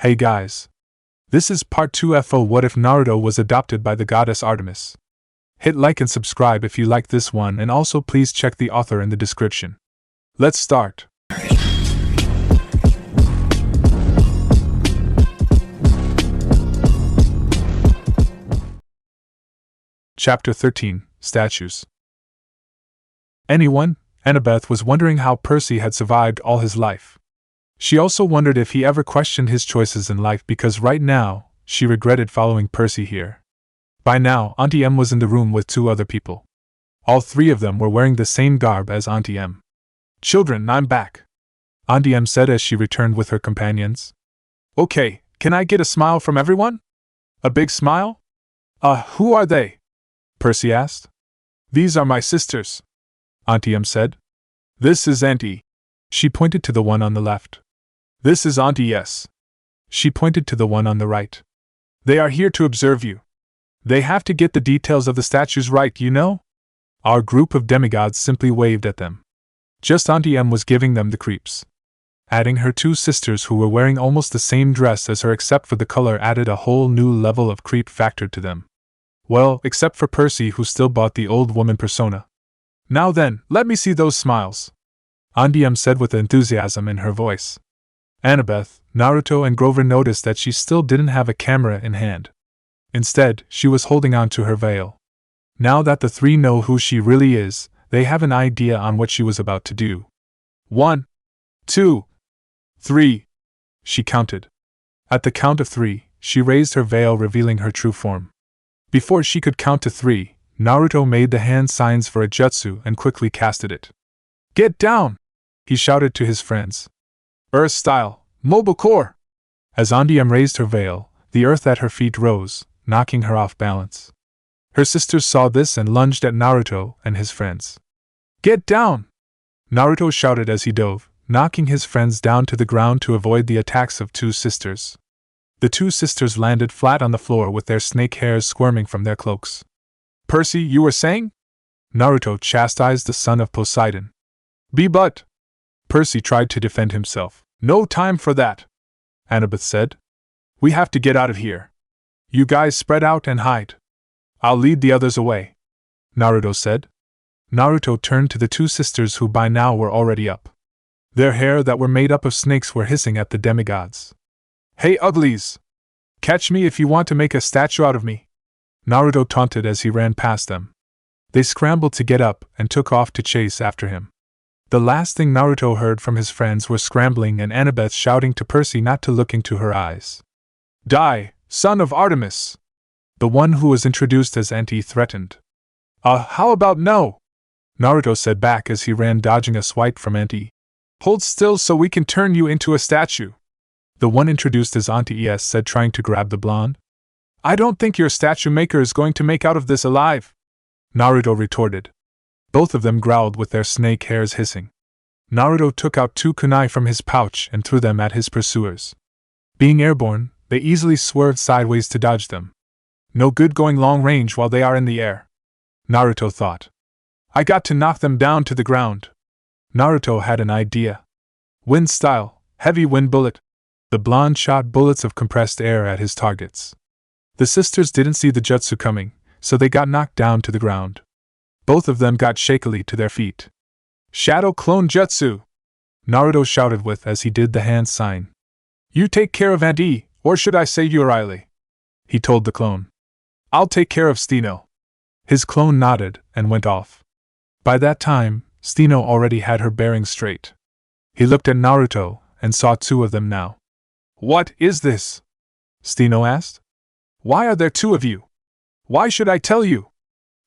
Hey guys. This is part 2 FO What if Naruto was adopted by the goddess Artemis? Hit like and subscribe if you like this one, and also please check the author in the description. Let's start. Chapter 13, Statues. Anyone? Annabeth was wondering how Percy had survived all his life. She also wondered if he ever questioned his choices in life, because right now, she regretted following Percy here. By now, Auntie M was in the room with 2 other people. All 3 of them were wearing the same garb as Auntie M. "Children, I'm back," Auntie M said as she returned with her companions. "Okay, can I get a smile from everyone? A big smile?" Who are they?" Percy asked. "These are my sisters," Auntie M said. "This is Auntie." She pointed to the one on the left. "This is Auntie S." She pointed to the one on the right. "They are here to observe you. They have to get the details of the statues right, you know?" Our group of demigods simply waved at them. Just Auntie M was giving them the creeps. Adding her 2 sisters who were wearing almost the same dress as her except for the color added a whole new level of creep factor to them. Well, except for Percy, who still bought the old woman persona. "Now then, let me see those smiles," Auntie M said with enthusiasm in her voice. Annabeth, Naruto and Grover noticed that she still didn't have a camera in hand. Instead, she was holding on to her veil. Now that the 3 know who she really is, they have an idea on what she was about to do. 1, 2, 3, she counted. At the count of 3, she raised her veil, revealing her true form. Before she could count to 3, Naruto made the hand signs for a jutsu and quickly casted it. "Get down!" he shouted to his friends. "Earth style, mobile core!" As Auntie M raised her veil, the earth at her feet rose, knocking her off balance. Her sisters saw this and lunged at Naruto and his friends. "Get down!" Naruto shouted as he dove, knocking his friends down to the ground to avoid the attacks of 2 sisters. The 2 sisters landed flat on the floor with their snake hairs squirming from their cloaks. "Percy, you were saying?" Naruto chastised the son of Poseidon. But Percy tried to defend himself. "No time for that," Annabeth said. "We have to get out of here. You guys spread out and hide. I'll lead the others away," Naruto said. Naruto turned to the 2 sisters who by now were already up. Their hair that were made up of snakes were hissing at the demigods. "Hey uglies! Catch me if you want to make a statue out of me," Naruto taunted as he ran past them. They scrambled to get up and took off to chase after him. The last thing Naruto heard from his friends were scrambling and Annabeth shouting to Percy not to look into her eyes. "Die, son of Artemis!" The one who was introduced as Auntie threatened. How about no?" Naruto said back as he ran, dodging a swipe from Auntie. "Hold still so we can turn you into a statue," the one introduced as Auntie Es said, trying to grab the blonde. "I don't think your statue maker is going to make out of this alive," Naruto retorted. Both of them growled with their snake hairs hissing. Naruto took out 2 kunai from his pouch and threw them at his pursuers. Being airborne, they easily swerved sideways to dodge them. No good going long range while they are in the air, Naruto thought. "I got to knock them down to the ground." Naruto had an idea. "Wind style, heavy wind bullet." The blonde shot bullets of compressed air at his targets. The sisters didn't see the jutsu coming, so they got knocked down to the ground. Both of them got shakily to their feet. "Shadow clone jutsu!" Naruto shouted with as he did the hand sign. "You take care of Auntie, or should I say Uraili?" he told the clone. "I'll take care of Steno." His clone nodded and went off. By that time, Steno already had her bearings straight. He looked at Naruto and saw 2 of them now. "What is this?" Steno asked. "Why are there 2 of you? Why should I tell you?"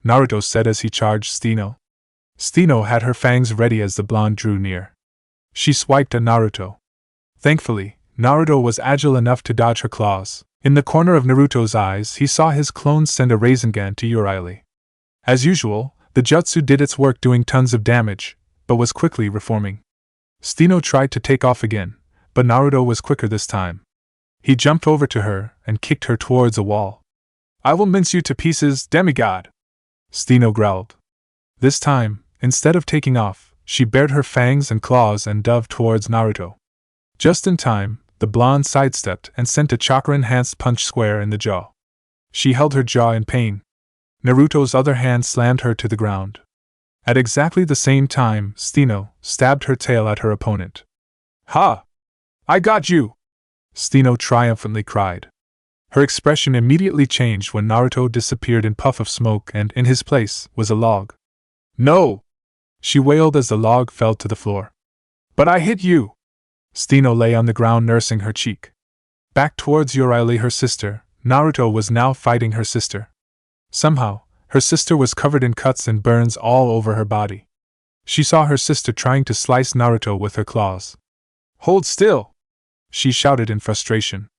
Naruto said as he charged Steno. Steno had her fangs ready as the blonde drew near. She swiped at Naruto. Thankfully, Naruto was agile enough to dodge her claws. In the corner of Naruto's eyes, he saw his clone send a Rasengan to Uraili. As usual, the jutsu did its work, doing tons of damage, but was quickly reforming. Steno tried to take off again, but Naruto was quicker this time. He jumped over to her and kicked her towards a wall. "I will mince you to pieces, demigod!" Steno growled. This time, instead of taking off, she bared her fangs and claws and dove towards Naruto. Just in time, The blonde sidestepped and sent a chakra-enhanced punch square in the jaw. She held her jaw in pain. Naruto's other hand slammed her to the ground. At exactly the same time, Steno stabbed her tail at her opponent. Ha! I got you! Steno triumphantly cried. Her expression immediately changed when Naruto disappeared in a puff of smoke and in his place was a log. No! She wailed as the log fell to the floor. But I hit you! Steno lay on the ground nursing her cheek. Back towards Uraili, her sister, Naruto was now fighting her sister. Somehow, her sister was covered in cuts and burns all over her body. She saw her sister trying to slice Naruto with her claws. Hold still! She shouted in frustration.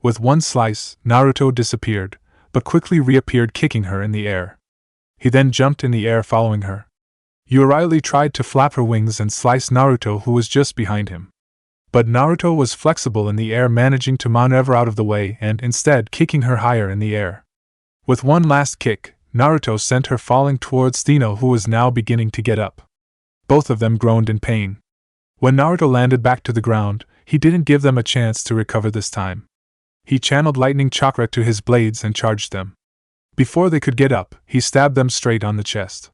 With one slice, Naruto disappeared, but quickly reappeared kicking her in the air. He then jumped in the air following her. Uraili tried to flap her wings and slice Naruto, who was just behind him. But Naruto was flexible in the air, managing to maneuver out of the way and instead kicking her higher in the air. With one last kick, Naruto sent her falling towards Steno, who was now beginning to get up. Both of them groaned in pain. When Naruto landed back to the ground, he didn't give them a chance to recover this time. He channeled lightning chakra to his blades and charged them. Before they could get up, he stabbed them straight on the chest.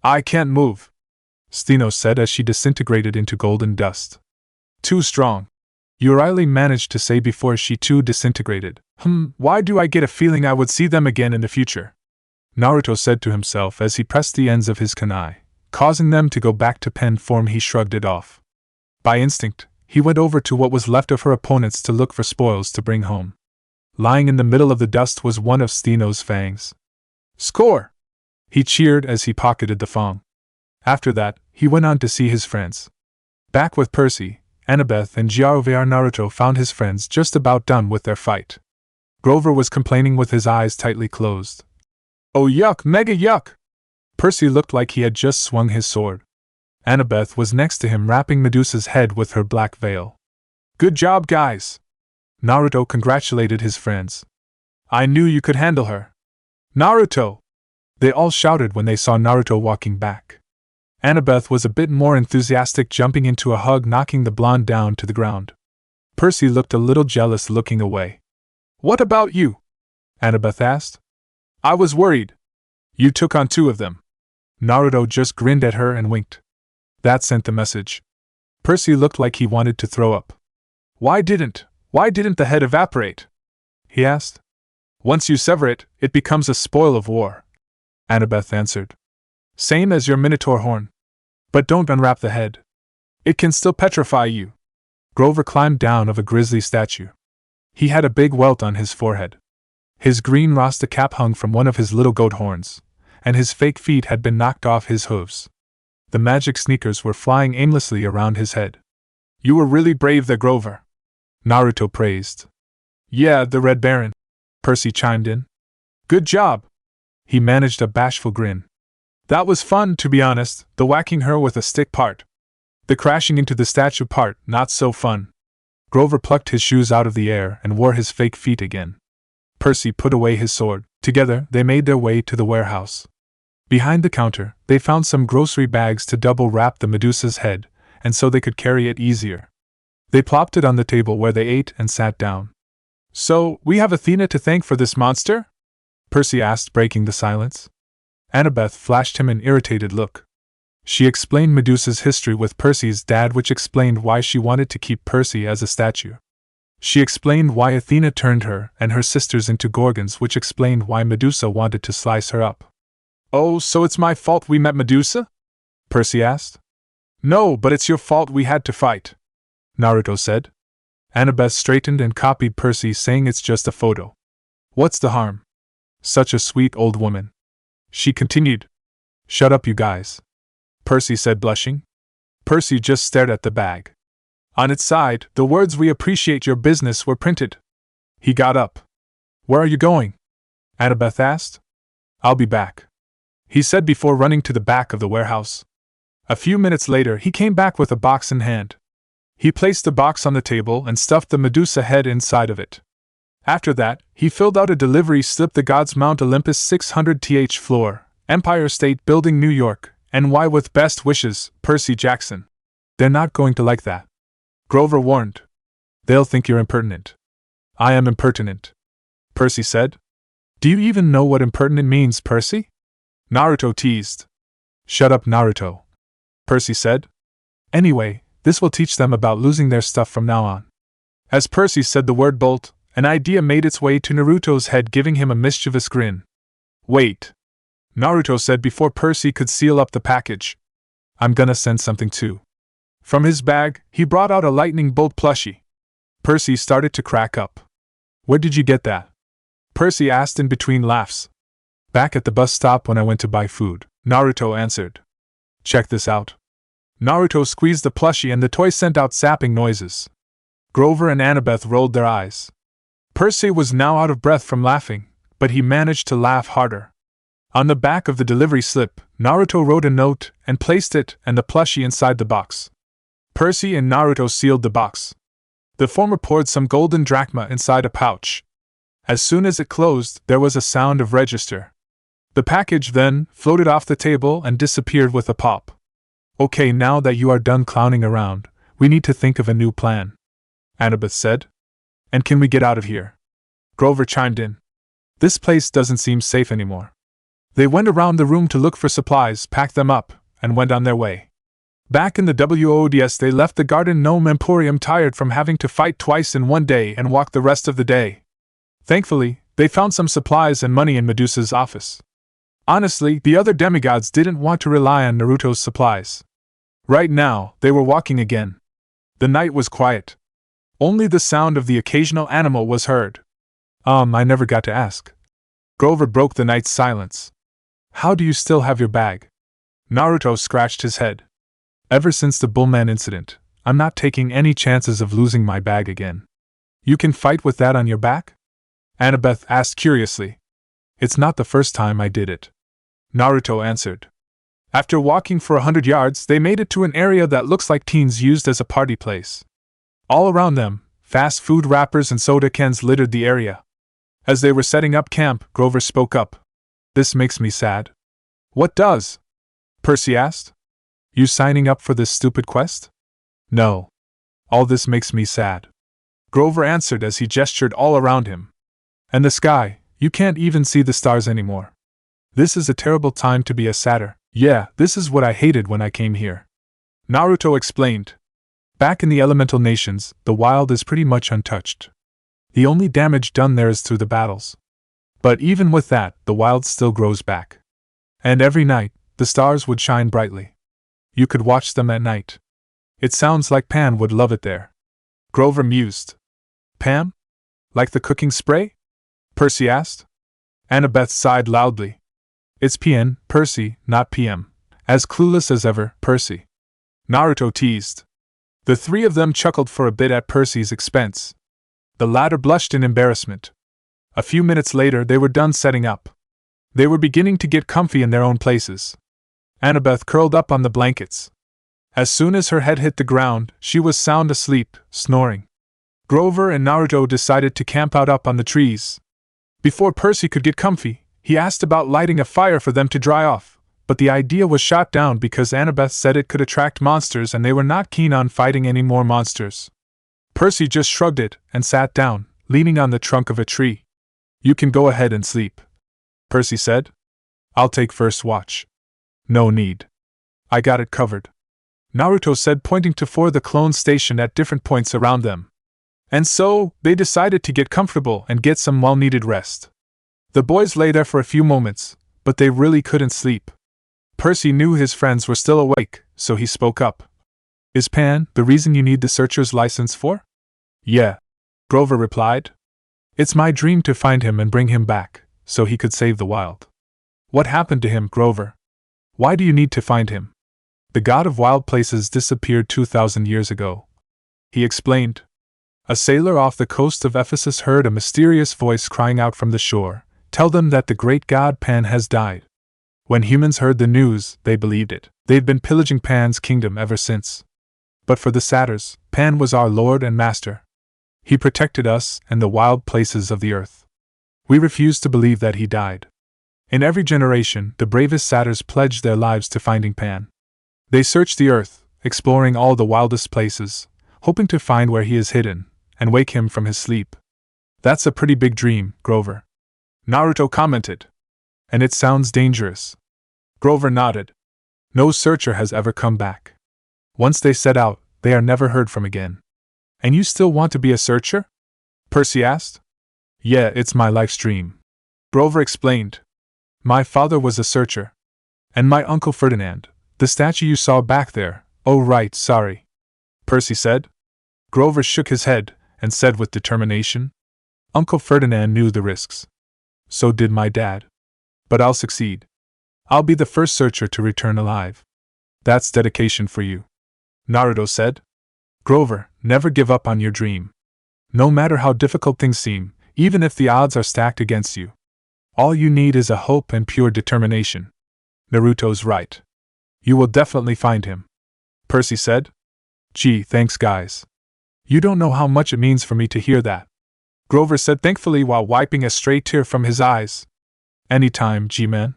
I can't move, Steno said as she disintegrated into golden dust. Too strong, Uraili managed to say before she too disintegrated. Why do I get a feeling I would see them again in the future? Naruto said to himself as he pressed the ends of his kunai, causing them to go back to pen form. He shrugged it off. By instinct, he went over to what was left of her opponents to look for spoils to bring home. Lying in the middle of the dust was one of Steno's fangs. Score! He cheered as he pocketed the fang. After that, he went on to see his friends. Back with Percy, Annabeth and Gyaro, Naruto found his friends just about done with their fight. Grover was complaining with his eyes tightly closed. Oh yuck, mega yuck! Percy looked like he had just swung his sword. Annabeth was next to him, wrapping Medusa's head with her black veil. Good job, guys! Naruto congratulated his friends. I knew you could handle her. Naruto! They all shouted when they saw Naruto walking back. Annabeth was a bit more enthusiastic, jumping into a hug, knocking the blonde down to the ground. Percy looked a little jealous, looking away. What about you? Annabeth asked. I was worried. You took on two of them. Naruto just grinned at her and winked. That sent the message. Percy looked like he wanted to throw up. Why didn't the head evaporate? He asked. Once you sever it, it becomes a spoil of war, Annabeth answered. Same as your minotaur horn. But don't unwrap the head. It can still petrify you. Grover climbed down of a grizzly statue. He had a big welt on his forehead. His green rasta cap hung from one of his little goat horns, and his fake feet had been knocked off his hooves. The magic sneakers were flying aimlessly around his head. You were really brave there, Grover, Naruto praised. Yeah, the Red Baron, Percy chimed in. Good job. He managed a bashful grin. That was fun, to be honest, the whacking her with a stick part. The crashing into the statue part, not so fun. Grover plucked his shoes out of the air and wore his fake feet again. Percy put away his sword. Together, they made their way to the warehouse. Behind the counter, they found some grocery bags to double wrap the Medusa's head, and so they could carry it easier. They plopped it on the table where they ate and sat down. So, we have Athena to thank for this monster? Percy asked, breaking the silence. Annabeth flashed him an irritated look. She explained Medusa's history with Percy's dad, which explained why she wanted to keep Percy as a statue. She explained why Athena turned her and her sisters into Gorgons, which explained why Medusa wanted to slice her up. Oh, so it's my fault we met Medusa? Percy asked. No, but it's your fault we had to fight, Naruto said. Annabeth straightened and copied Percy, saying it's just a photo. What's the harm? Such a sweet old woman. She continued. Shut up, you guys, Percy said, blushing. Percy just stared at the bag. On its side, the words "We appreciate your business" were printed. He got up. Where are you going? Annabeth asked. I'll be back, he said before running to the back of the warehouse. A few minutes later, he came back with a box in hand. He placed the box on the table and stuffed the Medusa head inside of it. After that, he filled out a delivery slip: the Gods, Mount Olympus, 600th floor, Empire State Building, New York, NY, with best wishes, Percy Jackson. They're not going to like that, Grover warned. They'll think you're impertinent. I am impertinent, Percy said. Do you even know what impertinent means, Percy? Naruto teased. Shut up, Naruto, Percy said. Anyway, this will teach them about losing their stuff from now on. As Percy said the word bolt, an idea made its way to Naruto's head, giving him a mischievous grin. Wait, Naruto said before Percy could seal up the package. I'm gonna send something too. From his bag, he brought out a lightning bolt plushie. Percy started to crack up. Where did you get that? Percy asked in between laughs. Back at the bus stop when I went to buy food, Naruto answered. Check this out. Naruto squeezed the plushie and the toy sent out zapping noises. Grover and Annabeth rolled their eyes. Percy was now out of breath from laughing, but he managed to laugh harder. On the back of the delivery slip, Naruto wrote a note and placed it and the plushie inside the box. Percy and Naruto sealed the box. The former poured some golden drachma inside a pouch. As soon as it closed, there was a sound of register. The package then floated off the table and disappeared with a pop. Okay, now that you are done clowning around, we need to think of a new plan, Annabeth said. And can we get out of here? Grover chimed in. This place doesn't seem safe anymore. They went around the room to look for supplies, packed them up, and went on their way. Back in the WODS, they left the Garden Gnome Emporium tired from having to fight twice in one day and walked the rest of the day. Thankfully, they found some supplies and money in Medusa's office. Honestly, the other demigods didn't want to rely on Naruto's supplies. Right now, they were walking again. The night was quiet. Only the sound of the occasional animal was heard. I never got to ask. Grover broke the night's silence. How do you still have your bag? Naruto scratched his head. Ever since the Bullman incident, I'm not taking any chances of losing my bag again. You can fight with that on your back? Annabeth asked curiously. It's not the first time I did it, Naruto answered. After walking for 100 yards, they made it to an area that looks like teens used as a party place. All around them, fast food wrappers and soda cans littered the area. As they were setting up camp, Grover spoke up. This makes me sad. What does? Percy asked. You signing up for this stupid quest? No. All this makes me sad, Grover answered as he gestured all around him. And the sky, you can't even see the stars anymore. This is a terrible time to be a satyr. Yeah, this is what I hated when I came here, Naruto explained. Back in the elemental nations, the wild is pretty much untouched. The only damage done there is through the battles. But even with that, the wild still grows back. And every night, the stars would shine brightly. You could watch them at night. It sounds like Pan would love it there, Grover mused. Pam? Like the cooking spray? Percy asked. Annabeth sighed loudly. It's PN, Percy, not PM. As clueless as ever, Percy, Naruto teased. The three of them chuckled for a bit at Percy's expense. The latter blushed in embarrassment. A few minutes later, they were done setting up. They were beginning to get comfy in their own places. Annabeth curled up on the blankets. As soon as her head hit the ground, she was sound asleep, snoring. Grover and Naruto decided to camp out up on the trees. Before Percy could get comfy, he asked about lighting a fire for them to dry off, but the idea was shot down because Annabeth said it could attract monsters and they were not keen on fighting any more monsters. Percy just shrugged it and sat down, leaning on the trunk of a tree. You can go ahead and sleep, Percy said. I'll take first watch. No need. I got it covered, Naruto said, pointing to four of the clones stationed at different points around them. And so, they decided to get comfortable and get some well-needed rest. The boys lay there for a few moments, but they really couldn't sleep. Percy knew his friends were still awake, so he spoke up. Is Pan the reason you need the searcher's license for? Yeah, Grover replied. It's my dream to find him and bring him back, so he could save the wild. What happened to him, Grover? Why do you need to find him? The god of wild places disappeared 2,000 years ago, he explained. A sailor off the coast of Ephesus heard a mysterious voice crying out from the shore, "Tell them that the great god Pan has died." When humans heard the news, they believed it. They'd been pillaging Pan's kingdom ever since. But for the satyrs, Pan was our lord and master. He protected us and the wild places of the earth. We refused to believe that he died. In every generation, the bravest satyrs pledged their lives to finding Pan. They searched the earth, exploring all the wildest places, hoping to find where he is hidden, and wake him from his sleep. That's a pretty big dream, Grover. Naruto commented. And it sounds dangerous. Grover nodded. No searcher has ever come back. Once they set out, they are never heard from again. And you still want to be a searcher? Percy asked. Yeah, it's my life's dream. Grover explained. My father was a searcher. And my Uncle Ferdinand, the statue you saw back there. Oh right, sorry. Percy said. Grover shook his head and said with determination. Uncle Ferdinand knew the risks. So did my dad. But I'll succeed. I'll be the first searcher to return alive. That's dedication for you. Naruto said. Grover, never give up on your dream. No matter how difficult things seem, even if the odds are stacked against you. All you need is a hope and pure determination. Naruto's right. You will definitely find him. Percy said. Gee, thanks guys. You don't know how much it means for me to hear that. Grover said thankfully while wiping a stray tear from his eyes. Anytime, G-Man.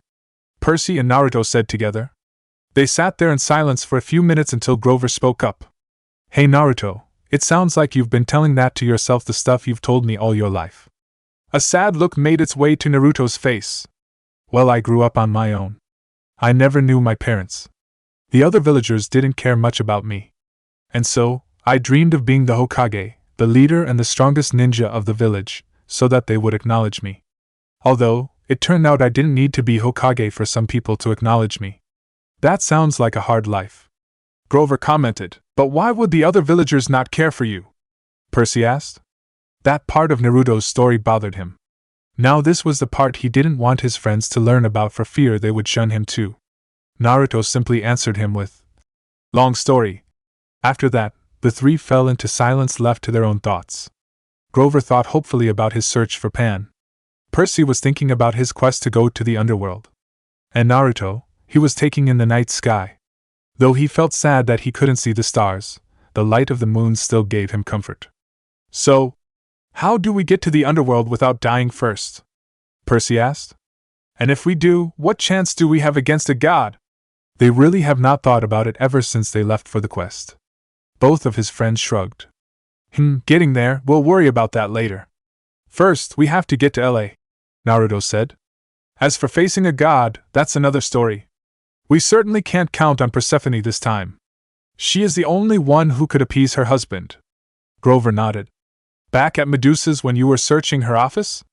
Percy and Naruto said together. They sat there in silence for a few minutes until Grover spoke up. Hey Naruto, it sounds like you've been telling that to yourself, the stuff you've told me all your life. A sad look made its way to Naruto's face. Well, I grew up on my own. I never knew my parents. The other villagers didn't care much about me. And so, I dreamed of being the Hokage, the leader and the strongest ninja of the village, so that they would acknowledge me. Although, it turned out I didn't need to be Hokage for some people to acknowledge me. That sounds like a hard life. Grover commented, but why would the other villagers not care for you? Percy asked. That part of Naruto's story bothered him. Now this was the part he didn't want his friends to learn about for fear they would shun him too. Naruto simply answered him with, long story. After that, the three fell into silence, left to their own thoughts. Grover thought hopefully about his search for Pan. Percy was thinking about his quest to go to the underworld. And Naruto, he was taking in the night sky. Though he felt sad that he couldn't see the stars, the light of the moon still gave him comfort. So, how do we get to the underworld without dying first? Percy asked. And if we do, what chance do we have against a god? They really have not thought about it ever since they left for the quest. Both of his friends shrugged. Getting there, we'll worry about that later. First, we have to get to LA, Naruto said. As for facing a god, that's another story. We certainly can't count on Persephone this time. She is the only one who could appease her husband. Grover nodded. Back at Medusa's when you were searching her office?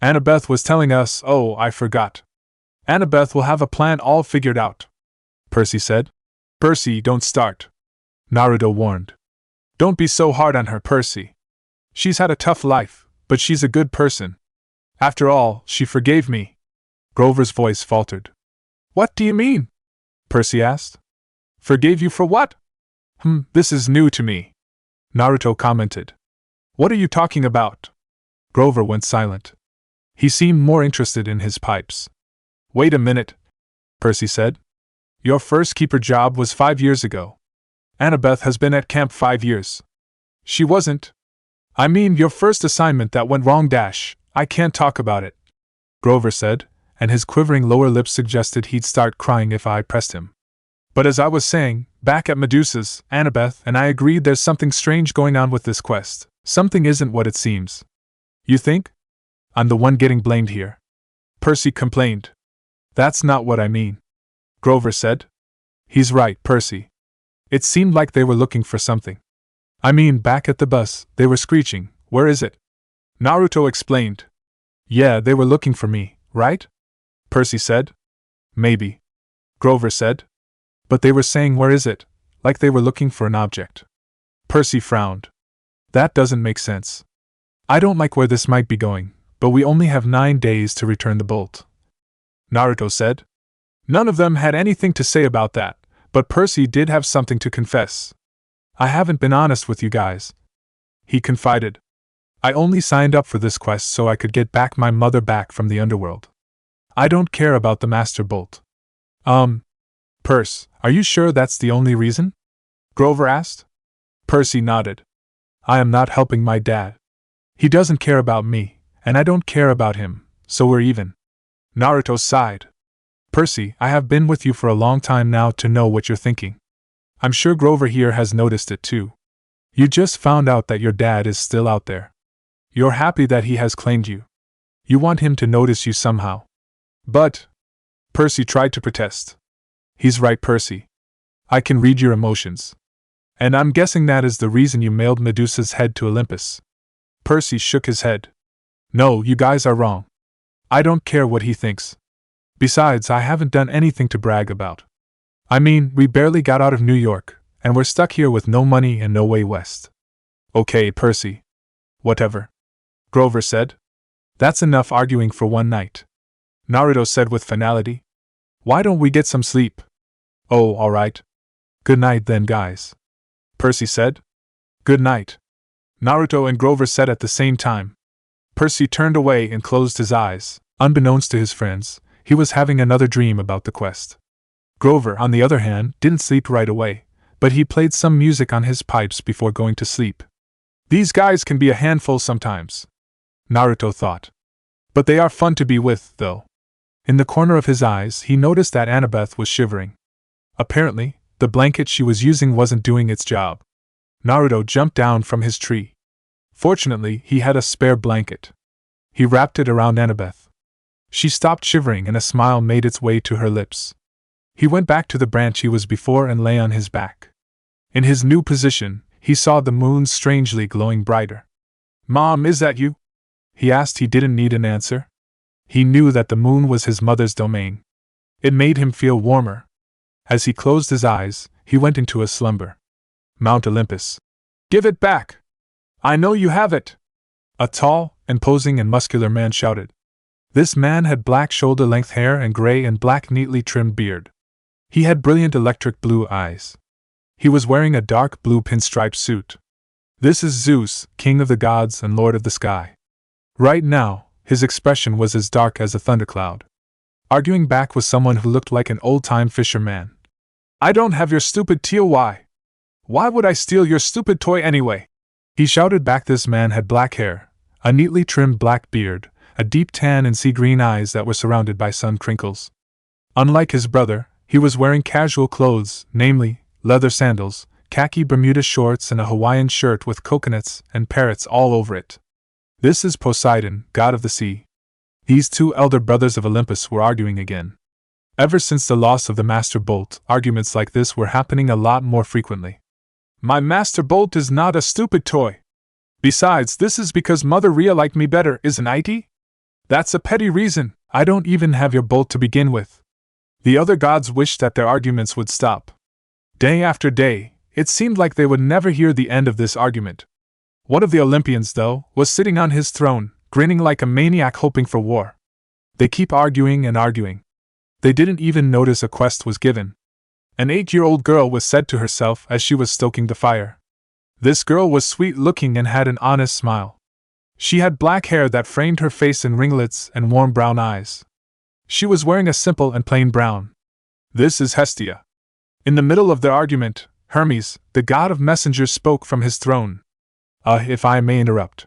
Annabeth was telling us, oh, I forgot. Annabeth will have a plan all figured out. Percy said. Percy, don't start. Naruto warned. Don't be so hard on her, Percy. She's had a tough life, but she's a good person. After all, she forgave me. Grover's voice faltered. What do you mean? Percy asked. Forgave you for what? This is new to me. Naruto commented. What are you talking about? Grover went silent. He seemed more interested in his pipes. Wait a minute, Percy said. Your first keeper job was 5 years ago. Annabeth has been at camp 5 years. She wasn't. I mean your first assignment that went wrong dash, I can't talk about it. Grover said, and his quivering lower lip suggested he'd start crying if I pressed him. But as I was saying, back at Medusa's, Annabeth and I agreed there's something strange going on with this quest. Something isn't what it seems. You think? I'm the one getting blamed here. Percy complained. That's not what I mean. Grover said. He's right, Percy. It seemed like they were looking for something. I mean, back at the bus, they were screeching, where is it? Naruto explained. Yeah, they were looking for me, right? Percy said. Maybe. Grover said. But they were saying where is it, like they were looking for an object. Percy frowned. That doesn't make sense. I don't like where this might be going, but we only have 9 days to return the bolt. Naruto said. None of them had anything to say about that, but Percy did have something to confess. I haven't been honest with you guys. He confided. I only signed up for this quest so I could get back my mother back from the underworld. I don't care about the Master Bolt. Percy, are you sure that's the only reason? Grover asked. Percy nodded. I am not helping my dad. He doesn't care about me, and I don't care about him, so we're even. Naruto sighed. Percy, I have been with you for a long time now to know what you're thinking. I'm sure Grover here has noticed it too. You just found out that your dad is still out there. You're happy that he has claimed you. You want him to notice you somehow. But, Percy tried to protest. He's right, Percy. I can read your emotions. And I'm guessing that is the reason you mailed Medusa's head to Olympus. Percy shook his head. No, you guys are wrong. I don't care what he thinks. Besides, I haven't done anything to brag about. I mean, we barely got out of New York, and we're stuck here with no money and no way west. Okay, Percy. Whatever. Grover said. That's enough arguing for one night. Naruto said with finality. Why don't we get some sleep? Oh, alright. Good night then, guys. Percy said. Good night. Naruto and Grover said at the same time. Percy turned away and closed his eyes. Unbeknownst to his friends, he was having another dream about the quest. Grover, on the other hand, didn't sleep right away, but he played some music on his pipes before going to sleep. These guys can be a handful sometimes, Naruto thought. But they are fun to be with, though. In the corner of his eyes, he noticed that Annabeth was shivering. Apparently, the blanket she was using wasn't doing its job. Naruto jumped down from his tree. Fortunately, he had a spare blanket. He wrapped it around Annabeth. She stopped shivering and a smile made its way to her lips. He went back to the branch he was before and lay on his back. In his new position, he saw the moon strangely glowing brighter. Mom, is that you? He asked. He didn't need an answer. He knew that the moon was his mother's domain. It made him feel warmer. As he closed his eyes, he went into a slumber. Mount Olympus. Give it back! I know you have it! A tall, imposing and muscular man shouted. This man had black shoulder-length hair and gray and black neatly trimmed beard. He had brilliant electric blue eyes. He was wearing a dark blue pinstripe suit. This is Zeus, king of the gods and lord of the sky. Right now, his expression was as dark as a thundercloud. Arguing back was someone who looked like an old-time fisherman. I don't have your stupid TOY. Why would I steal your stupid toy anyway? He shouted back. This man had black hair, a neatly trimmed black beard, a deep tan and sea-green eyes that were surrounded by sun crinkles. Unlike his brother, he was wearing casual clothes, namely, leather sandals, khaki Bermuda shorts and a Hawaiian shirt with coconuts and parrots all over it. This is Poseidon, god of the sea. These two elder brothers of Olympus were arguing again. Ever since the loss of the Master Bolt, arguments like this were happening a lot more frequently. My Master Bolt is not a stupid toy. Besides, this is because Mother Rhea liked me better, isn't it? That's a petty reason. I don't even have your bolt to begin with. The other gods wished that their arguments would stop. Day after day, it seemed like they would never hear the end of this argument. One of the Olympians, though, was sitting on his throne, grinning like a maniac hoping for war. They keep arguing and arguing. They didn't even notice a quest was given. An 8-year-old girl was said to herself as she was stoking the fire. This girl was sweet-looking and had an honest smile. She had black hair that framed her face in ringlets and warm brown eyes. She was wearing a simple and plain brown. This is Hestia. In the middle of their argument, Hermes, the god of messengers, spoke from his throne. If I may interrupt.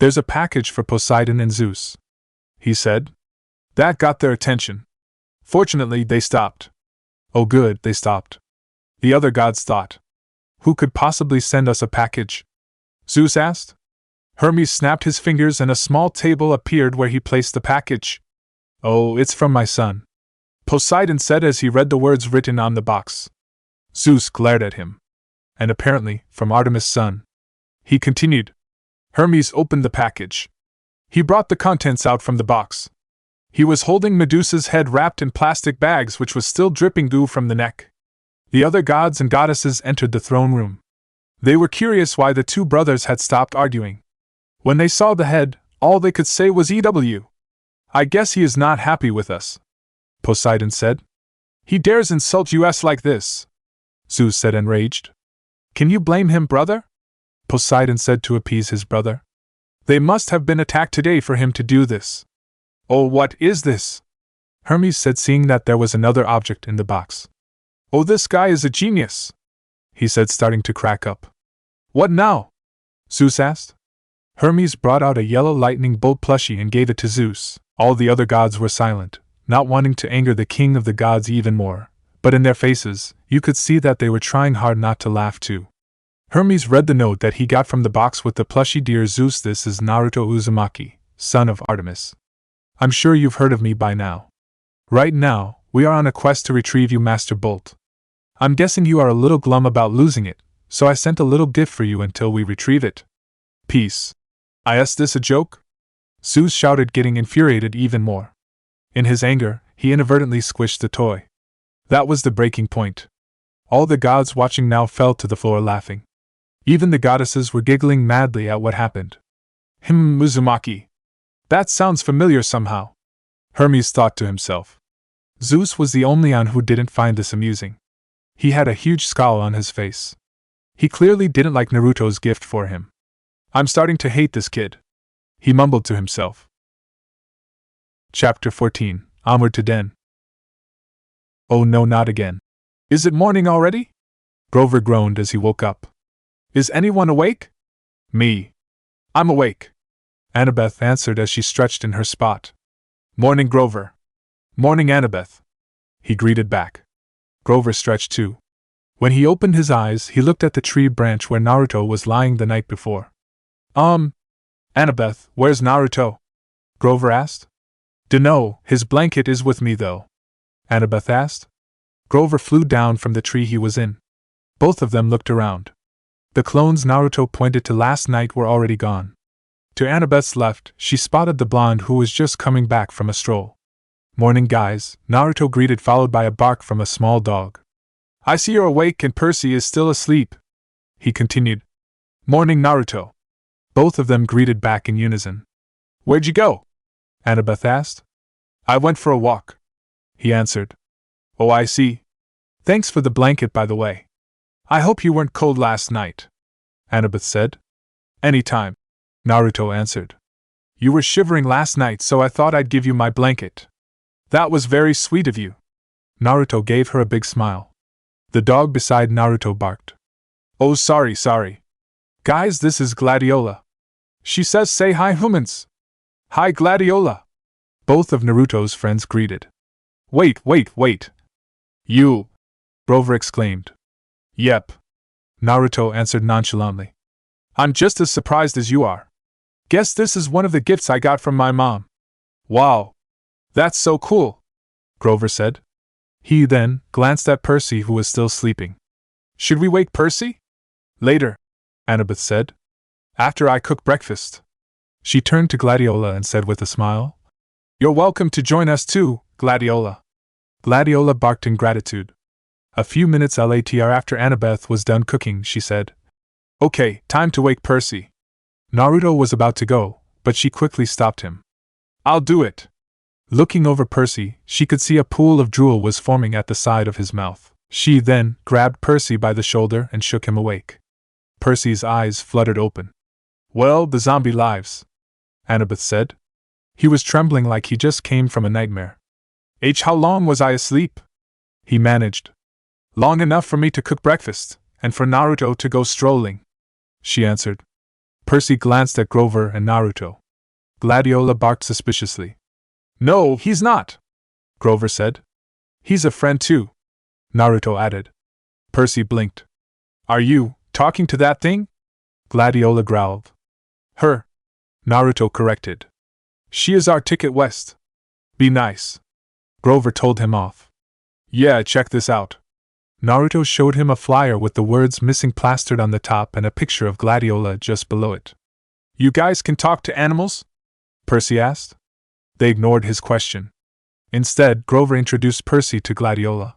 There's a package for Poseidon and Zeus, he said. That got their attention. Fortunately, they stopped. Oh good, they stopped. The other gods thought. Who could possibly send us a package? Zeus asked. Hermes snapped his fingers and a small table appeared where he placed the package. Oh, it's from my son, Poseidon said as he read the words written on the box. Zeus glared at him. And apparently, from Artemis' son. He continued. Hermes opened the package. He brought the contents out from the box. He was holding Medusa's head wrapped in plastic bags which was still dripping goo from the neck. The other gods and goddesses entered the throne room. They were curious why the two brothers had stopped arguing. When they saw the head, all they could say was EW. I guess he is not happy with us, Poseidon said. He dares insult us like this, Zeus said enraged. Can you blame him, brother? Poseidon said to appease his brother. They must have been attacked today for him to do this. Oh, what is this? Hermes said, seeing that there was another object in the box. Oh, this guy is a genius, he said, starting to crack up. What now? Zeus asked. Hermes brought out a yellow lightning bolt plushie and gave it to Zeus. All the other gods were silent, not wanting to anger the king of the gods even more, but in their faces, you could see that they were trying hard not to laugh too. Hermes read the note that he got from the box with the plushy Dear Zeus, this is Naruto Uzumaki, son of Artemis. I'm sure you've heard of me by now. Right now, we are on a quest to retrieve you, Master Bolt. I'm guessing you are a little glum about losing it, so I sent a little gift for you until we retrieve it. Peace. Is this a joke? Zeus shouted, getting infuriated even more. In his anger, he inadvertently squished the toy. That was the breaking point. All the gods watching now fell to the floor laughing. Even the goddesses were giggling madly at what happened. Uzumaki. That sounds familiar somehow. Hermes thought to himself. Zeus was the only one who didn't find this amusing. He had a huge scowl on his face. He clearly didn't like Naruto's gift for him. I'm starting to hate this kid, he mumbled to himself. Chapter 14. Onward to Den. Oh no, not again. Is it morning already? Grover groaned as he woke up. Is anyone awake? Me. I'm awake, Annabeth answered as she stretched in her spot. Morning, Grover. Morning, Annabeth, he greeted back. Grover stretched too. When he opened his eyes, he looked at the tree branch where Naruto was lying the night before. Annabeth, where's Naruto? Grover asked. Dunno, his blanket is with me though, Annabeth asked. Grover flew down from the tree he was in. Both of them looked around. The clones Naruto pointed to last night were already gone. To Annabeth's left, she spotted the blonde who was just coming back from a stroll. Morning, guys, Naruto greeted, followed by a bark from a small dog. I see you're awake and Percy is still asleep, he continued. Morning, Naruto. Both of them greeted back in unison. Where'd you go? Annabeth asked. I went for a walk, he answered. Oh, I see. Thanks for the blanket, by the way. I hope you weren't cold last night, Annabeth said. Anytime, Naruto answered. You were shivering last night, so I thought I'd give you my blanket. That was very sweet of you. Naruto gave her a big smile. The dog beside Naruto barked. Oh, sorry. Guys, this is Gladiola. She says say hi, humans. Hi, Gladiola. Both of Naruto's friends greeted. Wait. You! Grover exclaimed. Yep, Naruto answered nonchalantly. I'm just as surprised as you are. Guess this is one of the gifts I got from my mom. Wow! That's so cool, Grover said. He then glanced at Percy, who was still sleeping. Should we wake Percy? Later, Annabeth said. After I cook breakfast. She turned to Gladiola and said with a smile, You're welcome to join us too, Gladiola. Gladiola barked in gratitude. A few minutes later, after Annabeth was done cooking, she said, Okay, time to wake Percy. Naruto was about to go, but she quickly stopped him. I'll do it. Looking over Percy, she could see a pool of drool was forming at the side of his mouth. She then grabbed Percy by the shoulder and shook him awake. Percy's eyes fluttered open. Well, the zombie lives, Annabeth said. He was trembling like he just came from a nightmare. How long was I asleep? He managed. Long enough for me to cook breakfast, and for Naruto to go strolling, she answered. Percy glanced at Grover and Naruto. Gladiola barked suspiciously. No, he's not, Grover said. He's a friend too, Naruto added. Percy blinked. Are you talking to that thing? Gladiola growled. Her, Naruto corrected. She is our ticket west. Be nice, Grover told him off. Yeah, check this out. Naruto showed him a flyer with the words missing plastered on the top and a picture of Gladiola just below it. You guys can talk to animals? Percy asked. They ignored his question. Instead, Grover introduced Percy to Gladiola.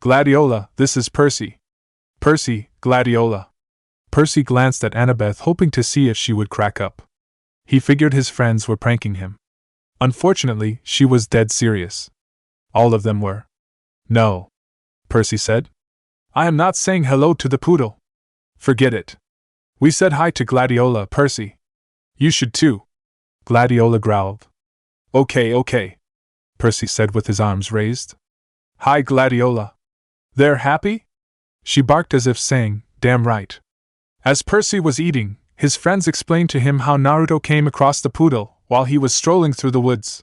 Gladiola, this is Percy. Percy, Gladiola. Percy glanced at Annabeth, hoping to see if she would crack up. He figured his friends were pranking him. Unfortunately, she was dead serious. All of them were. No, Percy said. I am not saying hello to the poodle. Forget it. We said hi to Gladiola, Percy. You should too, Gladiola growled. Okay, Percy said with his arms raised. Hi, Gladiola. They're happy? She barked as if saying, damn right. As Percy was eating, his friends explained to him how Naruto came across the poodle while he was strolling through the woods.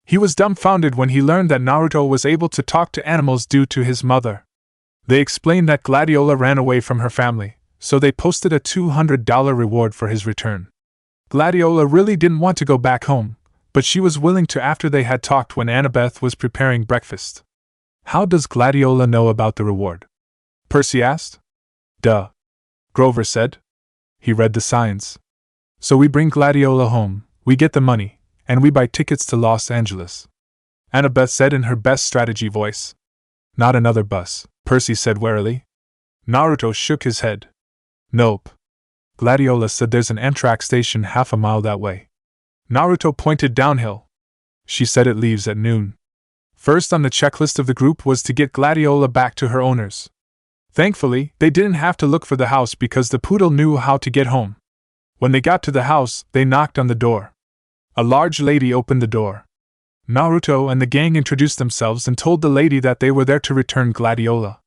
He was dumbfounded when he learned that Naruto was able to talk to animals due to his mother. They explained that Gladiola ran away from her family, so they posted a $200 reward for his return. Gladiola really didn't want to go back home, but she was willing to after they had talked when Annabeth was preparing breakfast. How does Gladiola know about the reward? Percy asked. Duh. Grover said. He read the signs. So we bring Gladiola home, we get the money, and we buy tickets to Los Angeles. Annabeth said in her best strategy voice. Not another bus, Percy said warily. Naruto shook his head. Nope. Gladiola said there's an Amtrak station half a mile that way. Naruto pointed downhill. She said it leaves at noon. First on the checklist of the group was to get Gladiola back to her owners. Thankfully, they didn't have to look for the house because the poodle knew how to get home. When they got to the house, they knocked on the door. A large lady opened the door. Naruto and the gang introduced themselves and told the lady that they were there to return Gladiola.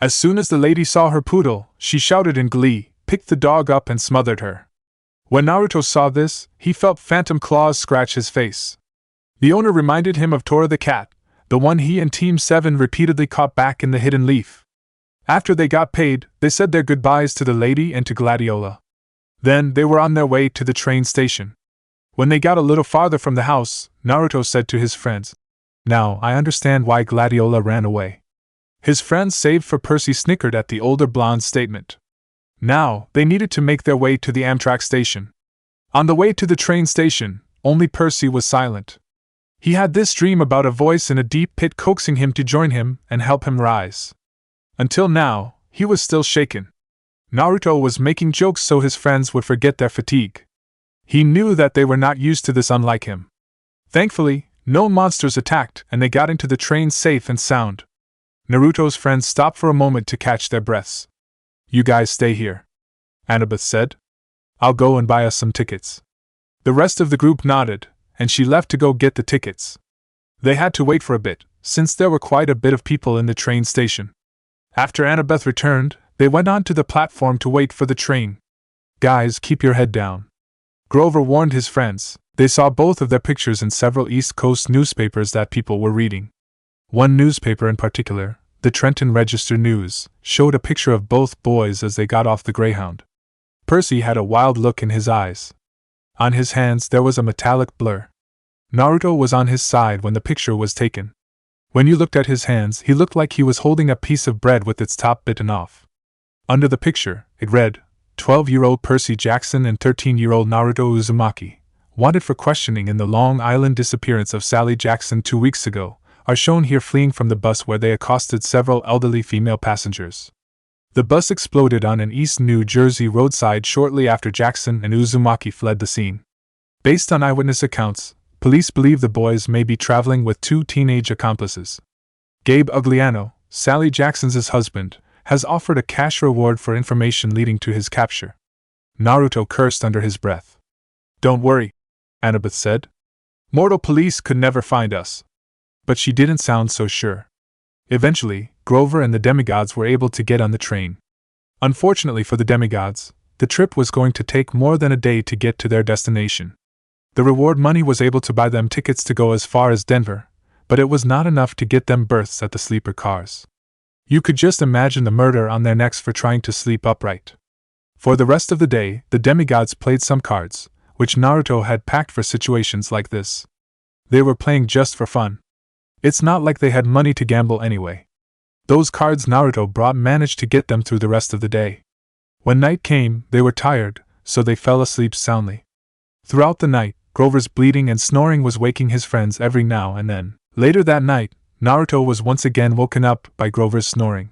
As soon as the lady saw her poodle, she shouted in glee, picked the dog up and smothered her. When Naruto saw this, he felt phantom claws scratch his face. The owner reminded him of Tora the cat, the one he and Team 7 repeatedly caught back in the hidden leaf. After they got paid, they said their goodbyes to the lady and to Gladiola. Then they were on their way to the train station. When they got a little farther from the house, Naruto said to his friends, Now I understand why Gladiola ran away. His friends save for Percy snickered at the older blonde's statement. Now, they needed to make their way to the Amtrak station. On the way to the train station, only Percy was silent. He had this dream about a voice in a deep pit coaxing him to join him and help him rise. Until now, he was still shaken. Naruto was making jokes so his friends would forget their fatigue. He knew that they were not used to this unlike him. Thankfully, no monsters attacked and they got into the train safe and sound. Naruto's friends stopped for a moment to catch their breaths. You guys stay here, Annabeth said. I'll go and buy us some tickets. The rest of the group nodded, and she left to go get the tickets. They had to wait for a bit, since there were quite a bit of people in the train station. After Annabeth returned, they went on to the platform to wait for the train. Guys, keep your head down. Grover warned his friends. They saw both of their pictures in several East Coast newspapers that people were reading. One newspaper in particular, the Trenton Register News, showed a picture of both boys as they got off the Greyhound. Percy had a wild look in his eyes. On his hands there was a metallic blur. Naruto was on his side when the picture was taken. When you looked at his hands, he looked like he was holding a piece of bread with its top bitten off. Under the picture, it read, 12-year-old Percy Jackson and 13-year-old Naruto Uzumaki, wanted for questioning in the Long Island disappearance of Sally Jackson 2 weeks ago, are shown here fleeing from the bus where they accosted several elderly female passengers. The bus exploded on an East New Jersey roadside shortly after Jackson and Uzumaki fled the scene. Based on eyewitness accounts, police believe the boys may be traveling with 2 teenage accomplices. Gabe Ugliano, Sally Jackson's husband, has offered a cash reward for information leading to his capture. Naruto cursed under his breath. Don't worry, Annabeth said. Mortal police could never find us. But she didn't sound so sure. Eventually, Grover and the demigods were able to get on the train. Unfortunately for the demigods, the trip was going to take more than a day to get to their destination. The reward money was able to buy them tickets to go as far as Denver, but it was not enough to get them berths at the sleeper cars. You could just imagine the murder on their necks for trying to sleep upright. For the rest of the day, the demigods played some cards, which Naruto had packed for situations like this. They were playing just for fun. It's not like they had money to gamble anyway. Those cards Naruto brought managed to get them through the rest of the day. When night came, they were tired, so they fell asleep soundly. Throughout the night, Grover's bleating and snoring was waking his friends every now and then. Later that night, Naruto was once again woken up by Grover's snoring.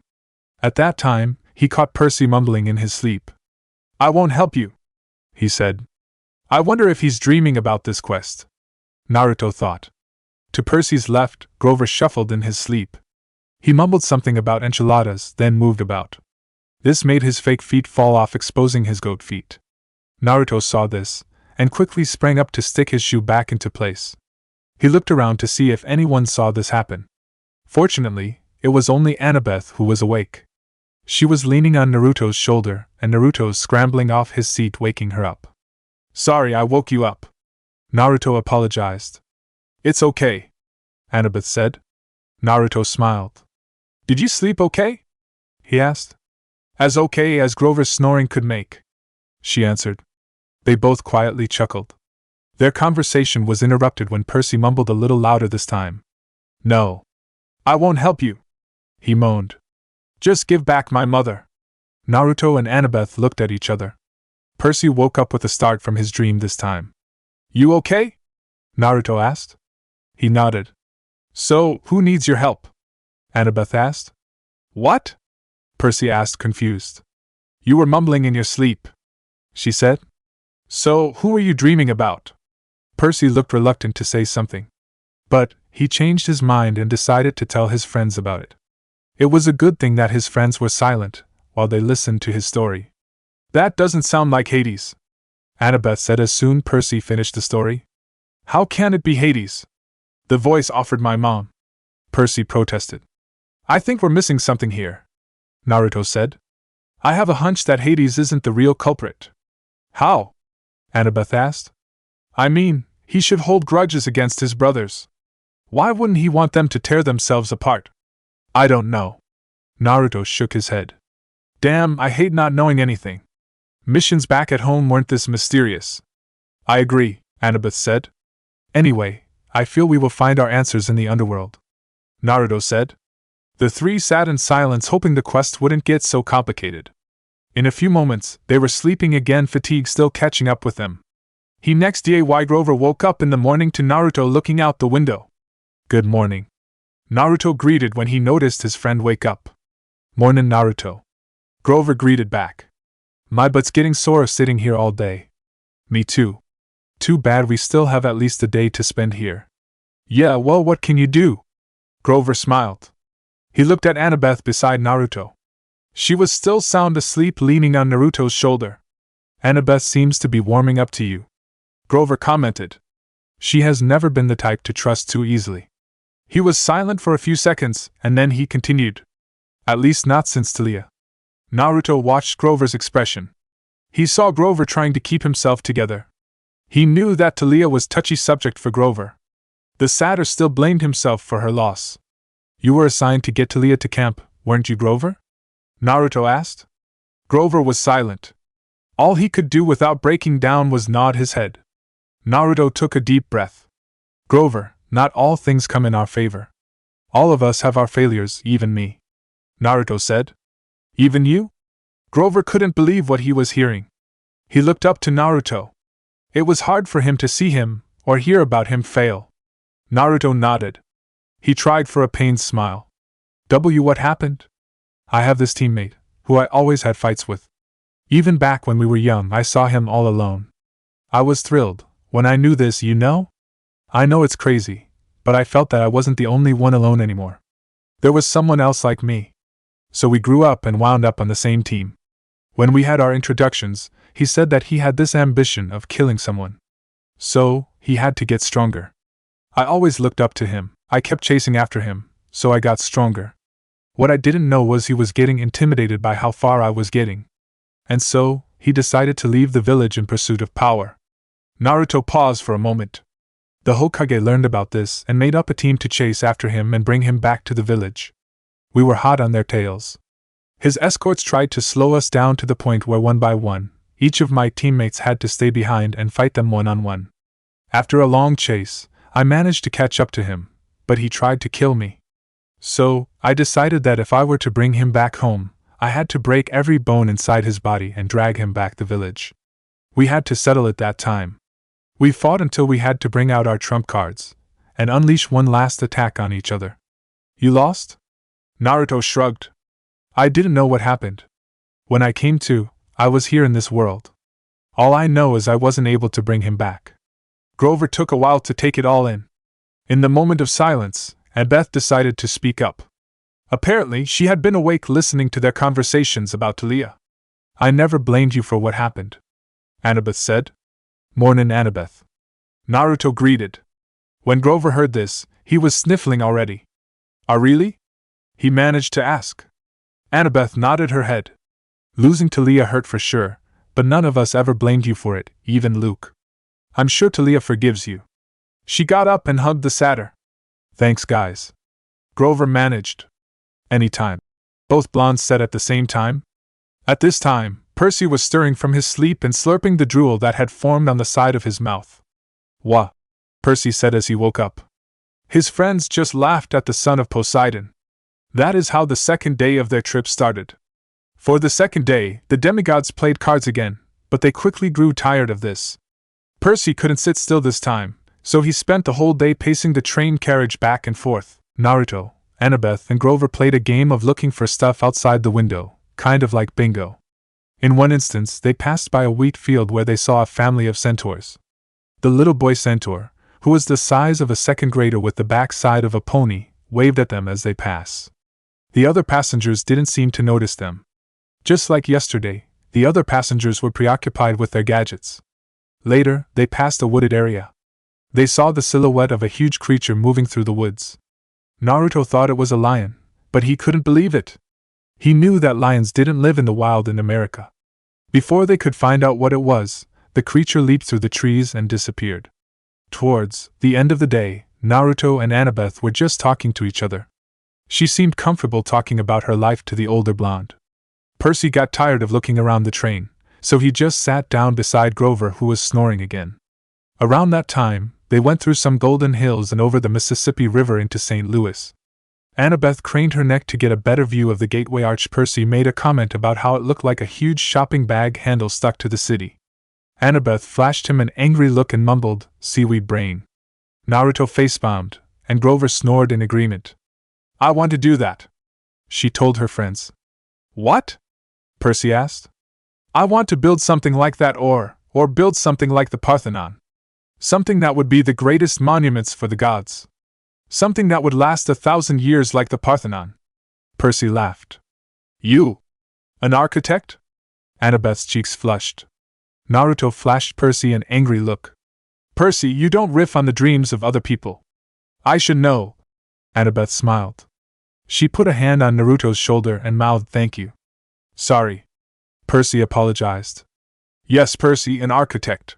At that time, he caught Percy mumbling in his sleep. I won't help you, he said. I wonder if he's dreaming about this quest. Naruto thought. To Percy's left, Grover shuffled in his sleep. He mumbled something about enchiladas, then moved about. This made his fake feet fall off, exposing his goat feet. Naruto saw this, and quickly sprang up to stick his shoe back into place. He looked around to see if anyone saw this happen. Fortunately, it was only Annabeth who was awake. She was leaning on Naruto's shoulder, and Naruto scrambling off his seat, waking her up. Sorry I woke you up. Naruto apologized. It's okay, Annabeth said. Naruto smiled. Did you sleep okay? He asked. As okay as Grover's snoring could make, she answered. They both quietly chuckled. Their conversation was interrupted when Percy mumbled a little louder this time. No. I won't help you, he moaned. Just give back my mother. Naruto and Annabeth looked at each other. Percy woke up with a start from his dream this time. You okay? Naruto asked. He nodded. So, who needs your help? Annabeth asked. What? Percy asked, confused. You were mumbling in your sleep, she said. So, who were you dreaming about? Percy looked reluctant to say something. But he changed his mind and decided to tell his friends about it. It was a good thing that his friends were silent while they listened to his story. That doesn't sound like Hades, Annabeth said as soon Percy finished the story. How can it be Hades? The voice offered my mom, Percy protested. I think we're missing something here, Naruto said. I have a hunch that Hades isn't the real culprit. How? Annabeth asked. I mean, he should hold grudges against his brothers. Why wouldn't he want them to tear themselves apart? I don't know. Naruto shook his head. Damn, I hate not knowing anything. Missions back at home weren't this mysterious. I agree, Annabeth said. Anyway, I feel we will find our answers in the underworld, Naruto said. The three sat in silence, hoping the quest wouldn't get so complicated. In a few moments, they were sleeping again, fatigue still catching up with them. Next day, Grover woke up in the morning to Naruto looking out the window. Good morning, Naruto greeted when he noticed his friend wake up. Mornin', Naruto, Grover greeted back. My butt's getting sore sitting here all day. Me too. Too bad we still have at least a day to spend here. Yeah, well, what can you do? Grover smiled. He looked at Annabeth beside Naruto. She was still sound asleep, leaning on Naruto's shoulder. Annabeth seems to be warming up to you, Grover commented. She has never been the type to trust too easily. He was silent for a few seconds, and then he continued. At least not since Talia. Naruto watched Grover's expression. He saw Grover trying to keep himself together. He knew that Talia was touchy subject for Grover. The satyr still blamed himself for her loss. You were assigned to get Talia to camp, weren't you, Grover? Naruto asked. Grover was silent. All he could do without breaking down was nod his head. Naruto took a deep breath. Grover, not all things come in our favor. All of us have our failures, even me, Naruto said. Even you? Grover couldn't believe what he was hearing. He looked up to Naruto. It was hard for him to see him, or hear about him fail. Naruto nodded. He tried for a pained smile. What happened? I have this teammate, who I always had fights with. Even back when we were young, I saw him all alone. I was thrilled when I knew this, you know? I know it's crazy, but I felt that I wasn't the only one alone anymore. There was someone else like me. So we grew up and wound up on the same team. When we had our introductions, he said that he had this ambition of killing someone. So, he had to get stronger. I always looked up to him. I kept chasing after him, so I got stronger. What I didn't know was he was getting intimidated by how far I was getting. And so, he decided to leave the village in pursuit of power. Naruto paused for a moment. The Hokage learned about this and made up a team to chase after him and bring him back to the village. We were hot on their tails. His escorts tried to slow us down to the point where one by one, each of my teammates had to stay behind and fight them one-on-one. After a long chase, I managed to catch up to him, but he tried to kill me. So, I decided that if I were to bring him back home, I had to break every bone inside his body and drag him back the village. We had to settle it that time. We fought until we had to bring out our trump cards and unleash one last attack on each other. You lost? Naruto shrugged. I didn't know what happened. When I came to, I was here in this world. All I know is I wasn't able to bring him back. Grover took a while to take it all in. In the moment of silence, Annabeth decided to speak up. Apparently, she had been awake listening to their conversations about Talia. I never blamed you for what happened, Annabeth said. Mornin', Annabeth, Naruto greeted. When Grover heard this, he was sniffling already. Really? He managed to ask. Annabeth nodded her head. Losing Talia hurt for sure, but none of us ever blamed you for it, even Luke. I'm sure Talia forgives you. She got up and hugged the satyr. Thanks, guys. Grover managed. Anytime. Both blondes said at the same time. At this time, Percy was stirring from his sleep and slurping the drool that had formed on the side of his mouth. "Wha?" Percy said as he woke up. His friends just laughed at the son of Poseidon. That is how the second day of their trip started. For the second day, the demigods played cards again, but they quickly grew tired of this. Percy couldn't sit still this time, so he spent the whole day pacing the train carriage back and forth. Naruto, Annabeth, and Grover played a game of looking for stuff outside the window, kind of like bingo. In one instance, they passed by a wheat field where they saw a family of centaurs. The little boy centaur, who was the size of a second grader with the backside of a pony, waved at them as they passed. The other passengers didn't seem to notice them. Just like yesterday, the other passengers were preoccupied with their gadgets. Later, they passed a wooded area. They saw the silhouette of a huge creature moving through the woods. Naruto thought it was a lion, but he couldn't believe it. He knew that lions didn't live in the wild in America. Before they could find out what it was, the creature leaped through the trees and disappeared. Towards the end of the day, Naruto and Annabeth were just talking to each other. She seemed comfortable talking about her life to the older blonde. Percy got tired of looking around the train, so he just sat down beside Grover, who was snoring again. Around that time, they went through some golden hills and over the Mississippi River into St. Louis. Annabeth craned her neck to get a better view of the gateway arch. Percy made a comment about how it looked like a huge shopping bag handle stuck to the city. Annabeth flashed him an angry look and mumbled, "Seaweed brain." Naruto facepalmed, and Grover snored in agreement. "I want to do that," she told her friends. "What?" Percy asked. "I want to build something like that or build something like the Parthenon. Something that would be the greatest monuments for the gods. Something that would last 1,000 years like the Parthenon." Percy laughed. "You? An architect?" Annabeth's cheeks flushed. Naruto flashed Percy an angry look. "Percy, you don't riff on the dreams of other people." "I should know." Annabeth smiled. She put a hand on Naruto's shoulder and mouthed, "Thank you." "Sorry." Percy apologized. "Yes, Percy, an architect.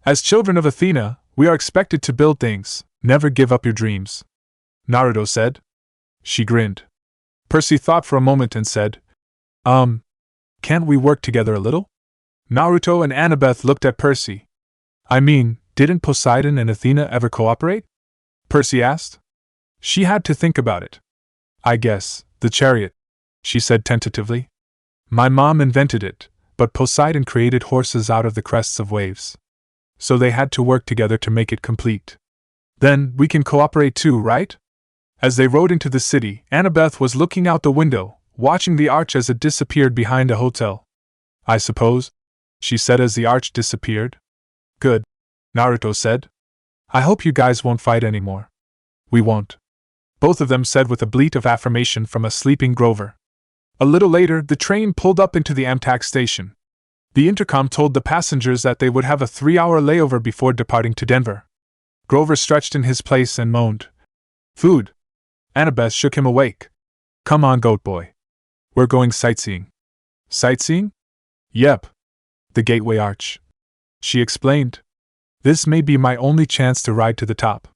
As children of Athena, we are expected to build things. Never give up your dreams," Naruto said. She grinned. Percy thought for a moment and said, Can't we work together a little?" Naruto and Annabeth looked at Percy. "I mean, didn't Poseidon and Athena ever cooperate?" Percy asked. She had to think about it. "I guess, the chariot," she said tentatively. "My mom invented it, but Poseidon created horses out of the crests of waves. So they had to work together to make it complete. Then, we can cooperate too, right?" As they rode into the city, Annabeth was looking out the window, watching the arch as it disappeared behind a hotel. "I suppose," she said as the arch disappeared. "Good," Naruto said. "I hope you guys won't fight anymore." "We won't," both of them said with a bleat of affirmation from a sleeping Grover. A little later, the train pulled up into the Amtrak station. The intercom told the passengers that they would have a 3-hour layover before departing to Denver. Grover stretched in his place and moaned. "Food." Annabeth shook him awake. "Come on, goat boy. We're going sightseeing." "Sightseeing?" "Yep. The Gateway Arch," she explained. "This may be my only chance to ride to the top.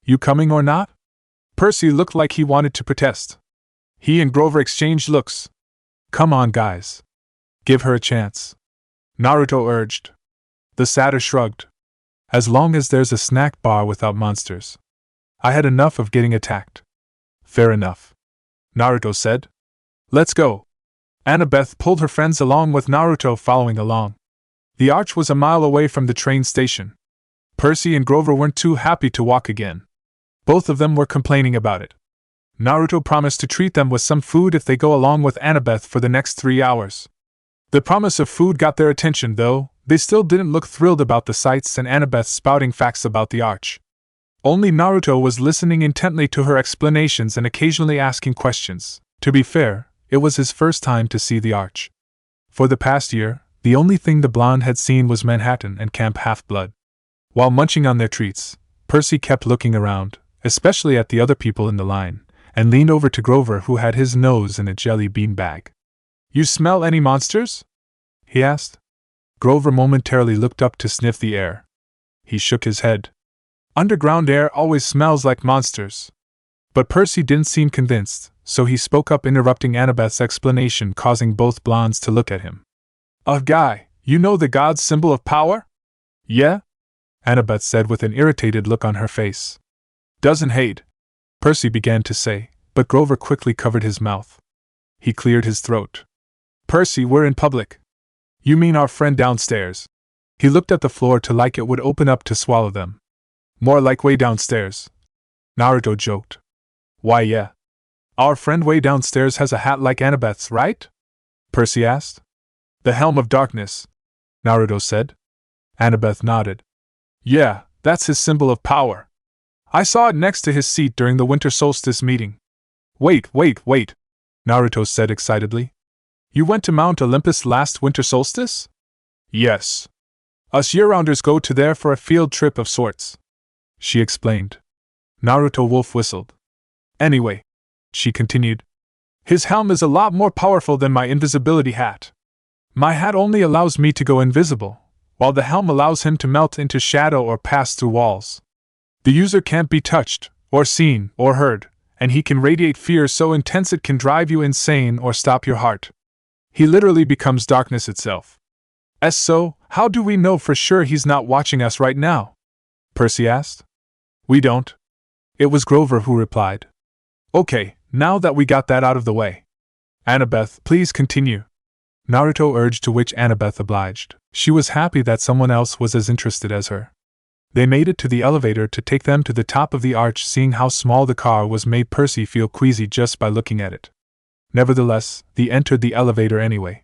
You coming or not?" Percy looked like he wanted to protest. He and Grover exchanged looks. "Come on, guys. Give her a chance," Naruto urged. The satyr shrugged. "As long as there's a snack bar without monsters. I had enough of getting attacked." "Fair enough," Naruto said. "Let's go." Annabeth pulled her friends along with Naruto following along. The arch was a mile away from the train station. Percy and Grover weren't too happy to walk again. Both of them were complaining about it. Naruto promised to treat them with some food if they go along with Annabeth for the next 3 hours. The promise of food got their attention, though they still didn't look thrilled about the sights and Annabeth spouting facts about the arch. Only Naruto was listening intently to her explanations and occasionally asking questions. To be fair, it was his first time to see the arch. For the past year, the only thing the blonde had seen was Manhattan and Camp Half-Blood. While munching on their treats, Percy kept looking around, especially at the other people in the line, and leaned over to Grover, who had his nose in a jelly bean bag. "You smell any monsters?" he asked. Grover momentarily looked up to sniff the air. He shook his head. "Underground air always smells like monsters." But Percy didn't seem convinced, so he spoke up, interrupting Annabeth's explanation, causing both blondes to look at him. Guy, you know the god's symbol of power? Yeah? Annabeth said with an irritated look on her face. Doesn't hate, Percy began to say, but Grover quickly covered his mouth. He cleared his throat. Percy, we're in public. You mean our friend downstairs? He looked at the floor to like it would open up to swallow them. More like way downstairs, Naruto joked. Why yeah. Our friend way downstairs has a hat like Annabeth's, right? Percy asked. The Helm of Darkness, Naruto said. Annabeth nodded. Yeah, that's his symbol of power. I saw it next to his seat during the winter solstice meeting. Wait, Naruto said excitedly. You went to Mount Olympus last winter solstice? Yes. Us year-rounders go to there for a field trip of sorts, she explained. Naruto wolf whistled. Anyway, she continued, his helm is a lot more powerful than my invisibility hat. My hat only allows me to go invisible, while the helm allows him to melt into shadow or pass through walls. The user can't be touched, or seen, or heard, and he can radiate fear so intense it can drive you insane or stop your heart. He literally becomes darkness itself. So, how do we know for sure he's not watching us right now? Percy asked. We don't. It was Grover who replied. Okay, now that we got that out of the way. Annabeth, please continue. Naruto urged, to which Annabeth obliged. She was happy that someone else was as interested as her. They made it to the elevator to take them to the top of the arch. Seeing how small the car was made Percy feel queasy just by looking at it. Nevertheless, they entered the elevator anyway.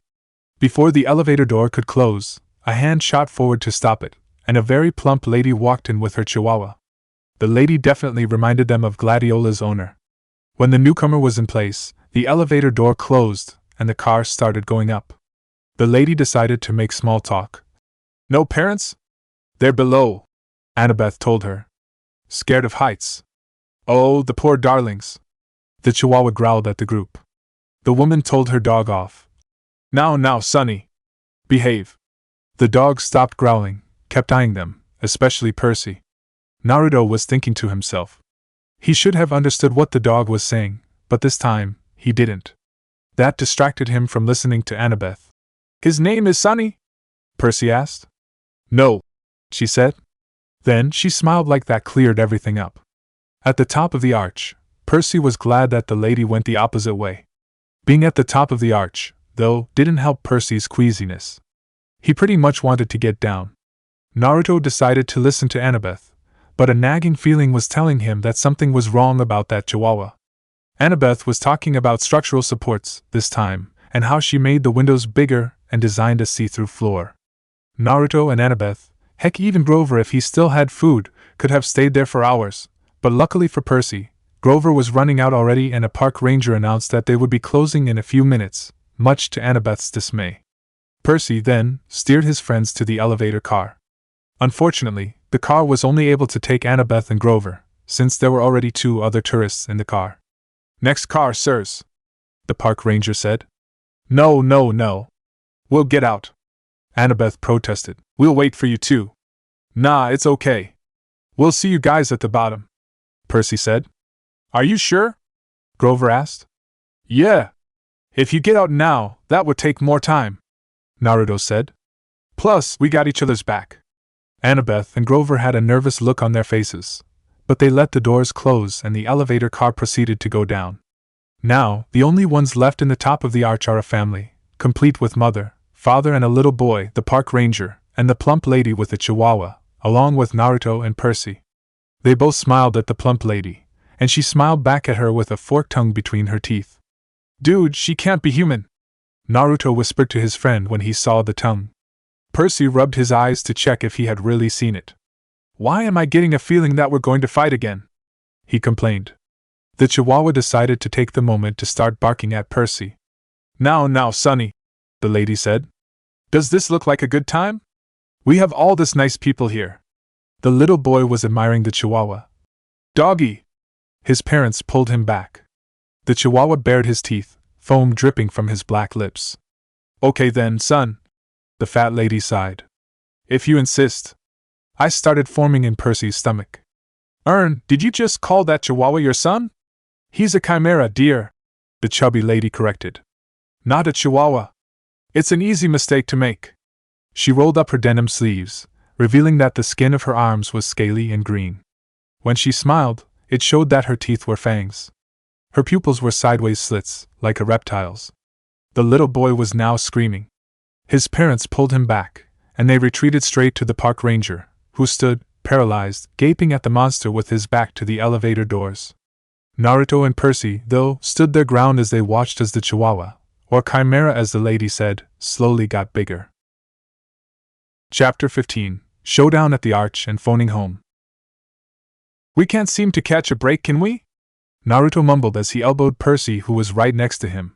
Before the elevator door could close, a hand shot forward to stop it, and a very plump lady walked in with her chihuahua. The lady definitely reminded them of Gladiola's owner. When the newcomer was in place, the elevator door closed, and the car started going up. The lady decided to make small talk. No parents? They're below, Annabeth told her. Scared of heights. Oh, the poor darlings. The chihuahua growled at the group. The woman told her dog off. Now, Sonny. Behave. The dog stopped growling, kept eyeing them, especially Percy. Naruto was thinking to himself. He should have understood what the dog was saying, but this time, he didn't. That distracted him from listening to Annabeth. His name is Sonny? Percy asked. No, she said. Then she smiled like that cleared everything up. At the top of the arch, Percy was glad that the lady went the opposite way. Being at the top of the arch, though, didn't help Percy's queasiness. He pretty much wanted to get down. Naruto decided to listen to Annabeth, but a nagging feeling was telling him that something was wrong about that chihuahua. Annabeth was talking about structural supports, this time, and how she made the windows bigger and designed a see-through floor. Naruto and Annabeth, heck even Grover if he still had food, could have stayed there for hours, but luckily for Percy, Grover was running out already and a park ranger announced that they would be closing in a few minutes, much to Annabeth's dismay. Percy then steered his friends to the elevator car. Unfortunately, the car was only able to take Annabeth and Grover, since there were already 2 other tourists in the car. Next car, sirs, the park ranger said. No. We'll get out, Annabeth protested. We'll wait for you too. Nah, it's okay. We'll see you guys at the bottom, Percy said. Are you sure? Grover asked. Yeah. If you get out now, that would take more time, Naruto said. Plus, we got each other's back. Annabeth and Grover had a nervous look on their faces, but they let the doors close and the elevator car proceeded to go down. Now, the only ones left in the top of the arch are a family, complete with mother, father and a little boy, the park ranger, and the plump lady with the chihuahua, along with Naruto and Percy. They both smiled at the plump lady, and she smiled back at her with a forked tongue between her teeth. Dude, she can't be human, Naruto whispered to his friend when he saw the tongue. Percy rubbed his eyes to check if he had really seen it. Why am I getting a feeling that we're going to fight again? He complained. The chihuahua decided to take the moment to start barking at Percy. Now, Sonny, the lady said. Does this look like a good time? We have all this nice people here. The little boy was admiring the chihuahua. Doggy! His parents pulled him back. The chihuahua bared his teeth, foam dripping from his black lips. Okay then, son, the fat lady sighed. If you insist. I started forming in Percy's stomach. Did you just call that chihuahua your son? He's a chimera, dear, the chubby lady corrected. Not a chihuahua. It's an easy mistake to make. She rolled up her denim sleeves, revealing that the skin of her arms was scaly and green. When she smiled, it showed that her teeth were fangs. Her pupils were sideways slits, like a reptile's. The little boy was now screaming. His parents pulled him back, and they retreated straight to the park ranger, who stood, paralyzed, gaping at the monster with his back to the elevator doors. Naruto and Percy, though, stood their ground as they watched as the chihuahua, or chimera as the lady said, slowly got bigger. Chapter 15: Showdown at the Arch and Phoning Home. We can't seem to catch a break, can we? Naruto mumbled as he elbowed Percy, who was right next to him.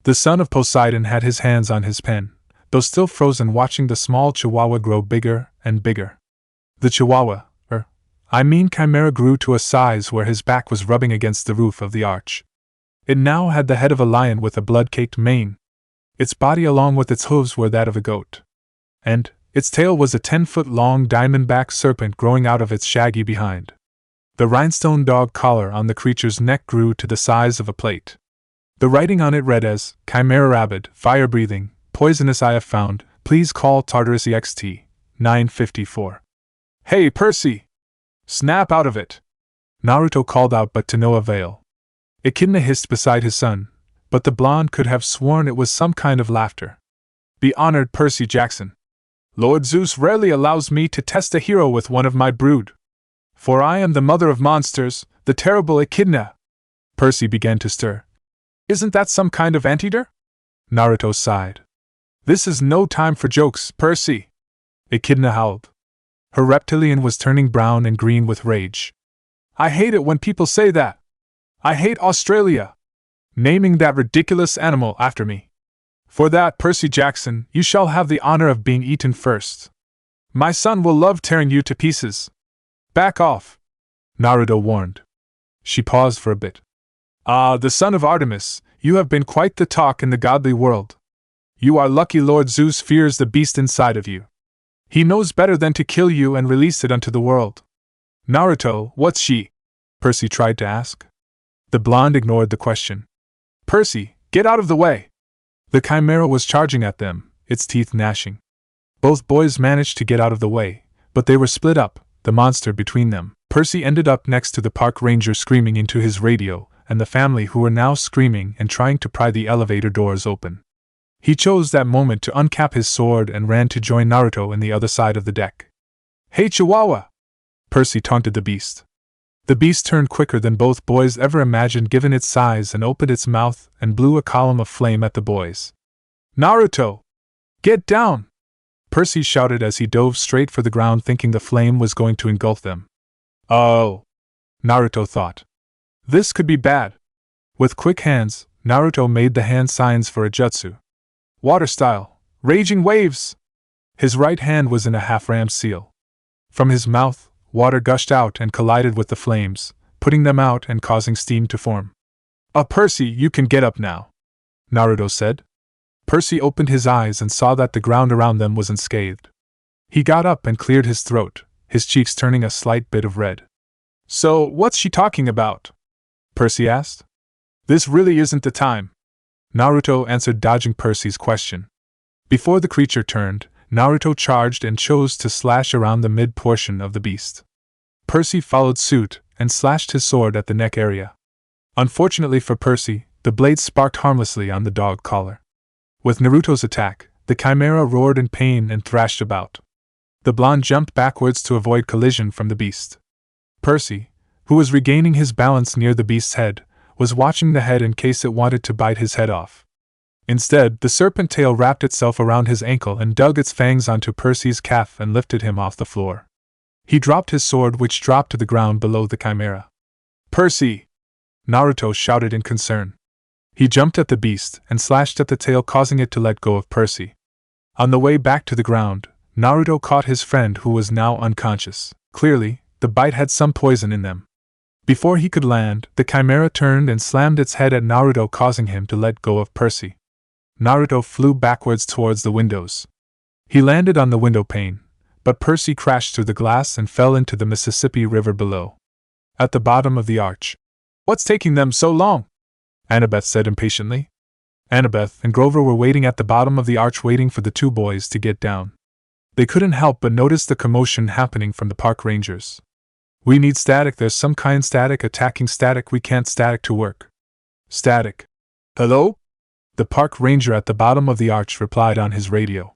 The son of Poseidon had his hands on his pen, though still frozen, watching the small chihuahua grow bigger and bigger. The chihuahua, chimera, grew to a size where his back was rubbing against the roof of the arch. It now had the head of a lion with a blood-caked mane. Its body along with its hooves were that of a goat. And its tail was a 10-foot-long diamond-back serpent growing out of its shaggy behind. The rhinestone dog collar on the creature's neck grew to the size of a plate. The writing on it read as, Chimera rabid, fire-breathing, poisonous I have found, please call Tartarus EXT, 954. Hey, Percy! Snap out of it! Naruto called out, but to no avail. Echidna hissed beside his son, but the blonde could have sworn it was some kind of laughter. Be honored, Percy Jackson. Lord Zeus rarely allows me to test a hero with one of my brood. For I am the mother of monsters, the terrible Echidna. Percy began to stir. Isn't that some kind of anteater? Naruto sighed. This is no time for jokes, Percy. Echidna howled. Her reptilian was turning brown and green with rage. I hate it when people say that. I hate Australia. Naming that ridiculous animal after me. For that, Percy Jackson, you shall have the honor of being eaten first. My son will love tearing you to pieces. Back off, Naruto warned. She paused for a bit. The son of Artemis, you have been quite the talk in the godly world. You are lucky Lord Zeus fears the beast inside of you. He knows better than to kill you and release it unto the world. Naruto, what's she? Percy tried to ask. The blonde ignored the question. Percy, get out of the way! The chimera was charging at them, its teeth gnashing. Both boys managed to get out of the way, but they were split up, the monster between them. Percy ended up next to the park ranger screaming into his radio, and the family who were now screaming and trying to pry the elevator doors open. He chose that moment to uncap his sword and ran to join Naruto in the other side of the deck. Hey Chihuahua! Percy taunted the beast. The beast turned quicker than both boys ever imagined given its size and opened its mouth and blew a column of flame at the boys. Naruto! Get down! Percy shouted as he dove straight for the ground, thinking the flame was going to engulf them. Oh! Naruto thought. This could be bad. With quick hands, Naruto made the hand signs for a jutsu. Water style, raging waves! His right hand was in a half-rammed seal. From his mouth, water gushed out and collided with the flames, putting them out and causing steam to form. Percy, you can get up now, Naruto said. Percy opened his eyes and saw that the ground around them was unscathed. He got up and cleared his throat, his cheeks turning a slight bit of red. So, what's she talking about? Percy asked. This really isn't the time, Naruto answered, dodging Percy's question. Before the creature turned, Naruto charged and chose to slash around the mid-portion of the beast. Percy followed suit and slashed his sword at the neck area. Unfortunately for Percy, the blade sparked harmlessly on the dog collar. With Naruto's attack, the chimera roared in pain and thrashed about. The blonde jumped backwards to avoid collision from the beast. Percy, who was regaining his balance near the beast's head, was watching the head in case it wanted to bite his head off. Instead, the serpent tail wrapped itself around his ankle and dug its fangs onto Percy's calf and lifted him off the floor. He dropped his sword, which dropped to the ground below the chimera. Percy! Naruto shouted in concern. He jumped at the beast and slashed at the tail, causing it to let go of Percy. On the way back to the ground, Naruto caught his friend, who was now unconscious. Clearly, the bite had some poison in them. Before he could land, the chimera turned and slammed its head at Naruto, causing him to let go of Percy. Naruto flew backwards towards the windows. He landed on the window pane, but Percy crashed through the glass and fell into the Mississippi River below. At the bottom of the arch, What's taking them so long? Annabeth said impatiently. Annabeth and Grover were waiting at the bottom of the arch waiting for the two boys to get down. They couldn't help but notice the commotion happening from the park rangers. We need static, there's some kind static attacking static, we can't static to work. Static. Hello? The park ranger at the bottom of the arch replied on his radio.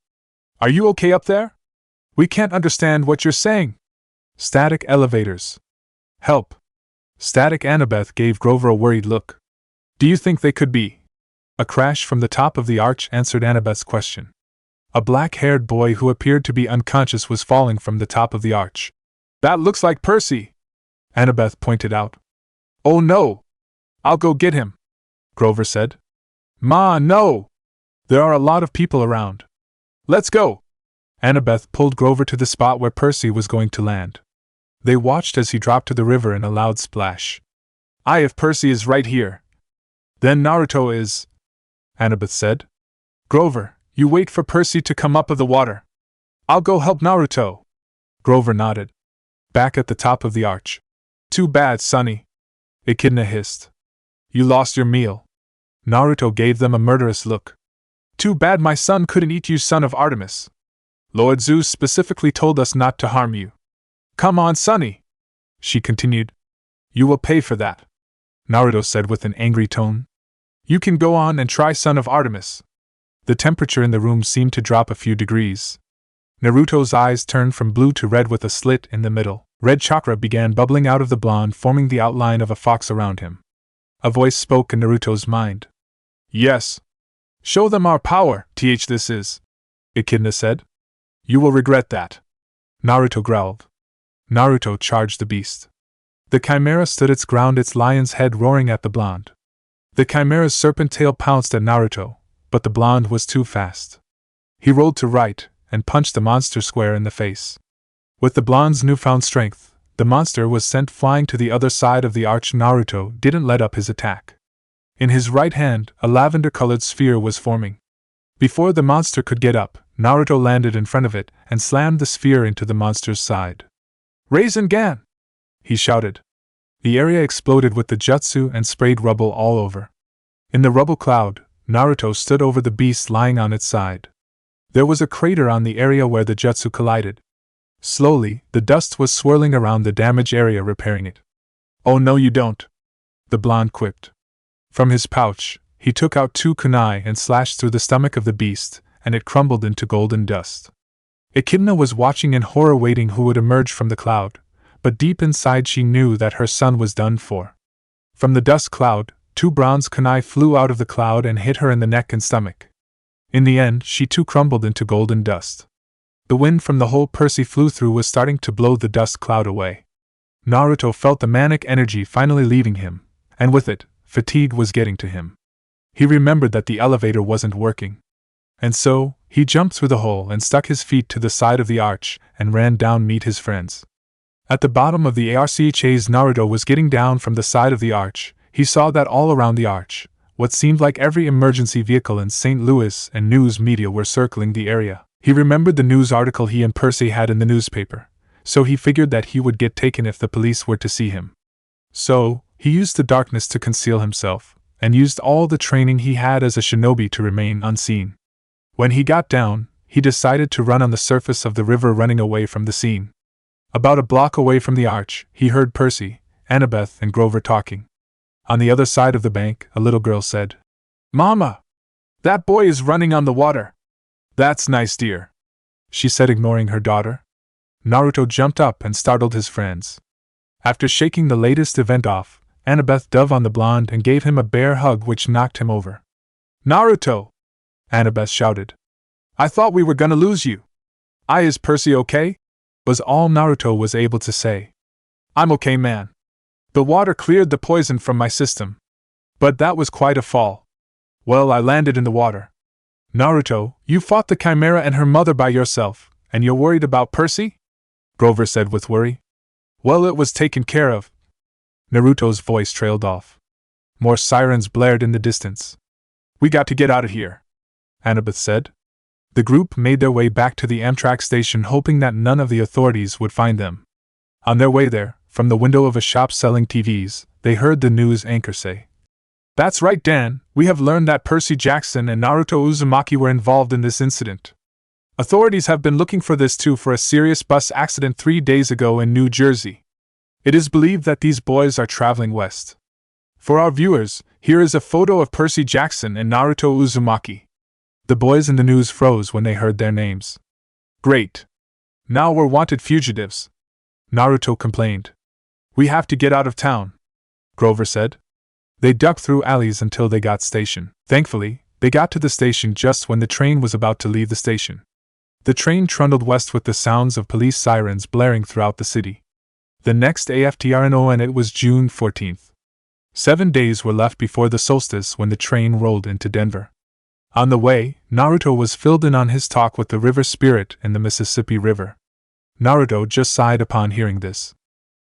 Are you okay up there? We can't understand what you're saying. Static elevators. Help. Static. Annabeth gave Grover a worried look. Do you think they could be? A crash from the top of the arch answered Annabeth's question. A black-haired boy who appeared to be unconscious was falling from the top of the arch. That looks like Percy, Annabeth pointed out. Oh no! I'll go get him, Grover said. Ma, no! There are a lot of people around. Let's go! Annabeth pulled Grover to the spot where Percy was going to land. They watched as he dropped to the river in a loud splash. If Percy is right here, then Naruto is, Annabeth said. Grover, you wait for Percy to come up of the water. I'll go help Naruto. Grover nodded. Back at the top of the arch. Too bad, Sonny, Echidna hissed. You lost your meal. Naruto gave them a murderous look. Too bad my son couldn't eat you, son of Artemis. Lord Zeus specifically told us not to harm you. Come on, Sonny, she continued. You will pay for that, Naruto said with an angry tone. You can go on and try, son of Artemis. The temperature in the room seemed to drop a few degrees. Naruto's eyes turned from blue to red with a slit in the middle. Red chakra began bubbling out of the blonde, forming the outline of a fox around him. A voice spoke in Naruto's mind. Yes. Show them our power, this is, Echidna said. You will regret that, Naruto growled. Naruto charged the beast. The chimera stood its ground, its lion's head roaring at the blonde. The chimera's serpent tail pounced at Naruto, but the blonde was too fast. He rolled to right and punched the monster square in the face. With the blonde's newfound strength, the monster was sent flying to the other side of the arch. Naruto didn't let up his attack. In his right hand, a lavender-colored sphere was forming. Before the monster could get up, Naruto landed in front of it and slammed the sphere into the monster's side. Rasengan! He shouted. The area exploded with the jutsu and sprayed rubble all over. In the rubble cloud, Naruto stood over the beast lying on its side. There was a crater on the area where the jutsu collided. Slowly, the dust was swirling around the damaged area, repairing it. Oh no, you don't, the blonde quipped. From his pouch, he took out 2 kunai and slashed through the stomach of the beast, and it crumbled into golden dust. Echidna was watching in horror, waiting who would emerge from the cloud, but deep inside she knew that her son was done for. From the dust cloud, 2 bronze kunai flew out of the cloud and hit her in the neck and stomach. In the end, she too crumbled into golden dust. The wind from the hole Percy flew through was starting to blow the dust cloud away. Naruto felt the manic energy finally leaving him, and with it, fatigue was getting to him. He remembered that the elevator wasn't working. And so, he jumped through the hole and stuck his feet to the side of the arch and ran down to meet his friends. At the bottom of the arch as Naruto was getting down from the side of the arch, he saw that all around the arch, what seemed like every emergency vehicle in St. Louis and news media were circling the area. He remembered the news article he and Percy had in the newspaper, so he figured that he would get taken if the police were to see him. So, he used the darkness to conceal himself, and used all the training he had as a shinobi to remain unseen. When he got down, he decided to run on the surface of the river, running away from the scene. About a block away from the arch, he heard Percy, Annabeth, and Grover talking. On the other side of the bank, a little girl said, "Mama! That boy is running on the water." "That's nice, dear," she said, ignoring her daughter. Naruto jumped up and startled his friends. After shaking the latest event off, Annabeth dove on the blonde and gave him a bear hug which knocked him over. "Naruto!" Annabeth shouted. "I thought we were gonna lose you." Is Percy okay?" was all Naruto was able to say. "I'm okay, man. The water cleared the poison from my system. But that was quite a fall. Well, I landed in the water." "Naruto, you fought the Chimera and her mother by yourself, and you're worried about Percy?" Grover said with worry. "Well, it was taken care of." Naruto's voice trailed off. More sirens blared in the distance. "We got to get out of here," Annabeth said. The group made their way back to the Amtrak station, hoping that none of the authorities would find them. On their way there, from the window of a shop selling TVs, they heard the news anchor say, "That's right, Dan, we have learned that Percy Jackson and Naruto Uzumaki were involved in this incident. Authorities have been looking for this too for a serious bus accident 3 days ago in New Jersey. It is believed that these boys are traveling west. For our viewers, here is a photo of Percy Jackson and Naruto Uzumaki." The boys in the news froze when they heard their names. "Great. Now we're wanted fugitives," Naruto complained. "We have to get out of town," Grover said. They ducked through alleys until they got station. Thankfully, they got to the station just when the train was about to leave the station. The train trundled west with the sounds of police sirens blaring throughout the city. The next AFTRNO, and it was June 14th. 7 days were left before the solstice when the train rolled into Denver. On the way, Naruto was filled in on his talk with the river spirit in the Mississippi River. Naruto just sighed upon hearing this.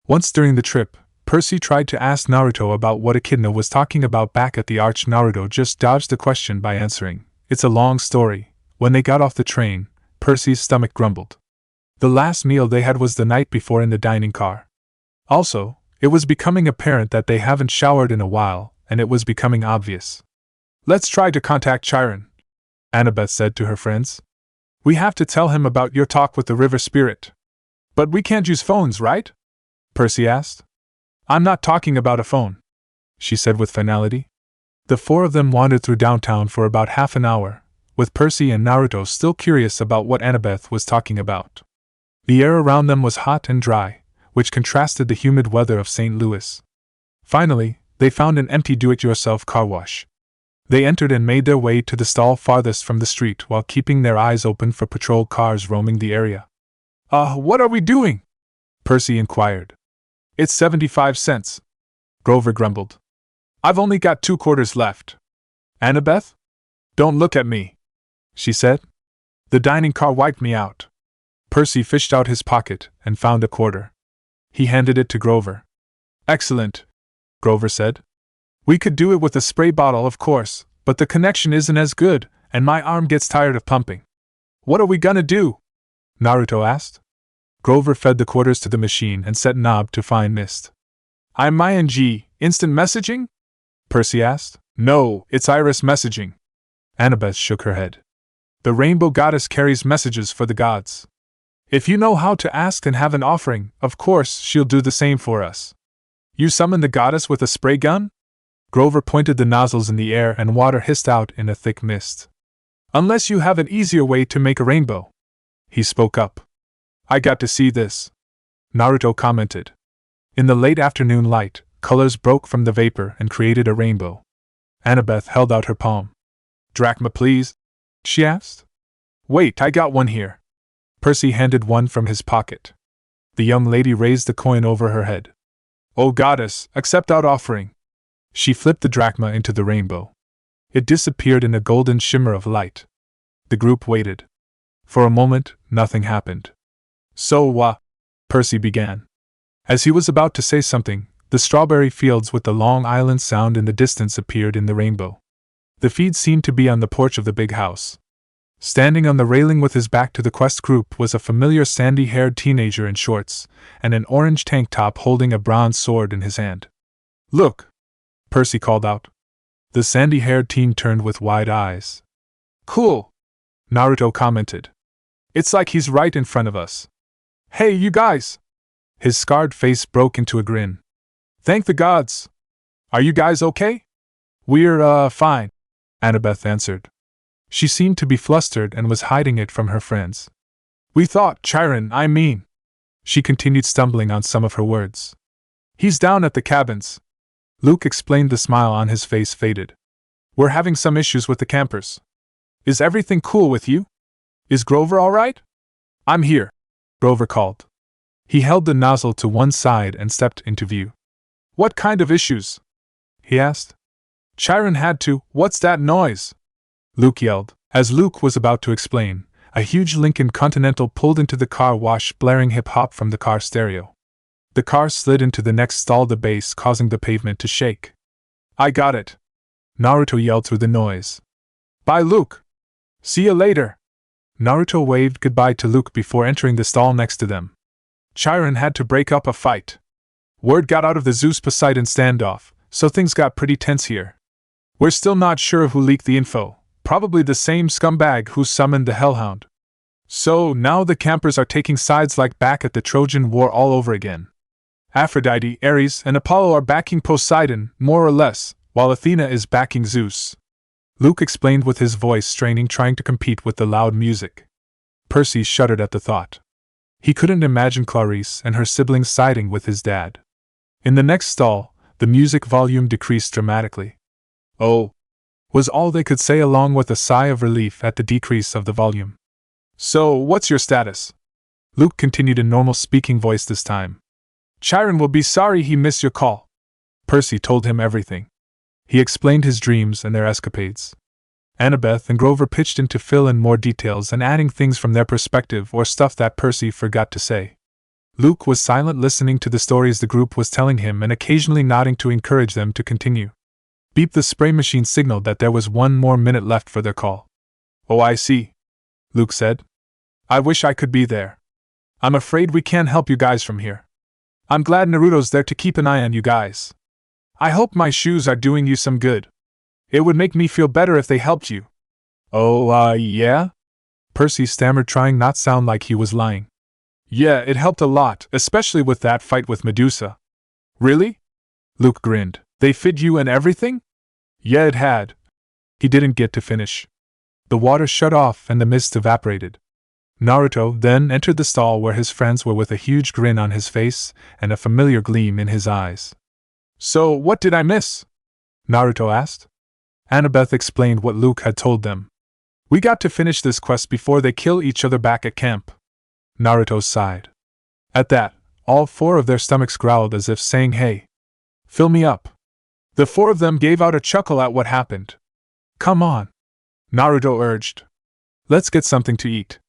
Once during the trip, Percy tried to ask Naruto about what Echidna was talking about back at the arch. Naruto just dodged the question by answering, "It's a long story." When they got off the train, Percy's stomach grumbled. The last meal they had was the night before in the dining car. Also, it was becoming apparent that they haven't showered in a while, and it was becoming obvious. "Let's try to contact Chiron," Annabeth said to her friends. "We have to tell him about your talk with the river spirit." "But we can't use phones, right?" Percy asked. "I'm not talking about a phone," she said with finality. The four of them wandered through downtown for about half an hour, with Percy and Naruto still curious about what Annabeth was talking about. The air around them was hot and dry, which contrasted the humid weather of St. Louis. Finally, they found an empty do-it-yourself car wash. They entered and made their way to the stall farthest from the street while keeping their eyes open for patrol cars roaming the area. What are we doing?" Percy inquired. "It's 75 cents, Grover grumbled. "I've only got 2 quarters left." "Annabeth? Don't look at me," she said. "The dining car wiped me out." Percy fished out his pocket and found a quarter. He handed it to Grover. "Excellent," Grover said. "We could do it with a spray bottle, of course, but the connection isn't as good, and my arm gets tired of pumping." "What are we gonna do?" Naruto asked. Grover fed the quarters to the machine and set knob to find mist. "IMG, instant messaging?" Percy asked. "No, it's iris messaging." Annabeth shook her head. "The rainbow goddess carries messages for the gods. If you know how to ask and have an offering, of course she'll do the same for us." "You summon the goddess with a spray gun?" Grover pointed the nozzles in the air and water hissed out in a thick mist. "Unless you have an easier way to make a rainbow," he spoke up. "I got to see this," Naruto commented. In the late afternoon light, colors broke from the vapor and created a rainbow. Annabeth held out her palm. "Drachma, please?" she asked. "Wait, I got one here." Percy handed one from his pocket. The young lady raised the coin over her head. "Oh goddess, accept our offering." She flipped the drachma into the rainbow. It disappeared in a golden shimmer of light. The group waited. For a moment, nothing happened. "So, Percy began. As he was about to say something, the strawberry fields with the Long Island Sound in the distance appeared in the rainbow. The feed seemed to be on the porch of the big house. Standing on the railing with his back to the quest group was a familiar sandy-haired teenager in shorts and an orange tank top holding a bronze sword in his hand. "Look!" Percy called out. The sandy-haired teen turned with wide eyes. "Cool," Naruto commented. "It's like he's right in front of us." "Hey, you guys!" His scarred face broke into a grin. "Thank the gods! Are you guys okay?" "We're, fine," Annabeth answered. She seemed to be flustered and was hiding it from her friends. "We thought, Chiron, I mean," she continued, stumbling on some of her words. "He's down at the cabins." Luke explained. The smile on his face faded. "We're having some issues with the campers. Is everything cool with you? Is Grover all right?" "I'm here," Grover called. He held the nozzle to one side and stepped into view. "What kind of issues?" he asked. "Chiron had to. What's that noise?" Luke yelled. As Luke was about to explain, a huge Lincoln Continental pulled into the car wash, blaring hip-hop from the car stereo. The car slid into the next stall, the bass causing the pavement to shake. "I got it," Naruto yelled through the noise. "Bye, Luke. See you later." Naruto waved goodbye to Luke before entering the stall next to them. "Chiron had to break up a fight," Word got out of the Zeus-Poseidon standoff, so things got pretty tense here. We're still not sure who leaked the info, probably the same scumbag who summoned the Hellhound. So now the campers are taking sides like back at the Trojan War all over again. Aphrodite, Aries, and Apollo are backing Poseidon, more or less, while Athena is backing Zeus. Luke explained with his voice straining, trying to compete with the loud music. Percy shuddered at the thought. He couldn't imagine Clarice and her siblings siding with his dad. In the next stall, the music volume decreased dramatically. "Oh," was all they could say, along with a sigh of relief at the decrease of the volume. "So, what's your status?" Luke continued in normal speaking voice this time. "Chiron will be sorry he missed your call." Percy told him everything. He explained his dreams and their escapades. Annabeth and Grover pitched in to fill in more details and adding things from their perspective or stuff that Percy forgot to say. Luke was silent, listening to the stories the group was telling him and occasionally nodding to encourage them to continue. Beep, the spray machine signaled that there was 1 more minute left for their call. "Oh, I see," Luke said. "I wish I could be there. I'm afraid we can't help you guys from here. I'm glad Naruto's there to keep an eye on you guys. I hope my shoes are doing you some good. It would make me feel better if they helped you." "Oh, yeah?" Percy stammered, trying not to sound like he was lying. "Yeah, it helped a lot, especially with that fight with Medusa." "Really?" Luke grinned. "They fed you and everything?" "Yeah, it had." He didn't get to finish. The water shut off and the mist evaporated. Naruto then entered the stall where his friends were, with a huge grin on his face and a familiar gleam in his eyes. "So, what did I miss?" Naruto asked. Annabeth explained what Luke had told them. "We got to finish this quest before they kill each other back at camp." Naruto sighed. At that, all 4 of their stomachs growled as if saying, "Hey, fill me up." The 4 of them gave out a chuckle at what happened. "Come on," Naruto urged. "Let's get something to eat."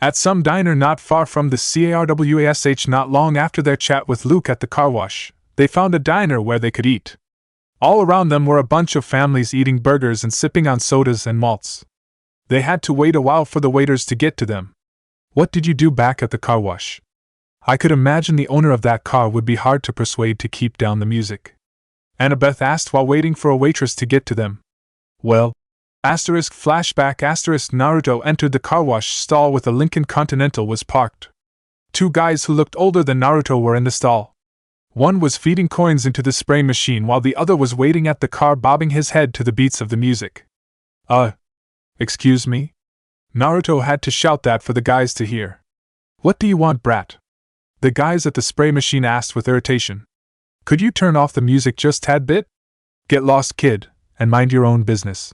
At some diner not far from the Carwash, not long after their chat with Luke at the car wash, they found a diner where they could eat. All around them were a bunch of families eating burgers and sipping on sodas and malts. They had to wait a while for the waiters to get to them. "What did you do back at the car wash?" I could imagine the owner of that car would be hard to persuade to keep down the music. Annabeth asked while waiting for a waitress to get to them. "Well, flashback Naruto entered the car wash stall with a Lincoln Continental was parked. 2 guys who looked older than Naruto were in the stall. One was feeding coins into the spray machine while the other was waiting at the car, bobbing his head to the beats of the music. Excuse me?" Naruto had to shout that for the guys to hear. "What do you want, brat?" the guys at the spray machine asked with irritation. "Could you turn off the music just tad bit? Get lost, kid, and mind your own business."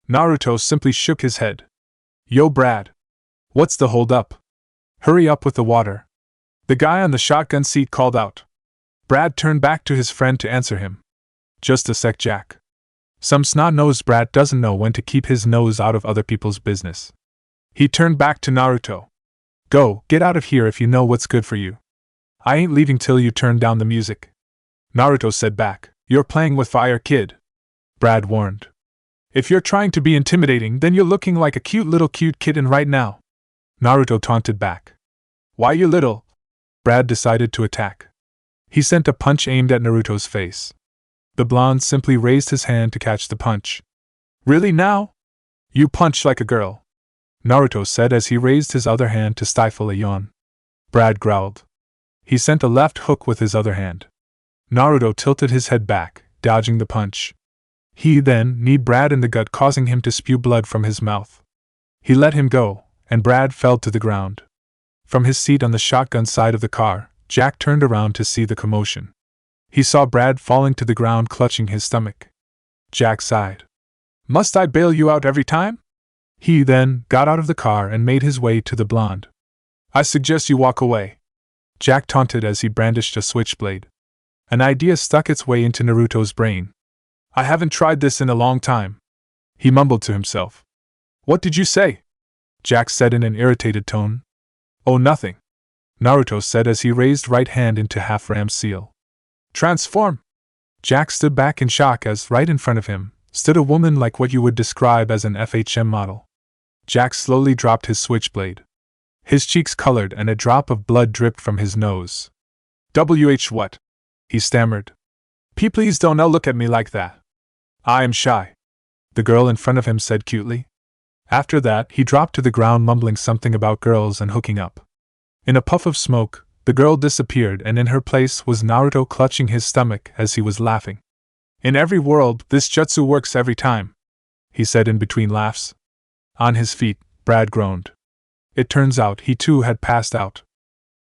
Naruto simply shook his head. "Yo, Brad. What's the hold up? Hurry up with the water." The guy on the shotgun seat called out. Brad turned back to his friend to answer him. "Just a sec, Jack." Some snot-nosed brat doesn't know when to keep his nose out of other people's business. He turned back to Naruto. "Go, get out of here if you know what's good for you. I ain't leaving till you turn down the music." Naruto said back, "You're playing with fire, kid," Brad warned. "If you're trying to be intimidating, then you're looking like a cute kitten right now," Naruto taunted back. "Why you little?" Brad decided to attack. He sent a punch aimed at Naruto's face. The blonde simply raised his hand to catch the punch. "Really now? You punch like a girl," Naruto said as he raised his other hand to stifle a yawn. Brad growled. He sent a left hook with his other hand. Naruto tilted his head back, dodging the punch. He then kneed Brad in the gut, causing him to spew blood from his mouth. He let him go, and Brad fell to the ground. From his seat on the shotgun side of the car, Jack turned around to see the commotion. He saw Brad falling to the ground, clutching his stomach. Jack sighed. "Must I bail you out every time?" He then got out of the car and made his way to the blonde. "I suggest you walk away," Jack taunted as he brandished a switchblade. An idea stuck its way into Naruto's brain. "I haven't tried this in a long time," he mumbled to himself. "What did you say?" Jack said in an irritated tone. "Oh, nothing," Naruto said as he raised right hand into half-ram seal. "Transform!" Jack stood back in shock as right in front of him stood a woman like what you would describe as an FHM model. Jack slowly dropped his switchblade. His cheeks colored and a drop of blood dripped from his nose. What? he stammered. Please don't look at me like that. I am shy, the girl in front of him said cutely. After that, he dropped to the ground mumbling something about girls and hooking up. In a puff of smoke, the girl disappeared and in her place was Naruto clutching his stomach as he was laughing. In every world, this jutsu works every time, he said in between laughs. On his feet, Brad groaned. It turns out he too had passed out.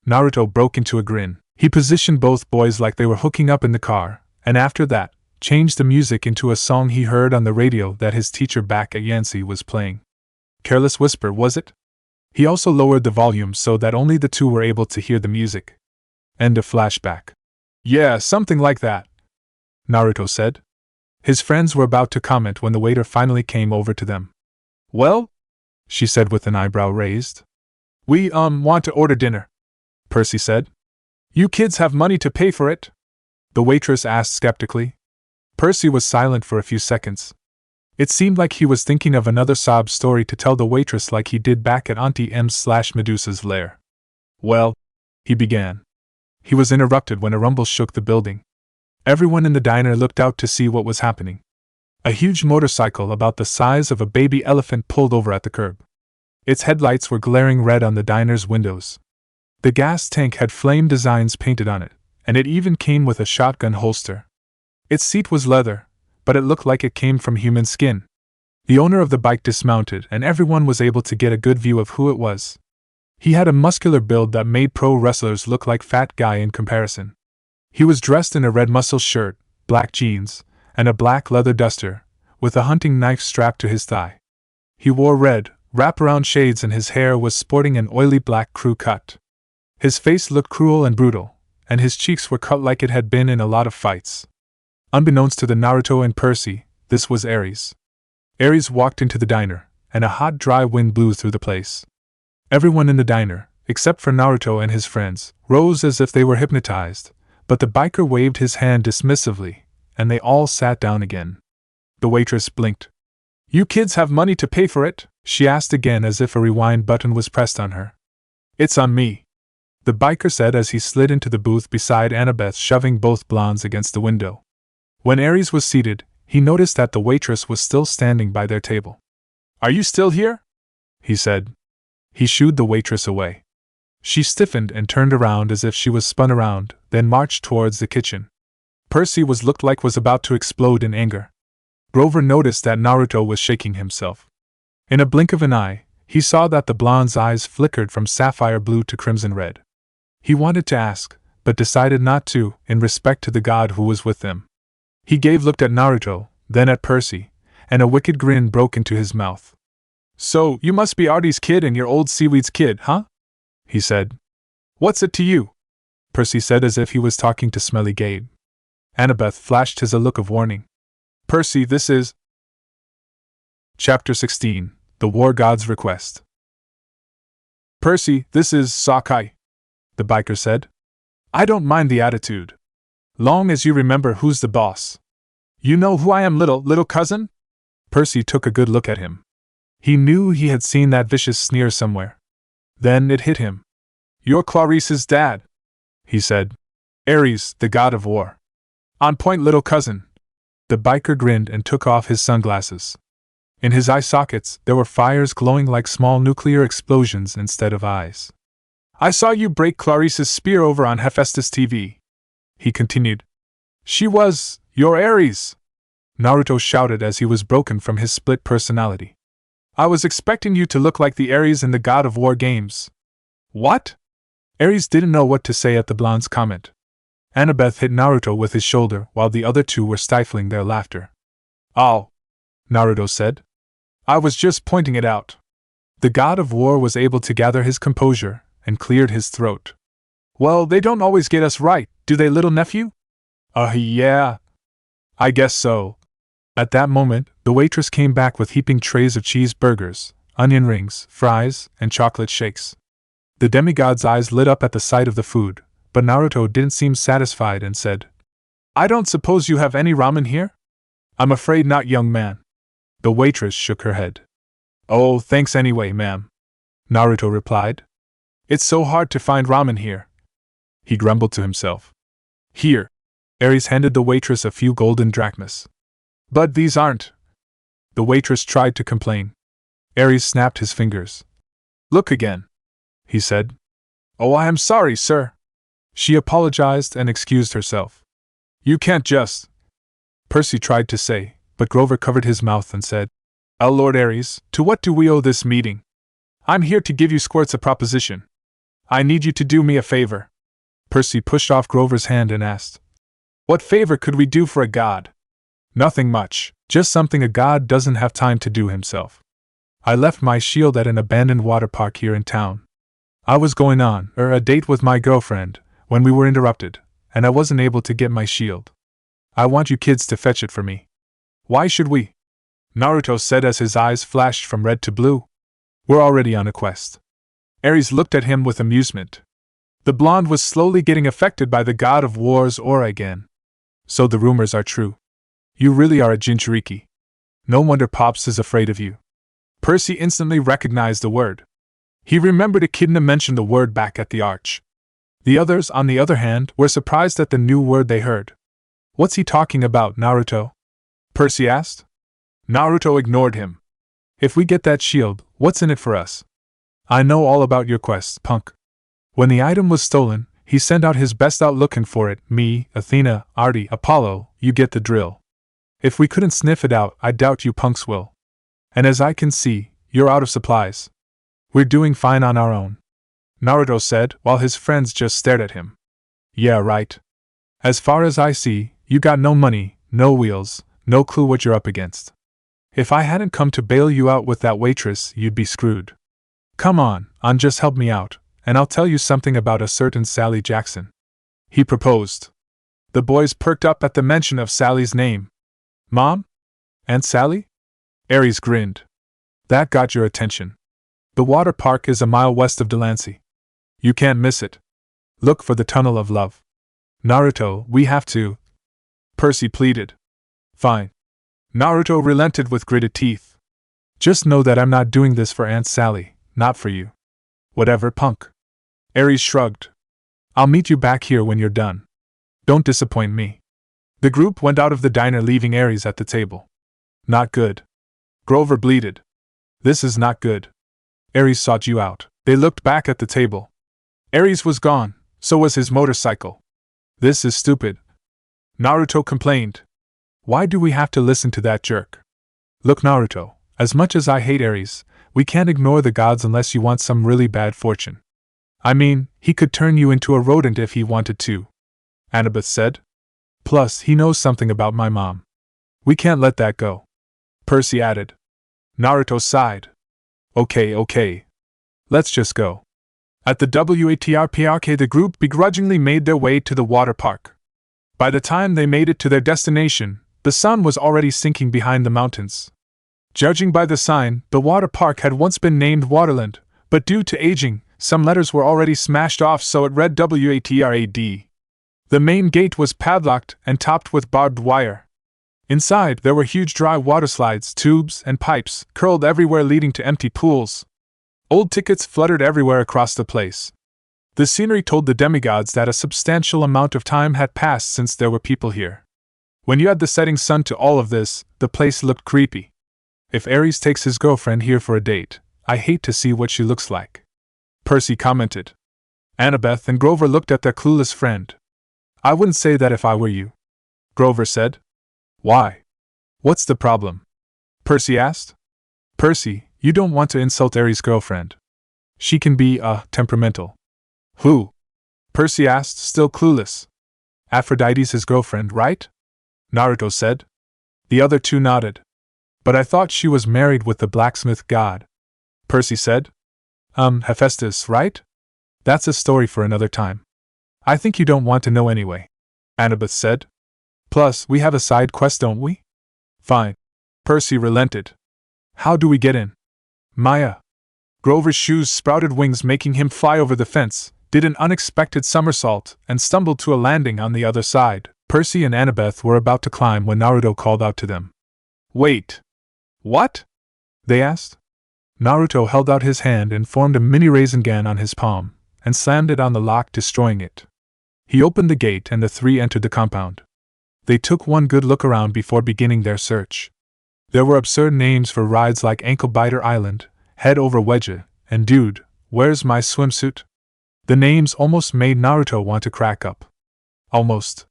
Naruto broke into a grin. He positioned both boys like they were hooking up in the car, and after that, changed the music into a song he heard on the radio that his teacher back at Yancy was playing. Careless Whisper, was it? He also lowered the volume so that only the two were able to hear the music. End of flashback. Yeah, something like that, Naruto said. His friends were about to comment when the waiter finally came over to them. Well? She said with an eyebrow raised. We, want to order dinner, Percy said. You kids have money to pay for it? The waitress asked skeptically. Percy was silent for a few seconds. It seemed like he was thinking of another sob story to tell the waitress like he did back at Auntie M/Medusa's lair. Well, he began. He was interrupted when a rumble shook the building. Everyone in the diner looked out to see what was happening. A huge motorcycle about the size of a baby elephant pulled over at the curb. Its headlights were glaring red on the diner's windows. The gas tank had flame designs painted on it, and it even came with a shotgun holster. Its seat was leather, but it looked like it came from human skin. The owner of the bike dismounted and everyone was able to get a good view of who it was. He had a muscular build that made pro wrestlers look like fat guy in comparison. He was dressed in a red muscle shirt, black jeans, and a black leather duster, with a hunting knife strapped to his thigh. He wore red, wraparound shades and his hair was sporting an oily black crew cut. His face looked cruel and brutal, and his cheeks were cut like it had been in a lot of fights. Unbeknownst to the Naruto and Percy, this was Aries. Aries walked into the diner, and a hot dry wind blew through the place. Everyone in the diner, except for Naruto and his friends, rose as if they were hypnotized, but the biker waved his hand dismissively, and they all sat down again. The waitress blinked. You kids have money to pay for it? She asked again as if a rewind button was pressed on her. It's on me, the biker said as he slid into the booth beside Annabeth, shoving both blondes against the window. When Aries was seated, he noticed that the waitress was still standing by their table. Are you still here? He said. He shooed the waitress away. She stiffened and turned around as if she was spun around, then marched towards the kitchen. Percy looked like was about to explode in anger. Grover noticed that Naruto was shaking himself. In a blink of an eye, he saw that the blonde's eyes flickered from sapphire blue to crimson red. He wanted to ask, but decided not to, in respect to the god who was with them. He looked at Naruto, then at Percy, and a wicked grin broke into his mouth. So, you must be Artie's kid and your old seaweed's kid, huh? He said. What's it to you? Percy said as if he was talking to Smelly Gabe. Annabeth flashed his a look of warning. Percy, this is... Chapter 16, The War God's Request. Percy, this is Sakai, the biker said. I don't mind the attitude. Long as you remember who's the boss. You know who I am, little cousin? Percy took a good look at him. He knew he had seen that vicious sneer somewhere. Then it hit him. You're Clarice's dad, he said. Aries, the god of war. On point, little cousin. The biker grinned and took off his sunglasses. In his eye sockets, there were fires glowing like small nuclear explosions instead of eyes. I saw you break Clarice's spear over on Hephaestus TV, he continued. She was your Aries, Naruto shouted as he was broken from his split personality. I was expecting you to look like the Aries in the God of War games. What? Aries didn't know what to say at the blonde's comment. Annabeth hit Naruto with his shoulder while the other two were stifling their laughter. Oh, Naruto said. I was just pointing it out. The God of War was able to gather his composure and cleared his throat. Well, they don't always get us right, do they, little nephew? Yeah. I guess so. At that moment, the waitress came back with heaping trays of cheeseburgers, onion rings, fries, and chocolate shakes. The demigod's eyes lit up at the sight of the food, but Naruto didn't seem satisfied and said, I don't suppose you have any ramen here? I'm afraid not, young man. The waitress shook her head. Oh, thanks anyway, ma'am, Naruto replied. It's so hard to find ramen here. He grumbled to himself. Here. Aries handed the waitress a few golden drachmas. But these aren't. The waitress tried to complain. Aries snapped his fingers. Look again, he said. Oh, I am sorry, sir. She apologized and excused herself. You can't just. Percy tried to say, but Grover covered his mouth and said, Lord Aries, to what do we owe this meeting? I'm here to give you squirts a proposition. I need you to do me a favor. Percy pushed off Grover's hand and asked, What favor could we do for a god? Nothing much, just something a god doesn't have time to do himself. I left my shield at an abandoned water park here in town. I was going on a date with my girlfriend when we were interrupted, and I wasn't able to get my shield. I want you kids to fetch it for me. Why should we? Naruto said as his eyes flashed from red to blue. We're already on a quest. Aries looked at him with amusement. The blonde was slowly getting affected by the god of war's aura again. So the rumors are true. You really are a Jinchuriki. No wonder Pops is afraid of you. Percy instantly recognized the word. He remembered Echidna mentioned the word back at the arch. The others, on the other hand, were surprised at the new word they heard. What's he talking about, Naruto? Percy asked. Naruto ignored him. If we get that shield, what's in it for us? I know all about your quest, punk. When the item was stolen, he sent out his best out looking for it, me, Athena, Artie, Apollo, you get the drill. If we couldn't sniff it out, I doubt you punks will. And as I can see, you're out of supplies. We're doing fine on our own, Naruto said, while his friends just stared at him. Yeah, right. As far as I see, you got no money, no wheels, no clue what you're up against. If I hadn't come to bail you out with that waitress, you'd be screwed. Come on, just help me out, and I'll tell you something about a certain Sally Jackson. He proposed. The boys perked up at the mention of Sally's name. Mom? Aunt Sally? Aries grinned. That got your attention. The water park is a mile west of Delancey. You can't miss it. Look for the Tunnel of Love. Naruto, we have to. Percy pleaded. Fine. Naruto relented with gritted teeth. Just know that I'm not doing this for Aunt Sally, not for you. Whatever, punk. Aries shrugged. I'll meet you back here when you're done. Don't disappoint me. The group went out of the diner, leaving Aries at the table. Not good. Grover bleated. This is not good. Aries sought you out. They looked back at the table. Aries was gone, so was his motorcycle. This is stupid. Naruto complained. Why do we have to listen to that jerk? Look, Naruto, as much as I hate Aries, we can't ignore the gods unless you want some really bad fortune. I mean, he could turn you into a rodent if he wanted to, Annabeth said. Plus, he knows something about my mom. We can't let that go, Percy added. Naruto sighed. Okay. Let's just go. At the WATRPRK, the group begrudgingly made their way to the water park. By the time they made it to their destination, the sun was already sinking behind the mountains. Judging by the sign, the water park had once been named Waterland, but due to aging, some letters were already smashed off, so it read WATRAD. The main gate was padlocked and topped with barbed wire. Inside, there were huge dry water slides, tubes, and pipes, curled everywhere leading to empty pools. Old tickets fluttered everywhere across the place. The scenery told the demigods that a substantial amount of time had passed since there were people here. When you add the setting sun to all of this, the place looked creepy. If Aries takes his girlfriend here for a date, I hate to see what she looks like, Percy commented. Annabeth and Grover looked at their clueless friend. I wouldn't say that if I were you, Grover said. Why? What's the problem? Percy asked. Percy, you don't want to insult Aries' girlfriend. She can be, temperamental. Who? Percy asked, still clueless. Aphrodite's his girlfriend, right? Naruto said. The other two nodded. But I thought she was married with the blacksmith god, Percy said. Hephaestus, right? That's a story for another time. I think you don't want to know anyway, Annabeth said. Plus, we have a side quest, don't we? Fine. Percy relented. How do we get in? Maya. Grover's shoes sprouted wings, making him fly over the fence, did an unexpected somersault, and stumbled to a landing on the other side. Percy and Annabeth were about to climb when Naruto called out to them. Wait. What? They asked. Naruto held out his hand and formed a mini Rasengan on his palm, and slammed it on the lock, destroying it. He opened the gate and the three entered the compound. They took one good look around before beginning their search. There were absurd names for rides like Ankle Biter Island, Head Over Wedge, and Dude, Where's My Swimsuit? The names almost made Naruto want to crack up. Almost.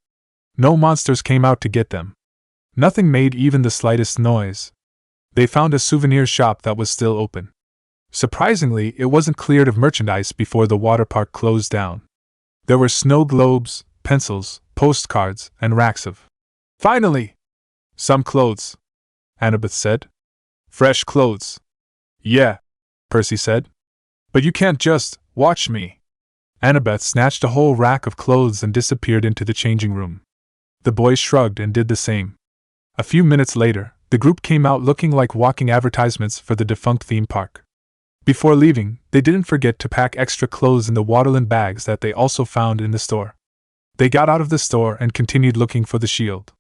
No monsters came out to get them. Nothing made even the slightest noise. They found a souvenir shop that was still open. Surprisingly, it wasn't cleared of merchandise before the water park closed down. There were snow globes, pencils, postcards, and racks of. Finally! Some clothes, Annabeth said. Fresh clothes. Yeah, Percy said. But you can't just watch me. Annabeth snatched a whole rack of clothes and disappeared into the changing room. The boys shrugged and did the same. A few minutes later, the group came out looking like walking advertisements for the defunct theme park. Before leaving, they didn't forget to pack extra clothes in the Waterland bags that they also found in the store. They got out of the store and continued looking for the shield.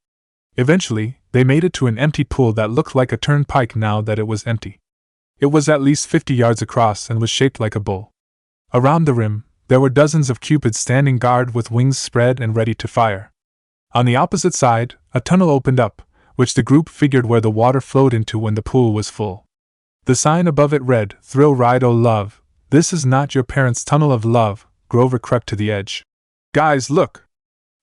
Eventually, they made it to an empty pool that looked like a turnpike now that it was empty. It was at least 50 yards across and was shaped like a bowl. Around the rim, there were dozens of cupids standing guard with wings spread and ready to fire. On the opposite side, a tunnel opened up, which the group figured where the water flowed into when the pool was full. The sign above it read, Thrill Ride O Love, this is not your parents' tunnel of love. Grover crept to the edge. Guys, look!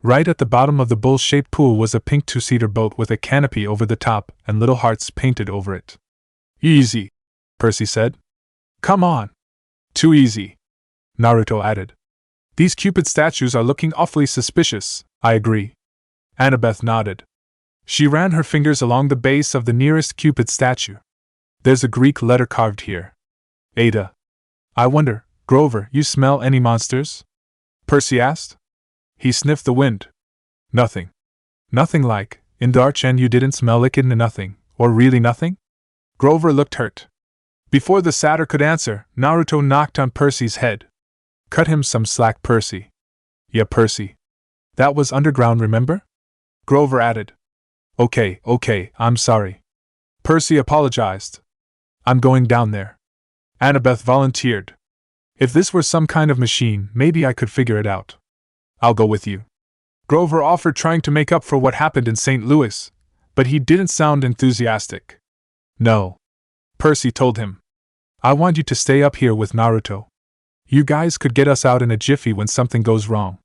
Right at the bottom of the bowl-shaped pool was a pink two-seater boat with a canopy over the top and little hearts painted over it. Easy, Percy said. Come on. Too easy, Naruto added. These Cupid statues are looking awfully suspicious, I agree. Annabeth nodded. She ran her fingers along the base of the nearest Cupid statue. There's a Greek letter carved here. Ada. I wonder, Grover, you smell any monsters? Percy asked. He sniffed the wind. Nothing. Nothing like, in Darchen you didn't smell liquid nothing, or really nothing? Grover looked hurt. Before the satyr could answer, Naruto knocked on Percy's head. Cut him some slack, Percy. Yeah, Percy. That was underground, remember? Grover added. Okay, I'm sorry. Percy apologized. I'm going down there. Annabeth volunteered. If this were some kind of machine, maybe I could figure it out. I'll go with you. Grover offered, trying to make up for what happened in St. Louis, but he didn't sound enthusiastic. No. Percy told him. I want you to stay up here with Naruto. You guys could get us out in a jiffy when something goes wrong.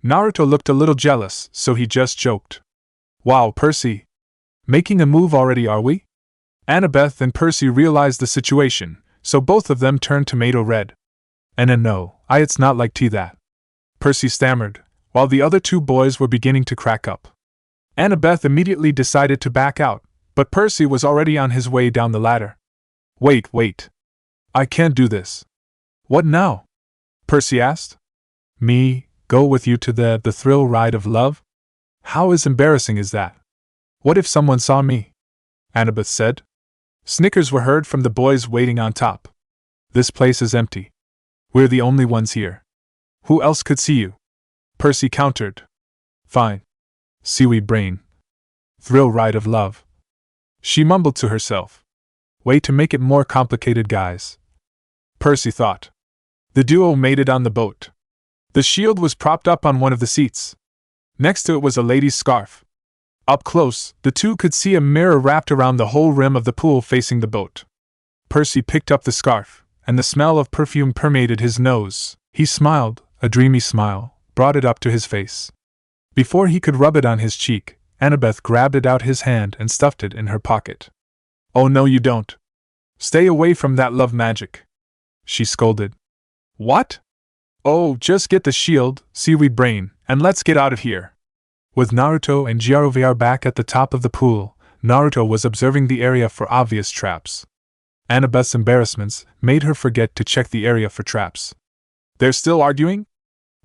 Naruto looked a little jealous, so he just joked. Wow, Percy. Making a move already, are we? Annabeth and Percy realized the situation, so both of them turned tomato red. No, it's not like tea that. Percy stammered, while the other two boys were beginning to crack up. Annabeth immediately decided to back out, but Percy was already on his way down the ladder. Wait. I can't do this. What now? Percy asked. Me, go with you to the thrill ride of love? How embarrassing is that? What if someone saw me? Annabeth said. Snickers were heard from the boys waiting on top. This place is empty. We're the only ones here. Who else could see you? Percy countered. Fine. Seaweed brain. Thrill ride of love. She mumbled to herself. Way to make it more complicated, guys. Percy thought. The duo made it on the boat. The shield was propped up on one of the seats. Next to it was a lady's scarf. Up close, the two could see a mirror wrapped around the whole rim of the pool facing the boat. Percy picked up the scarf, and the smell of perfume permeated his nose. He smiled, a dreamy smile, brought it up to his face. Before he could rub it on his cheek, Annabeth grabbed it out his hand and stuffed it in her pocket. Oh no, you don't. Stay away from that love magic, she scolded. What? Oh, just get the shield, seaweed brain, and let's get out of here. With Naruto and Jirovr back at the top of the pool, Naruto was observing the area for obvious traps. Annabeth's embarrassments made her forget to check the area for traps. They're still arguing?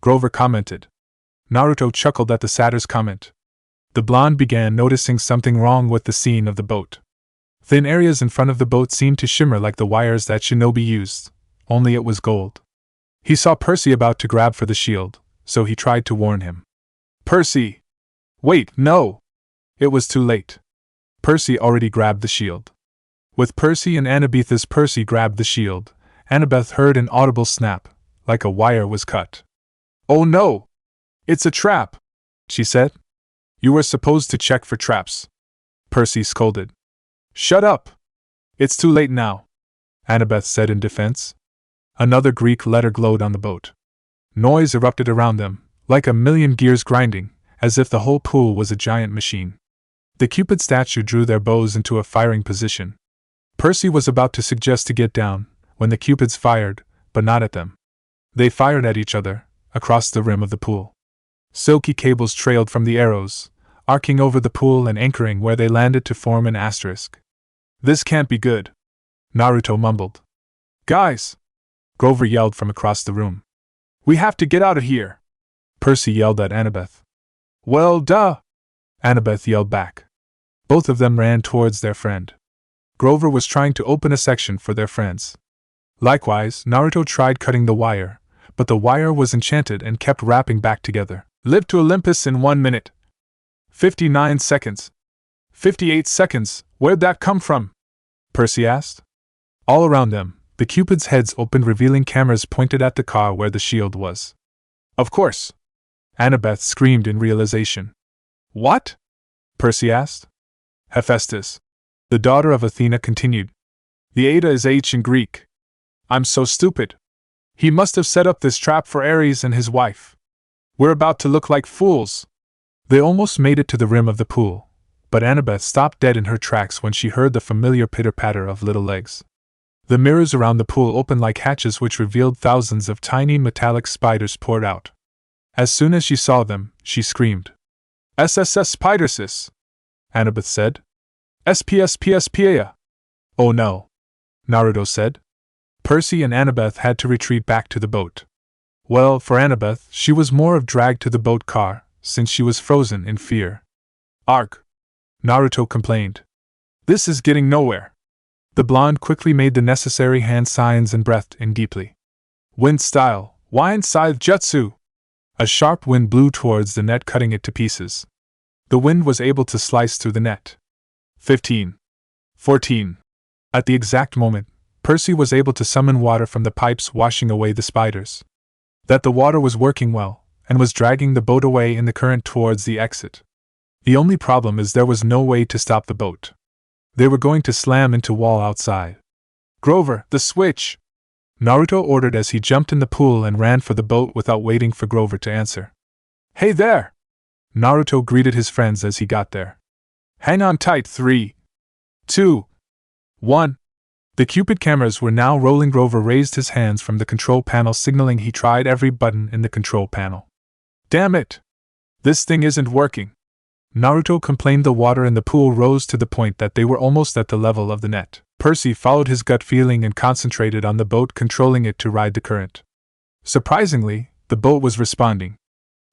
Grover commented. Naruto chuckled at the satyr's comment. The blonde began noticing something wrong with the scene of the boat. Thin areas in front of the boat seemed to shimmer like the wires that Shinobi used, only it was gold. He saw Percy about to grab for the shield, so he tried to warn him. Percy! Wait, no! It was too late. Percy already grabbed the shield. With Percy and Annabeth as Percy grabbed the shield, Annabeth heard an audible snap, like a wire was cut. Oh no! It's a trap! She said. You were supposed to check for traps, Percy scolded. Shut up! It's too late now, Annabeth said in defense. Another Greek letter glowed on the boat. Noise erupted around them, like a million gears grinding, as if the whole pool was a giant machine. The Cupid statue drew their bows into a firing position. Percy was about to suggest to get down, when the Cupids fired, but not at them. They fired at each other, across the rim of the pool. Silky cables trailed from the arrows, arcing over the pool and anchoring where they landed to form an asterisk. This can't be good, Naruto mumbled. Guys! Grover yelled from across the room. We have to get out of here! Percy yelled at Annabeth. Well, duh! Annabeth yelled back. Both of them ran towards their friend. Grover was trying to open a section for their friends. Likewise, Naruto tried cutting the wire, but the wire was enchanted and kept wrapping back together. Live to Olympus in 1 minute. 59 seconds. 58 seconds, where'd that come from? Percy asked. All around them, the Cupids' heads opened, revealing cameras pointed at the car where the shield was. Of course! Annabeth screamed in realization. What? Percy asked. Hephaestus, the daughter of Athena, continued. The Ada is H in Greek. I'm so stupid. He must have set up this trap for Aries and his wife. We're about to look like fools. They almost made it to the rim of the pool, but Annabeth stopped dead in her tracks when she heard the familiar pitter-patter of little legs. The mirrors around the pool opened like hatches which revealed thousands of tiny metallic spiders poured out. As soon as she saw them, she screamed. SSS Spidersis! Annabeth said. SPSPSPA! Oh no! Naruto said. Percy and Annabeth had to retreat back to the boat. Well, for Annabeth, she was more of dragged to the boat car, since she was frozen in fear. Arg! Naruto complained. This is getting nowhere. The blonde quickly made the necessary hand signs and breathed in deeply. Wind style, wind scythe jutsu! A sharp wind blew towards the net, cutting it to pieces. The wind was able to slice through the net. 15. 14. At the exact moment, Percy was able to summon water from the pipes, washing away the spiders. That the water was working well, and was dragging the boat away in the current towards the exit. The only problem is there was no way to stop the boat. They were going to slam into wall outside. Grover, the switch! Naruto ordered as he jumped in the pool and ran for the boat without waiting for Grover to answer. Hey there! Naruto greeted his friends as he got there. Hang on tight. 3, 2, 1. The Cupid cameras were now rolling. Grover raised his hands from the control panel, signaling he tried every button in the control panel. Damn it! This thing isn't working. Naruto complained. The water in the pool rose to the point that they were almost at the level of the net. Percy followed his gut feeling and concentrated on the boat, controlling it to ride the current. Surprisingly, the boat was responding.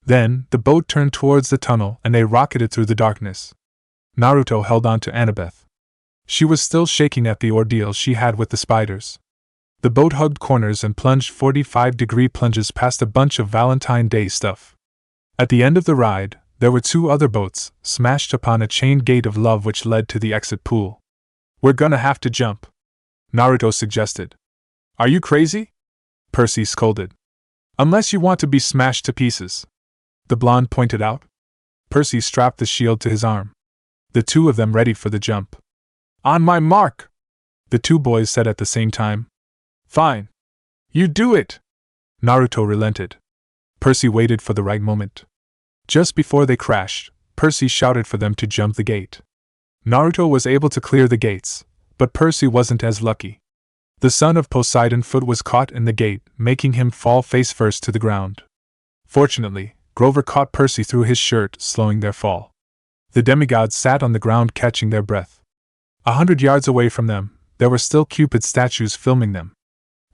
Then, the boat turned towards the tunnel and they rocketed through the darkness. Naruto held on to Annabeth. She was still shaking at the ordeal she had with the spiders. The boat hugged corners and plunged 45-degree plunges past a bunch of Valentine Day stuff. At the end of the ride, there were 2 other boats, smashed upon a chain gate of love which led to the exit pool. We're gonna have to jump, Naruto suggested. Are you crazy? Percy scolded. Unless you want to be smashed to pieces, the blonde pointed out. Percy strapped the shield to his arm. The 2 of them ready for the jump. On my mark! The 2 boys said at the same time. Fine. You do it! Naruto relented. Percy waited for the right moment. Just before they crashed, Percy shouted for them to jump the gate. Naruto was able to clear the gates, but Percy wasn't as lucky. The son of Poseidon foot was caught in the gate, making him fall face first to the ground. Fortunately, Grover caught Percy through his shirt, slowing their fall. The demigods sat on the ground catching their breath. 100 yards away from them, there were still Cupid statues filming them.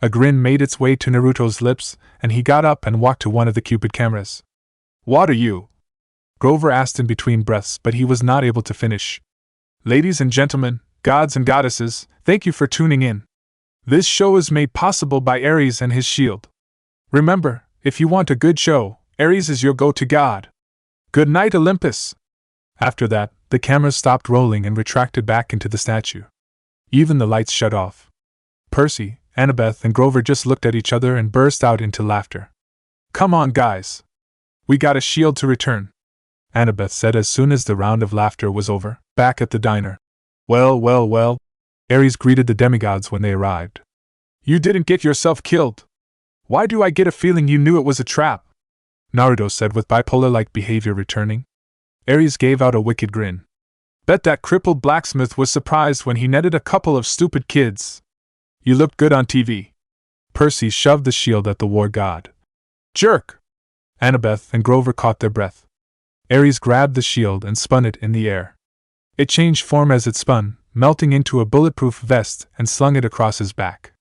A grin made its way to Naruto's lips, and he got up and walked to one of the Cupid cameras. What are you? Grover asked in between breaths, but he was not able to finish. Ladies and gentlemen, gods and goddesses, thank you for tuning in. This show is made possible by Aries and his shield. Remember, if you want a good show, Aries is your go-to god. Good night, Olympus! After that, the cameras stopped rolling and retracted back into the statue. Even the lights shut off. Percy, Annabeth, and Grover just looked at each other and burst out into laughter. Come on, guys! We got a shield to return. Annabeth said as soon as the round of laughter was over, back at the diner. Well, well, well, Aries greeted the demigods when they arrived. You didn't get yourself killed. Why do I get a feeling you knew it was a trap? Naruto said with bipolar-like behavior returning. Aries gave out a wicked grin. Bet that crippled blacksmith was surprised when he netted a couple of stupid kids. You looked good on TV. Percy shoved the shield at the war god. Jerk! Annabeth and Grover caught their breath. Aries grabbed the shield and spun it in the air. It changed form as it spun, melting into a bulletproof vest, and slung it across his back.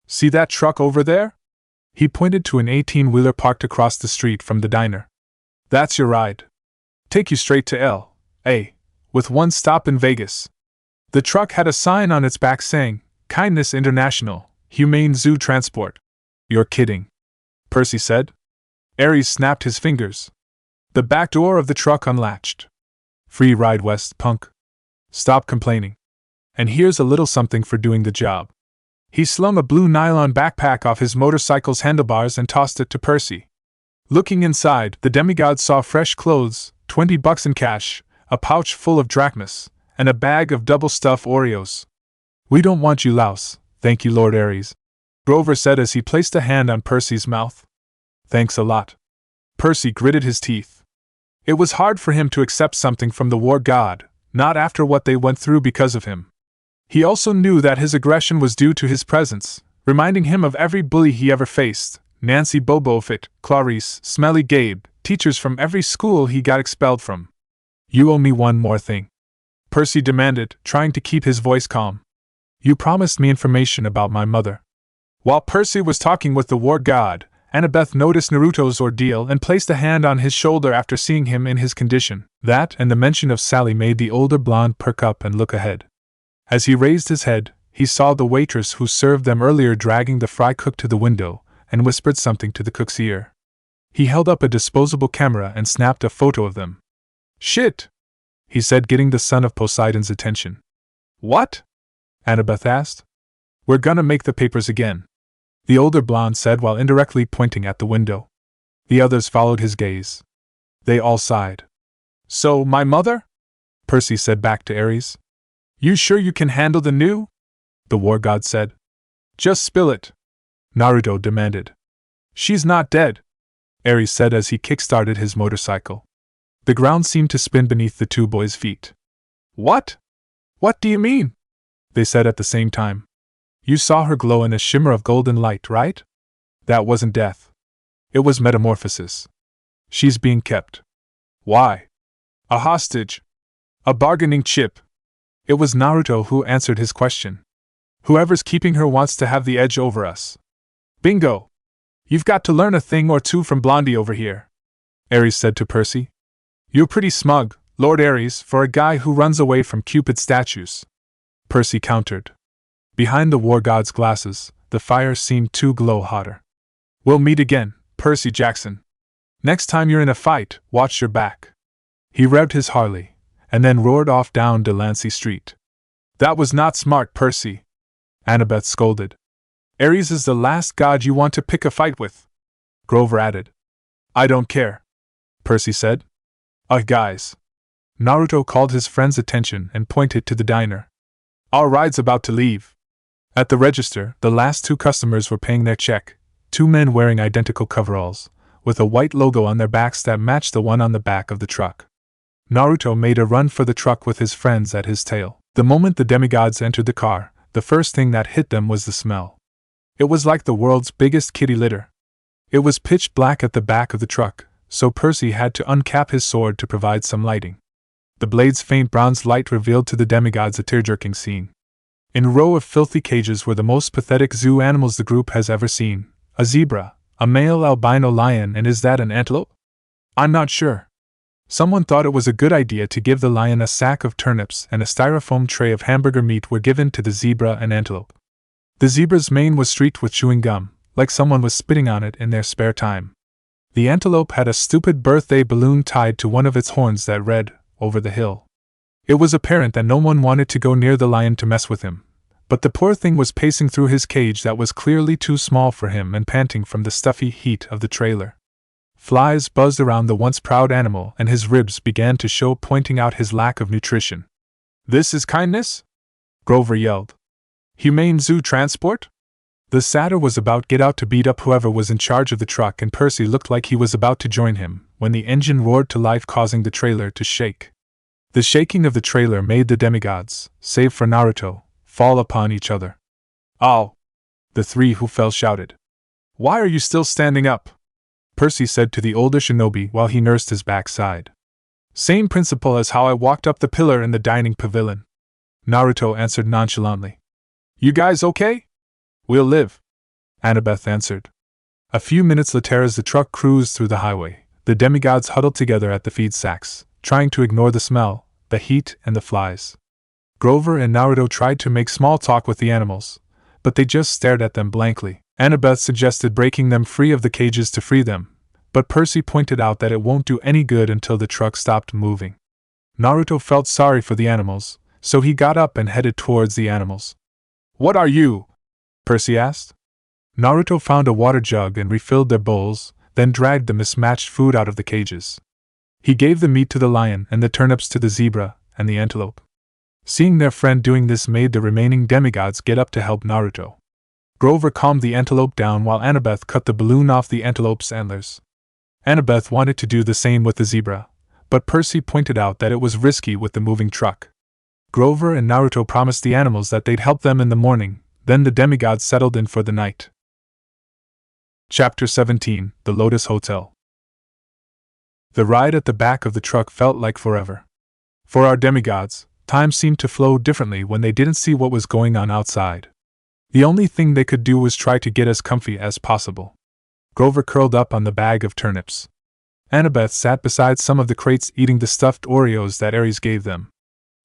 See that truck over there? He pointed to an 18-wheeler parked across the street from the diner. That's your ride. Take you straight to L.A., with one stop in Vegas. The truck had a sign on its back saying, Kindness International, Humane Zoo Transport. You're kidding, Percy said. Aries snapped his fingers. The back door of the truck unlatched. Free ride west, punk. Stop complaining. And here's a little something for doing the job. He slung a blue nylon backpack off his motorcycle's handlebars and tossed it to Percy. Looking inside, the demigod saw fresh clothes, $20 in cash, a pouch full of drachmas, and a bag of double-stuffed Oreos. We don't want you louse, thank you, Lord Aries, Grover said as he placed a hand on Percy's mouth. Thanks a lot. Percy gritted his teeth. It was hard for him to accept something from the war god, not after what they went through because of him. He also knew that his aggression was due to his presence, reminding him of every bully he ever faced, Nancy Bobofit, Clarice, Smelly Gabe, teachers from every school he got expelled from. You owe me one more thing, Percy demanded, trying to keep his voice calm. You promised me information about my mother. While Percy was talking with the war god, Annabeth noticed Naruto's ordeal and placed a hand on his shoulder after seeing him in his condition. That and the mention of Sally made the older blonde perk up and look ahead. As he raised his head, he saw the waitress who served them earlier dragging the fry cook to the window and whispered something to the cook's ear. He held up a disposable camera and snapped a photo of them. Shit! He said, getting the son of Poseidon's attention. What? Annabeth asked. We're gonna make the papers again, the older blonde said while indirectly pointing at the window. The others followed his gaze. They all sighed. So, my mother? Percy said back to Aries. You sure you can handle the new? The war god said. Just spill it, Naruto demanded. She's not dead, Aries said as he kick-started his motorcycle. The ground seemed to spin beneath the two boys' feet. What? What do you mean? They said at the same time. You saw her glow in a shimmer of golden light, right? That wasn't death. It was metamorphosis. She's being kept. Why? A hostage. A bargaining chip. It was Naruto who answered his question. Whoever's keeping her wants to have the edge over us. Bingo! You've got to learn a thing or two from Blondie over here, Aries said to Percy. You're pretty smug, Lord Aries, for a guy who runs away from Cupid's statues, Percy countered. Behind the war god's glasses, the fire seemed to glow hotter. We'll meet again, Percy Jackson. Next time you're in a fight, watch your back. He revved his Harley, and then roared off down Delancey Street. That was not smart, Percy, Annabeth scolded. Aries is the last god you want to pick a fight with, Grover added. I don't care, Percy said. Guys. Naruto called his friend's attention and pointed to the diner. Our ride's about to leave. At the register, the last two customers were paying their check, two men wearing identical coveralls, with a white logo on their backs that matched the one on the back of the truck. Naruto made a run for the truck with his friends at his tail. The moment the demigods entered the car, the first thing that hit them was the smell. It was like the world's biggest kitty litter. It was pitch black at the back of the truck, so Percy had to uncap his sword to provide some lighting. The blade's faint bronze light revealed to the demigods a tear-jerking scene. In a row of filthy cages were the most pathetic zoo animals the group has ever seen. A zebra, a male albino lion, and is that an antelope? I'm not sure. Someone thought it was a good idea to give the lion a sack of turnips, and a styrofoam tray of hamburger meat were given to the zebra and antelope. The zebra's mane was streaked with chewing gum, like someone was spitting on it in their spare time. The antelope had a stupid birthday balloon tied to one of its horns that read, "Over the hill." It was apparent that no one wanted to go near the lion to mess with him, but the poor thing was pacing through his cage that was clearly too small for him and panting from the stuffy heat of the trailer. Flies buzzed around the once proud animal and his ribs began to show, pointing out his lack of nutrition. "This is kindness?" Grover yelled. "Humane zoo transport?" The satyr was about to get out to beat up whoever was in charge of the truck, and Percy looked like he was about to join him, when the engine roared to life, causing the trailer to shake. The shaking of the trailer made the demigods, save for Naruto, fall upon each other. "Ow!" the three who fell shouted. "Why are you still standing up?" Percy said to the older shinobi while he nursed his backside. "Same principle as how I walked up the pillar in the dining pavilion," Naruto answered nonchalantly. "You guys okay?" "We'll live," Annabeth answered. A few minutes later, as the truck cruised through the highway, the demigods huddled together at the feed sacks, trying to ignore the smell, the heat, and the flies. Grover and Naruto tried to make small talk with the animals, but they just stared at them blankly. Annabeth suggested breaking them free of the cages to free them, but Percy pointed out that it won't do any good until the truck stopped moving. Naruto felt sorry for the animals, so he got up and headed towards the animals. "What are you?" Percy asked. Naruto found a water jug and refilled their bowls, then dragged the mismatched food out of the cages. He gave the meat to the lion and the turnips to the zebra and the antelope. Seeing their friend doing this made the remaining demigods get up to help Naruto. Grover calmed the antelope down while Annabeth cut the balloon off the antelope's antlers. Annabeth wanted to do the same with the zebra, but Percy pointed out that it was risky with the moving truck. Grover and Naruto promised the animals that they'd help them in the morning. Then the demigods settled in for the night. Chapter 17: The Lotus Hotel. The ride at the back of the truck felt like forever. For our demigods, time seemed to flow differently when they didn't see what was going on outside. The only thing they could do was try to get as comfy as possible. Grover curled up on the bag of turnips. Annabeth sat beside some of the crates eating the stuffed Oreos that Aries gave them.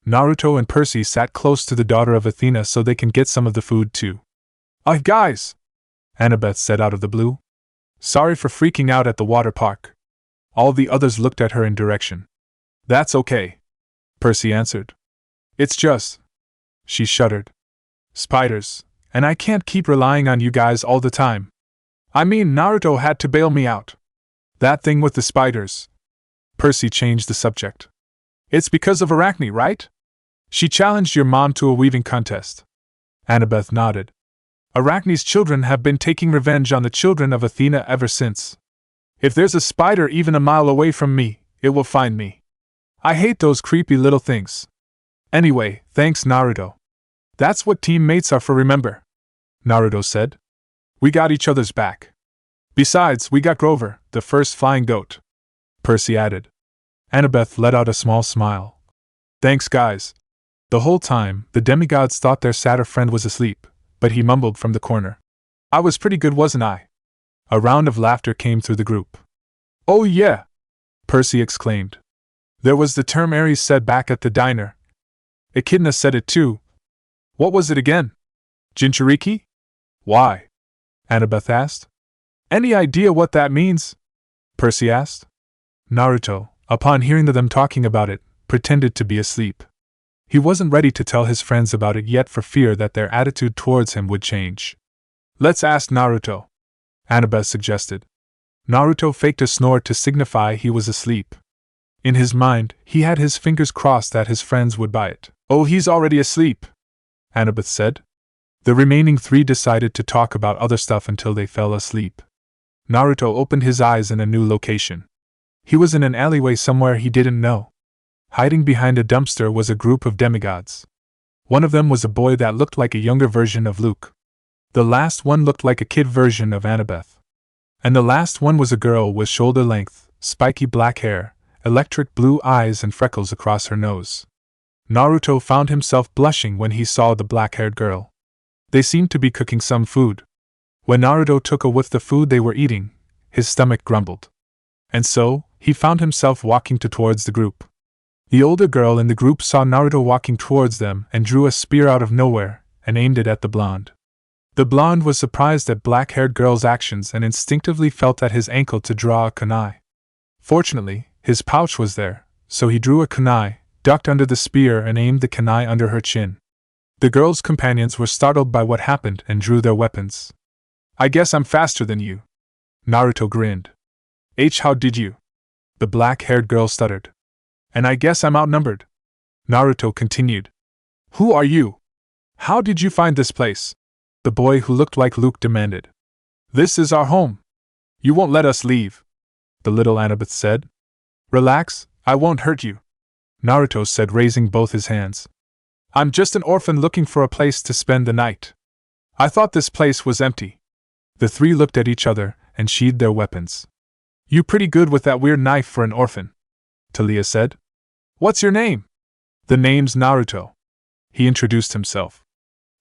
Naruto and Percy sat close to the daughter of Athena so they can get some of the food too. Guys!" Annabeth said out of the blue. "Sorry for freaking out at the water park." All the others looked at her in direction. "That's okay," Percy answered. "It's just..." She shuddered. "Spiders, and I can't keep relying on you guys all the time. I mean, Naruto had to bail me out." "That thing with the spiders." Percy changed the subject. "It's because of Arachne, right? She challenged your mom to a weaving contest." Annabeth nodded. "Arachne's children have been taking revenge on the children of Athena ever since. If there's a spider even a mile away from me, it will find me. I hate those creepy little things. Anyway, thanks Naruto. That's what teammates are for, remember?" Naruto said. "We got each other's back. Besides, we got Grover, the first flying goat," Percy added. Annabeth let out a small smile. "Thanks guys." The whole time, the demigods thought their satyr friend was asleep, but he mumbled from the corner. "I was pretty good, wasn't I?" A round of laughter came through the group. "Oh yeah!" Percy exclaimed. "There was the term Aries said back at the diner. Echidna said it too. What was it again? Jinchuriki?" "Why?" Annabeth asked. "Any idea what that means?" Percy asked. Naruto, upon hearing them talking about it, pretended to be asleep. He wasn't ready to tell his friends about it yet for fear that their attitude towards him would change. "Let's ask Naruto," Annabeth suggested. Naruto faked a snore to signify he was asleep. In his mind, he had his fingers crossed that his friends would buy it. "Oh, he's already asleep," Annabeth said. The remaining three decided to talk about other stuff until they fell asleep. Naruto opened his eyes in a new location. He was in an alleyway somewhere he didn't know. Hiding behind a dumpster was a group of demigods. One of them was a boy that looked like a younger version of Luke. The last one looked like a kid version of Annabeth. And the last one was a girl with shoulder-length, spiky black hair, electric blue eyes and freckles across her nose. Naruto found himself blushing when he saw the black-haired girl. They seemed to be cooking some food. When Naruto took a whiff of the food they were eating, his stomach grumbled. And so, he found himself walking towards the group. The older girl in the group saw Naruto walking towards them and drew a spear out of nowhere and aimed it at the blonde. The blonde was surprised at black-haired girl's actions and instinctively felt at his ankle to draw a kunai. Fortunately, his pouch was there, so he drew a kunai, ducked under the spear and aimed the kunai under her chin. The girl's companions were startled by what happened and drew their weapons. "I guess I'm faster than you." Naruto grinned. How did you? The black-haired girl stuttered. And I guess I'm outnumbered. Naruto continued. Who are you? How did you find this place? The boy who looked like Luke demanded. This is our home. You won't let us leave, the little Annabeth said. Relax, I won't hurt you, Naruto said, raising both his hands. I'm just an orphan looking for a place to spend the night. I thought this place was empty. The three looked at each other and sheathed their weapons. You pretty good with that weird knife for an orphan, Taliah said. What's your name? The name's Naruto. He introduced himself.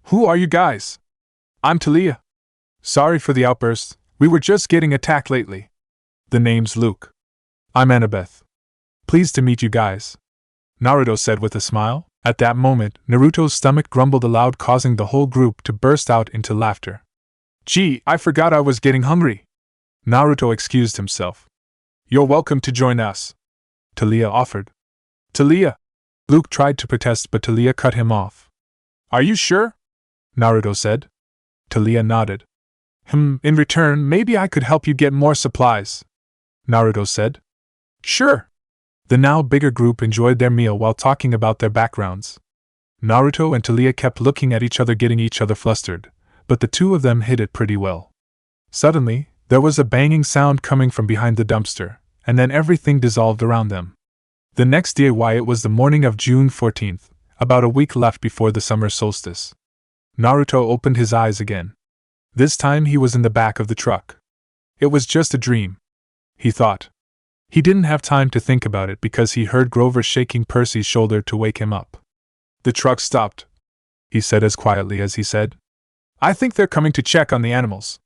Who are you guys? I'm Taliah. Sorry for the outburst, we were just getting attacked lately. The name's Luke. I'm Annabeth. Pleased to meet you guys, Naruto said with a smile. At that moment, Naruto's stomach grumbled aloud, causing the whole group to burst out into laughter. Gee, I forgot I was getting hungry. Naruto excused himself. You're welcome to join us, Taliah offered. Taliah! Luke tried to protest, but Taliah cut him off. Are you sure? Naruto said. Taliah nodded. In return, maybe I could help you get more supplies, Naruto said. Sure. The now bigger group enjoyed their meal while talking about their backgrounds. Naruto and Taliah kept looking at each other, getting each other flustered, but the two of them hid it pretty well. Suddenly, there was a banging sound coming from behind the dumpster, and then everything dissolved around them. The next day, it was the morning of June 14th, about a week left before the summer solstice. Naruto opened his eyes again. This time he was in the back of the truck. It was just a dream, he thought. He didn't have time to think about it because he heard Grover shaking Percy's shoulder to wake him up. The truck stopped, he said as quietly as he said. I think they're coming to check on the animals.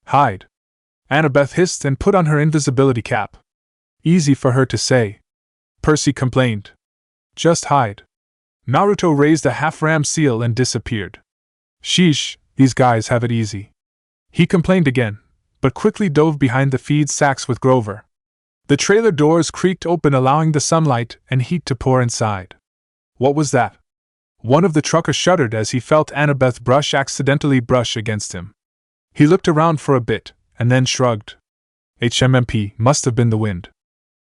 Hide, Annabeth hissed and put on her invisibility cap. Easy for her to say, Percy complained. Just hide. Naruto raised a half-ram seal and disappeared. Sheesh, these guys have it easy. He complained again, but quickly dove behind the feed sacks with Grover. The trailer doors creaked open, allowing the sunlight and heat to pour inside. What was that? One of the truckers shuddered as he felt Annabeth accidentally brush against him. He looked around for a bit, and then shrugged. HMMP must have been the wind.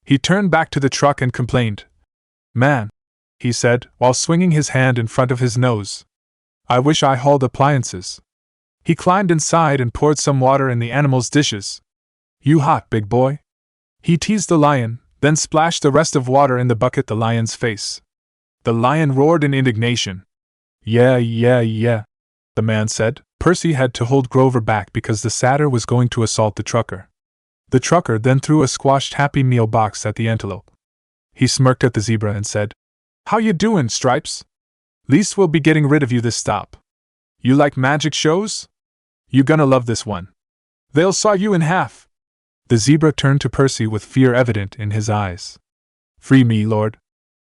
He turned back to the truck and complained. Man, he said, while swinging his hand in front of his nose. I wish I hauled appliances. He climbed inside and poured some water in the animals' dishes. You hot, big boy? He teased the lion, then splashed the rest of water in the bucket the lion's face. The lion roared in indignation. Yeah, the man said. Percy had to hold Grover back because the satyr was going to assault the trucker. The trucker then threw a squashed Happy Meal box at the antelope. He smirked at the zebra and said, How you doing, Stripes? Least we'll be getting rid of you this stop. You like magic shows? You gonna love this one. They'll saw you in half. The zebra turned to Percy with fear evident in his eyes. Free me, Lord.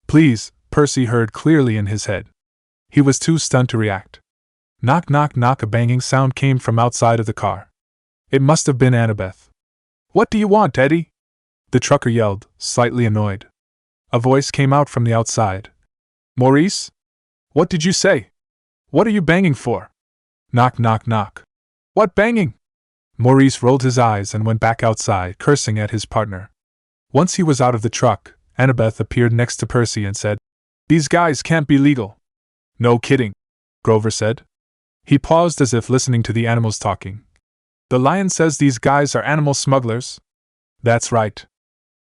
Please, Percy heard clearly in his head. He was too stunned to react. Knock, knock, knock. A banging sound came from outside of the car. It must have been Annabeth. What do you want, Eddie? The trucker yelled, slightly annoyed. A voice came out from the outside. Maurice? What did you say? What are you banging for? Knock, knock, knock. What banging? Maurice rolled his eyes and went back outside, cursing at his partner. Once he was out of the truck, Annabeth appeared next to Percy and said, These guys can't be legal. No kidding, Grover said. He paused as if listening to the animals talking. The lion says these guys are animal smugglers. That's right,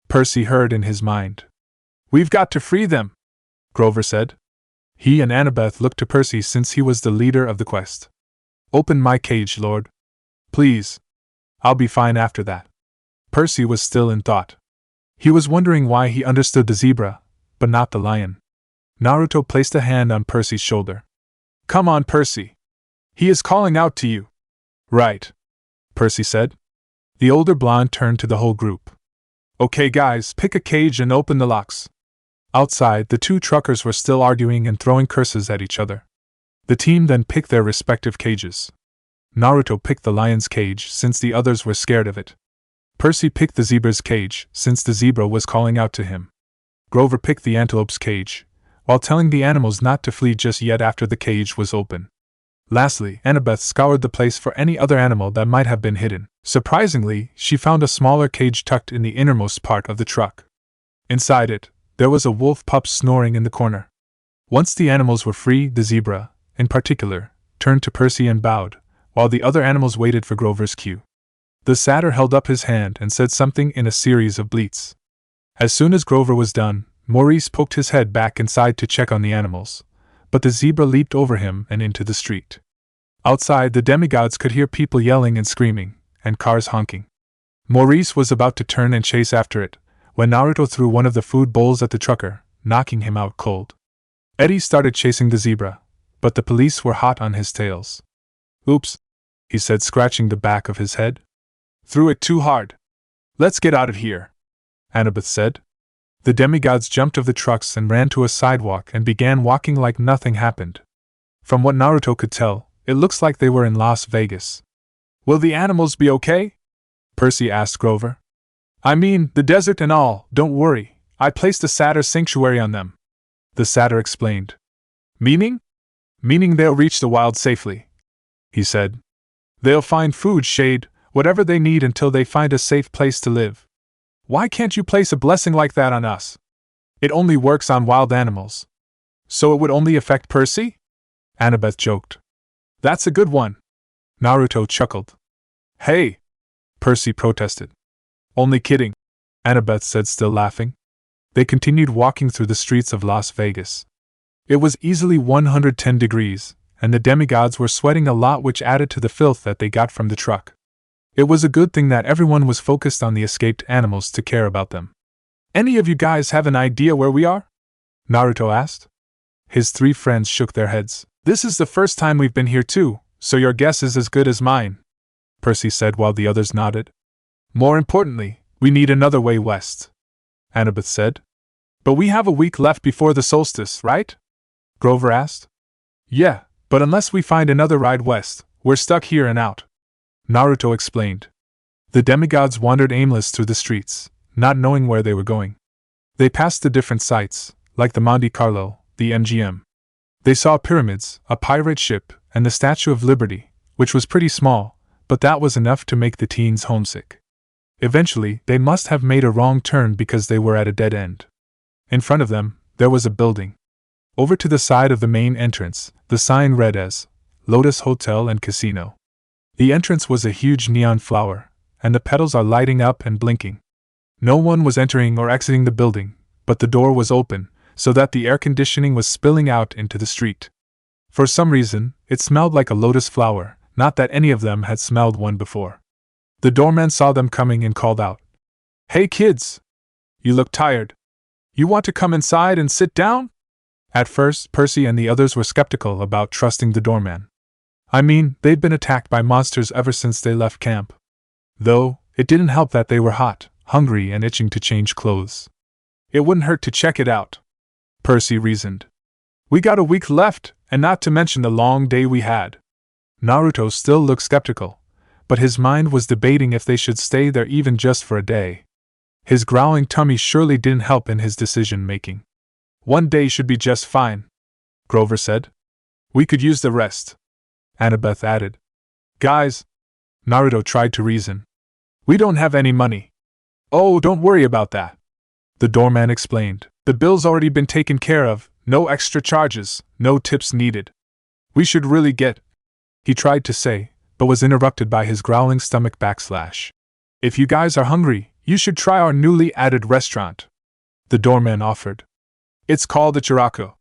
Percy heard in his mind. We've got to free them, Grover said. He and Annabeth looked to Percy since he was the leader of the quest. Open my cage, Lord. Please. I'll be fine after that. Percy was still in thought. He was wondering why he understood the zebra, but not the lion. Naruto placed a hand on Percy's shoulder. Come on, Percy. He is calling out to you. Right, Percy said. The older blonde turned to the whole group. Okay guys, pick a cage and open the locks. Outside, the two truckers were still arguing and throwing curses at each other. The team then picked their respective cages. Naruto picked the lion's cage since the others were scared of it. Percy picked the zebra's cage since the zebra was calling out to him. Grover picked the antelope's cage, while telling the animals not to flee just yet after the cage was open. Lastly, Annabeth scoured the place for any other animal that might have been hidden. Surprisingly, she found a smaller cage tucked in the innermost part of the truck. Inside it, there was a wolf pup snoring in the corner. Once the animals were free, the zebra, in particular, turned to Percy and bowed, while the other animals waited for Grover's cue. The satyr held up his hand and said something in a series of bleats. As soon as Grover was done, Maurice poked his head back inside to check on the animals, but the zebra leaped over him and into the street. Outside, the demigods could hear people yelling and screaming, and cars honking. Maurice was about to turn and chase after it, when Naruto threw one of the food bowls at the trucker, knocking him out cold. Eddie started chasing the zebra, but the police were hot on his tails. "Oops," he said, scratching the back of his head. "Threw it too hard. Let's get out of here," Annabeth said. The demigods jumped off the trucks and ran to a sidewalk and began walking like nothing happened. From what Naruto could tell, it looks like they were in Las Vegas. "Will the animals be okay?" Percy asked Grover. "I mean, the desert and all, don't worry, I placed a satyr sanctuary on them," the satyr explained. "Meaning?" "Meaning they'll reach the wild safely," he said. "They'll find food, shade, whatever they need until they find a safe place to live. Why can't you place a blessing like that on us? It only works on wild animals." "So it would only affect Percy?" Annabeth joked. "That's a good one." Naruto chuckled. "Hey!" Percy protested. "Only kidding," Annabeth said, still laughing. They continued walking through the streets of Las Vegas. It was easily 110 degrees, and the demigods were sweating a lot, which added to the filth that they got from the truck. It was a good thing that everyone was focused on the escaped animals to care about them. "Any of you guys have an idea where we are?" Naruto asked. His three friends shook their heads. "This is the first time we've been here too, so your guess is as good as mine," Percy said while the others nodded. "More importantly, we need another way west," Annabeth said. "But we have a week left before the solstice, right?" Grover asked. "Yeah, but unless we find another ride west, we're stuck here and out," Naruto explained. The demigods wandered aimless through the streets, not knowing where they were going. They passed the different sites, like the Monte Carlo, the MGM. They saw pyramids, a pirate ship, and the Statue of Liberty, which was pretty small, but that was enough to make the teens homesick. Eventually, they must have made a wrong turn because they were at a dead end. In front of them, there was a building. Over to the side of the main entrance, the sign read as Lotus Hotel and Casino. The entrance was a huge neon flower, and the petals are lighting up and blinking. No one was entering or exiting the building, but the door was open, so that the air conditioning was spilling out into the street. For some reason, it smelled like a lotus flower, not that any of them had smelled one before. The doorman saw them coming and called out, "Hey kids! You look tired. You want to come inside and sit down?" At first, Percy and the others were skeptical about trusting the doorman. I mean, they'd been attacked by monsters ever since they left camp. Though, it didn't help that they were hot, hungry, and itching to change clothes. "It wouldn't hurt to check it out," Percy reasoned. "We got a week left, and not to mention the long day we had." Naruto still looked skeptical, but his mind was debating if they should stay there even just for a day. His growling tummy surely didn't help in his decision-making. "One day should be just fine," Grover said. "We could use the rest," Annabeth added. "Guys," Naruto tried to reason, "we don't have any money." "Oh, don't worry about that," the doorman explained. "The bill's already been taken care of, no extra charges, no tips needed. We should really get," he tried to say, but was interrupted by his growling stomach backslash. "If you guys are hungry, you should try our newly added restaurant," the doorman offered. "It's called the Chiraku."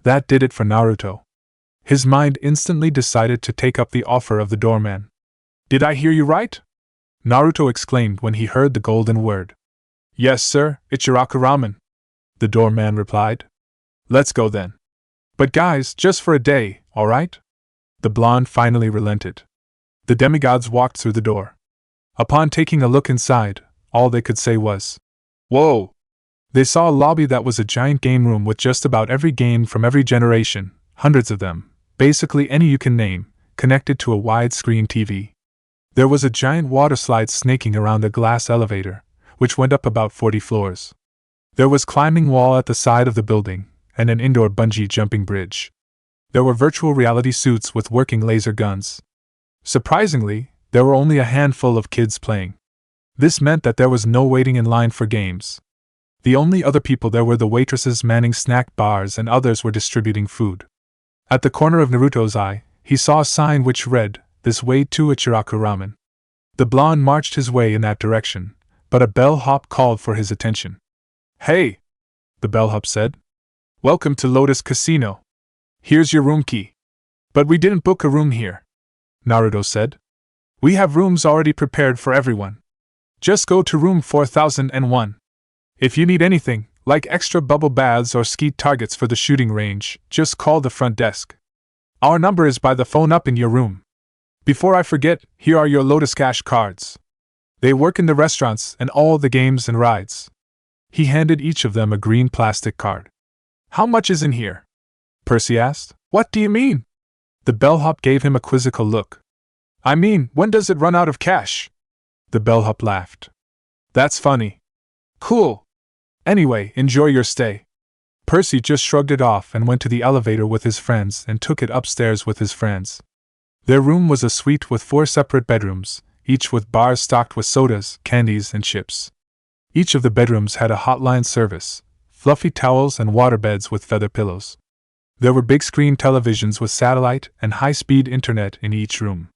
That did it for Naruto. His mind instantly decided to take up the offer of the doorman. "Did I hear you right?" Naruto exclaimed when he heard the golden word. "Yes, sir, it's Chiraku ramen," the doorman replied. "Let's go then. But guys, just for a day, alright?" The blonde finally relented. The demigods walked through the door. Upon taking a look inside, all they could say was, "Whoa!" They saw a lobby that was a giant game room with just about every game from every generation, hundreds of them, basically any you can name, connected to a widescreen TV. There was a giant water slide snaking around a glass elevator, which went up about 40 floors. There was climbing wall at the side of the building, and an indoor bungee jumping bridge. There were virtual reality suits with working laser guns. Surprisingly, there were only a handful of kids playing. This meant that there was no waiting in line for games. The only other people there were the waitresses manning snack bars and others were distributing food. At the corner of Naruto's eye, he saw a sign which read, "This way to Ichiraku Ramen." The blonde marched his way in that direction, but a bellhop called for his attention. "Hey!" the bellhop said. "Welcome to Lotus Casino. Here's your room key." "But we didn't book a room here," Naruto said. "We have rooms already prepared for everyone. Just go to room 4001. If you need anything, like extra bubble baths or skeet targets for the shooting range, just call the front desk. Our number is by the phone up in your room. Before I forget, here are your Lotus Cash cards. They work in the restaurants and all the games and rides." He handed each of them a green plastic card. "How much is in here?" Percy asked. "What do you mean?" The bellhop gave him a quizzical look. "I mean, when does it run out of cash?" The bellhop laughed. "That's funny." "Cool. Anyway, enjoy your stay." Percy just shrugged it off and went to the elevator with his friends and took it upstairs with his friends. Their room was a suite with 4 separate bedrooms, each with bars stocked with sodas, candies, and chips. Each of the bedrooms had a hotline service, fluffy towels and waterbeds with feather pillows. There were big screen televisions with satellite and high-speed internet in each room.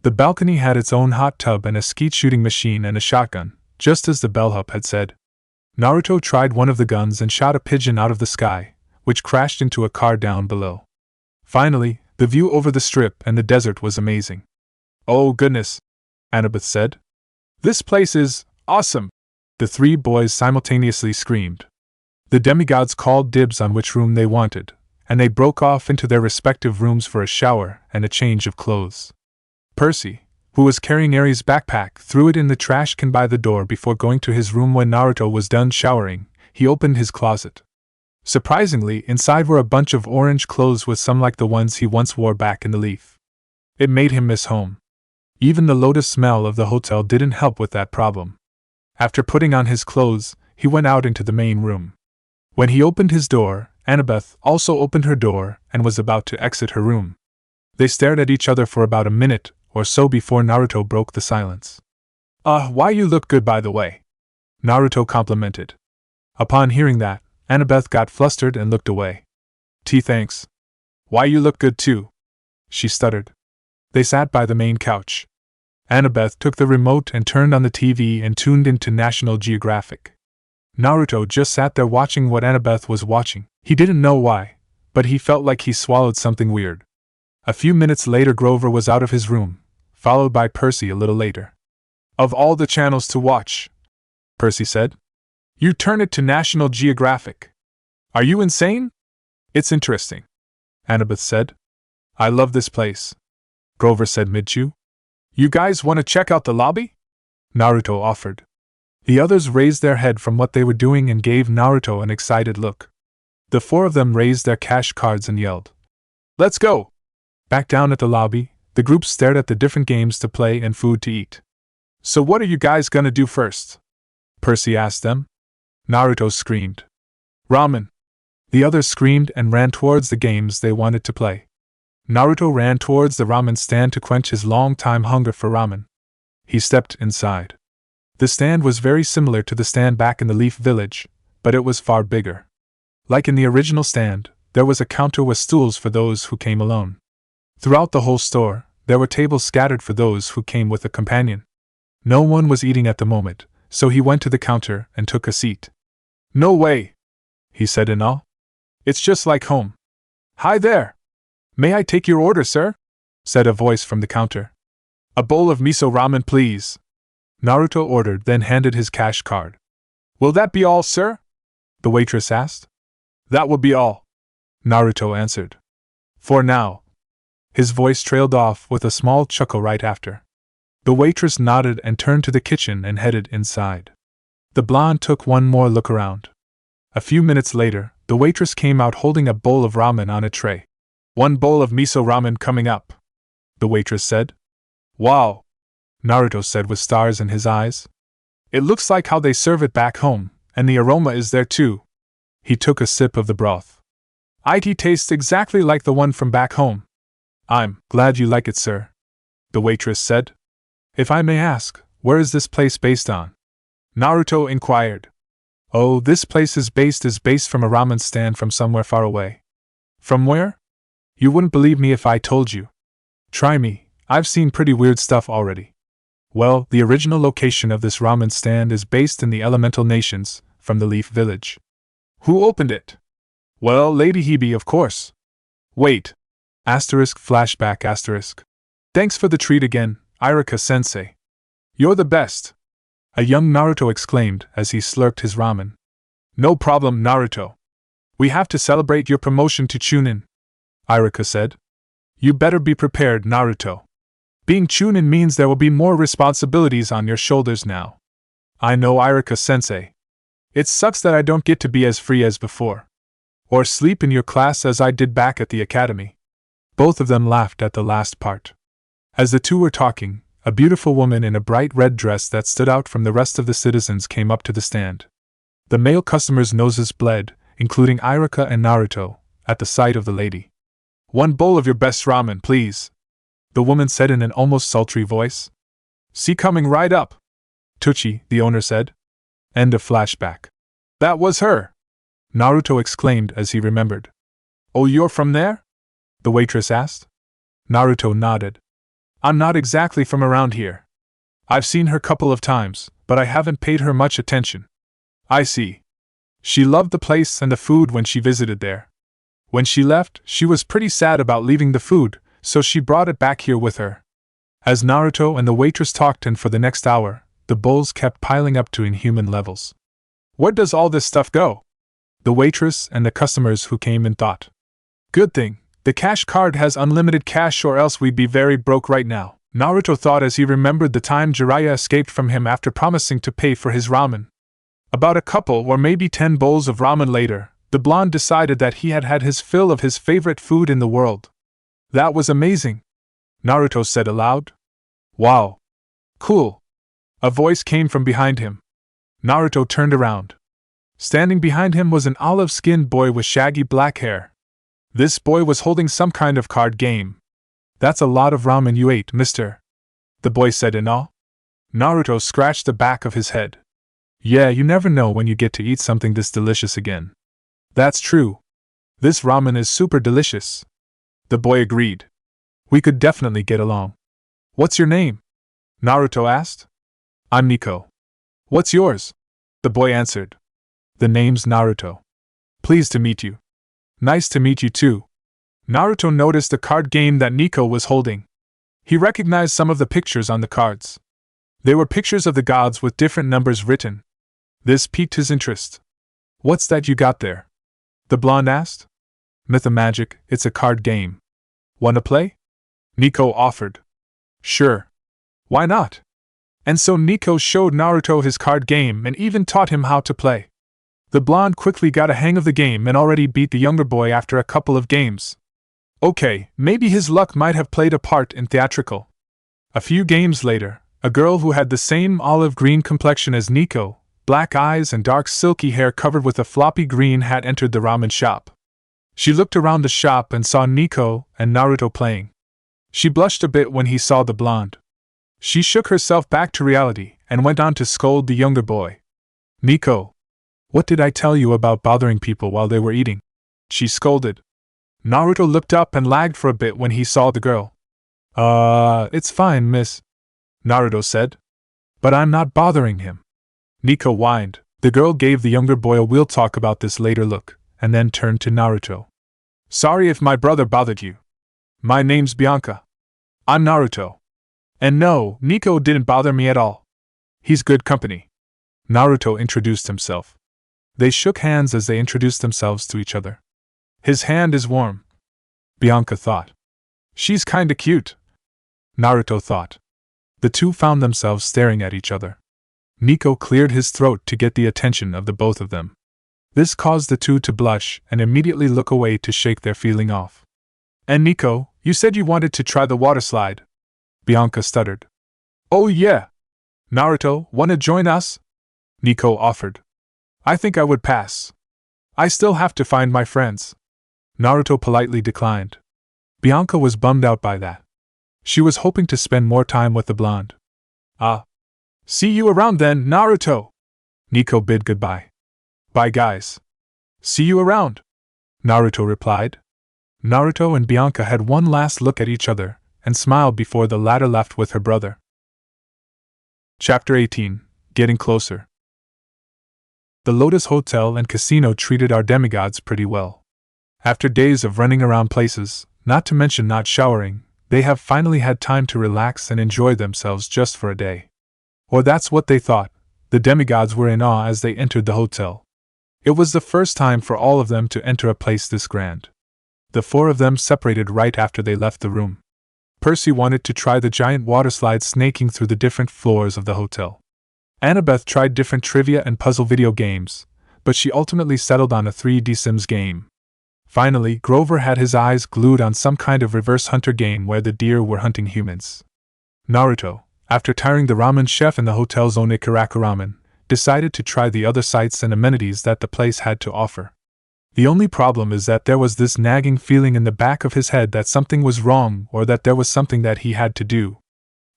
The balcony had its own hot tub and a skeet shooting machine and a shotgun, just as the bellhop had said. Naruto tried one of the guns and shot a pigeon out of the sky, which crashed into a car down below. Finally, the view over the strip and the desert was amazing. "Oh goodness," Annabeth said. "This place is awesome!" The 3 boys simultaneously screamed. The demigods called dibs on which room they wanted, and they broke off into their respective rooms for a shower and a change of clothes. Percy, who was carrying Aries' backpack, threw it in the trash can by the door before going to his room. When Naruto was done showering, he opened his closet. Surprisingly, inside were a bunch of orange clothes with some like the ones he once wore back in the Leaf. It made him miss home. Even the lotus smell of the hotel didn't help with that problem. After putting on his clothes, he went out into the main room. When he opened his door, Annabeth also opened her door and was about to exit her room. They stared at each other for about a minute or so before Naruto broke the silence. Why you look good, by the way," Naruto complimented. Upon hearing that, Annabeth got flustered and looked away. Thanks. Why you look good too," she stuttered. They sat by the main couch. Annabeth took the remote and turned on the TV and tuned into National Geographic. Naruto just sat there watching what Annabeth was watching. He didn't know why, but he felt like he swallowed something weird. A few minutes later, Grover was out of his room, followed by Percy a little later. "Of all the channels to watch," Percy said, "you turn it to National Geographic. Are you insane?" "It's interesting," Annabeth said. "I love this place," Grover said mid-chew. "You guys want to check out the lobby?" Naruto offered. The others raised their head from what they were doing and gave Naruto an excited look. The 4 of them raised their cash cards and yelled, "Let's go!" Back down at the lobby, the group stared at the different games to play and food to eat. "So what are you guys gonna do first?" Percy asked them. Naruto screamed, "Ramen!" The others screamed and ran towards the games they wanted to play. Naruto ran towards the ramen stand to quench his long-time hunger for ramen. He stepped inside. The stand was very similar to the stand back in the Leaf Village, but it was far bigger. Like in the original stand, there was a counter with stools for those who came alone. Throughout the whole store, there were tables scattered for those who came with a companion. No one was eating at the moment, so he went to the counter and took a seat. "No way," he said in awe. "It's just like home." "Hi there! May I take your order, sir?" said a voice from the counter. "A bowl of miso ramen, please," Naruto ordered, then handed his cash card. "Will that be all, sir?" the waitress asked. "That will be all," Naruto answered. "For now." His voice trailed off with a small chuckle right after. The waitress nodded and turned to the kitchen and headed inside. The blonde took one more look around. A few minutes later, the waitress came out holding a bowl of ramen on a tray. "1 bowl of miso ramen coming up," the waitress said. "Wow," Naruto said with stars in his eyes. "It looks like how they serve it back home, and the aroma is there too." He took a sip of the broth. It tastes exactly like the one from back home. I'm glad you like it, sir, the waitress said. If I may ask, where is this place based on? Naruto inquired. Oh, this place is based from a ramen stand from somewhere far away. From where? You wouldn't believe me if I told you. Try me, I've seen pretty weird stuff already. Well, the original location of this ramen stand is based in the elemental nations, from the Leaf Village. Who opened it? Well, Lady Hebe, of course. Wait. Flashback. Thanks for the treat again, Irika-sensei. You're the best. A young Naruto exclaimed as he slurped his ramen. No problem, Naruto. We have to celebrate your promotion to Chunin, Irika said. You better be prepared, Naruto. Being Chunin means there will be more responsibilities on your shoulders now. I know, Irika-sensei. It sucks that I don't get to be as free as before. Or sleep in your class as I did back at the academy. Both of them laughed at the last part. As the two were talking, a beautiful woman in a bright red dress that stood out from the rest of the citizens came up to the stand. The male customers' noses bled, including Irika and Naruto, at the sight of the lady. One bowl of your best ramen, please, the woman said in an almost sultry voice. See coming right up, Tucci, the owner said. End of flashback. That was her, Naruto exclaimed as he remembered. Oh, you're from there? The waitress asked. Naruto nodded. I'm not exactly from around here. I've seen her couple of times, but I haven't paid her much attention. I see. She loved the place and the food when she visited there. When she left, she was pretty sad about leaving the food, so she brought it back here with her. As Naruto and the waitress talked, and for the next hour, the bowls kept piling up to inhuman levels. Where does all this stuff go? The waitress and the customers who came in thought. Good thing, the cash card has unlimited cash, or else we'd be very broke right now, Naruto thought as he remembered the time Jiraiya escaped from him after promising to pay for his ramen. About a couple or maybe 10 bowls of ramen later, the blonde decided that he had had his fill of his favorite food in the world. That was amazing, Naruto said aloud. Wow. Cool. A voice came from behind him. Naruto turned around. Standing behind him was an olive-skinned boy with shaggy black hair. This boy was holding some kind of card game. That's a lot of ramen you ate, mister, the boy said in awe. Naruto scratched the back of his head. Yeah, you never know when you get to eat something this delicious again. That's true. This ramen is super delicious, the boy agreed. We could definitely get along. What's your name? Naruto asked. I'm Nico. What's yours? The boy answered. The name's Naruto. Pleased to meet you. Nice to meet you too. Naruto noticed the card game that Nico was holding. He recognized some of the pictures on the cards. They were pictures of the gods with different numbers written. This piqued his interest. What's that you got there? The blonde asked. Mythomagic, it's a card game. Wanna play? Nico offered. Sure. Why not? And so Nico showed Naruto his card game and even taught him how to play. The blonde quickly got a hang of the game and already beat the younger boy after a couple of games. Okay, maybe his luck might have played a part in theatrical. A few games later, a girl who had the same olive-green complexion as Nico, black eyes and dark silky hair covered with a floppy green hat entered the ramen shop. She looked around the shop and saw Nico and Naruto playing. She blushed a bit when he saw the blonde. She shook herself back to reality and went on to scold the younger boy. Nico, what did I tell you about bothering people while they were eating? She scolded. Naruto looked up and lagged for a bit when he saw the girl. It's fine, miss, Naruto said. But I'm not bothering him. Nico whined. The girl gave the younger boy a "we'll talk about this later" look, and then turned to Naruto. Sorry if my brother bothered you. My name's Bianca. I'm Naruto. And no, Nico didn't bother me at all. He's good company. Naruto introduced himself. They shook hands as they introduced themselves to each other. His hand is warm, Bianca thought. She's kinda cute, Naruto thought. The two found themselves staring at each other. Nico cleared his throat to get the attention of the both of them. This caused the two to blush and immediately look away to shake their feeling off. And Nico, you said you wanted to try the water slide, Bianca stuttered. Oh yeah. Naruto, wanna join us? Nico offered. I think I would pass. I still have to find my friends. Naruto politely declined. Bianca was bummed out by that. She was hoping to spend more time with the blonde. Ah. See you around then, Naruto! Nico bid goodbye. Bye guys. See you around, Naruto replied. Naruto and Bianca had one last look at each other, and smiled before the latter left with her brother. Chapter 18. Getting Closer. The Lotus Hotel and Casino treated our demigods pretty well. After days of running around places, not to mention not showering, they have finally had time to relax and enjoy themselves just for a day. Or that's what they thought. The demigods were in awe as they entered the hotel. It was the first time for all of them to enter a place this grand. The four of them separated right after they left the room. Percy wanted to try the giant waterslide snaking through the different floors of the hotel. Annabeth tried different trivia and puzzle video games, but she ultimately settled on a 3D Sims game. Finally, Grover had his eyes glued on some kind of reverse hunter game where the deer were hunting humans. Naruto, after tiring the ramen chef in the hotel's own Ikaraku ramen, decided to try the other sights and amenities that the place had to offer. The only problem is that there was this nagging feeling in the back of his head that something was wrong or that there was something that he had to do.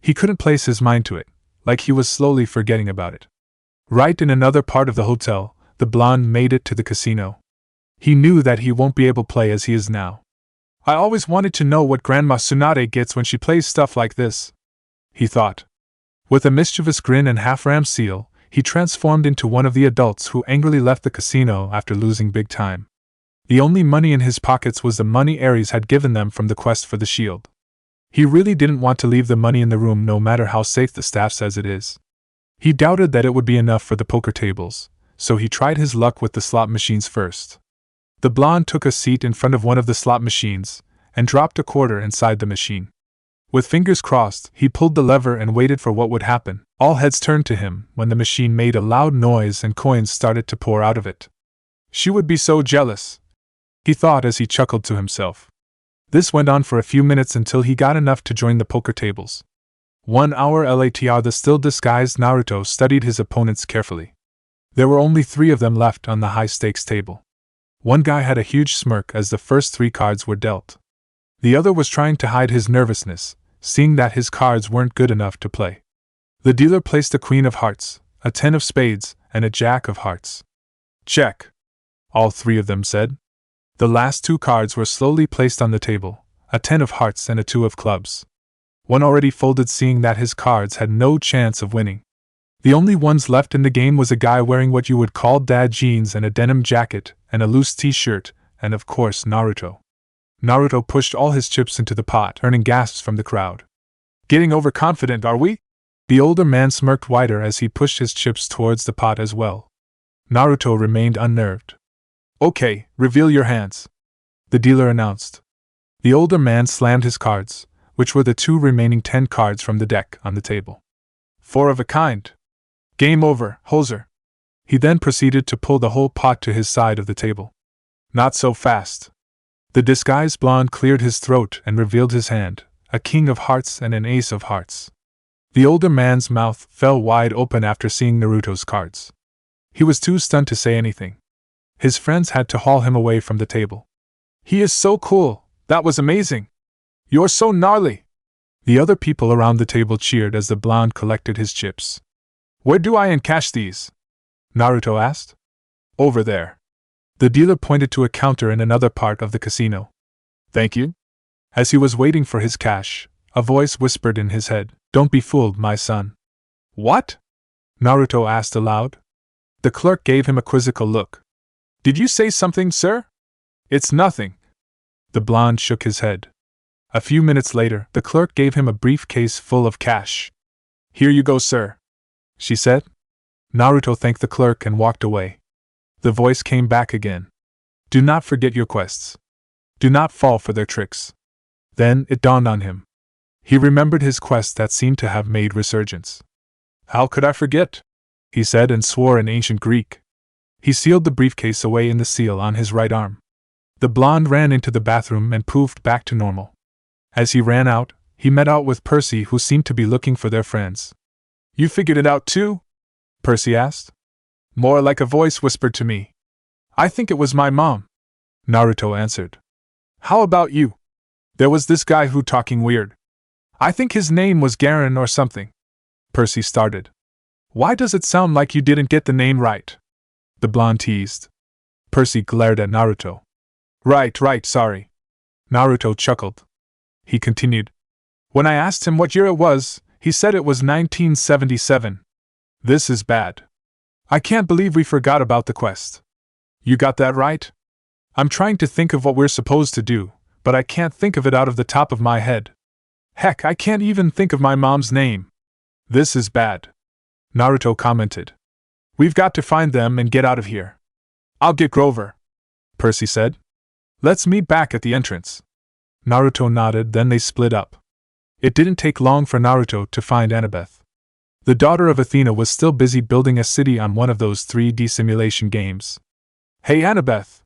He couldn't place his mind to it, like he was slowly forgetting about it. Right in another part of the hotel, the blonde made it to the casino. He knew that he won't be able to play as he is now. I always wanted to know what Grandma Tsunade gets when she plays stuff like this, he thought. With a mischievous grin and half-ram seal, he transformed into one of the adults who angrily left the casino after losing big time. The only money in his pockets was the money Aries had given them from the quest for the shield. He really didn't want to leave the money in the room no matter how safe the staff says it is. He doubted that it would be enough for the poker tables, so he tried his luck with the slot machines first. The blonde took a seat in front of one of the slot machines, and dropped a quarter inside the machine. With fingers crossed, he pulled the lever and waited for what would happen. All heads turned to him when the machine made a loud noise and coins started to pour out of it. She would be so jealous, he thought as he chuckled to himself. This went on for a few minutes until he got enough to join the poker tables. 1 hour later, the still disguised Naruto studied his opponents carefully. There were only 3 of them left on the high-stakes table. One guy had a huge smirk as the first 3 cards were dealt. The other was trying to hide his nervousness, seeing that his cards weren't good enough to play. The dealer placed a queen of hearts, a 10 of spades, and a jack of hearts. Check, all 3 of them said. The last 2 cards were slowly placed on the table, a 10 of hearts and a 2 of clubs. One already folded, seeing that his cards had no chance of winning. The only ones left in the game was a guy wearing what you would call dad jeans and a denim jacket and a loose t-shirt, and of course Naruto. Naruto pushed all his chips into the pot, earning gasps from the crowd. Getting overconfident, are we? The older man smirked wider as he pushed his chips towards the pot as well. Naruto remained unnerved. Okay, reveal your hands, the dealer announced. The older man slammed his cards, which were the 2 remaining 10 cards from the deck, on the table. 4 of a kind. Game over, hoser. He then proceeded to pull the whole pot to his side of the table. Not so fast. The disguised blonde cleared his throat and revealed his hand, a king of hearts and an ace of hearts. The older man's mouth fell wide open after seeing Naruto's cards. He was too stunned to say anything. His friends had to haul him away from the table. He is so cool, that was amazing. You're so gnarly. The other people around the table cheered as the blonde collected his chips. Where do I encash these? Naruto asked. Over there. The dealer pointed to a counter in another part of the casino. Thank you. As he was waiting for his cash, a voice whispered in his head, Don't be fooled, my son. What? Naruto asked aloud. The clerk gave him a quizzical look. Did you say something, sir? It's nothing. The blonde shook his head. A few minutes later, the clerk gave him a briefcase full of cash. Here you go, sir, she said. Naruto thanked the clerk and walked away. The voice came back again. Do not forget your quests. Do not fall for their tricks. Then it dawned on him. He remembered his quest that seemed to have made resurgence. How could I forget? He said and swore in ancient Greek. He sealed the briefcase away in the seal on his right arm. The blonde ran into the bathroom and poofed back to normal. As he ran out, he met out with Percy, who seemed to be looking for their friends. You figured it out too? Percy asked. More like a voice whispered to me. I think it was my mom, Naruto answered. How about you? There was this guy who talking weird. I think his name was Garen or something. Percy started. Why does it sound like you didn't get the name right? The blonde teased. Percy glared at Naruto. Right, sorry. Naruto chuckled. He continued. When I asked him what year it was, he said it was 1977. This is bad. I can't believe we forgot about the quest. You got that right? I'm trying to think of what we're supposed to do, but I can't think of it out of the top of my head. Heck, I can't even think of my mom's name. This is bad. Naruto commented. We've got to find them and get out of here. I'll get Grover, Percy said. Let's meet back at the entrance. Naruto nodded, then they split up. It didn't take long for Naruto to find Annabeth. The daughter of Athena was still busy building a city on one of those 3D simulation games. Hey Annabeth!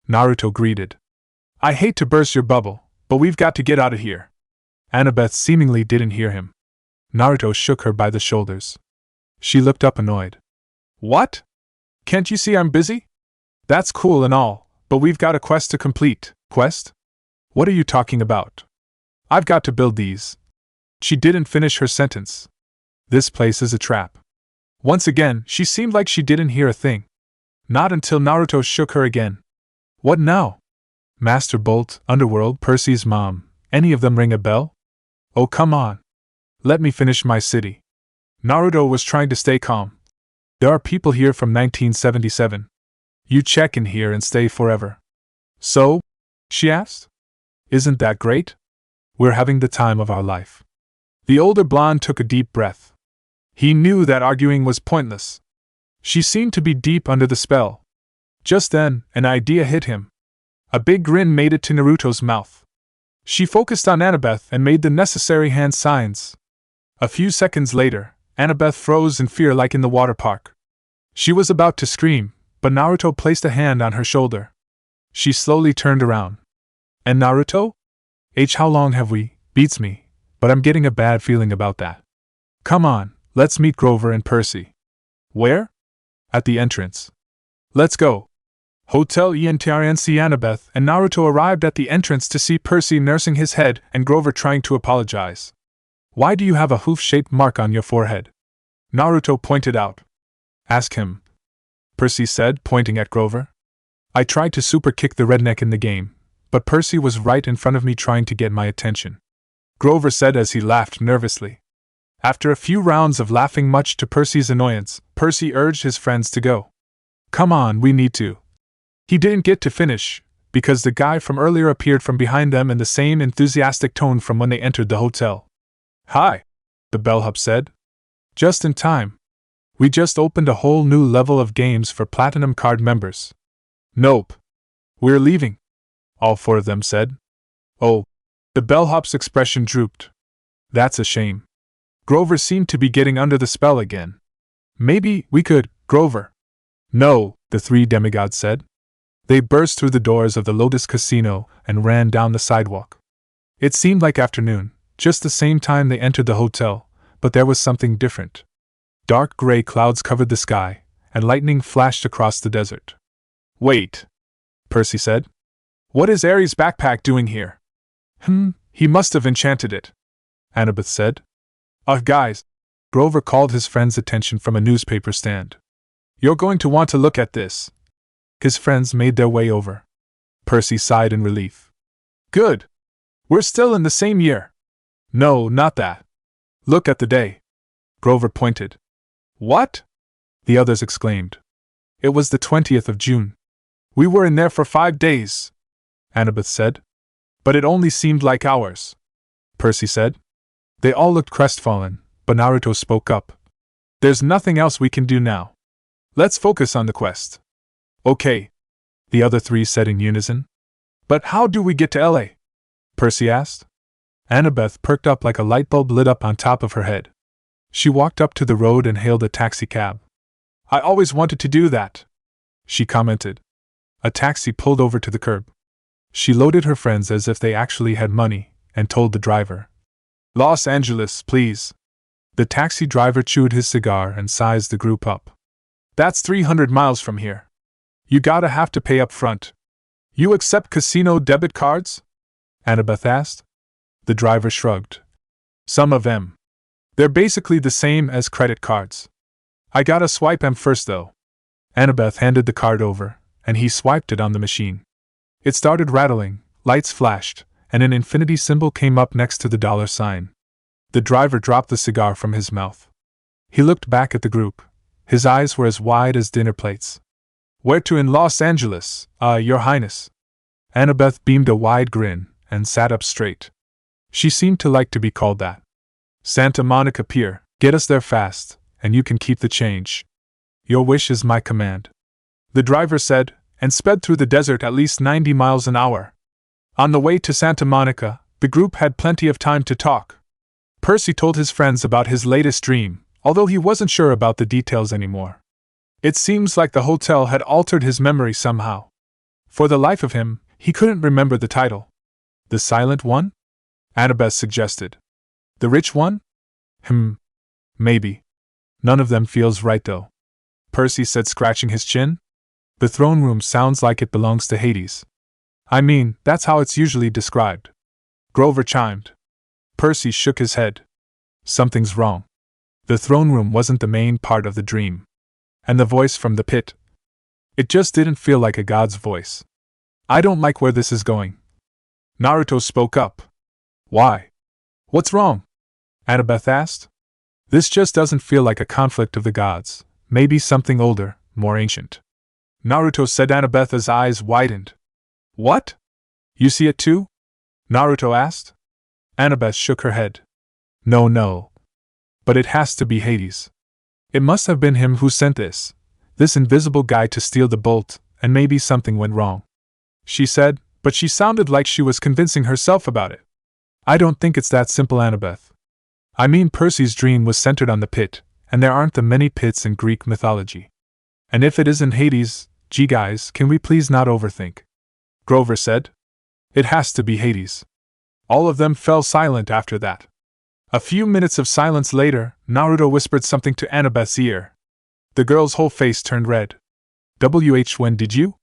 Naruto greeted. I hate to burst your bubble, but we've got to get out of here. Annabeth seemingly didn't hear him. Naruto shook her by the shoulders. She looked up annoyed. What? Can't you see I'm busy? That's cool and all, but we've got a quest to complete. Quest? What are you talking about? I've got to build these. She didn't finish her sentence. This place is a trap. Once again, she seemed like she didn't hear a thing. Not until Naruto shook her again. What now? Master Bolt, Underworld, Percy's mom, any of them ring a bell? Oh come on. Let me finish my city. Naruto was trying to stay calm. There are people here from 1977. You check in here and stay forever. So? She asked. Isn't that great? We're having the time of our life. The older blonde took a deep breath. He knew that arguing was pointless. She seemed to be deep under the spell. Just then, an idea hit him. A big grin made it to Naruto's mouth. She focused on Annabeth and made the necessary hand signs. A few seconds later, Annabeth froze in fear like in the water park. She was about to scream, but Naruto placed a hand on her shoulder. She slowly turned around. And Naruto? How long have we? Beats me, but I'm getting a bad feeling about that. Come on, let's meet Grover and Percy. Where? At the entrance. Let's go. Hotel Entrance. Annabeth and Naruto arrived at the entrance to see Percy nursing his head and Grover trying to apologize. Why do you have a hoof-shaped mark on your forehead? Naruto pointed out. Ask him, Percy said, pointing at Grover. I tried to super kick the redneck in the game, but Percy was right in front of me trying to get my attention. Grover said as he laughed nervously. After a few rounds of laughing much to Percy's annoyance, Percy urged his friends to go. Come on, we need to. He didn't get to finish, because the guy from earlier appeared from behind them in the same enthusiastic tone from when they entered the hotel. Hi, the bellhop said. Just in time. We just opened a whole new level of games for Platinum Card members. Nope. We're leaving. All four of them said. Oh. The bellhop's expression drooped. That's a shame. Grover seemed to be getting under the spell again. Maybe we could, Grover. No, the three demigods said. They burst through the doors of the Lotus Casino and ran down the sidewalk. It seemed like afternoon, just the same time they entered the hotel, but there was something different. Dark gray clouds covered the sky, and lightning flashed across the desert. Wait, Percy said. What is Aries' backpack doing here? He must have enchanted it, Annabeth said. Guys, Grover called his friend's attention from a newspaper stand. You're going to want to look at this. His friends made their way over. Percy sighed in relief. Good. We're still in the same year. No, not that. Look at the day. Grover pointed. What? The others exclaimed. It was the 20th of June. We were in there for 5 days, Annabeth said. But it only seemed like hours, Percy said. They all looked crestfallen, but Naruto spoke up. There's nothing else we can do now. Let's focus on the quest. Okay, the other three said in unison. But how do we get to LA? Percy asked. Annabeth perked up like a light bulb lit up on top of her head. She walked up to the road and hailed a taxi cab. I always wanted to do that, she commented. A taxi pulled over to the curb. She loaded her friends as if they actually had money, and told the driver. Los Angeles, please. The taxi driver chewed his cigar and sized the group up. That's 300 miles from here. You gotta have to pay up front. You accept casino debit cards? Annabeth asked. The driver shrugged. Some of them. They're basically the same as credit cards. I gotta swipe 'em first though. Annabeth handed the card over, and he swiped it on the machine. It started rattling, lights flashed, and an infinity symbol came up next to the dollar sign. The driver dropped the cigar from his mouth. He looked back at the group. His eyes were as wide as dinner plates. Where to in Los Angeles, Your Highness? Annabeth beamed a wide grin, and sat up straight. She seemed to like to be called that. Santa Monica Pier, get us there fast, and you can keep the change. Your wish is my command. The driver said, and sped through the desert at least 90 miles an hour. On the way to Santa Monica, the group had plenty of time to talk. Percy told his friends about his latest dream, although he wasn't sure about the details anymore. It seems like the hotel had altered his memory somehow. For the life of him, he couldn't remember the title. The Silent One? Annabeth suggested. The Rich One? Maybe. None of them feels right though. Percy said, scratching his chin. The throne room sounds like it belongs to Hades. I mean, that's how it's usually described. Grover chimed. Percy shook his head. Something's wrong. The throne room wasn't the main part of the dream. And the voice from the pit. It just didn't feel like a god's voice. I don't like where this is going. Naruto spoke up. Why? What's wrong? Annabeth asked. This just doesn't feel like a conflict of the gods. Maybe something older, more ancient. Naruto said. Annabeth's eyes widened. What? You see it too? Naruto asked. Annabeth shook her head. No. But it has to be Hades. It must have been him who sent this invisible guy to steal the bolt, and maybe something went wrong. She said, but she sounded like she was convincing herself about it. I don't think it's that simple, Annabeth. I mean, Percy's dream was centered on the pit, and there aren't the many pits in Greek mythology. And if it isn't Hades, gee guys, can we please not overthink? Grover said. It has to be Hades. All of them fell silent after that. A few minutes of silence later, Naruto whispered something to Annabeth's ear. The girl's whole face turned red. When did you?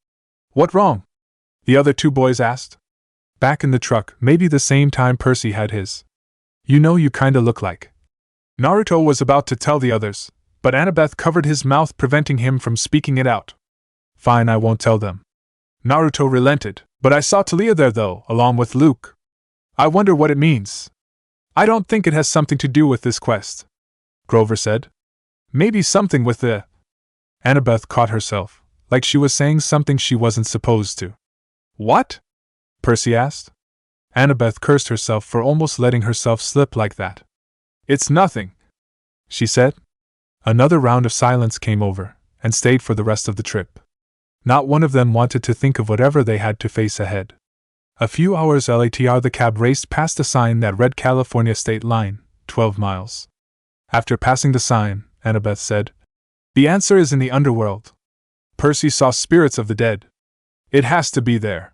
What wrong? The other two boys asked. Back in the truck, maybe the same time Percy had his. You know, you kinda look like. Naruto was about to tell the others, but Annabeth covered his mouth, preventing him from speaking it out. Fine, I won't tell them. Naruto relented, but I saw Talia there though, along with Luke. I wonder what it means. I don't think it has something to do with this quest, Grover said. Maybe something with the... Annabeth caught herself, like she was saying something she wasn't supposed to. What? Percy asked. Annabeth cursed herself for almost letting herself slip like that. It's nothing, she said. Another round of silence came over, and stayed for the rest of the trip. Not one of them wanted to think of whatever they had to face ahead. A few hours later, the cab raced past a sign that read California State Line, 12 miles. After passing the sign, Annabeth said, The answer is in the underworld. Percy saw spirits of the dead. It has to be there.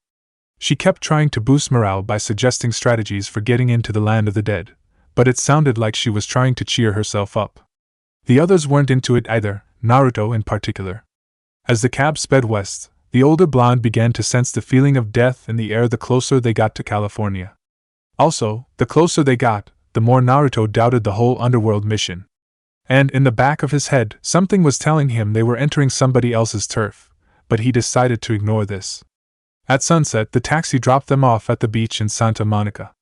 She kept trying to boost morale by suggesting strategies for getting into the land of the dead, but it sounded like she was trying to cheer herself up. The others weren't into it either, Naruto in particular. As the cab sped west, the older blonde began to sense the feeling of death in the air the closer they got to California. Also, the closer they got, the more Naruto doubted the whole underworld mission. And in the back of his head, something was telling him they were entering somebody else's turf, but he decided to ignore this. At sunset, the taxi dropped them off at the beach in Santa Monica.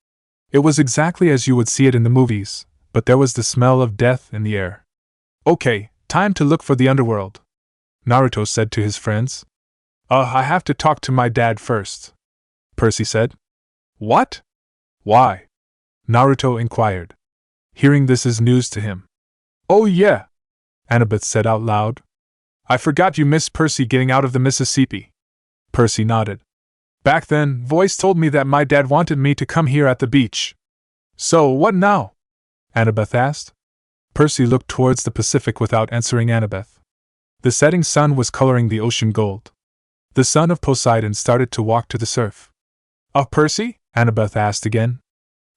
It was exactly as you would see it in the movies, but there was the smell of death in the air. Okay, time to look for the underworld, Naruto said to his friends. I have to talk to my dad first, Percy said. What? Why? Naruto inquired. Hearing this is news to him. Oh yeah, Annabeth said out loud. I forgot you missed Percy getting out of the Mississippi. Percy nodded. Back then, Voice told me that my dad wanted me to come here at the beach. So, what now? Annabeth asked. Percy looked towards the Pacific without answering Annabeth. The setting sun was coloring the ocean gold. The son of Poseidon started to walk to the surf. Percy? Annabeth asked again.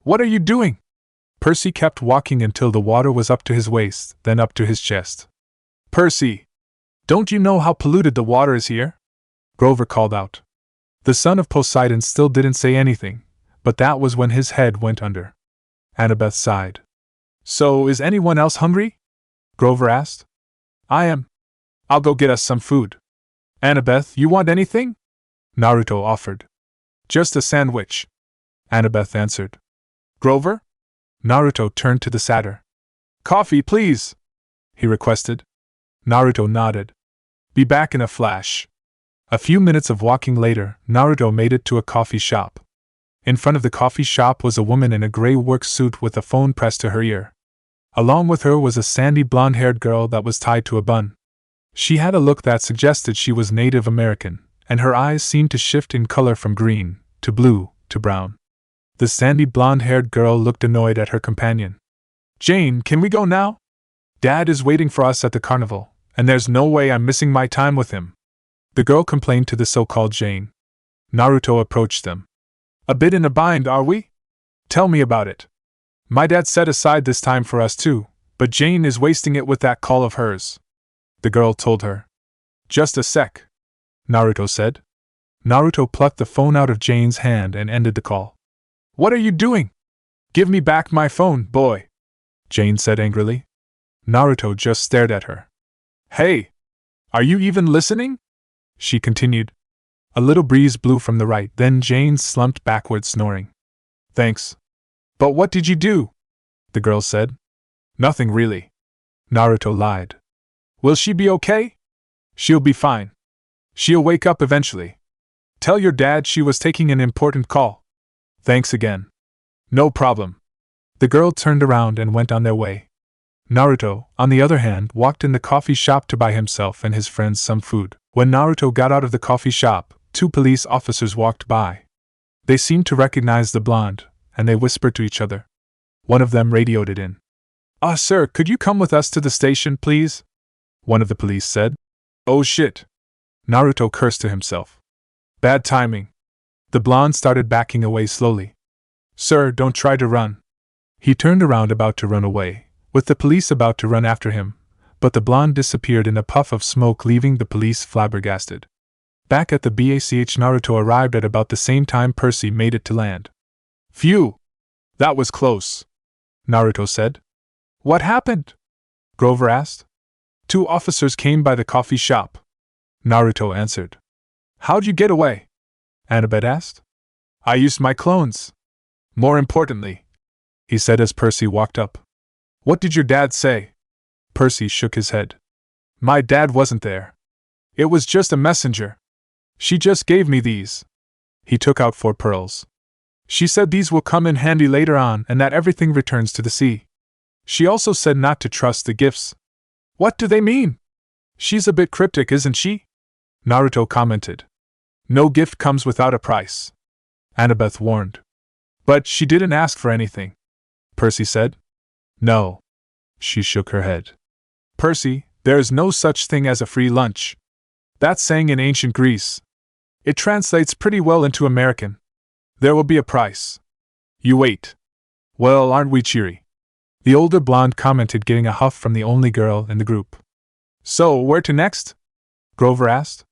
What are you doing? Percy kept walking until the water was up to his waist, then up to his chest. Percy! Don't you know how polluted the water is here? Grover called out. The son of Poseidon still didn't say anything, but that was when his head went under. Annabeth sighed. So, is anyone else hungry? Grover asked. I am. I'll go get us some food. Annabeth, you want anything? Naruto offered. Just a sandwich, Annabeth answered. Grover? Naruto turned to the satyr. Coffee, please, he requested. Naruto nodded. Be back in a flash. A few minutes of walking later, Naruto made it to a coffee shop. In front of the coffee shop was a woman in a gray work suit with a phone pressed to her ear. Along with her was a sandy blonde-haired girl that was tied to a bun. She had a look that suggested she was Native American, and her eyes seemed to shift in color from green, to blue, to brown. The sandy blonde-haired girl looked annoyed at her companion. Jane, can we go now? Dad is waiting for us at the carnival, and there's no way I'm missing my time with him. The girl complained to the so-called Jane. Naruto approached them. A bit in a bind, are we? Tell me about it. My dad set aside this time for us too, but Jane is wasting it with that call of hers. The girl told her. Just a sec, Naruto said. Naruto plucked the phone out of Jane's hand and ended the call. What are you doing? Give me back my phone, boy, Jane said angrily. Naruto just stared at her. Hey! Are you even listening? She continued. A little breeze blew from the right, then Jane slumped backward snoring. Thanks. But what did you do? The girl said. Nothing really. Naruto lied. Will she be okay? She'll be fine. She'll wake up eventually. Tell your dad she was taking an important call. Thanks again. No problem. The girl turned around and went on their way. Naruto, on the other hand, walked in the coffee shop to buy himself and his friends some food. When Naruto got out of the coffee shop, 2 police officers walked by. They seemed to recognize the blonde, and they whispered to each other. One of them radioed it in. Sir, could you come with us to the station, please? One of the police said. Oh shit. Naruto cursed to himself. Bad timing. The blonde started backing away slowly. Sir, don't try to run. He turned around about to run away, with the police about to run after him, but the blonde disappeared in a puff of smoke, leaving the police flabbergasted. Back at the BACH, Naruto arrived at about the same time Percy made it to land. Phew! That was close, Naruto said. What happened? Grover asked. 2 officers came by the coffee shop, Naruto answered. How'd you get away? Annabeth asked. I used my clones. More importantly, he said as Percy walked up. What did your dad say? Percy shook his head. My dad wasn't there. It was just a messenger. She just gave me these. He took out 4 pearls. She said these will come in handy later on and that everything returns to the sea. She also said not to trust the gifts. What do they mean? She's a bit cryptic, isn't she? Naruto commented. No gift comes without a price, Annabeth warned. But she didn't ask for anything, Percy said. No. She shook her head. Percy, there is no such thing as a free lunch. That's saying in ancient Greece. It translates pretty well into American. There will be a price. You wait. Well, aren't we cheery? The older blonde commented, getting a huff from the only girl in the group. So, where to next? Grover asked.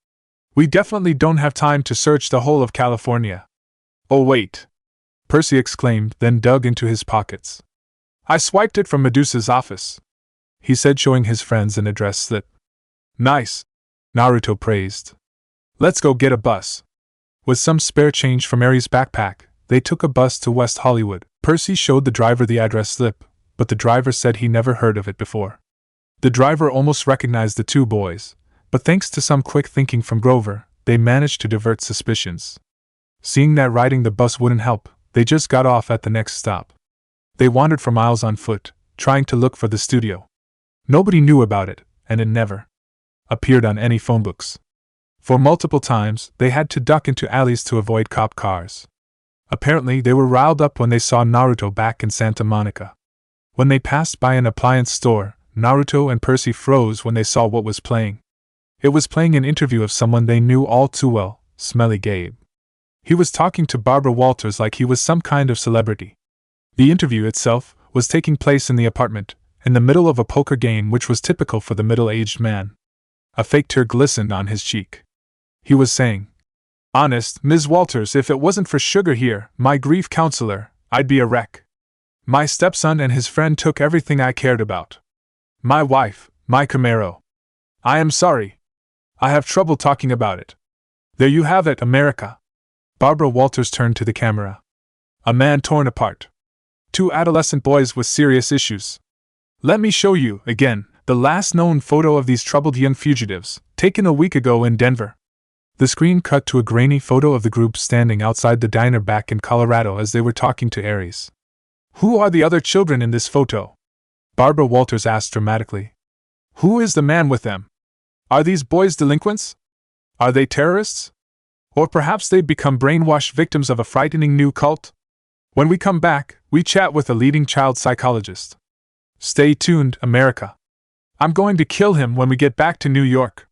We definitely don't have time to search the whole of California. Oh wait, Percy exclaimed, then dug into his pockets. I swiped it from Medusa's office, he said, showing his friends an address slip. Nice, Naruto praised. Let's go get a bus. With some spare change from Aries' backpack, they took a bus to West Hollywood. Percy showed the driver the address slip, but the driver said he never heard of it before. The driver almost recognized the 2 boys, but thanks to some quick thinking from Grover, they managed to divert suspicions. Seeing that riding the bus wouldn't help, they just got off at the next stop. They wandered for miles on foot, trying to look for the studio. Nobody knew about it, and it never appeared on any phone books. For multiple times, they had to duck into alleys to avoid cop cars. Apparently, they were riled up when they saw Naruto back in Santa Monica. When they passed by an appliance store, Naruto and Percy froze when they saw what was playing. It was playing an interview of someone they knew all too well, Smelly Gabe. He was talking to Barbara Walters like he was some kind of celebrity. The interview itself was taking place in the apartment, in the middle of a poker game, which was typical for the middle-aged man. A fake tear glistened on his cheek. He was saying, Honest, Ms. Walters, if it wasn't for Sugar here, my grief counselor, I'd be a wreck. My stepson and his friend took everything I cared about. My wife, my Camaro. I am sorry. I have trouble talking about it. There you have it, America. Barbara Walters turned to the camera. A man torn apart. Two adolescent boys with serious issues. Let me show you, again, the last known photo of these troubled young fugitives, taken a week ago in Denver. The screen cut to a grainy photo of the group standing outside the diner back in Colorado as they were talking to Aries. Who are the other children in this photo? Barbara Walters asked dramatically. Who is the man with them? Are these boys delinquents? Are they terrorists? Or perhaps they've become brainwashed victims of a frightening new cult? When we come back, we chat with a leading child psychologist. Stay tuned, America. I'm going to kill him when we get back to New York.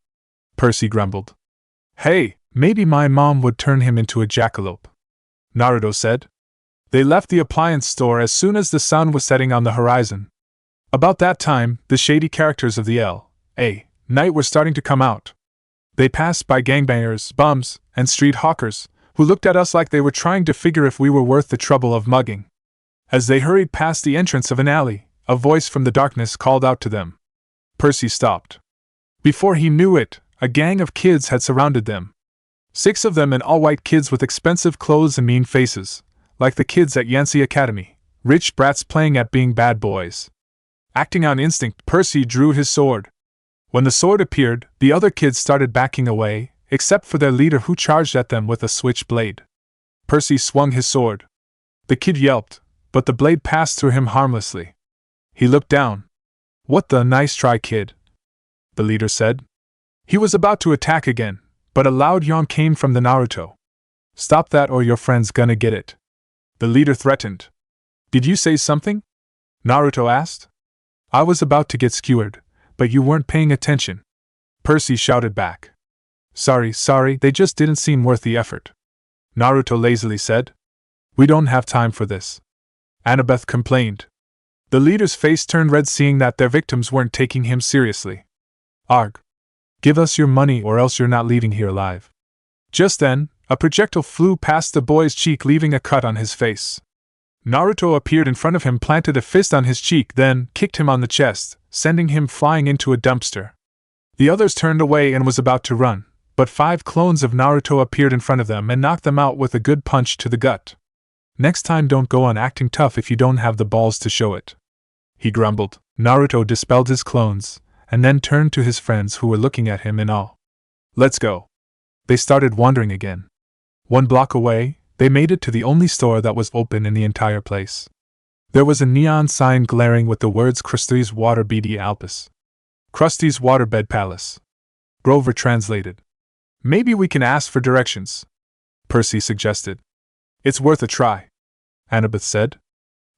Percy grumbled. Hey, maybe my mom would turn him into a jackalope. Naruto said. They left the appliance store as soon as the sun was setting on the horizon. About that time, the shady characters of the L.A. night were starting to come out. They passed by gangbangers, bums, and street hawkers, who looked at us like they were trying to figure if we were worth the trouble of mugging. As they hurried past the entrance of an alley, a voice from the darkness called out to them. Percy stopped. Before he knew it, a gang of kids had surrounded them. 6 of them, and all white kids with expensive clothes and mean faces, like the kids at Yancey Academy, rich brats playing at being bad boys. Acting on instinct, Percy drew his sword. When the sword appeared, the other kids started backing away, except for their leader who charged at them with a switchblade. Percy swung his sword. The kid yelped, but the blade passed through him harmlessly. He looked down. What the nice try, kid, the leader said. He was about to attack again, but a loud yawn came from the Naruto. Stop that or your friend's gonna get it, the leader threatened. Did you say something? Naruto asked. I was about to get skewered, but you weren't paying attention, Percy shouted back. Sorry, they just didn't seem worth the effort, Naruto lazily said. We don't have time for this, Annabeth complained. The leader's face turned red seeing that their victims weren't taking him seriously. Arg. Give us your money or else you're not leaving here alive. Just then, a projectile flew past the boy's cheek, leaving a cut on his face. Naruto appeared in front of him, planted a fist on his cheek, then kicked him on the chest, sending him flying into a dumpster. The others turned away and was about to run, but 5 clones of Naruto appeared in front of them and knocked them out with a good punch to the gut. Next time don't go on acting tough if you don't have the balls to show it, he grumbled. Naruto dispelled his clones, and then turned to his friends who were looking at him in awe. Let's go. They started wandering again. 1 block away, they made it to the only store that was open in the entire place. There was a neon sign glaring with the words Krusty's Water BD Olympus. Krusty's Waterbed Palace. Grover translated. Maybe we can ask for directions, Percy suggested. It's worth a try, Annabeth said.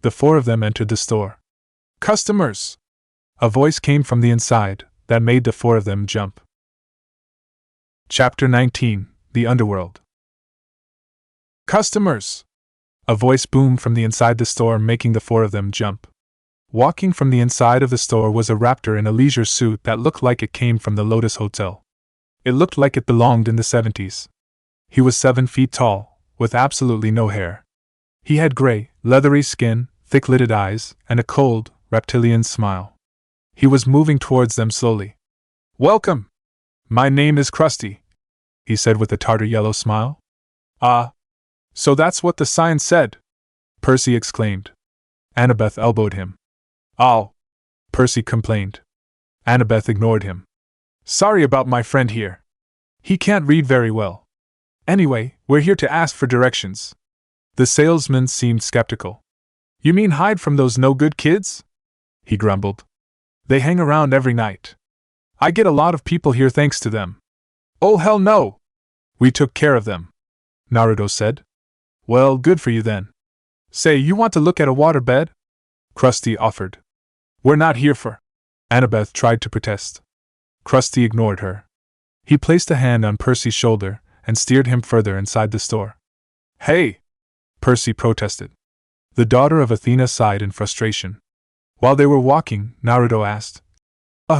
The 4 of them entered the store. Customers! A voice came from the inside that made the 4 of them jump. Chapter 19, The Underworld. Customers! A voice boomed from the inside the store, making the 4 of them jump. Walking from the inside of the store was a raptor in a leisure suit that looked like it came from the Lotus Hotel. It looked like it belonged in the 70s. He was 7 feet tall, with absolutely no hair. He had gray, leathery skin, thick-lidded eyes, and a cold, reptilian smile. He was moving towards them slowly. Welcome! My name is Krusty, he said with a tartar yellow smile. So that's what the sign said, Percy exclaimed. Annabeth elbowed him. Oh, Percy complained. Annabeth ignored him. Sorry about my friend here. He can't read very well. Anyway, we're here to ask for directions. The salesman seemed skeptical. You mean hide from those no-good kids? He grumbled. They hang around every night. I get a lot of people here thanks to them. Oh hell no! We took care of them, Naruto said. Well, good for you then. Say, you want to look at a waterbed? Krusty offered. We're not here for... Annabeth tried to protest. Krusty ignored her. He placed a hand on Percy's shoulder and steered him further inside the store. Hey! Percy protested. The daughter of Athena sighed in frustration. While they were walking, Naruto asked,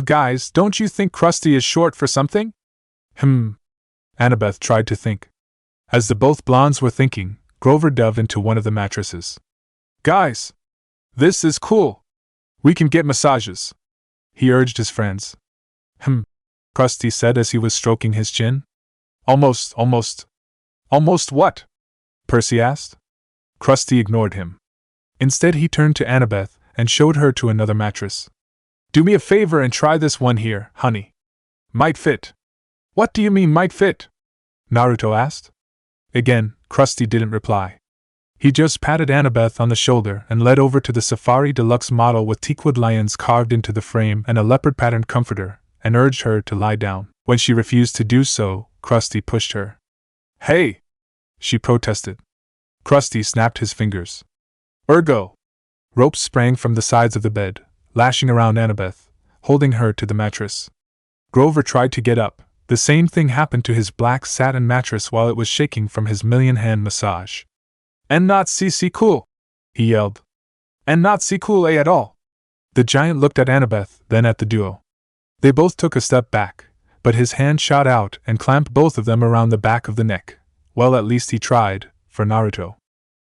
guys, don't you think Krusty is short for something? Annabeth tried to think. As the both blondes were thinking, Grover dove into one of the mattresses. Guys! This is cool! We can get massages! He urged his friends. Krusty said as he was stroking his chin. Almost. Almost what? Percy asked. Krusty ignored him. Instead he turned to Annabeth and showed her to another mattress. Do me a favor and try this one here, honey. Might fit. What do you mean might fit? Naruto asked. Again, Krusty didn't reply. He just patted Annabeth on the shoulder and led over to the Safari Deluxe model with teakwood lions carved into the frame and a leopard-patterned comforter, and urged her to lie down. When she refused to do so, Krusty pushed her. Hey! She protested. Krusty snapped his fingers. Ergo! Ropes sprang from the sides of the bed, lashing around Annabeth, holding her to the mattress. Grover tried to get up. The same thing happened to his black satin mattress while it was shaking from his million-hand massage. And not CC cool! He yelled. And not C cool A at all! The giant looked at Annabeth, then at the duo. They both took a step back, but his hand shot out and clamped both of them around the back of the neck. Well, at least he tried, for Naruto.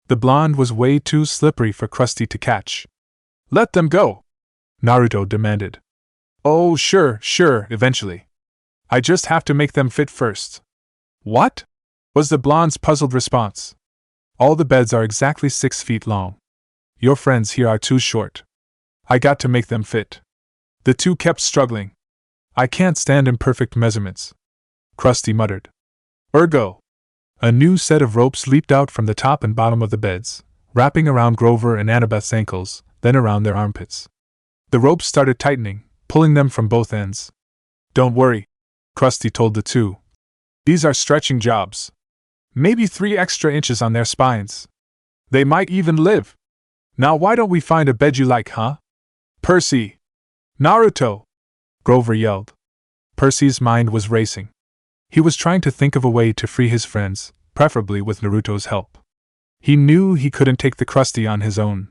The blonde was way too slippery for Krusty to catch. Let them go! Naruto demanded. Oh, sure, eventually. I just have to make them fit first. What? Was the blonde's puzzled response. All the beds are exactly 6 feet long. Your friends here are too short. I got to make them fit. The two kept struggling. I can't stand imperfect measurements. Krusty muttered. Ergo! A new set of ropes leaped out from the top and bottom of the beds, wrapping around Grover and Annabeth's ankles, then around their armpits. The ropes started tightening, pulling them from both ends. Don't worry, Krusty told the two. These are stretching jobs. Maybe 3 extra inches on their spines. They might even live. Now why don't we find a bed you like, huh? Percy! Naruto! Grover yelled. Percy's mind was racing. He was trying to think of a way to free his friends, preferably with Naruto's help. He knew he couldn't take the Krusty on his own.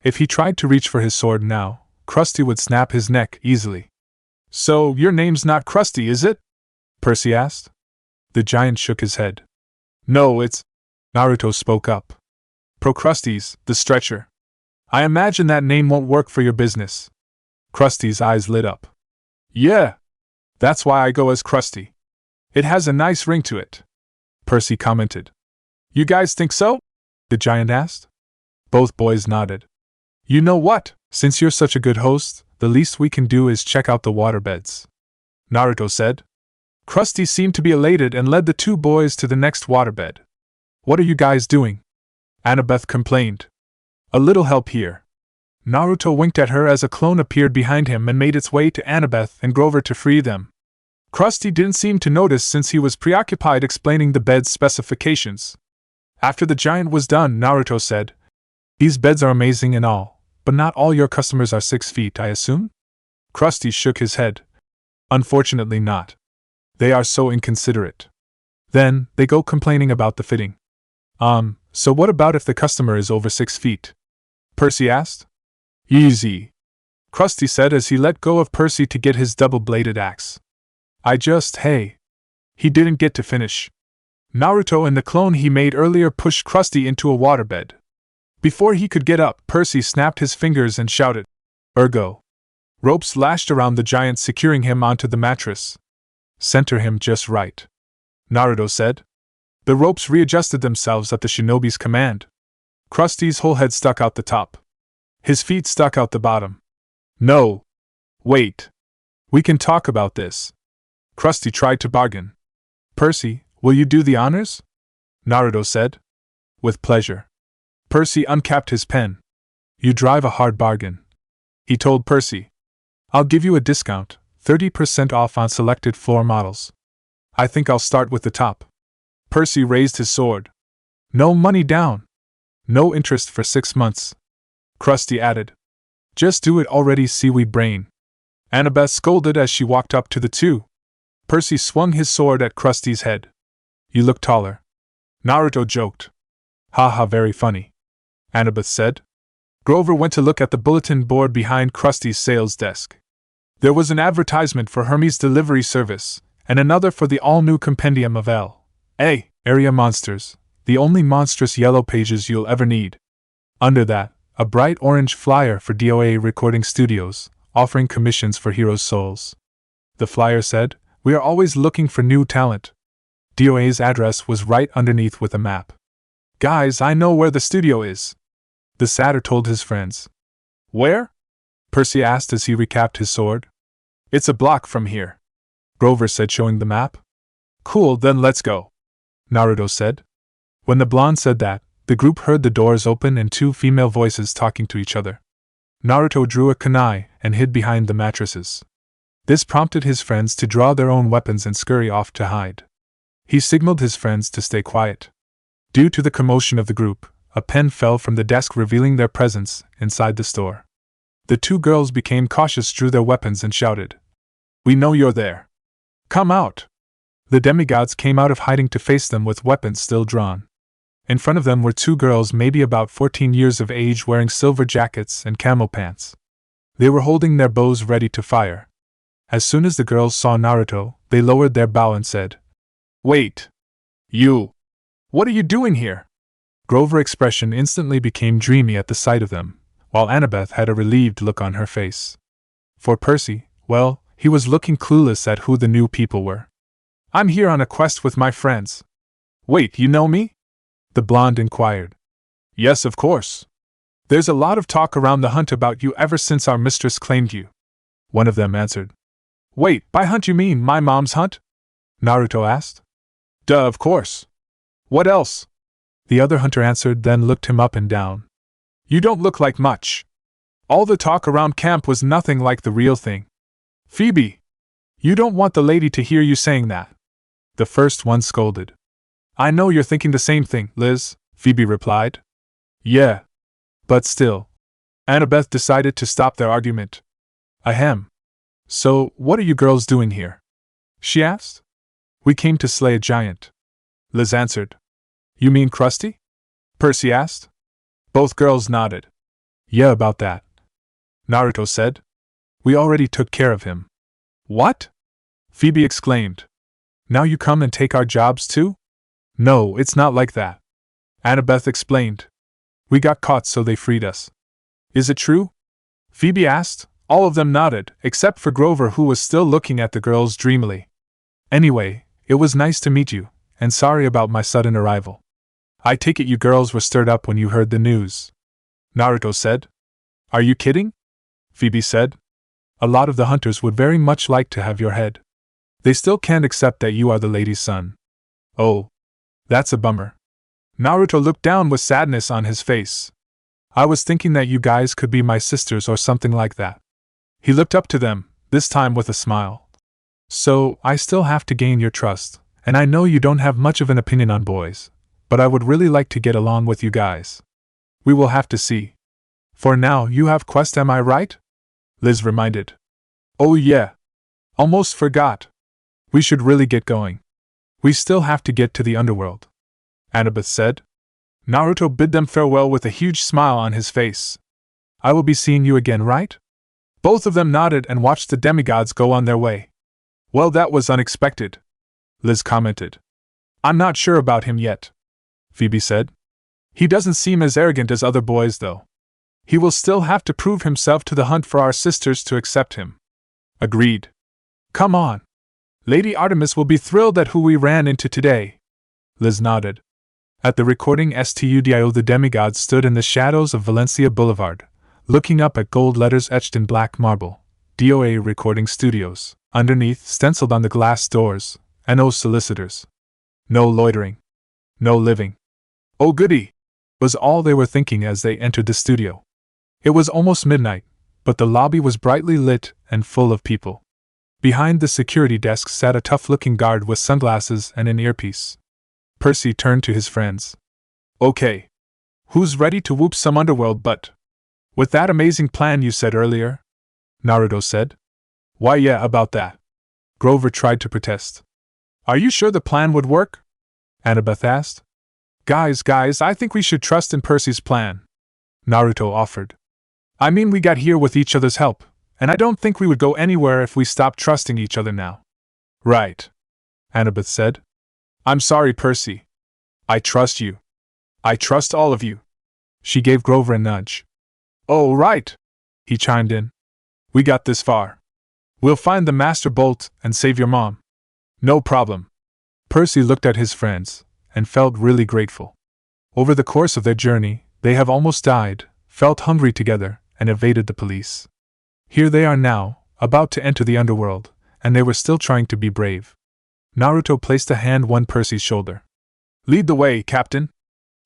If he tried to reach for his sword now, Krusty would snap his neck easily. So, your name's not Krusty, is it? Percy asked. The giant shook his head. No, it's... Naruto spoke up. Procrustes, the stretcher. I imagine that name won't work for your business. Krusty's eyes lit up. Yeah. That's why I go as Krusty. It has a nice ring to it. Percy commented. You guys think so? The giant asked. Both boys nodded. You know what? Since you're such a good host, the least we can do is check out the waterbeds. Naruto said. Krusty seemed to be elated and led the two boys to the next waterbed. What are you guys doing? Annabeth complained. A little help here. Naruto winked at her as a clone appeared behind him and made its way to Annabeth and Grover to free them. Krusty didn't seem to notice since he was preoccupied explaining the bed's specifications. After the giant was done, Naruto said, These beds are amazing and all, but not all your customers are 6 feet, I assume? Krusty shook his head. Unfortunately not. They are so inconsiderate. Then, they go complaining about the fitting. So what about if the customer is over 6 feet? Percy asked. Easy. Krusty said as he let go of Percy to get his double-bladed axe. Hey. He didn't get to finish. Naruto and the clone he made earlier pushed Krusty into a waterbed. Before he could get up, Percy snapped his fingers and shouted, Ergo. Ropes lashed around the giant, securing him onto the mattress. Center him just right. Naruto said. The ropes readjusted themselves at the shinobi's command. Krusty's whole head stuck out the top. His feet stuck out the bottom. No. Wait. We can talk about this. Krusty tried to bargain. Percy, will you do the honors? Naruto said. With pleasure. Percy uncapped his pen. You drive a hard bargain. He told Percy. I'll give you a discount, 30% off on selected floor models. I think I'll start with the top. Percy raised his sword. No money down. No interest for 6 months. Krusty added. Just do it already, seaweed brain. Annabeth scolded as she walked up to the two. Percy swung his sword at Krusty's head. You look taller. Naruto joked. Haha, very funny. Annabeth said. Grover went to look at the bulletin board behind Krusty's sales desk. There was an advertisement for Hermes' delivery service, and another for the all-new compendium of L.A. Area monsters, the only monstrous yellow pages you'll ever need. Under that, a bright orange flyer for DOA recording studios, offering commissions for heroes' souls. The flyer said, "We are always looking for new talent." DOA's address was right underneath with a map. "Guys, I know where the studio is," the satyr told his friends. "Where?" Percy asked as he recapped his sword. "It's a block from here," Grover said, showing the map. "Cool, then let's go," Naruto said. When the blonde said that, the group heard the doors open and two female voices talking to each other. Naruto drew a kunai and hid behind the mattresses. This prompted his friends to draw their own weapons and scurry off to hide. He signaled his friends to stay quiet. Due to the commotion of the group, a pen fell from the desk revealing their presence inside the store. The two girls became cautious, drew their weapons and shouted, "We know you're there. Come out!" The demigods came out of hiding to face them with weapons still drawn. In front of them were two girls maybe about 14 years of age wearing silver jackets and camo pants. They were holding their bows ready to fire. As soon as the girls saw Naruto, they lowered their bow and said, "Wait! You! What are you doing here?" Grover's expression instantly became dreamy at the sight of them, while Annabeth had a relieved look on her face. For Percy, well, he was looking clueless at who the new people were. "I'm here on a quest with my friends." "Wait, you know me?" the blonde inquired. "Yes, of course. There's a lot of talk around the hunt about you ever since our mistress claimed you," one of them answered. "Wait, by hunt you mean my mom's hunt?" Naruto asked. "Duh, of course. What else?" the other hunter answered, then looked him up and down. "You don't look like much. All the talk around camp was nothing like the real thing. Phoebe! You don't want the lady to hear you saying that," the first one scolded. "I know you're thinking the same thing, Liz," Phoebe replied. "Yeah. But still." Annabeth decided to stop their argument. "Ahem. So, what are you girls doing here?" she asked. "We came to slay a giant," Liz answered. "You mean Krusty?" Percy asked. Both girls nodded. "Yeah, about that," Naruto said. "We already took care of him." "What?" Phoebe exclaimed. "Now you come and take our jobs too?" "No, it's not like that," Annabeth explained. "We got caught, so they freed us." "Is it true?" Phoebe asked. All of them nodded, except for Grover, who was still looking at the girls dreamily. "Anyway, it was nice to meet you, and sorry about my sudden arrival. I take it you girls were stirred up when you heard the news," Naruto said. "Are you kidding?" Phoebe said. "A lot of the hunters would very much like to have your head. They still can't accept that you are the lady's son." "Oh. That's a bummer." Naruto looked down with sadness on his face. "I was thinking that you guys could be my sisters or something like that." He looked up to them, this time with a smile. "So, I still have to gain your trust, and I know you don't have much of an opinion on boys, but I would really like to get along with you guys. We will have to see. For now, you have quest, am I right?" Liz reminded. "Oh yeah. Almost forgot. We should really get going. We still have to get to the underworld," Annabeth said. Naruto bid them farewell with a huge smile on his face. "I will be seeing you again, right?" Both of them nodded and watched the demigods go on their way. "Well, that was unexpected," Liz commented. "I'm not sure about him yet," Phoebe said. "He doesn't seem as arrogant as other boys, though. He will still have to prove himself to the hunt for our sisters to accept him." "Agreed. Come on. Lady Artemis will be thrilled at who we ran into today," Liz nodded. At the recording studio, the demigods stood in the shadows of Valencia Boulevard, looking up at gold letters etched in black marble, DOA Recording Studios, underneath, stenciled on the glass doors, "No solicitors. No loitering. No living." "Oh goody," was all they were thinking as they entered the studio. It was almost midnight, but the lobby was brightly lit and full of people. Behind the security desk sat a tough-looking guard with sunglasses and an earpiece. Percy turned to his friends. "Okay. Who's ready to whoop some underworld butt? With that amazing plan you said earlier?" Naruto said. "Why yeah, about that." Grover tried to protest. "Are you sure the plan would work?" Annabeth asked. Guys, I think we should trust in Percy's plan," Naruto offered. "I mean, we got here with each other's help, and I don't think we would go anywhere if we stopped trusting each other now." "Right," Annabeth said. "I'm sorry, Percy. I trust you. I trust all of you. She gave Grover a nudge. Oh, right, he chimed in. We got this far. We'll find the master bolt and save your mom. No problem. Percy looked at his friends and felt really grateful. Over the course of their journey, they have almost died, felt hungry together, and evaded the police. Here they are now, about to enter the underworld, and they were still trying to be brave. Naruto placed a hand on Percy's shoulder. Lead the way, Captain.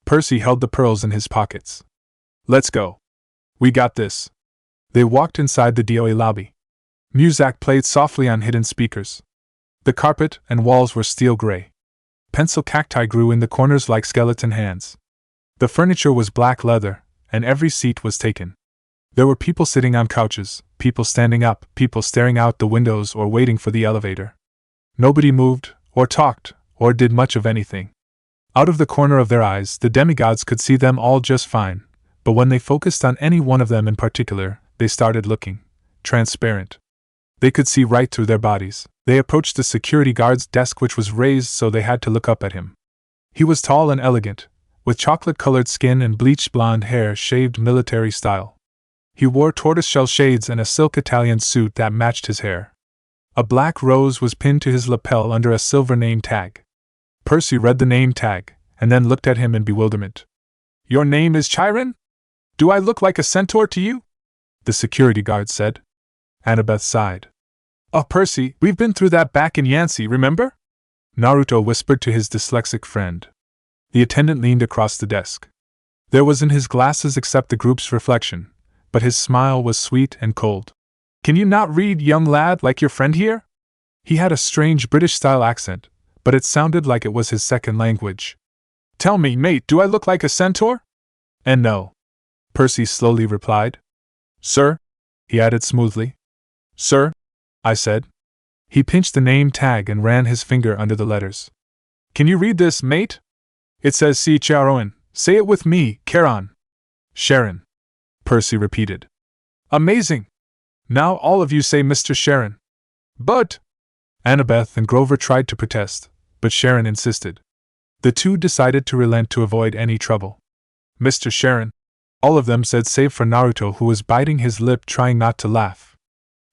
Percy held the pearls in his pockets. Let's go. We got this. They walked inside the DOA lobby. Music played softly on hidden speakers. The carpet and walls were steel gray. Pencil cacti grew in the corners like skeleton hands. The furniture was black leather, and every seat was taken. There were people sitting on couches, people standing up, people staring out the windows or waiting for the elevator. Nobody moved, or talked, or did much of anything. Out of the corner of their eyes, the demigods could see them all just fine, but when they focused on any one of them in particular, they started looking transparent. They could see right through their bodies. They approached the security guard's desk, which was raised, so they had to look up at him. He was tall and elegant, with chocolate-colored skin and bleached blonde hair shaved military style. He wore tortoiseshell shades and a silk Italian suit that matched his hair. A black rose was pinned to his lapel under a silver name tag. Percy read the name tag, and then looked at him in bewilderment. Your name is Chiron? Do I look like a centaur to you? The security guard said. Annabeth sighed. Oh, Percy, we've been through that back in Yancey, remember? Naruto whispered to his dyslexic friend. The attendant leaned across the desk. There was in his glasses except the group's reflection, but his smile was sweet and cold. Can you not read, young lad, like your friend here? He had a strange British-style accent, but it sounded like it was his second language. Tell me, mate, do I look like a centaur? And no. Percy slowly replied. Sir? He added smoothly. Sir? I said. He pinched the name tag and ran his finger under the letters. Can you read this, mate? It says C. Chiron. Say it with me, Chiron. Sharon. Percy repeated. Amazing! Now all of you say Mr. Sharon. But... Annabeth and Grover tried to protest, but Sharon insisted. The two decided to relent to avoid any trouble. Mr. Sharon. All of them said save for Naruto, who was biting his lip trying not to laugh.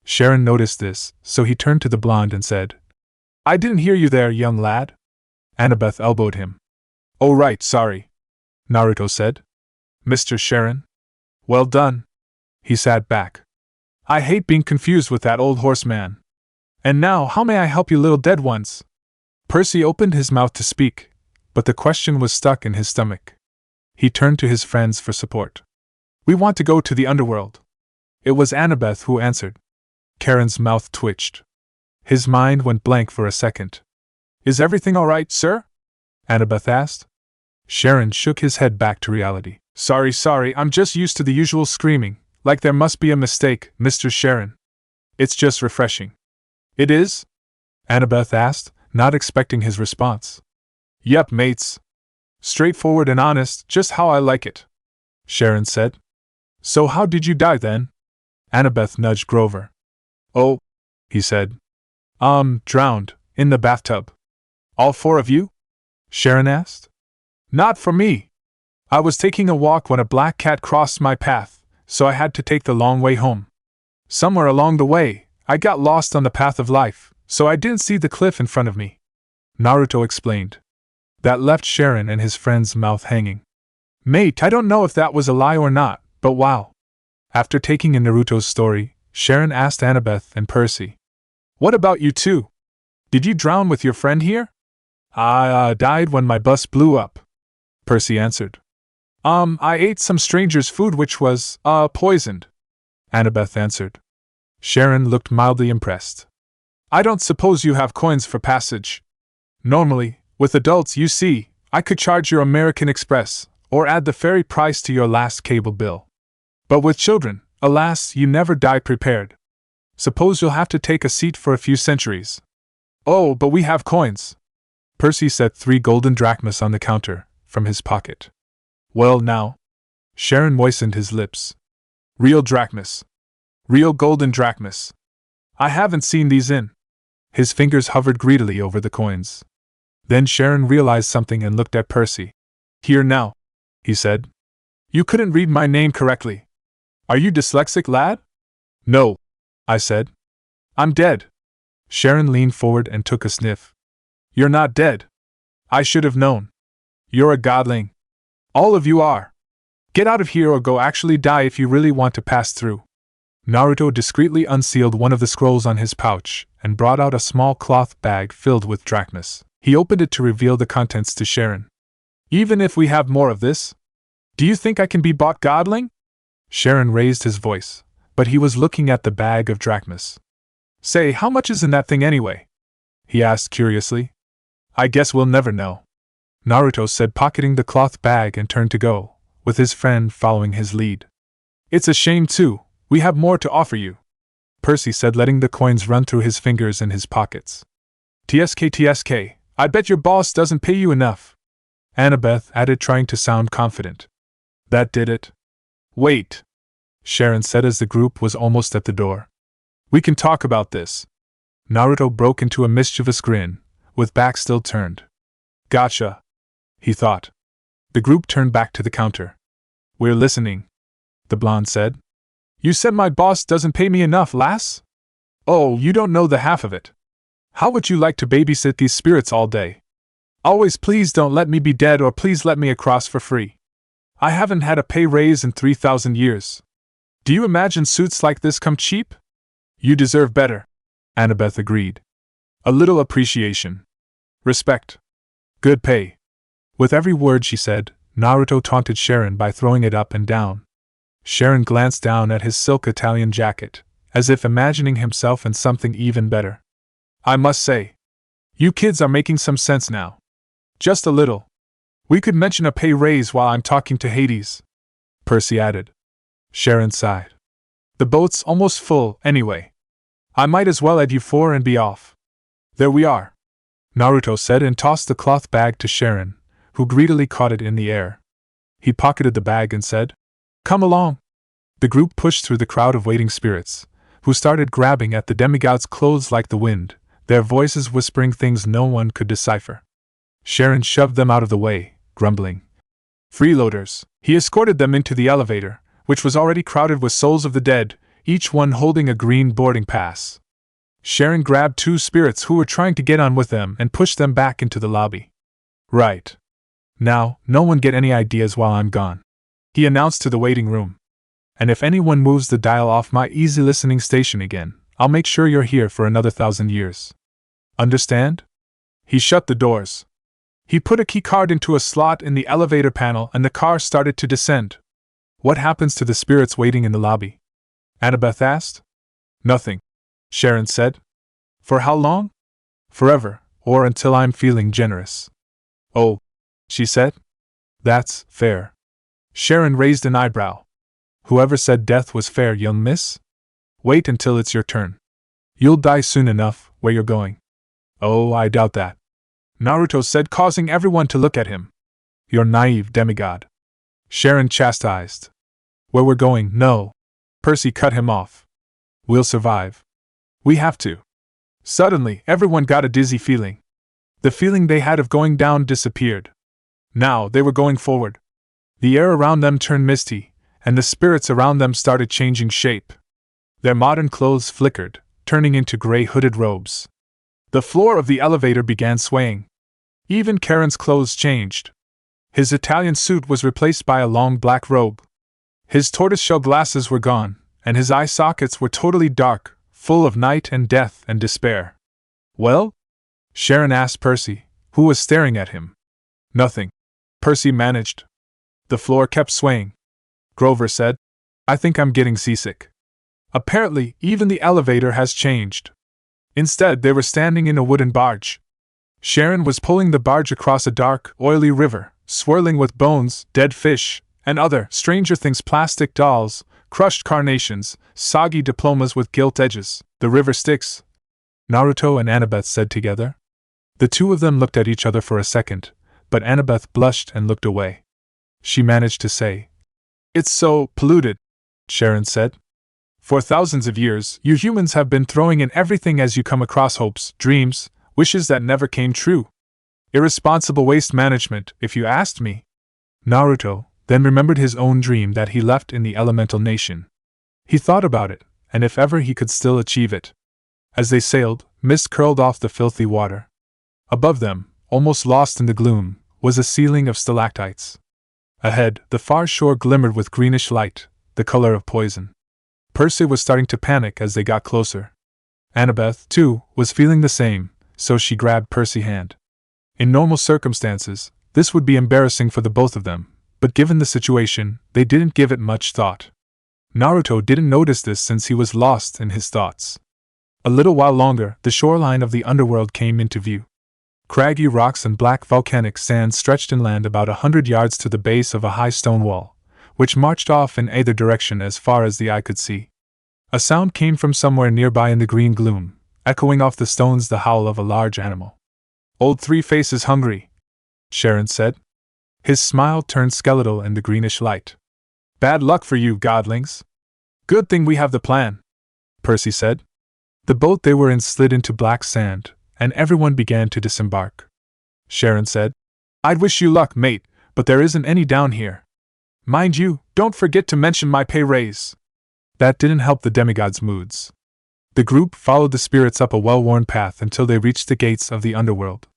Sharon noticed this, so he turned to the blonde and said, I didn't hear you there, young lad. Annabeth elbowed him. Oh right, sorry. Naruto said. Mr. Sharon? Well done. He sat back. I hate being confused with that old horseman. And now, how may I help you little dead ones? Percy opened his mouth to speak, but the question was stuck in his stomach. He turned to his friends for support. We want to go to the underworld. It was Annabeth who answered. Karen's mouth twitched. His mind went blank for a second. Is everything all right, sir? Annabeth asked. Sharon shook his head back to reality. Sorry, I'm just used to the usual screaming, like there must be a mistake, Mr. Sharon. It's just refreshing. It is? Annabeth asked, not expecting his response. Yep, mates. Straightforward and honest, just how I like it. Sharon said. So how did you die then? Annabeth nudged Grover. Oh, he said. Drowned, in the bathtub. All four of you? Sharon asked. Not for me. I was taking a walk when a black cat crossed my path, so I had to take the long way home. Somewhere along the way, I got lost on the path of life, so I didn't see the cliff in front of me. Naruto explained. That left Sharon and his friend's mouth hanging. Mate, I don't know if that was a lie or not, but wow. After taking in Naruto's story, Sharon asked Annabeth and Percy. What about you two? Did you drown with your friend here? I died when my bus blew up. Percy answered. I ate some stranger's food which was, poisoned. Annabeth answered. Sharon looked mildly impressed. I don't suppose you have coins for passage. Normally, with adults you see, I could charge your American Express, or add the ferry price to your last cable bill. But with children, alas, you never die prepared. Suppose you'll have to take a seat for a few centuries. Oh, but we have coins. Percy set 3 golden drachmas on the counter, from his pocket. Well now. Sharon moistened his lips. Real drachmas. Real golden drachmas. I haven't seen these in. His fingers hovered greedily over the coins. Then Chiron realized something and looked at Percy. Here now, he said. You couldn't read my name correctly. Are you dyslexic, lad? No, I said. I'm dead. Chiron leaned forward and took a sniff. You're not dead. I should have known. You're a godling. All of you are. Get out of here or go actually die if you really want to pass through. Naruto discreetly unsealed one of the scrolls on his pouch and brought out a small cloth bag filled with drachmas. He opened it to reveal the contents to Chiron. Even if we have more of this? Do you think I can be bought, godling? Chiron raised his voice, but he was looking at the bag of drachmas. Say, how much is in that thing anyway? He asked curiously. I guess we'll never know. Naruto said, pocketing the cloth bag, and turned to go, with his friend following his lead. It's a shame too, we have more to offer you, Percy said, letting the coins run through his fingers in his pockets. TSK, I bet your boss doesn't pay you enough, Annabeth added, trying to sound confident. That did it. Wait, Chiron said as the group was almost at the door. We can talk about this. Naruto broke into a mischievous grin, with back still turned. Gotcha, he thought. The group turned back to the counter. We're listening, the blonde said. You said my boss doesn't pay me enough, lass? Oh, you don't know the half of it. How would you like to babysit these spirits all day? Always please don't let me be dead, or please let me across for free. I haven't had a pay raise in 3,000 years. Do you imagine suits like this come cheap? You deserve better, Annabeth agreed. A little appreciation. Respect. Good pay. With every word she said, Naruto taunted Chiron by throwing it up and down. Chiron glanced down at his silk Italian jacket, as if imagining himself in something even better. I must say, you kids are making some sense now. Just a little. We could mention a pay raise while I'm talking to Hades, Percy added. Chiron sighed. The boat's almost full, anyway. I might as well add you 4 and be off. There we are, Naruto said, and tossed the cloth bag to Chiron, who greedily caught it in the air. He pocketed the bag and said, Come along. The group pushed through the crowd of waiting spirits, who started grabbing at the demigods' clothes like the wind, their voices whispering things no one could decipher. Chiron shoved them out of the way, grumbling. Freeloaders. He escorted them into the elevator, which was already crowded with souls of the dead, each one holding a green boarding pass. Chiron grabbed 2 spirits who were trying to get on with them and pushed them back into the lobby. Right. Now, no one get any ideas while I'm gone, he announced to the waiting room. And if anyone moves the dial off my easy listening station again, I'll make sure you're here for another 1,000 years. Understand? He shut the doors. He put a key card into a slot in the elevator panel and the car started to descend. What happens to the spirits waiting in the lobby? Annabeth asked. Nothing, Chiron said. For how long? Forever, or until I'm feeling generous. Oh, she said. That's fair. Chiron raised an eyebrow. Whoever said death was fair, young miss? Wait until it's your turn. You'll die soon enough, where you're going. Oh, I doubt that, Naruto said, causing everyone to look at him. You're naive, demigod, Chiron chastised. Where we're going, no. Percy cut him off. We'll survive. We have to. Suddenly, everyone got a dizzy feeling. The feeling they had of going down disappeared. Now they were going forward. The air around them turned misty, and the spirits around them started changing shape. Their modern clothes flickered, turning into gray hooded robes. The floor of the elevator began swaying. Even Charon's clothes changed. His Italian suit was replaced by a long black robe. His tortoiseshell glasses were gone, and his eye sockets were totally dark, full of night and death and despair. Well? Chiron asked Percy, who was staring at him. Nothing, Percy managed. The floor kept swaying. Grover said, I think I'm getting seasick. Apparently, even the elevator has changed. Instead, they were standing in a wooden barge. Chiron was pulling the barge across a dark, oily river, swirling with bones, dead fish, and other stranger things, plastic dolls, crushed carnations, soggy diplomas with gilt edges, the river Styx, Naruto and Annabeth said together. The 2 of them looked at each other for a second, but Annabeth blushed and looked away. She managed to say, It's so polluted, Chiron said. For thousands of years, you humans have been throwing in everything as you come across hopes, dreams, wishes that never came true. Irresponsible waste management, if you asked me. Naruto then remembered his own dream that he left in the elemental nation. He thought about it, and if ever he could still achieve it. As they sailed, mist curled off the filthy water. Above them, almost lost in the gloom, was a ceiling of stalactites. Ahead, the far shore glimmered with greenish light, the color of poison. Percy was starting to panic as they got closer. Annabeth, too, was feeling the same, so she grabbed Percy's hand. In normal circumstances, this would be embarrassing for the both of them, but given the situation, they didn't give it much thought. Naruto didn't notice this since he was lost in his thoughts. A little while longer, the shoreline of the underworld came into view. Craggy rocks and black volcanic sand stretched inland about 100 yards to the base of a high stone wall, which marched off in either direction as far as the eye could see. A sound came from somewhere nearby in the green gloom, echoing off the stones the howl of a large animal. "Old Three-Face is hungry," Chiron said. His smile turned skeletal in the greenish light. "Bad luck for you, godlings." "Good thing we have the plan," Percy said. The boat they were in slid into black sand, and everyone began to disembark. Chiron said, "I'd wish you luck, mate, but there isn't any down here. Mind you, don't forget to mention my pay raise." That didn't help the demigods' moods. The group followed the spirits up a well-worn path until they reached the gates of the underworld.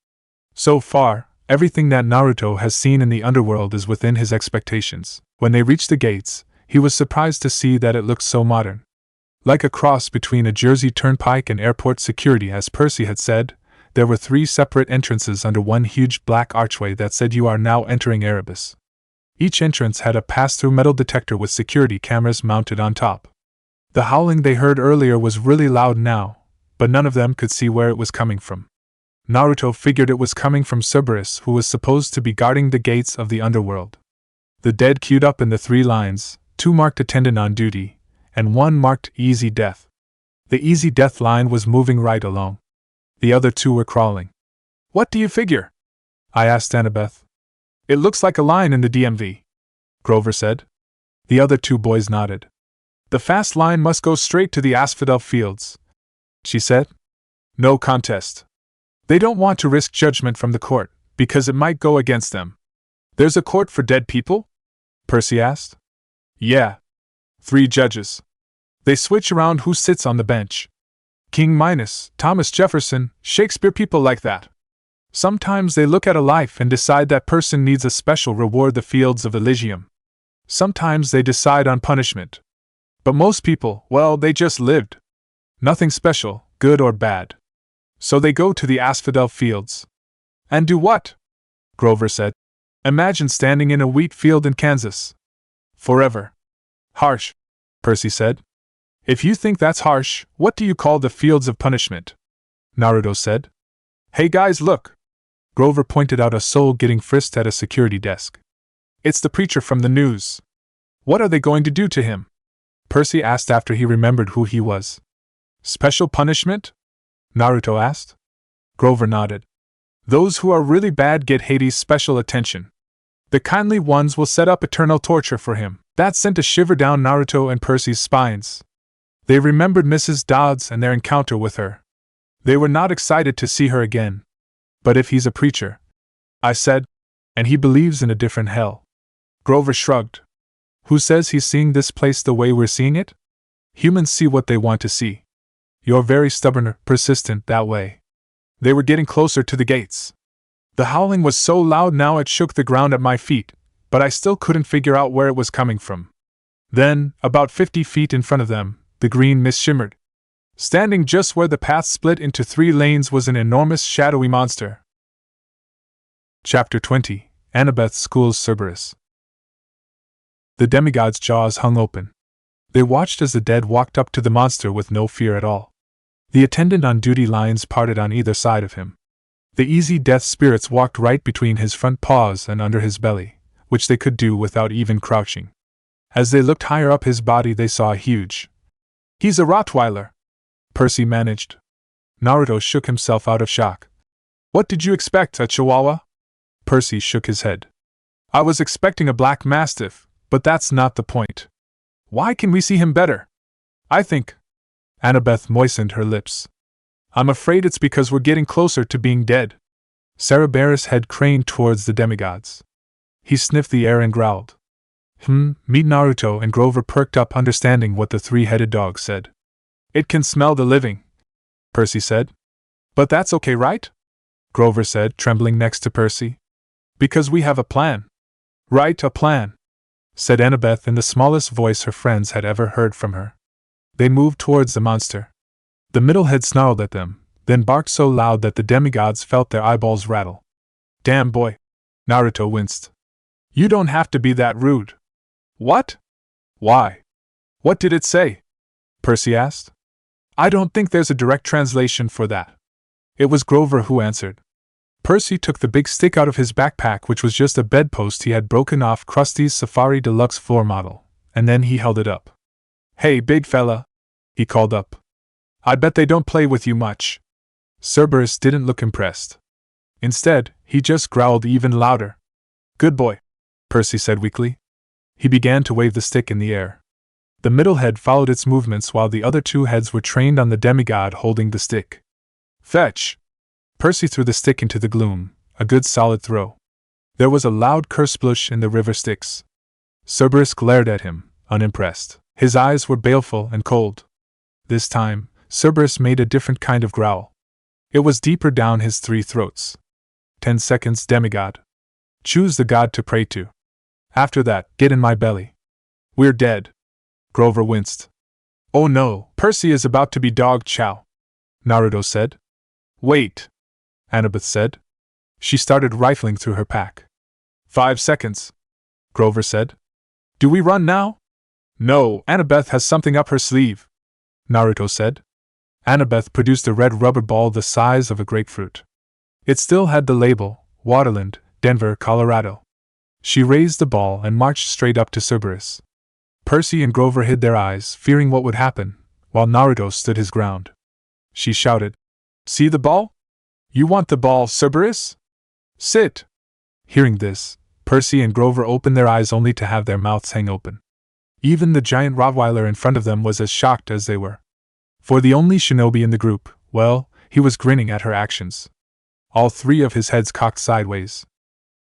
So far, everything that Naruto has seen in the underworld is within his expectations. When they reached the gates, he was surprised to see that it looked so modern. Like a cross between a Jersey Turnpike and airport security, as Percy had said, there were 3 separate entrances under one huge black archway that said "You are now entering Erebus." Each entrance had a pass-through metal detector with security cameras mounted on top. The howling they heard earlier was really loud now, but none of them could see where it was coming from. Naruto figured it was coming from Cerberus, who was supposed to be guarding the gates of the underworld. The dead queued up in the 3 lines, 2 marked attendant on duty, and 1 marked easy death. The easy death line was moving right along. The other 2 were crawling. "What do you figure?" I asked Annabeth. "It looks like a line in the DMV," Grover said. The other 2 boys nodded. "The fast line must go straight to the asphodel fields," she said. "No contest. They don't want to risk judgment from the court, because it might go against them." "There's a court for dead people?" Percy asked. "Yeah. 3 judges. They switch around who sits on the bench. King Minos, Thomas Jefferson, Shakespeare, people like that. Sometimes they look at a life and decide that person needs a special reward, the fields of Elysium. Sometimes they decide on punishment. But most people, well, they just lived. Nothing special, good or bad. So they go to the asphodel fields." "And do what?" Grover said. "Imagine standing in a wheat field in Kansas. Forever." "Harsh," Percy said. "If you think that's harsh, what do you call the fields of punishment?" Naruto said. "Hey guys, look!" Grover pointed out a soul getting frisked at a security desk. "It's the preacher from the news." "What are they going to do to him?" Percy asked after he remembered who he was. "Special punishment?" Naruto asked. Grover nodded. "Those who are really bad get Hades' special attention. The kindly ones will set up eternal torture for him." That sent a shiver down Naruto and Percy's spines. They remembered Mrs. Dodds and their encounter with her. They were not excited to see her again. "But if he's a preacher," I said, "and he believes in a different hell." Grover shrugged. "Who says he's seeing this place the way we're seeing it? Humans see what they want to see. You're very stubborn or persistent that way." They were getting closer to the gates. The howling was so loud now it shook the ground at my feet, but I still couldn't figure out where it was coming from. Then, about 50 feet in front of them, the green mist shimmered. Standing just where the path split into 3 lanes was an enormous shadowy monster. Chapter 20. Annabeth schools Cerberus. The demigods' jaws hung open. They watched as the dead walked up to the monster with no fear at all. The attendant on duty lines parted on either side of him. The easy death spirits walked right between his front paws and under his belly, which they could do without even crouching. As they looked higher up his body, they saw a huge. "He's a Rottweiler," Percy managed. Naruto shook himself out of shock. "What did you expect, a Chihuahua?" Percy shook his head. "I was expecting a black mastiff, but that's not the point. Why can we see him better?" "I think." Annabeth moistened her lips. "I'm afraid it's because we're getting closer to being dead." Cerberus' head craned towards the demigods. He sniffed the air and growled. Meet Naruto, and Grover perked up, understanding what the three-headed dog said. It can smell the living, Percy said. But that's okay, right? Grover said, trembling next to Percy. Because we have a plan. Right, a plan, said Annabeth in the smallest voice her friends had ever heard from her. They moved towards the monster. The middle head snarled at them, then barked so loud that the demigods felt their eyeballs rattle. Damn boy! Naruto winced. You don't have to be that rude. What? Why? What did it say? Percy asked. I don't think there's a direct translation for that. It was Grover who answered. Percy took the big stick out of his backpack, which was just a bedpost he had broken off Krusty's Safari Deluxe floor model, and then he held it up. Hey, big fella, he called up. I bet they don't play with you much. Cerberus didn't look impressed. Instead, he just growled even louder. Good boy, Percy said weakly. He began to wave the stick in the air. The middle head followed its movements while the other two heads were trained on the demigod holding the stick. Fetch! Percy threw the stick into the gloom, a good solid throw. There was a loud kersplush in the river Styx. Cerberus glared at him, unimpressed. His eyes were baleful and cold. This time, Cerberus made a different kind of growl. It was deeper down his three throats. 10 seconds, demigod. Choose the god to pray to. After that, get in my belly. We're dead. Grover winced. Oh no, Percy is about to be dog chow, Naruto said. Wait, Annabeth said. She started rifling through her pack. 5 seconds, Grover said. Do we run now? No, Annabeth has something up her sleeve, Naruto said. Annabeth produced a red rubber ball the size of a grapefruit. It still had the label, Waterland, Denver, Colorado. She raised the ball and marched straight up to Cerberus. Percy and Grover hid their eyes, fearing what would happen, while Naruto stood his ground. She shouted, See the ball? You want the ball, Cerberus? Sit! Hearing this, Percy and Grover opened their eyes only to have their mouths hang open. Even the giant Rottweiler in front of them was as shocked as they were. For the only shinobi in the group, well, he was grinning at her actions. All three of his heads cocked sideways.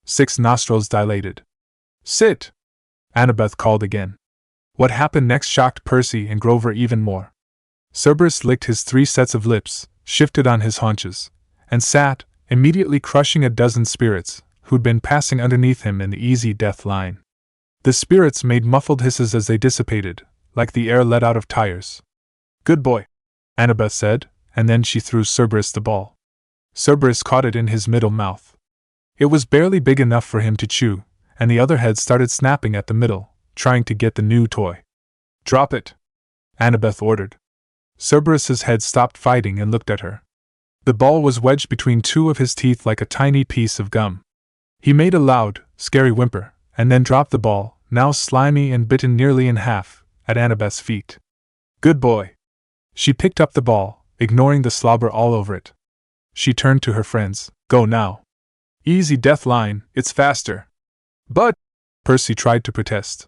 6 nostrils dilated. Sit! Annabeth called again. What happened next shocked Percy and Grover even more. Cerberus licked his 3 sets of lips, shifted on his haunches, and sat, immediately crushing a dozen spirits, who'd been passing underneath him in the easy death line. The spirits made muffled hisses as they dissipated, like the air let out of tires. Good boy, Annabeth said, and then she threw Cerberus the ball. Cerberus caught it in his middle mouth. It was barely big enough for him to chew, and the other head started snapping at the middle, trying to get the new toy. Drop it, Annabeth ordered. Cerberus's head stopped fighting and looked at her. The ball was wedged between 2 of his teeth like a tiny piece of gum. He made a loud, scary whimper, and then dropped the ball, now slimy and bitten nearly in half, at Annabeth's feet. Good boy. She picked up the ball, ignoring the slobber all over it. She turned to her friends. Go now. Easy death line, it's faster. But, Percy tried to protest.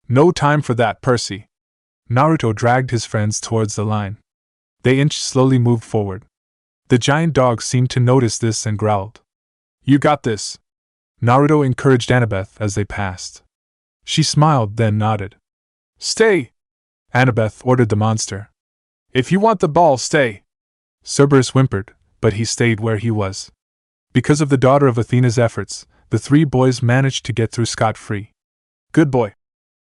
No time for that, Percy. Naruto dragged his friends towards the line. They slowly moved forward. The giant dog seemed to notice this and growled. You got this. Naruto encouraged Annabeth as they passed. She smiled, then nodded. Stay! Annabeth ordered the monster. If you want the ball, stay! Cerberus whimpered, but he stayed where he was. Because of the daughter of Athena's efforts, the 3 boys managed to get through scot-free. Good boy,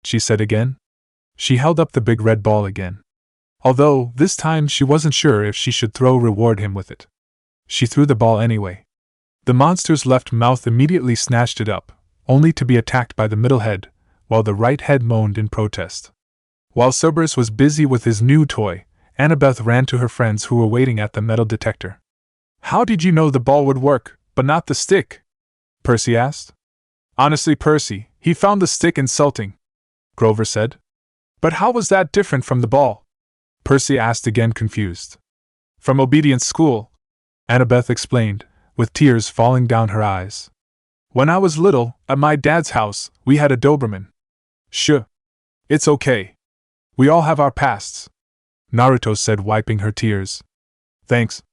she said again. She held up the big red ball again. Although, this time she wasn't sure if she should reward him with it. She threw the ball anyway. The monster's left mouth immediately snatched it up, only to be attacked by the middle head, while the right head moaned in protest. While Cerberus was busy with his new toy, Annabeth ran to her friends who were waiting at the metal detector. How did you know the ball would work, but not the stick? Percy asked. Honestly, Percy, he found the stick insulting, Grover said. But how was that different from the ball? Percy asked again, confused. From obedience school, Annabeth explained, with tears falling down her eyes. When I was little, at my dad's house, we had a Doberman. Shh. It's okay. We all have our pasts, Naruto said, wiping her tears. Thanks.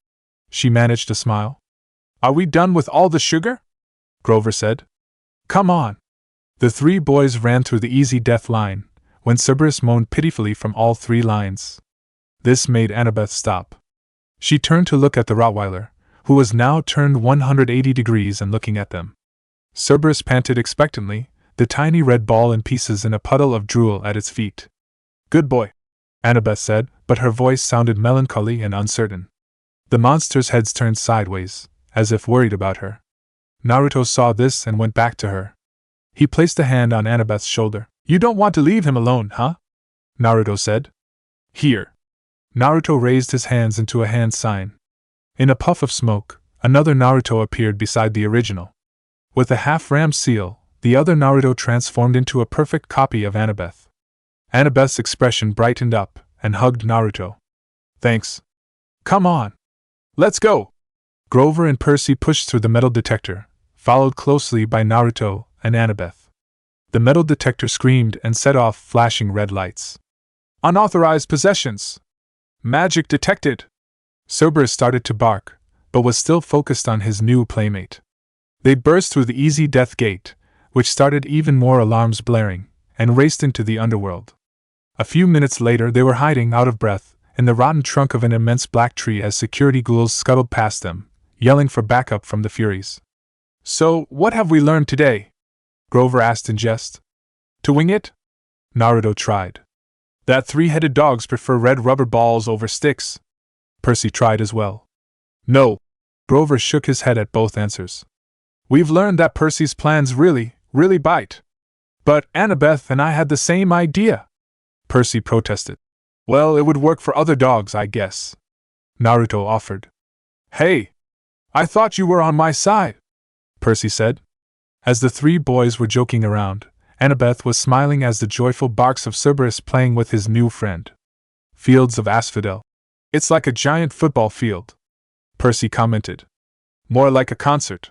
She managed to smile. Are we done with all the sugar? Grover said. Come on. The three boys ran through the easy death line, when Cerberus moaned pitifully from all three lines. This made Annabeth stop. She turned to look at the Rottweiler, who was now turned 180 degrees and looking at them. Cerberus panted expectantly, the tiny red ball in pieces in a puddle of drool at its feet. Good boy, Annabeth said, but her voice sounded melancholy and uncertain. The monster's heads turned sideways, as if worried about her. Naruto saw this and went back to her. He placed a hand on Annabeth's shoulder. You don't want to leave him alone, huh? Naruto said. Here. Naruto raised his hands into a hand sign. In a puff of smoke, another Naruto appeared beside the original. With a half-rammed seal, the other Naruto transformed into a perfect copy of Annabeth. Annabeth's expression brightened up, and hugged Naruto. Thanks. Come on. Let's go! Grover and Percy pushed through the metal detector, followed closely by Naruto and Annabeth. The metal detector screamed and set off flashing red lights. Unauthorized possessions! Magic detected! Cerberus started to bark, but was still focused on his new playmate. They burst through the easy death gate, which started even more alarms blaring, and raced into the underworld. A few minutes later they were hiding, out of breath, in the rotten trunk of an immense black tree as security ghouls scuttled past them, yelling for backup from the Furies. So, what have we learned today? Grover asked in jest. To wing it? Naruto tried. That three-headed dogs prefer red rubber balls over sticks. Percy tried as well. No. Grover shook his head at both answers. We've learned that Percy's plans really bite. But Annabeth and I had the same idea. Percy protested. Well, it would work for other dogs, I guess. Naruto offered. Hey! I thought you were on my side, Percy said. As the three boys were joking around, Annabeth was smiling as the joyful barks of Cerberus playing with his new friend. Fields of asphodel. It's like a giant football field, Percy commented. More like a concert,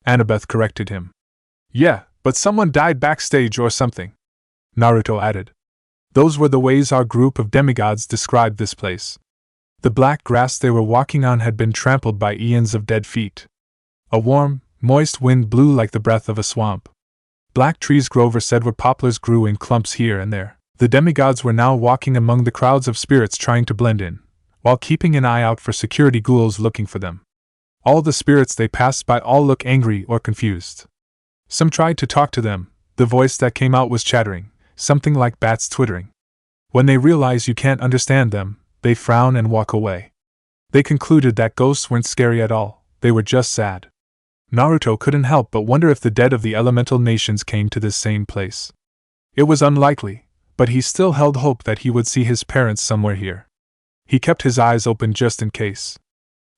Annabeth corrected him. Yeah, but someone died backstage or something, Naruto added. Those were the ways our group of demigods described this place. The black grass they were walking on had been trampled by eons of dead feet. A warm, moist wind blew like the breath of a swamp. Black trees, Grover said, where poplars grew in clumps here and there. The demigods were now walking among the crowds of spirits trying to blend in, while keeping an eye out for security ghouls looking for them. All the spirits they passed by all looked angry or confused. Some tried to talk to them. The voice that came out was chattering, something like bats twittering. When they realize you can't understand them, they frown and walk away. They concluded that ghosts weren't scary at all, they were just sad. Naruto couldn't help but wonder if the dead of the elemental nations came to this same place. It was unlikely, but he still held hope that he would see his parents somewhere here. He kept his eyes open just in case.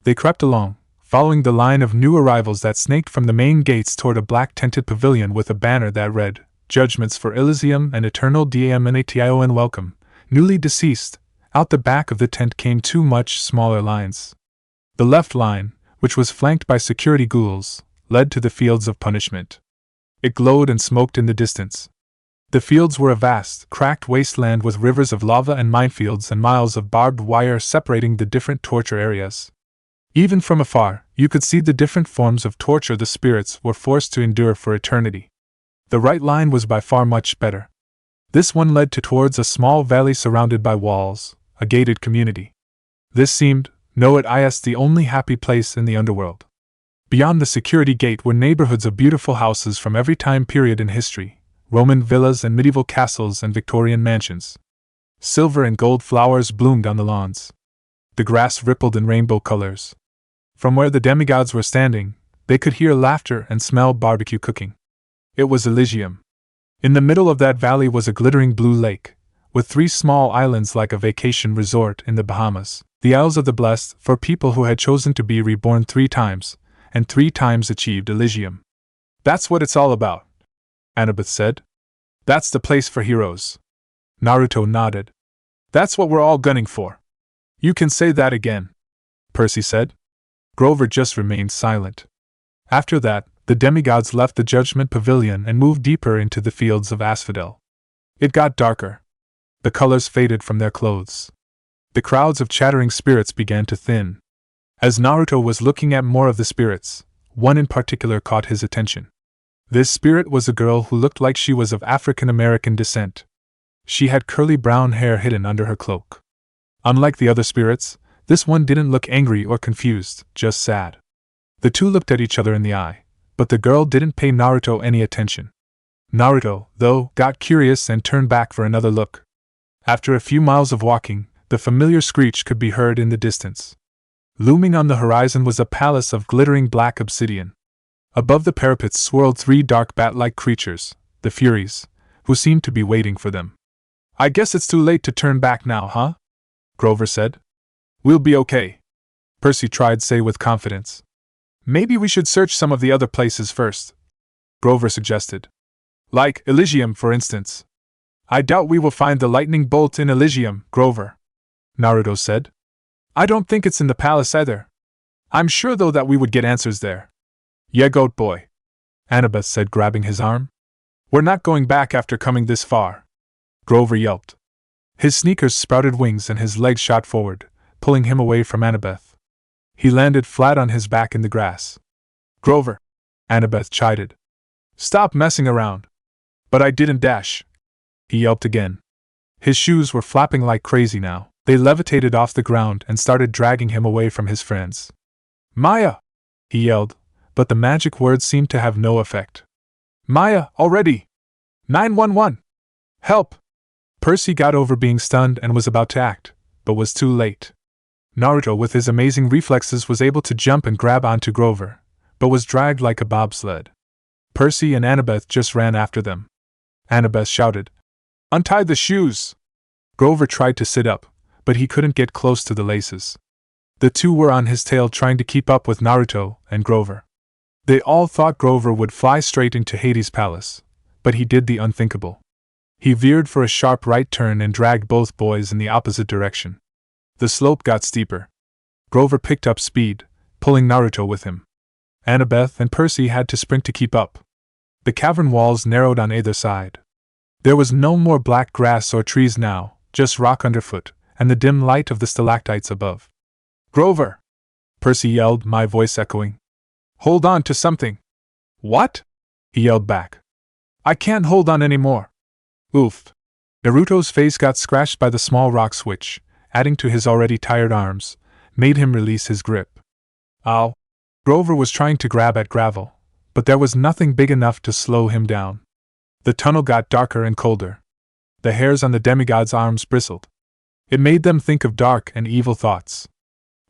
They crept along, following the line of new arrivals that snaked from the main gates toward a black-tented pavilion with a banner that read, Judgments for Elysium and Eternal Damnation Welcome, newly deceased. Out the back of the tent came two much smaller lines. The left line, which was flanked by security ghouls, led to the Fields of Punishment. It glowed and smoked in the distance. The fields were a vast, cracked wasteland with rivers of lava and minefields and miles of barbed wire separating the different torture areas. Even from afar, you could see the different forms of torture the spirits were forced to endure for eternity. The right line was by far much better. This one led towards a small valley surrounded by walls, a gated community. This seemed, the only happy place in the underworld. Beyond the security gate were neighborhoods of beautiful houses from every time period in history, Roman villas and medieval castles and Victorian mansions. Silver and gold flowers bloomed on the lawns. The grass rippled in rainbow colors. From where the demigods were standing, they could hear laughter and smell barbecue cooking. It was Elysium. In the middle of that valley was a glittering blue lake, with 3 small islands like a vacation resort in the Bahamas, the Isles of the Blessed for people who had chosen to be reborn 3 times, and 3 times achieved Elysium. That's what it's all about, Annabeth said. That's the place for heroes. Naruto nodded. That's what we're all gunning for. You can say that again, Percy said. Grover just remained silent. After that, the demigods left the Judgment Pavilion and moved deeper into the Fields of Asphodel. It got darker. The colors faded from their clothes. The crowds of chattering spirits began to thin. As Naruto was looking at more of the spirits, one in particular caught his attention. This spirit was a girl who looked like she was of African American descent. She had curly brown hair hidden under her cloak. Unlike the other spirits, this one didn't look angry or confused, just sad. The two looked at each other in the eye, but the girl didn't pay Naruto any attention. Naruto, though, got curious and turned back for another look. After a few miles of walking, the familiar screech could be heard in the distance. Looming on the horizon was a palace of glittering black obsidian. Above the parapets swirled three dark bat-like creatures, the Furies, who seemed to be waiting for them. "I guess it's too late to turn back now, huh?" Grover said. "We'll be okay," Percy tried to say with confidence. "Maybe we should search some of the other places first," Grover suggested. "Like Elysium, for instance." "I doubt we will find the lightning bolt in Elysium, Grover," Naruto said. "I don't think it's in the palace either. I'm sure though that we would get answers there." "Yeah, goat boy," Annabeth said, grabbing his arm. "We're not going back after coming this far," Grover yelped. His sneakers sprouted wings and his legs shot forward, pulling him away from Annabeth. He landed flat on his back in the grass. "Grover," Annabeth chided. "Stop messing around." "But I didn't dash," he yelped again. His shoes were flapping like crazy now. They levitated off the ground and started dragging him away from his friends. "Maya!" he yelled, but the magic words seemed to have no effect. "Maya, already! 911! Help!" Percy got over being stunned and was about to act, but was too late. Naruto, with his amazing reflexes, was able to jump and grab onto Grover, but was dragged like a bobsled. Percy and Annabeth just ran after them. Annabeth shouted, "Untie the shoes!" Grover tried to sit up, but he couldn't get close to the laces. The two were on his tail trying to keep up with Naruto and Grover. They all thought Grover would fly straight into Hades' palace, but he did the unthinkable. He veered for a sharp right turn and dragged both boys in the opposite direction. The slope got steeper. Grover picked up speed, pulling Naruto with him. Annabeth and Percy had to sprint to keep up. The cavern walls narrowed on either side. There was no more black grass or trees now, just rock underfoot, and the dim light of the stalactites above. "Grover!" Percy yelled, my voice echoing. "Hold on to something!" "What?" he yelled back. "I can't hold on anymore." "Oof!" Naruto's face got scratched by the small rocks which, adding to his already tired arms, made him release his grip. "Ow!" Grover was trying to grab at gravel, but there was nothing big enough to slow him down. The tunnel got darker and colder. The hairs on the demigod's arms bristled. It made them think of dark and evil thoughts.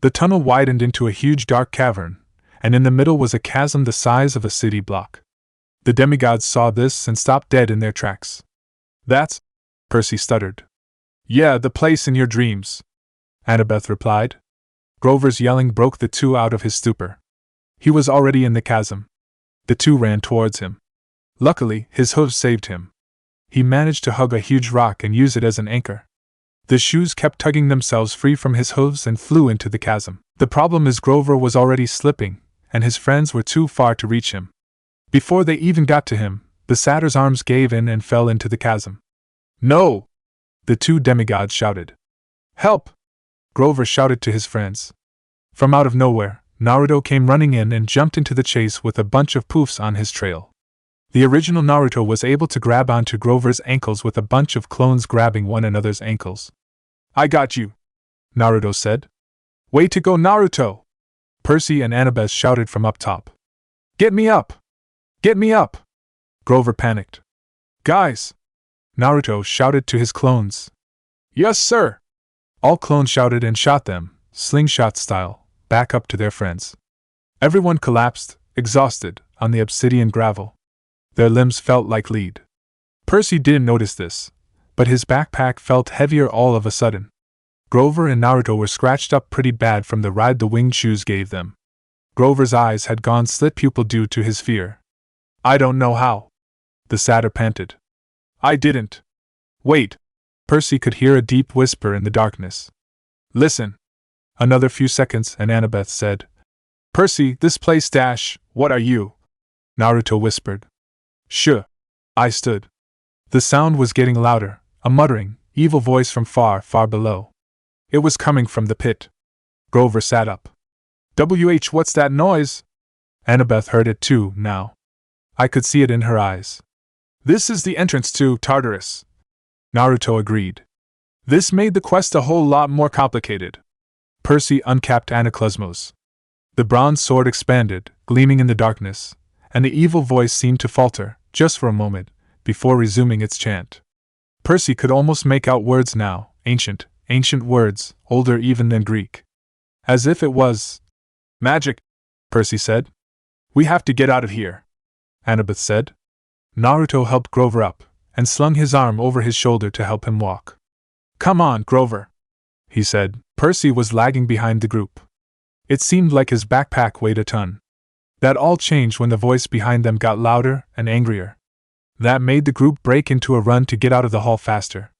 The tunnel widened into a huge dark cavern, and in the middle was a chasm the size of a city block. The demigods saw this and stopped dead in their tracks. "That's," Percy stuttered. "Yeah, the place in your dreams," Annabeth replied. Grover's yelling broke the two out of his stupor. He was already in the chasm. The two ran towards him. Luckily, his hooves saved him. He managed to hug a huge rock and use it as an anchor. The shoes kept tugging themselves free from his hooves and flew into the chasm. The problem is Grover was already slipping, and his friends were too far to reach him. Before they even got to him, the satyr's arms gave in and fell into the chasm. "No!" the two demigods shouted. "Help!" Grover shouted to his friends. From out of nowhere, Naruto came running in and jumped into the chase with a bunch of poofs on his trail. The original Naruto was able to grab onto Grover's ankles with a bunch of clones grabbing one another's ankles. "I got you," Naruto said. "Way to go, Naruto!" Percy and Annabeth shouted from up top. "Get me up! Get me up!" Grover panicked. "Guys!" Naruto shouted to his clones. "Yes, sir!" All clones shouted and shot them, slingshot style, back up to their friends. Everyone collapsed, exhausted, on the obsidian gravel. Their limbs felt like lead. Percy didn't notice this, but his backpack felt heavier all of a sudden. Grover and Naruto were scratched up pretty bad from the ride the winged shoes gave them. Grover's eyes had gone slit-pupil due to his fear. "I don't know how," the satyr panted. "I didn't." "Wait!" Percy could hear a deep whisper in the darkness. "Listen!" Another few seconds and Annabeth said, "Percy, this place dash, what are you?" Naruto whispered. "Shh." I stood. The sound was getting louder, a muttering, evil voice from far, far below. It was coming from the pit. Grover sat up. What's that noise? Annabeth heard it too, now. I could see it in her eyes. This is the entrance to Tartarus. Naruto agreed. This made the quest a whole lot more complicated. Percy uncapped Anaclesmos. The bronze sword expanded, gleaming in the darkness, and the evil voice seemed to falter, just for a moment, before resuming its chant. Percy could almost make out words now, ancient words, older even than Greek. As if it was magic, Percy said. We have to get out of here, Annabeth said. Naruto helped Grover up, and slung his arm over his shoulder to help him walk. Come on, Grover, he said. Percy was lagging behind the group. It seemed like his backpack weighed a ton. That all changed when the voice behind them got louder and angrier. That made the group break into a run to get out of the hall faster.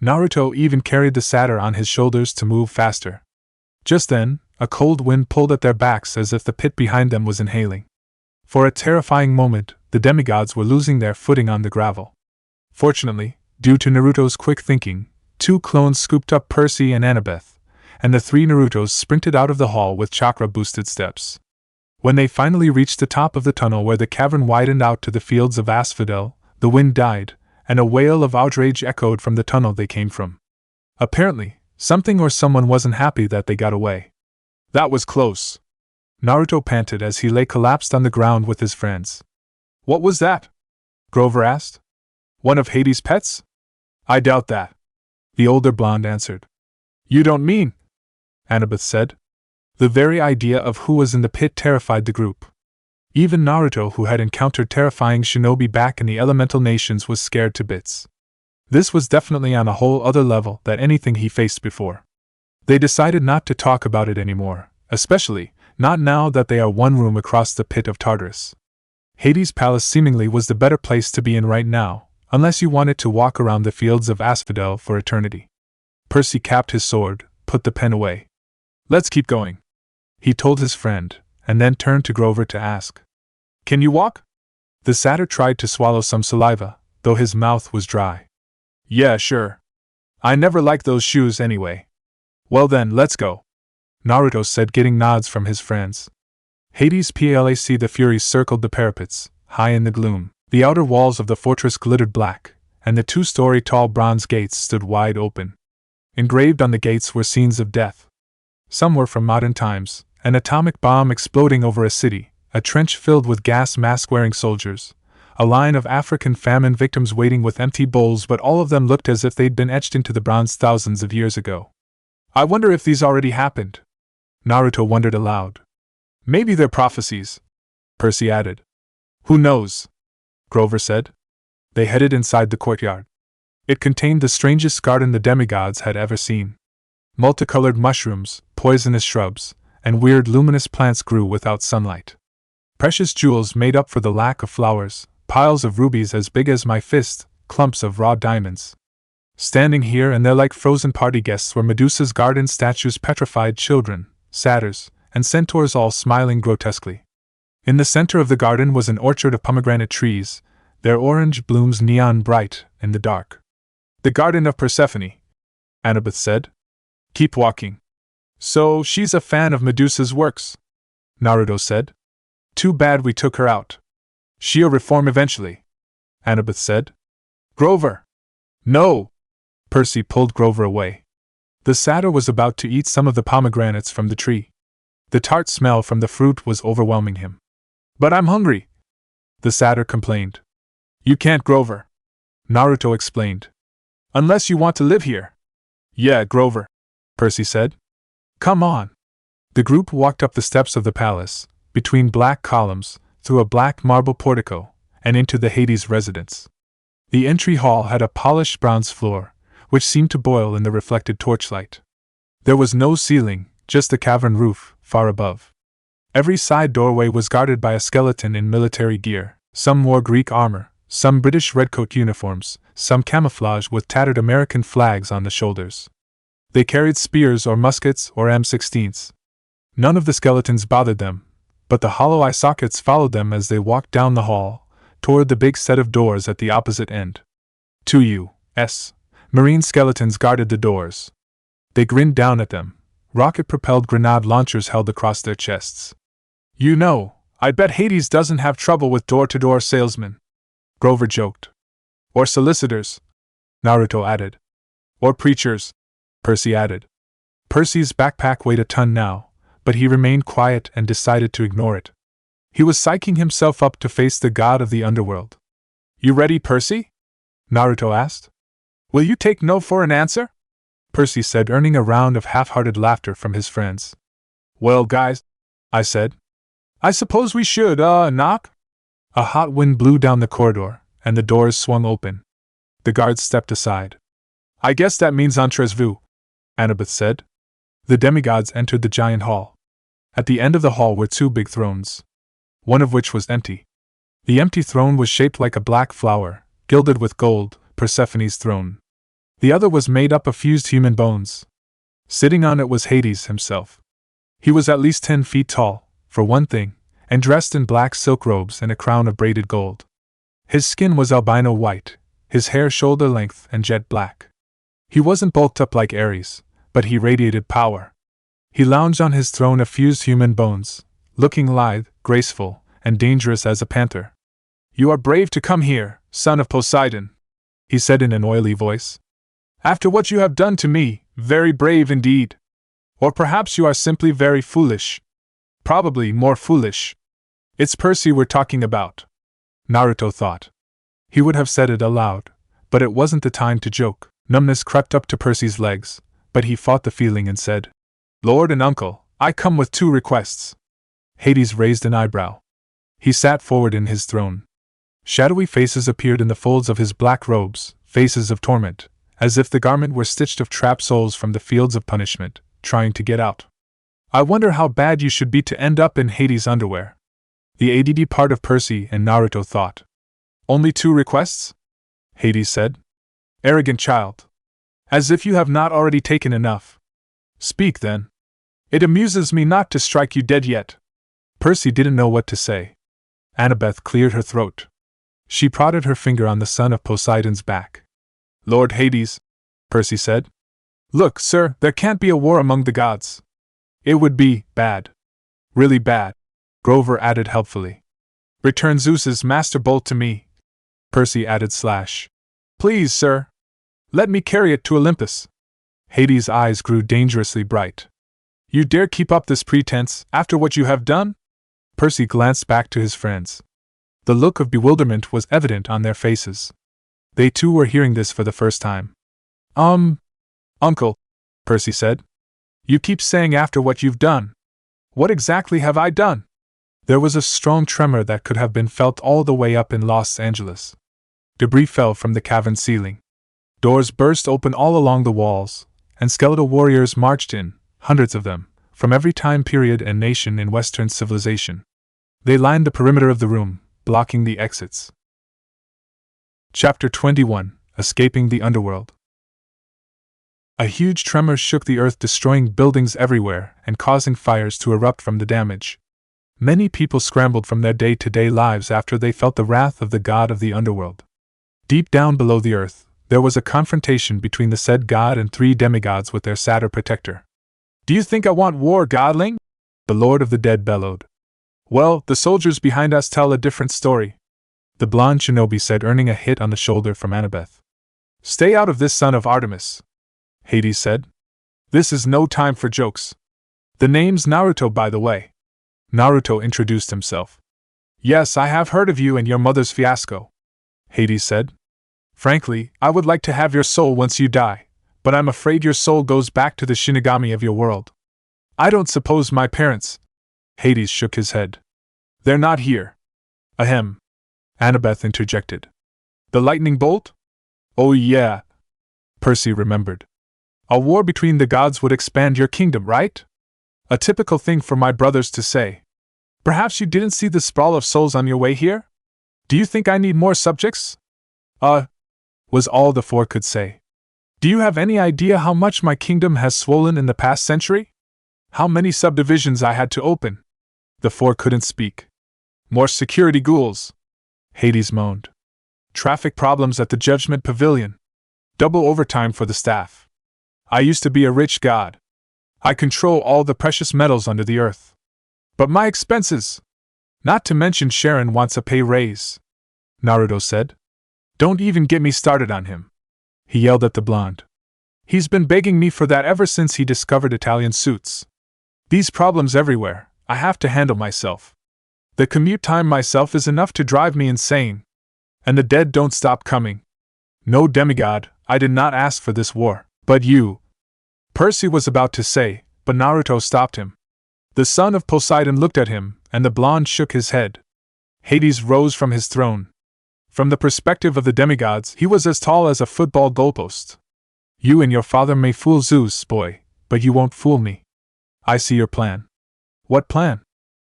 Naruto even carried the satyr on his shoulders to move faster. Just then, a cold wind pulled at their backs as if the pit behind them was inhaling. For a terrifying moment, the demigods were losing their footing on the gravel. Fortunately, due to Naruto's quick thinking, 2 clones scooped up Percy and Annabeth, and the 3 Narutos sprinted out of the hall with chakra-boosted steps. When they finally reached the top of the tunnel where the cavern widened out to the fields of asphodel, the wind died, and a wail of outrage echoed from the tunnel they came from. Apparently, something or someone wasn't happy that they got away. That was close. Naruto panted as he lay collapsed on the ground with his friends. What was that? Grover asked. One of Hades' pets? I doubt that, the older blonde answered. You don't mean? Annabeth said. The very idea of who was in the pit terrified the group. Even Naruto, who had encountered terrifying shinobi back in the elemental nations, was scared to bits. This was definitely on a whole other level than anything he faced before. They decided not to talk about it anymore, especially not now that they are one room across the pit of Tartarus. Hades' palace seemingly was the better place to be in right now, unless you wanted to walk around the fields of asphodel for eternity. Percy capped his sword, put the pen away. Let's keep going, he told his friend, and then turned to Grover to ask. Can you walk? The satyr tried to swallow some saliva, though his mouth was dry. Yeah, sure. I never liked those shoes anyway. Well then, let's go, Naruto said, getting nods from his friends. Hades' Palace. The Furies circled the parapets, high in the gloom. The outer walls of the fortress glittered black, and the 2-story tall bronze gates stood wide open. Engraved on the gates were scenes of death. Some were from modern times, an atomic bomb exploding over a city, a trench filled with gas mask-wearing soldiers, a line of African famine victims waiting with empty bowls, but all of them looked as if they'd been etched into the bronze thousands of years ago. I wonder if these already happened, Naruto wondered aloud. Maybe they're prophecies, Percy added. Who knows? Grover said. They headed inside the courtyard. It contained the strangest garden the demigods had ever seen. Multicolored mushrooms, poisonous shrubs, and weird luminous plants grew without sunlight. Precious jewels made up for the lack of flowers, piles of rubies as big as my fist, clumps of raw diamonds. Standing here and there like frozen party guests were Medusa's garden statues, petrified children, satyrs, and centaurs, all smiling grotesquely. In the center of the garden was an orchard of pomegranate trees, their orange blooms neon bright in the dark. The Garden of Persephone, Annabeth said. Keep walking. So, she's a fan of Medusa's works, Naruto said. Too bad we took her out. She'll reform eventually, Annabeth said. Grover! No! Percy pulled Grover away. The satyr was about to eat some of the pomegranates from the tree. The tart smell from the fruit was overwhelming him. But I'm hungry, the satyr complained. You can't, Grover, Naruto explained. Unless you want to live here. Yeah, Grover, Percy said. Come on. The group walked up the steps of the palace, between black columns, through a black marble portico, and into the Hades residence. The entry hall had a polished bronze floor, which seemed to boil in the reflected torchlight. There was no ceiling, just a cavern roof, far above. Every side doorway was guarded by a skeleton in military gear. Some wore Greek armor, some British redcoat uniforms, some camouflage with tattered American flags on the shoulders. They carried spears or muskets or M16s. None of the skeletons bothered them, but the hollow eye sockets followed them as they walked down the hall, toward the big set of doors at the opposite end. 2 U.S. Marine skeletons guarded the doors. They grinned down at them, rocket-propelled grenade launchers held across their chests. You know, I bet Hades doesn't have trouble with door-to-door salesmen, Grover joked. Or solicitors, Naruto added. Or preachers, Percy added. Percy's backpack weighed a ton now, but he remained quiet and decided to ignore it. He was psyching himself up to face the god of the underworld. You ready, Percy? Naruto asked. Will you take no for an answer? Percy said, earning a round of half-hearted laughter from his friends. Well, guys, I said. I suppose we should, knock? A hot wind blew down the corridor, and the doors swung open. The guards stepped aside. I guess that means entrez vous, Annabeth said. The demigods entered the giant hall. At the end of the hall were two big thrones, one of which was empty. The empty throne was shaped like a black flower, gilded with gold, Persephone's throne. The other was made up of fused human bones. Sitting on it was Hades himself. He was at least 10 feet tall, for one thing, and dressed in black silk robes and a crown of braided gold. His skin was albino white, his hair shoulder length and jet black. He wasn't bulked up like Aries, but he radiated power. He lounged on his throne of fused human bones, looking lithe, graceful, and dangerous as a panther. You are brave to come here, son of Poseidon, he said in an oily voice. After what you have done to me, very brave indeed. Or perhaps you are simply very foolish. Probably more foolish. It's Percy we're talking about, Naruto thought. He would have said it aloud, but it wasn't the time to joke. Numbness crept up to Percy's legs, but he fought the feeling and said, Lord and Uncle, I come with 2 requests. Hades raised an eyebrow. He sat forward in his throne. Shadowy faces appeared in the folds of his black robes, faces of torment, as if the garment were stitched of trapped souls from the fields of punishment, trying to get out. I wonder how bad you should be to end up in Hades' underwear. The ADD part of Percy and Naruto thought. Only 2 requests? Hades said. Arrogant child. As if you have not already taken enough. Speak then. It amuses me not to strike you dead yet. Percy didn't know what to say. Annabeth cleared her throat. She prodded her finger on the son of Poseidon's back. Lord Hades, Percy said. Look, sir, there can't be a war among the gods. It would be bad. Really bad, Grover added helpfully. Return Zeus's master bolt to me, Percy added / Please, sir. Let me carry it to Olympus. Hades' eyes grew dangerously bright. You dare keep up this pretense after what you have done? Percy glanced back to his friends. The look of bewilderment was evident on their faces. They too were hearing this for the first time. Uncle, Percy said. You keep saying after what you've done. What exactly have I done? There was a strong tremor that could have been felt all the way up in Los Angeles. Debris fell from the cavern ceiling. Doors burst open all along the walls, and skeletal warriors marched in, hundreds of them, from every time period and nation in Western civilization. They lined the perimeter of the room, blocking the exits. Chapter 21: Escaping the Underworld. A huge tremor shook the earth, destroying buildings everywhere and causing fires to erupt from the damage. Many people scrambled from their day-to-day lives after they felt the wrath of the god of the underworld. Deep down below the earth, there was a confrontation between the said god and 3 demigods with their satyr protector. Do you think I want war, godling? The Lord of the Dead bellowed. Well, the soldiers behind us tell a different story, the blonde shinobi said, earning a hit on the shoulder from Annabeth. Stay out of this, son of Artemis, Hades said. This is no time for jokes. The name's Naruto, by the way. Naruto introduced himself. Yes, I have heard of you and your mother's fiasco, Hades said. Frankly, I would like to have your soul once you die, but I'm afraid your soul goes back to the Shinigami of your world. I don't suppose my parents. Hades shook his head. They're not here. Ahem. Annabeth interjected. The lightning bolt? Oh yeah. Percy remembered. A war between the gods would expand your kingdom, right? A typical thing for my brothers to say. Perhaps you didn't see the sprawl of souls on your way here? Do you think I need more subjects? Was all the 4 could say. Do you have any idea how much my kingdom has swollen in the past century? How many subdivisions I had to open? The 4 couldn't speak. More security ghouls, Hades moaned. Traffic problems at the Judgment Pavilion. Double overtime for the staff. I used to be a rich god. I control all the precious metals under the earth. But my expenses! Not to mention Chiron wants a pay raise, Naruto said. Don't even get me started on him, he yelled at the blonde. He's been begging me for that ever since he discovered Italian suits. These problems everywhere, I have to handle myself. The commute time myself is enough to drive me insane. And the dead don't stop coming. No demigod, I did not ask for this war, but you. Percy was about to say, but Naruto stopped him. The son of Poseidon looked at him, and the blonde shook his head. Hades rose from his throne. From the perspective of the demigods, he was as tall as a football goalpost. You and your father may fool Zeus, boy, but you won't fool me. I see your plan. What plan?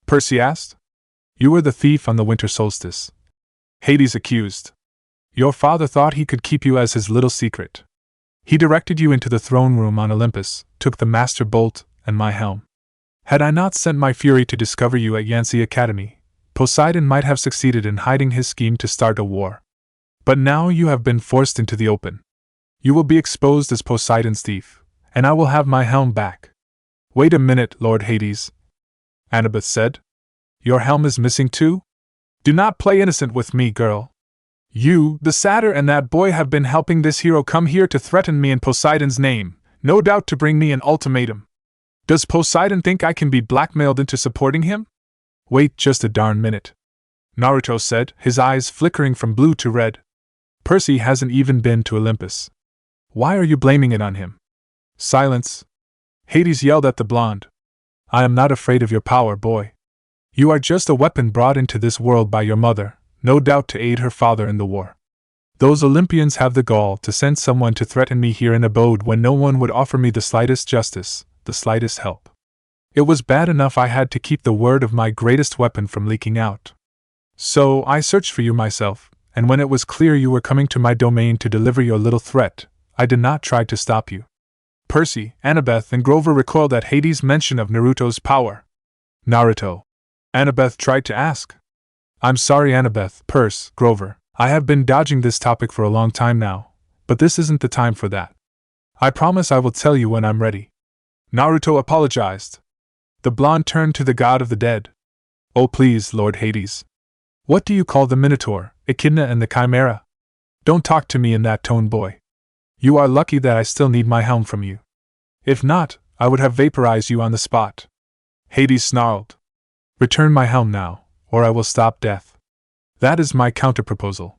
Percy asked. You were the thief on the winter solstice, Hades accused. Your father thought he could keep you as his little secret. He directed you into the throne room on Olympus, took the master bolt and my helm. Had I not sent my fury to discover you at Yancy Academy, Poseidon might have succeeded in hiding his scheme to start a war. But now you have been forced into the open. You will be exposed as Poseidon's thief, and I will have my helm back. Wait a minute, Lord Hades, Annabeth said. Your helm is missing too? Do not play innocent with me, girl. You, the satyr, and that boy have been helping this hero come here to threaten me in Poseidon's name, no doubt to bring me an ultimatum. Does Poseidon think I can be blackmailed into supporting him? Wait just a darn minute, Naruto said, his eyes flickering from blue to red. Percy hasn't even been to Olympus. Why are you blaming it on him? Silence, Hades yelled at the blonde. I am not afraid of your power, boy. You are just a weapon brought into this world by your mother, no doubt to aid her father in the war. Those Olympians have the gall to send someone to threaten me here in abode when no one would offer me the slightest justice, the slightest help. It was bad enough I had to keep the word of my greatest weapon from leaking out. So I searched for you myself, and when it was clear you were coming to my domain to deliver your little threat, I did not try to stop you. Percy, Annabeth, and Grover recoiled at Hades' mention of Naruto's power. Naruto, Annabeth tried to ask. I'm sorry, Annabeth, Perce, Grover, I have been dodging this topic for a long time now, but this isn't the time for that. I promise I will tell you when I'm ready. Naruto apologized. The blonde turned to the god of the dead. Oh please, Lord Hades. What do you call the Minotaur, Echidna, and the Chimera? Don't talk to me in that tone, boy. You are lucky that I still need my helm from you. If not, I would have vaporized you on the spot. Hades snarled. Return my helm now, or I will stop death. That is my counterproposal.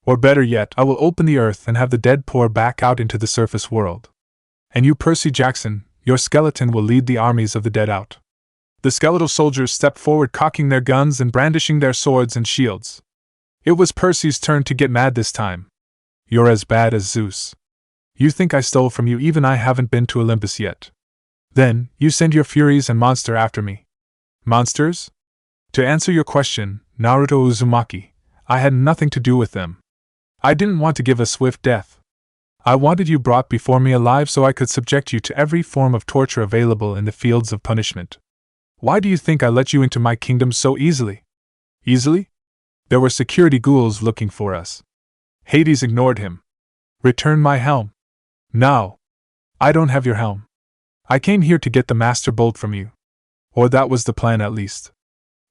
Or better yet, I will open the earth and have the dead pour back out into the surface world. And you, Percy Jackson, your skeleton will lead the armies of the dead out. The skeletal soldiers stepped forward, cocking their guns and brandishing their swords and shields. It was Percy's turn to get mad this time. You're as bad as Zeus. You think I stole from you, even I haven't been to Olympus yet. Then, you send your Furies and monster after me. Monsters? To answer your question, Naruto Uzumaki, I had nothing to do with them. I didn't want to give a swift death. I wanted you brought before me alive so I could subject you to every form of torture available in the fields of punishment. Why do you think I let you into my kingdom so easily? Easily? There were security ghouls looking for us. Hades ignored him. Return my helm. Now. I don't have your helm. I came here to get the Master Bolt from you. Or that was the plan at least.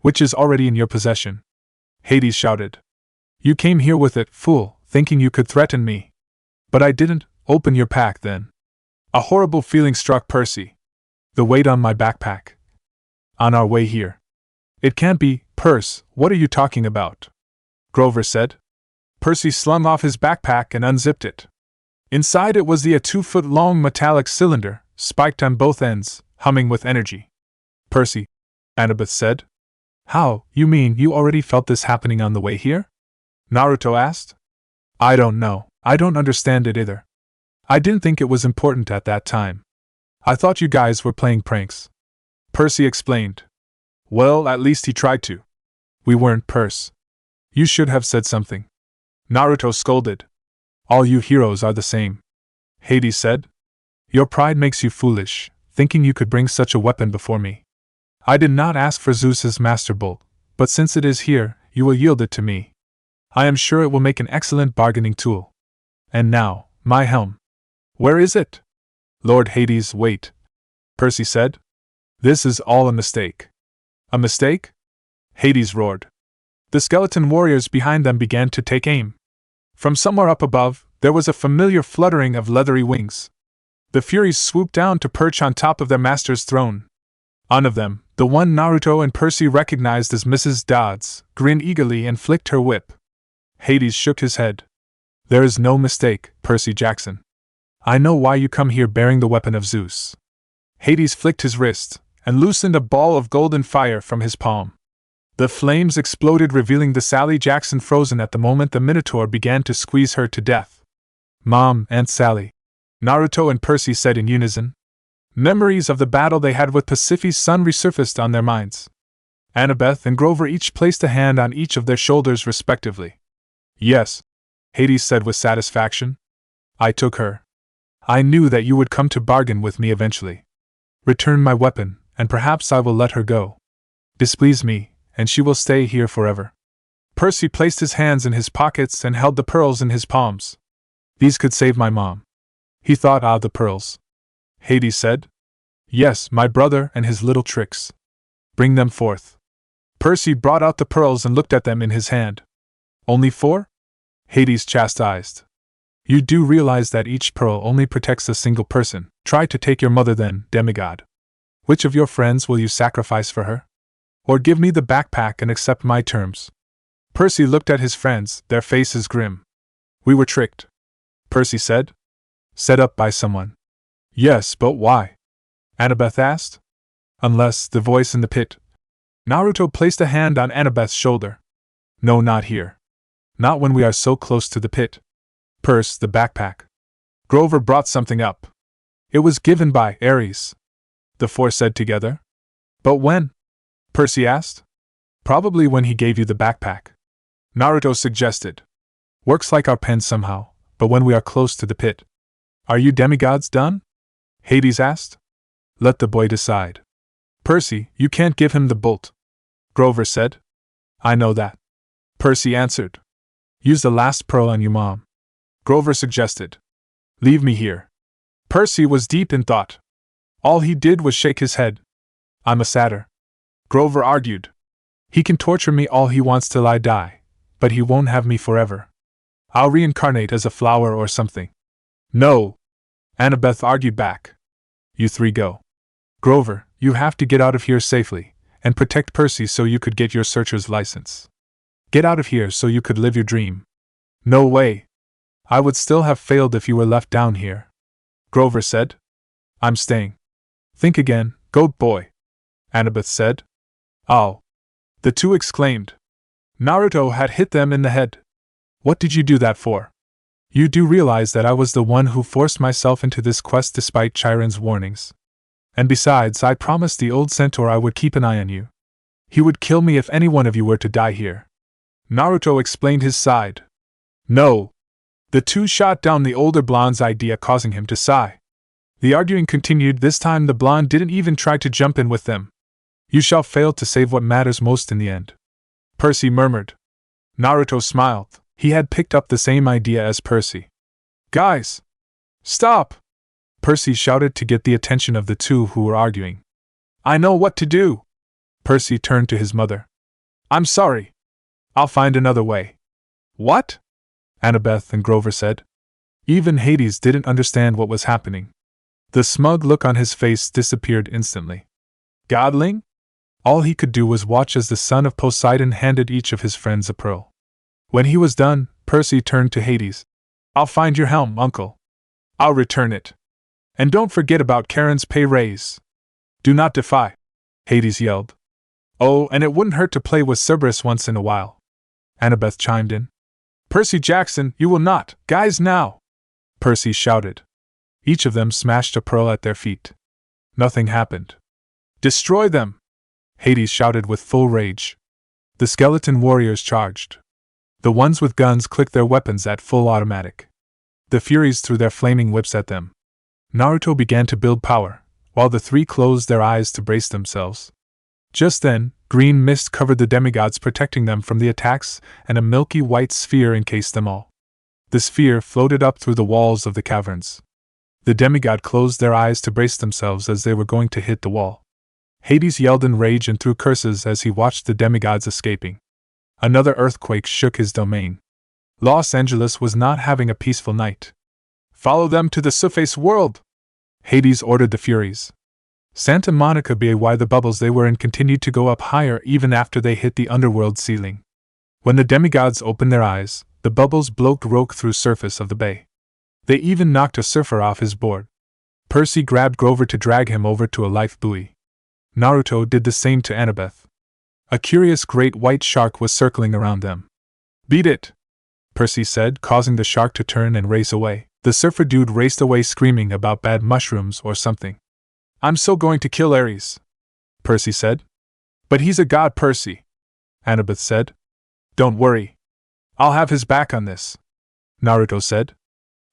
Which is already in your possession. Hades shouted. You came here with it, fool, thinking you could threaten me. But I didn't. Open your pack then. A horrible feeling struck Percy. The weight on my backpack. On our way here. It can't be, Perce, what are you talking about? Grover said. Percy slung off his backpack and unzipped it. Inside it was a 2-foot-long metallic cylinder, spiked on both ends, humming with energy. Percy, Annabeth said. How, you mean you already felt this happening on the way here? Naruto asked. I don't know, I don't understand it either. I didn't think it was important at that time. I thought you guys were playing pranks. Percy explained. Well, at least he tried to. We weren't, Perce. You should have said something. Naruto scolded. All you heroes are the same. Hades said. Your pride makes you foolish, thinking you could bring such a weapon before me. I did not ask for Zeus's Master Bolt, but since it is here, you will yield it to me. I am sure it will make an excellent bargaining tool. And now, my helm. Where is it? Lord Hades, wait. Percy said. This is all a mistake. A mistake? Hades roared. The skeleton warriors behind them began to take aim. From somewhere up above, there was a familiar fluttering of leathery wings. The Furies swooped down to perch on top of their master's throne. One of them, the one Naruto and Percy recognized as Mrs. Dodds, grinned eagerly and flicked her whip. Hades shook his head. There is no mistake, Percy Jackson. I know why you come here bearing the weapon of Zeus. Hades flicked his wrist, and loosened a ball of golden fire from his palm. The flames exploded, revealing the Sally Jackson frozen at the moment the Minotaur began to squeeze her to death. Mom, Aunt Sally, Naruto and Percy said in unison. Memories of the battle they had with Pasiphae's son resurfaced on their minds. Annabeth and Grover each placed a hand on each of their shoulders respectively. Yes, Hades said with satisfaction. I took her. I knew that you would come to bargain with me eventually. Return my weapon, and perhaps I will let her go. Displease me, and she will stay here forever. Percy placed his hands in his pockets and held the pearls in his palms. These could save my mom. He thought, the pearls. Hades said. Yes, my brother and his little tricks. Bring them forth. Percy brought out the pearls and looked at them in his hand. Only 4? Hades chastised. You do realize that each pearl only protects a single person. Try to take your mother then, demigod. Which of your friends will you sacrifice for her? Or give me the backpack and accept my terms? Percy looked at his friends, their faces grim. We were tricked, Percy said. Set up by someone. Yes, but why? Annabeth asked. Unless, the voice in the pit. Naruto placed a hand on Annabeth's shoulder. No, not here. Not when we are so close to the pit. Percy, the backpack. Grover brought something up. It was given by Aries. The 4 said together. But when? Percy asked. Probably when he gave you the backpack. Naruto suggested. Works like our pen somehow, but when we are close to the pit. Are you demigods done? Hades asked. Let the boy decide. Percy, you can't give him the bolt. Grover said. I know that. Percy answered. Use the last pearl on you, Mom. Grover suggested. Leave me here. Percy was deep in thought. All he did was shake his head. I'm a satyr. Grover argued. He can torture me all he wants till I die, but he won't have me forever. I'll reincarnate as a flower or something. No. Annabeth argued back. You 3 go. Grover, you have to get out of here safely, and protect Percy so you could get your searcher's license. Get out of here so you could live your dream. No way. I would still have failed if you were left down here. Grover said. I'm staying. Think again, goat boy. Annabeth said. Oh. The 2 exclaimed. Naruto had hit them in the head. What did you do that for? You do realize that I was the one who forced myself into this quest despite Chiron's warnings. And besides, I promised the old centaur I would keep an eye on you. He would kill me if any one of you were to die here. Naruto explained his side. No. The 2 shot down the older blonde's idea, causing him to sigh. The arguing continued. This time the blonde didn't even try to jump in with them. You shall fail to save what matters most in the end. Percy murmured. Naruto smiled. He had picked up the same idea as Percy. Guys! Stop! Percy shouted to get the attention of the 2 who were arguing. I know what to do! Percy turned to his mother. I'm sorry. I'll find another way. What? Annabeth and Grover said. Even Hades didn't understand what was happening. The smug look on his face disappeared instantly. Godling? All he could do was watch as the son of Poseidon handed each of his friends a pearl. When he was done, Percy turned to Hades. I'll find your helm, uncle. I'll return it. And don't forget about Charon's pay raise. Do not defy, Hades yelled. Oh, and it wouldn't hurt to play with Cerberus once in a while. Annabeth chimed in. Percy Jackson, you will not, guys now! Percy shouted. Each of them smashed a pearl at their feet. Nothing happened. Destroy them! Hades shouted with full rage. The skeleton warriors charged. The ones with guns clicked their weapons at full automatic. The Furies threw their flaming whips at them. Naruto began to build power, while the 3 closed their eyes to brace themselves. Just then, green mist covered the demigods, protecting them from the attacks, and a milky white sphere encased them all. The sphere floated up through the walls of the caverns. The demigod closed their eyes to brace themselves as they were going to hit the wall. Hades yelled in rage and threw curses as he watched the demigods escaping. Another earthquake shook his domain. Los Angeles was not having a peaceful night. "Follow them to the surface world!" Hades ordered the Furies. Santa Monica Bay, why the bubbles they were in continued to go up higher even after they hit the underworld ceiling. When the demigods opened their eyes, the bubbles broke through surface of the bay. They even knocked a surfer off his board. Percy grabbed Grover to drag him over to a life buoy. Naruto did the same to Annabeth. A curious great white shark was circling around them. "Beat it!" Percy said, causing the shark to turn and race away. The surfer dude raced away screaming about bad mushrooms or something. "I'm so going to kill Aries," Percy said. "But he's a god, Percy," Annabeth said. "Don't worry. I'll have his back on this," Naruto said.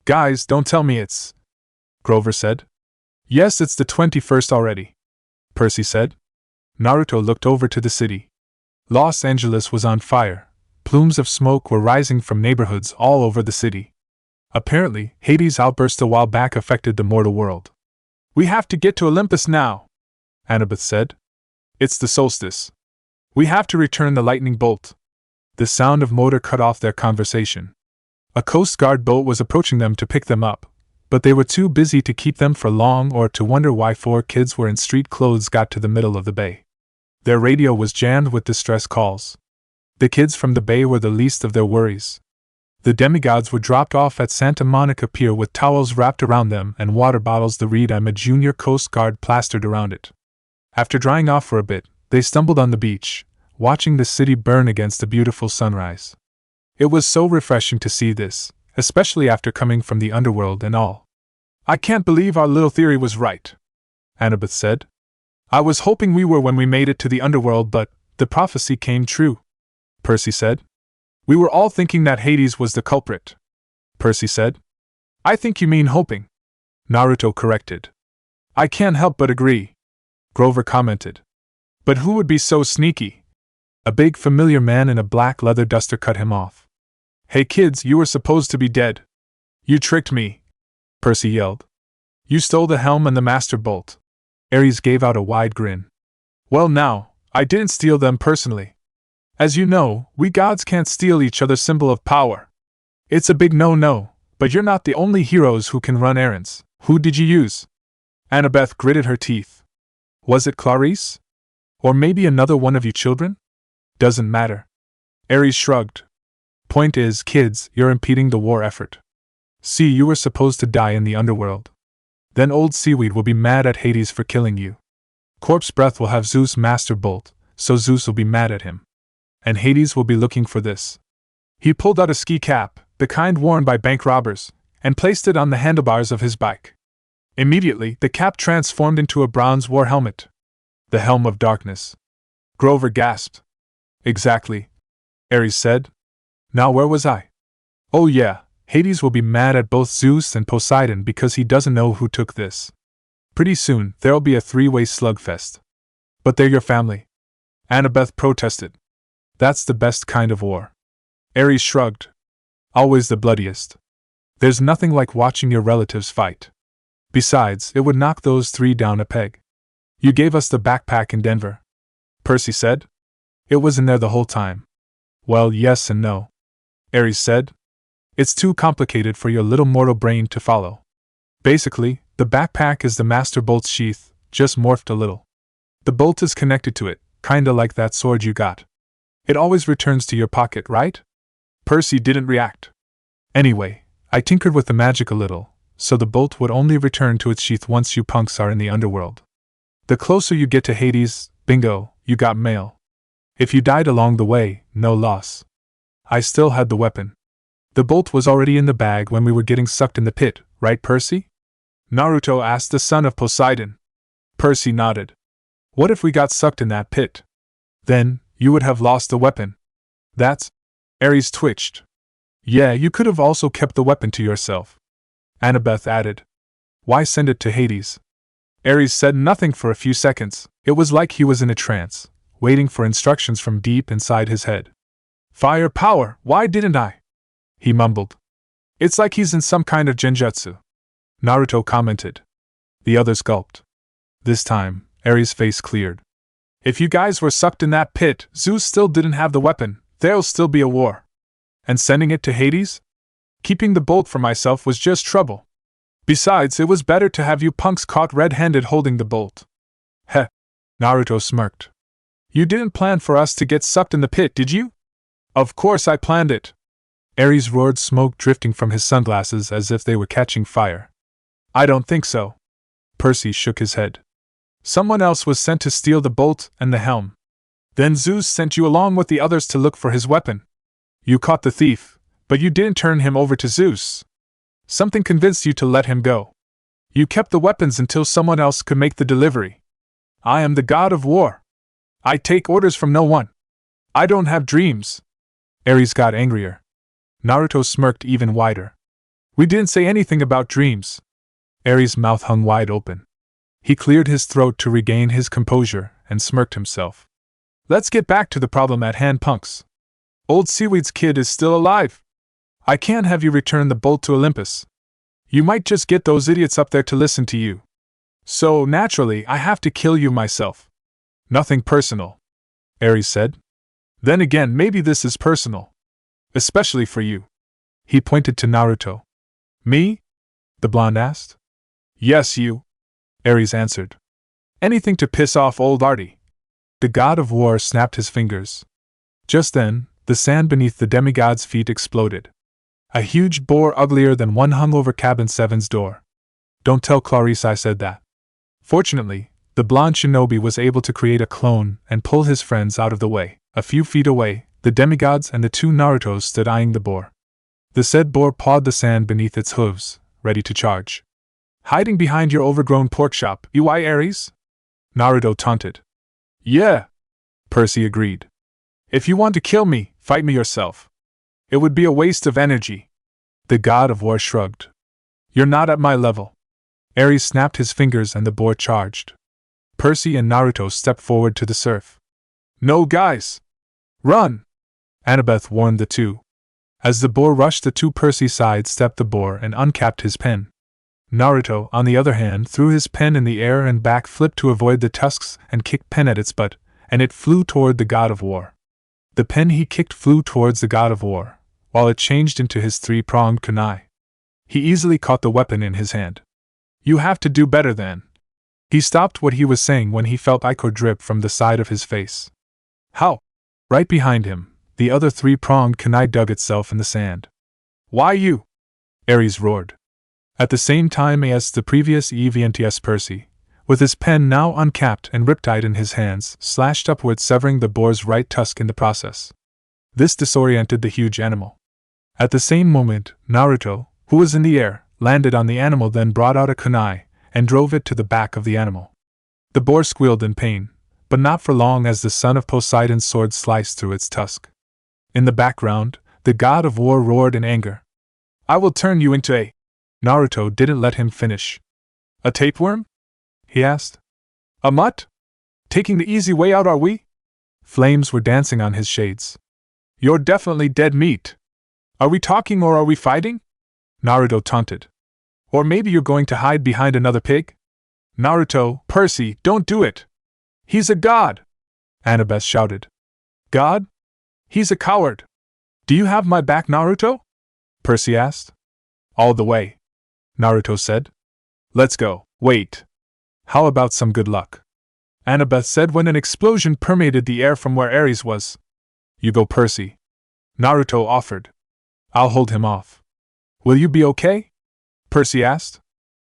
"Guys, don't tell me it's..." Grover said. "Yes, it's the 21st already," Percy said. Naruto looked over to the city. Los Angeles was on fire. Plumes of smoke were rising from neighborhoods all over the city. Apparently, Hades' outburst a while back affected the mortal world. "We have to get to Olympus now," Annabeth said. "It's the solstice. We have to return the lightning bolt." The sound of motor cut off their conversation. A Coast Guard boat was approaching them to pick them up, but they were too busy to keep them for long or to wonder why 4 kids were in street clothes got to the middle of the bay. Their radio was jammed with distress calls. The kids from the bay were the least of their worries. The demigods were dropped off at Santa Monica Pier with towels wrapped around them and water bottles the Reed M, a junior Coast Guard, plastered around it. After drying off for a bit, they stumbled on the beach, watching the city burn against a beautiful sunrise. It was so refreshing to see this, especially after coming from the underworld and all. "I can't believe our little theory was right," Annabeth said. "I was hoping we were when we made it to the underworld, but the prophecy came true," Percy said. "We were all thinking that Hades was the culprit," Percy said. "I think you mean hoping," Naruto corrected. "I can't help but agree," Grover commented. "But who would be so sneaky?" A big familiar man in a black leather duster cut him off. "Hey kids, you were supposed to be dead. You tricked me," Percy yelled. "You stole the helm and the master bolt." Aries gave out a wide grin. "Well now, I didn't steal them personally. As you know, we gods can't steal each other's symbol of power. It's a big no-no, but you're not the only heroes who can run errands. Who did you use?" Annabeth gritted her teeth. "Was it Clarice? Or maybe another one of you children?" "Doesn't matter." Aries shrugged. "Point is, kids, you're impeding the war effort. See, you were supposed to die in the underworld. Then old Seaweed will be mad at Hades for killing you. Corpse Breath will have Zeus master bolt, so Zeus will be mad at him. And Hades will be looking for this." He pulled out a ski cap, the kind worn by bank robbers, and placed it on the handlebars of his bike. Immediately, the cap transformed into a bronze war helmet. The Helm of Darkness. Grover gasped. "Exactly," Aries said. "Now where was I? Oh yeah, Hades will be mad at both Zeus and Poseidon because he doesn't know who took this. Pretty soon, there'll be a 3-way slugfest. But they're your family," Annabeth protested. "That's the best kind of war." Aries shrugged. "Always the bloodiest. There's nothing like watching your relatives fight. Besides, it would knock those 3 down a peg." "You gave us the backpack in Denver," Percy said. "It was in there the whole time." "Well, yes and no," Aries said. "It's too complicated for your little mortal brain to follow. Basically, the backpack is the Master Bolt's sheath, just morphed a little. The bolt is connected to it, kinda like that sword you got. It always returns to your pocket, right?" Percy didn't react. "Anyway, I tinkered with the magic a little, so the bolt would only return to its sheath once you punks are in the underworld. The closer you get to Hades, bingo, you got mail. If you died along the way, no loss. I still had the weapon. The bolt was already in the bag when we were getting sucked in the pit, right, Percy?" Naruto asked the son of Poseidon. Percy nodded. "What if we got sucked in that pit? Then, you would have lost the weapon." "That's..." Aries twitched. "Yeah, you could have also kept the weapon to yourself," Annabeth added. "Why send it to Hades?" Aries said nothing for a few seconds. It was like he was in a trance, waiting for instructions from deep inside his head. "Fire power, why didn't I?" he mumbled. "It's like he's in some kind of genjutsu." Naruto commented. The others gulped. This time, Aries' face cleared. If you guys were sucked in that pit, Zeus still didn't have the weapon, there'll still be a war. And sending it to Hades? Keeping the bolt for myself was just trouble. Besides, it was better to have you punks caught red-handed holding the bolt. Heh. Naruto smirked. You didn't plan for us to get sucked in the pit, did you? Of course I planned it. Aries roared, smoke drifting from his sunglasses as if they were catching fire. I don't think so. Percy shook his head. Someone else was sent to steal the bolt and the helm. Then Zeus sent you along with the others to look for his weapon. You caught the thief, but you didn't turn him over to Zeus. Something convinced you to let him go. You kept the weapons until someone else could make the delivery. I am the god of war. I take orders from no one. I don't have dreams. Aries got angrier. Naruto smirked even wider. We didn't say anything about dreams. Aries' mouth hung wide open. He cleared his throat to regain his composure and smirked himself. Let's get back to the problem at hand, punks. Old Seaweed's kid is still alive. I can't have you return the bolt to Olympus. You might just get those idiots up there to listen to you. So, naturally, I have to kill you myself. Nothing personal, Aries said. Then again, maybe this is personal. Especially for you. He pointed to Naruto. Me? The blonde asked. Yes, you. Aries answered. Anything to piss off old Artie. The god of war snapped his fingers. Just then, the sand beneath the demigod's feet exploded. A huge boar uglier than one hung over cabin 7's door. Don't tell Clarice I said that. Fortunately, the blonde shinobi was able to create a clone and pull his friends out of the way. A few feet away, the demigods and the two Narutos stood eyeing the boar. The said boar pawed the sand beneath its hooves, ready to charge. Hiding behind your overgrown pork chop, you Aries? Naruto taunted. Yeah, Percy agreed. If you want to kill me, fight me yourself. It would be a waste of energy. The god of war shrugged. You're not at my level. Aries snapped his fingers and the boar charged. Percy and Naruto stepped forward to the surf. No, guys! Run! Annabeth warned the two. As the boar rushed, the two Percy sidestepped the boar and uncapped his pen. Naruto, on the other hand, threw his pen in the air and backflipped to avoid the tusks and kicked pen at its butt, and it flew toward the god of war. The pen he kicked flew towards the god of war, while it changed into his three-pronged kunai. He easily caught the weapon in his hand. You have to do better than. He stopped what he was saying when he felt ichor drip from the side of his face. How? Right behind him, the other three-pronged kunai dug itself in the sand. Why you? Aries roared. At the same time as the previous events, Percy, with his pen now uncapped and riptide in his hands, slashed upward, severing the boar's right tusk in the process. This disoriented the huge animal. At the same moment, Naruto, who was in the air, landed on the animal, then brought out a kunai and drove it to the back of the animal. The boar squealed in pain, but not for long, as the son of Poseidon's sword sliced through its tusk. In the background, the god of war roared in anger. I will turn you into a... Naruto didn't let him finish. A tapeworm? He asked. A mutt? Taking the easy way out, are we? Flames were dancing on his shades. You're definitely dead meat. Are we talking or are we fighting? Naruto taunted. Or maybe you're going to hide behind another pig? Naruto, Percy, don't do it. He's a god! Annabeth shouted. God? He's a coward. Do you have my back, Naruto? Percy asked. All the way, Naruto said. Let's go. Wait. How about some good luck? Annabeth said when an explosion permeated the air from where Aries was. You go, Percy. Naruto offered. I'll hold him off. Will you be okay? Percy asked.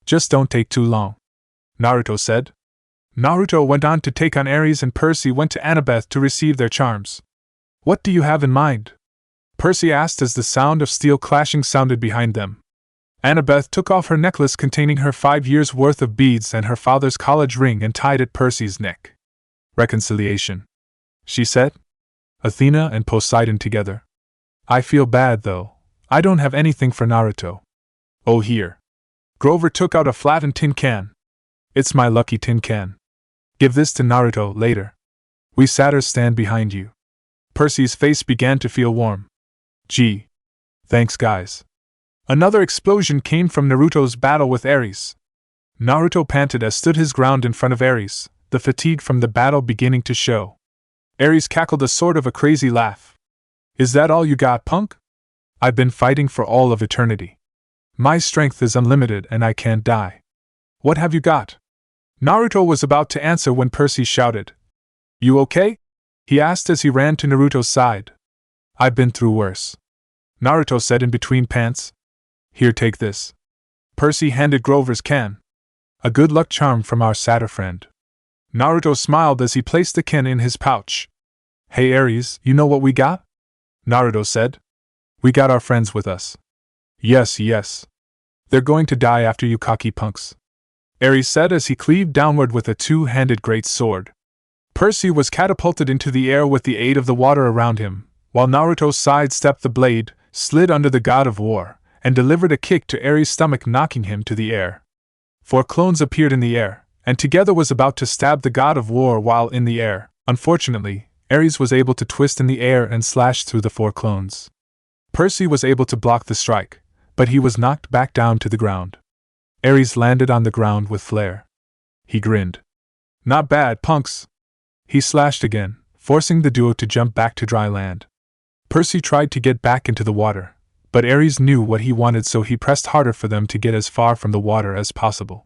Just don't take too long, Naruto said. Naruto went on to take on Aries and Percy went to Annabeth to receive their charms. What do you have in mind? Percy asked as the sound of steel clashing sounded behind them. Annabeth took off her necklace containing her 5 years' worth of beads and her father's college ring and tied it Percy's neck. Reconciliation, she said. Athena and Poseidon together. I feel bad though. I don't have anything for Naruto. Oh, here. Grover took out a flattened tin can. It's my lucky tin can. Give this to Naruto later. We satyrs stand behind you. Percy's face began to feel warm. Gee. Thanks, guys. Another explosion came from Naruto's battle with Aries. Naruto panted as stood his ground in front of Aries, the fatigue from the battle beginning to show. Aries cackled a sort of a crazy laugh. Is that all you got, punk? I've been fighting for all of eternity. My strength is unlimited and I can't die. What have you got? Naruto was about to answer when Percy shouted. You okay? He asked as he ran to Naruto's side. I've been through worse. Naruto said in between pants. Here, take this. Percy handed Grover's can. A good luck charm from our satyr friend. Naruto smiled as he placed the can in his pouch. Hey Aries, you know what we got? Naruto said. We got our friends with us. Yes. They're going to die after you cocky punks. Aries said as he cleaved downward with a two-handed great sword. Percy was catapulted into the air with the aid of the water around him, while Naruto sidestepped the blade, slid under the god of war, and delivered a kick to Aries' stomach, knocking him to the air. 4 clones appeared in the air, and together was about to stab the god of war while in the air. Unfortunately, Aries was able to twist in the air and slash through the 4 clones. Percy was able to block the strike, but he was knocked back down to the ground. Aries landed on the ground with flair. He grinned. Not bad, punks. He slashed again, forcing the duo to jump back to dry land. Percy tried to get back into the water, but Aries knew what he wanted, so he pressed harder for them to get as far from the water as possible.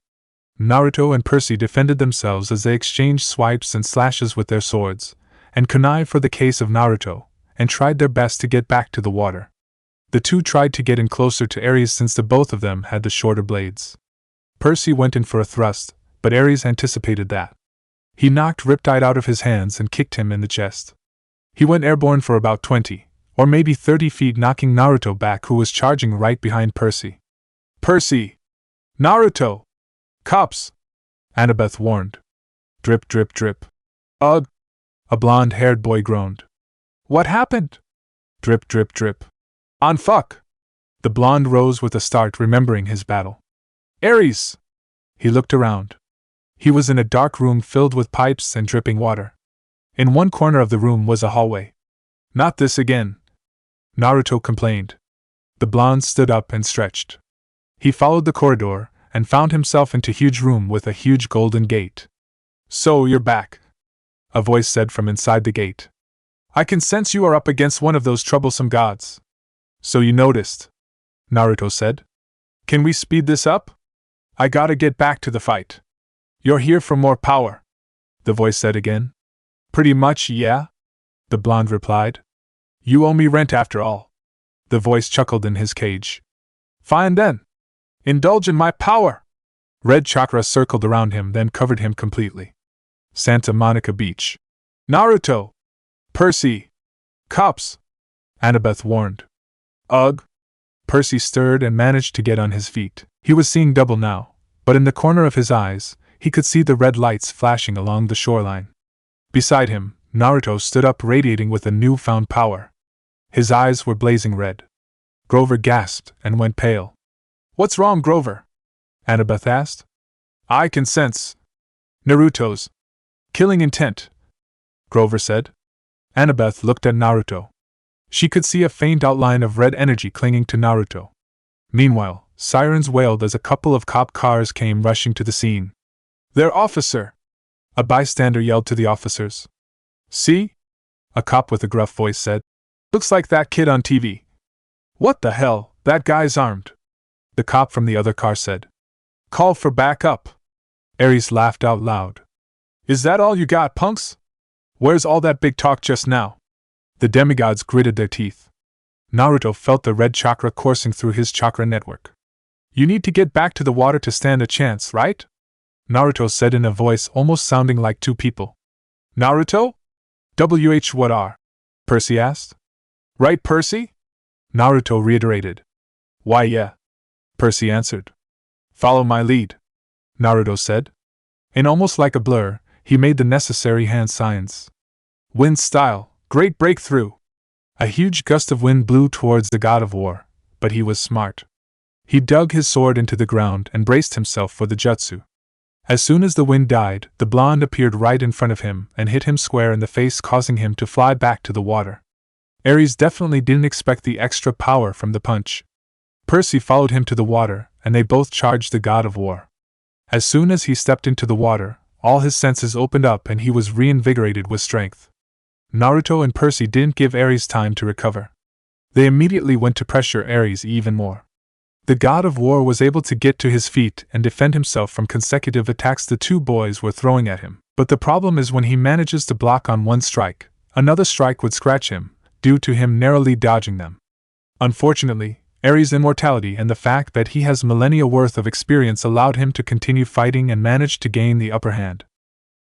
Naruto and Percy defended themselves as they exchanged swipes and slashes with their swords, and connived for the case of Naruto, and tried their best to get back to the water. The two tried to get in closer to Aries since the both of them had the shorter blades. Percy went in for a thrust, but Aries anticipated that. He knocked Riptide out of his hands and kicked him in the chest. He went airborne for about 20, or maybe 30 feet, knocking Naruto back, who was charging right behind Percy. Percy! Naruto! Cops! Annabeth warned. Drip, drip, drip. Ugh! A blonde-haired boy groaned. What happened? Drip, drip, drip. On fuck! The blonde rose with a start, remembering his battle. Aries! He looked around. He was in a dark room filled with pipes and dripping water. In one corner of the room was a hallway. Not this again, Naruto complained. The blonde stood up and stretched. He followed the corridor and found himself into a huge room with a huge golden gate. So you're back, a voice said from inside the gate. I can sense you are up against one of those troublesome gods. So you noticed, Naruto said. Can we speed this up? I gotta get back to the fight. You're here for more power, the voice said again. Pretty much, yeah, the blonde replied. You owe me rent after all, the voice chuckled in his cage. Fine then. Indulge in my power. Red chakra circled around him, then covered him completely. Santa Monica Beach. Naruto! Percy! Cops! Annabeth warned. Ugh! Percy stirred and managed to get on his feet. He was seeing double now, but in the corner of his eyes, he could see the red lights flashing along the shoreline. Beside him, Naruto stood up, radiating with a newfound power. His eyes were blazing red. Grover gasped and went pale. What's wrong, Grover? Annabeth asked. I can sense Naruto's killing intent, Grover said. Annabeth looked at Naruto. She could see a faint outline of red energy clinging to Naruto. Meanwhile, sirens wailed as a couple of cop cars came rushing to the scene. Their officer! A bystander yelled to the officers. See? A cop with a gruff voice said. Looks like that kid on TV. What the hell, that guy's armed, the cop from the other car said. Call for backup. Aries laughed out loud. Is that all you got, punks? Where's all that big talk just now? The demigods gritted their teeth. Naruto felt the red chakra coursing through his chakra network. You need to get back to the water to stand a chance, right? Naruto said in a voice almost sounding like two people. Naruto? What are? Percy asked. Right, Percy? Naruto reiterated. Why, yeah, Percy answered. Follow my lead, Naruto said. In almost like a blur, he made the necessary hand signs. Wind style, great breakthrough. A huge gust of wind blew towards the god of war, but he was smart. He dug his sword into the ground and braced himself for the jutsu. As soon as the wind died, the blonde appeared right in front of him and hit him square in the face, causing him to fly back to the water. Aries definitely didn't expect the extra power from the punch. Percy followed him to the water, and they both charged the god of war. As soon as he stepped into the water, all his senses opened up and he was reinvigorated with strength. Naruto and Percy didn't give Aries time to recover. They immediately went to pressure Aries even more. The god of war was able to get to his feet and defend himself from consecutive attacks the two boys were throwing at him. But the problem is when he manages to block on one strike, another strike would scratch him, due to him narrowly dodging them. Unfortunately, Aries' immortality and the fact that he has millennia worth of experience allowed him to continue fighting and managed to gain the upper hand.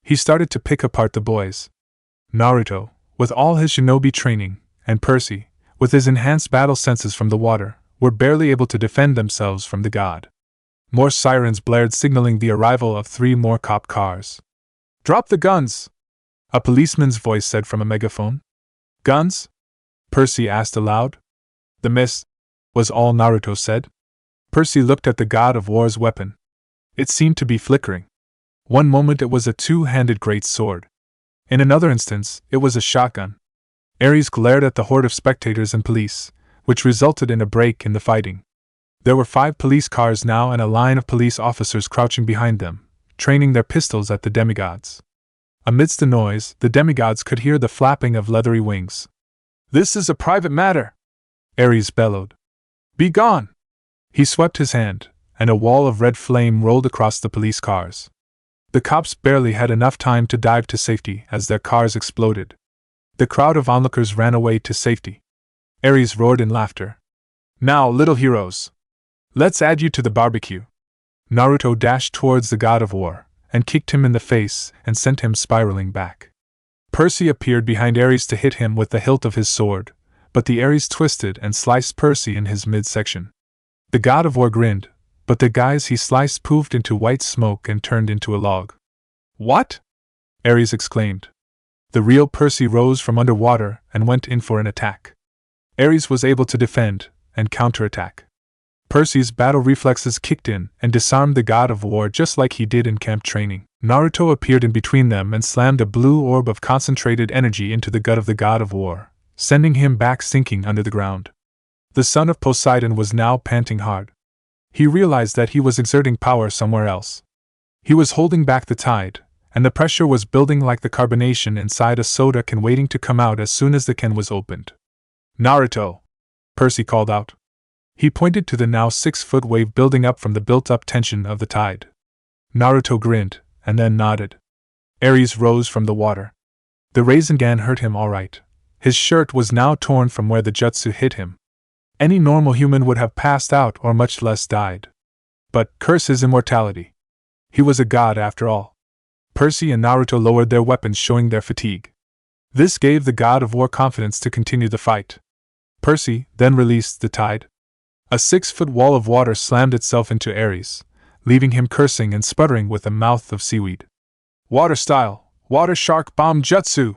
He started to pick apart the boys. Naruto, with all his shinobi training, and Percy, with his enhanced battle senses from the water, were barely able to defend themselves from the god. More sirens blared signaling the arrival of 3 more cop cars. "Drop the guns!" a policeman's voice said from a megaphone. "Guns?" Percy asked aloud. "The mist," was all Naruto said. Percy looked at the god of war's weapon. It seemed to be flickering. One moment it was a 2-handed great sword. In another instance, it was a shotgun. Aries glared at the horde of spectators and police, which resulted in a break in the fighting. There were 5 police cars now and a line of police officers crouching behind them, training their pistols at the demigods. Amidst the noise, the demigods could hear the flapping of leathery wings. "This is a private matter!" Aries bellowed. "Be gone!" He swept his hand, and a wall of red flame rolled across the police cars. The cops barely had enough time to dive to safety as their cars exploded. The crowd of onlookers ran away to safety. Aries roared in laughter. "Now, little heroes! Let's add you to the barbecue!" Naruto dashed towards the god of war, and kicked him in the face and sent him spiraling back. Percy appeared behind Aries to hit him with the hilt of his sword, but the Aries twisted and sliced Percy in his midsection. The god of war grinned, but the guys he sliced poofed into white smoke and turned into a log. "What?" Aries exclaimed. The real Percy rose from underwater and went in for an attack. Aries was able to defend and counterattack. Percy's battle reflexes kicked in and disarmed the god of war just like he did in camp training. Naruto appeared in between them and slammed a blue orb of concentrated energy into the gut of the god of war, sending him back sinking under the ground. The son of Poseidon was now panting hard. He realized that he was exerting power somewhere else. He was holding back the tide, and the pressure was building like the carbonation inside a soda can waiting to come out as soon as the can was opened. "Naruto!" Percy called out. He pointed to the now 6-foot wave building up from the built-up tension of the tide. Naruto grinned, and then nodded. Aries rose from the water. The Rasengan hurt him all right. His shirt was now torn from where the jutsu hit him. Any normal human would have passed out or much less died. But, curse his immortality. He was a god after all. Percy and Naruto lowered their weapons showing their fatigue. This gave the god of war confidence to continue the fight. Percy then released the tide. A 6-foot wall of water slammed itself into Aries, leaving him cursing and sputtering with a mouth of seaweed. "Water style, water shark bomb jutsu!"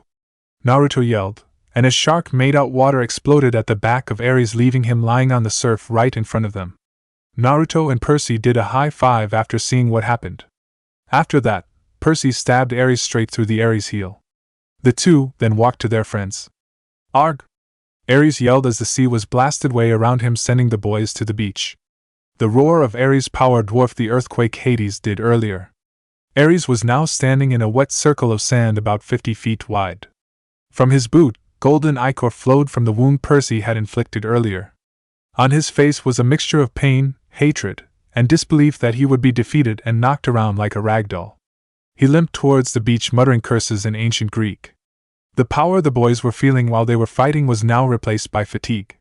Naruto yelled, and a shark made out water exploded at the back of Aries, leaving him lying on the surf right in front of them. Naruto and Percy did a high five after seeing what happened. After that, Percy stabbed Aries straight through the Aries heel. The two then walked to their friends. "Arg!" Aries yelled as the sea was blasted way around him, sending the boys to the beach. The roar of Aries' power dwarfed the earthquake Hades did earlier. Aries was now standing in a wet circle of sand about 50 feet wide. From his boot, golden ichor flowed from the wound Percy had inflicted earlier. On his face was a mixture of pain, hatred, and disbelief that he would be defeated and knocked around like a ragdoll. He limped towards the beach muttering curses in ancient Greek. The power the boys were feeling while they were fighting was now replaced by fatigue.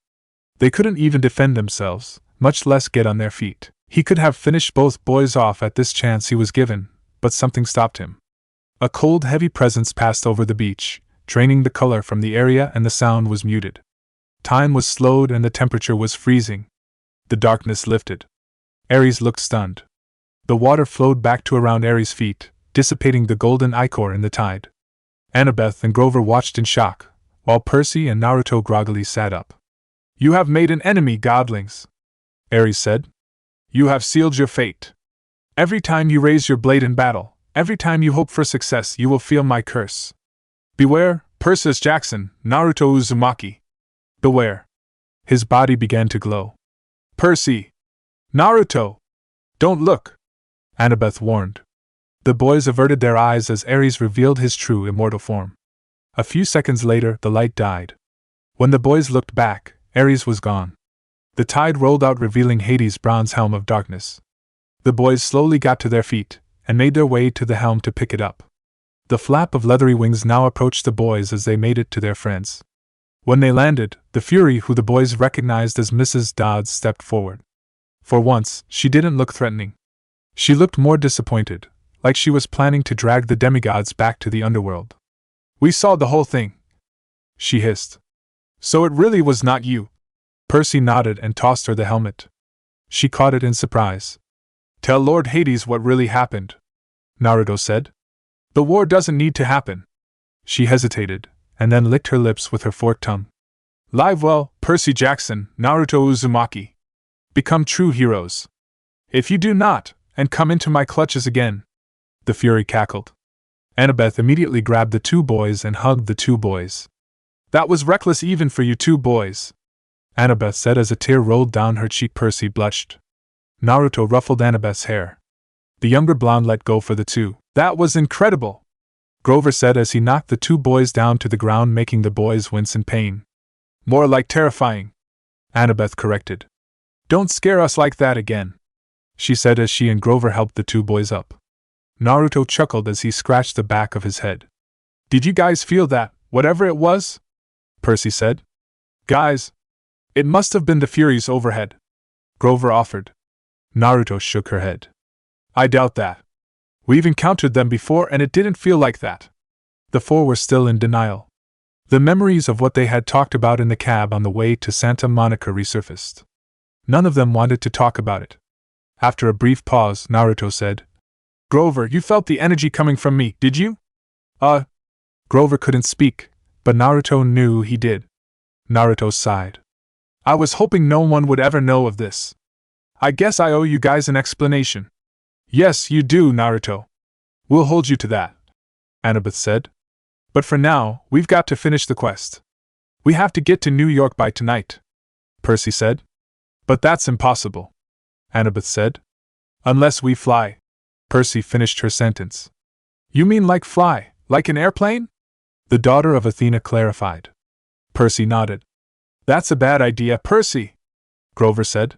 They couldn't even defend themselves, much less get on their feet. He could have finished both boys off at this chance he was given, but something stopped him. A cold, heavy presence passed over the beach, draining the color from the area, and the sound was muted. Time was slowed and the temperature was freezing. The darkness lifted. Aries looked stunned. The water flowed back to around Aries' feet, dissipating the golden ichor in the tide. Annabeth and Grover watched in shock, while Percy and Naruto groggily sat up. "You have made an enemy, godlings," Aries said. "You have sealed your fate. Every time you raise your blade in battle, every time you hope for success, you will feel my curse. Beware, Percy Jackson, Naruto Uzumaki. Beware." His body began to glow. Percy! Naruto! Don't look! Annabeth warned. The boys averted their eyes as Aries revealed his true immortal form. A few seconds later, the light died. When the boys looked back, Aries was gone. The tide rolled out, revealing Hades' bronze helm of darkness. The boys slowly got to their feet and made their way to the helm to pick it up. The flap of leathery wings now approached the boys as they made it to their friends. When they landed, the Fury, who the boys recognized as Mrs. Dodds, stepped forward. For once, she didn't look threatening. She looked more disappointed, like she was planning to drag the demigods back to the underworld. "We saw the whole thing," she hissed. "So it really was not you?" Percy nodded and tossed her the helmet. She caught it in surprise. "Tell Lord Hades what really happened," Naruto said. "The war doesn't need to happen." She hesitated, and then licked her lips with her forked tongue. "Live well, Percy Jackson, Naruto Uzumaki. Become true heroes. If you do not, and come into my clutches again," the Fury cackled. Annabeth immediately grabbed the two boys and hugged the two boys. "That was reckless even for you two boys," Annabeth said as a tear rolled down her cheek. Percy blushed. Naruto ruffled Annabeth's hair. The younger blonde let go for the two. "That was incredible," Grover said as he knocked the two boys down to the ground, making the boys wince in pain. "More like terrifying," Annabeth corrected. "Don't scare us like that again," she said as she and Grover helped the two boys up. Naruto chuckled as he scratched the back of his head. "Did you guys feel that, whatever it was?" Percy said. "Guys, it must have been the Furies overhead," Grover offered. Naruto shook her head. "I doubt that. We've encountered them before and it didn't feel like that." The four were still in denial. The memories of what they had talked about in the cab on the way to Santa Monica resurfaced. None of them wanted to talk about it. After a brief pause, Naruto said, "Grover, you felt the energy coming from me, did you?" Grover couldn't speak, but Naruto knew he did. Naruto sighed. "I was hoping no one would ever know of this. I guess I owe you guys an explanation." "Yes, you do, Naruto. We'll hold you to that," Annabeth said. "But for now, we've got to finish the quest. We have to get to New York by tonight," Percy said. "But that's impossible," Annabeth said. "Unless we fly." Percy finished her sentence. "You mean like fly, like an airplane?" the daughter of Athena clarified. Percy nodded. "That's a bad idea, Percy," Grover said.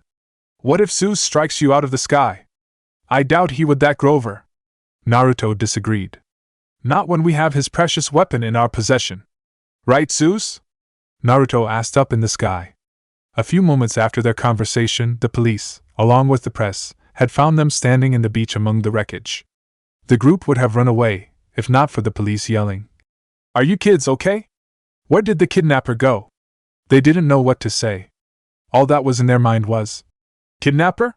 "What if Zeus strikes you out of the sky?" "I doubt he would that, Grover," Naruto disagreed. "Not when we have his precious weapon in our possession." "Right, Zeus?" Naruto asked up in the sky. A few moments after their conversation, the police, along with the press, had found them standing in the beach among the wreckage. The group would have run away, if not for the police yelling, "Are you kids okay? Where did the kidnapper go?" They didn't know what to say. All that was in their mind was, "Kidnapper?"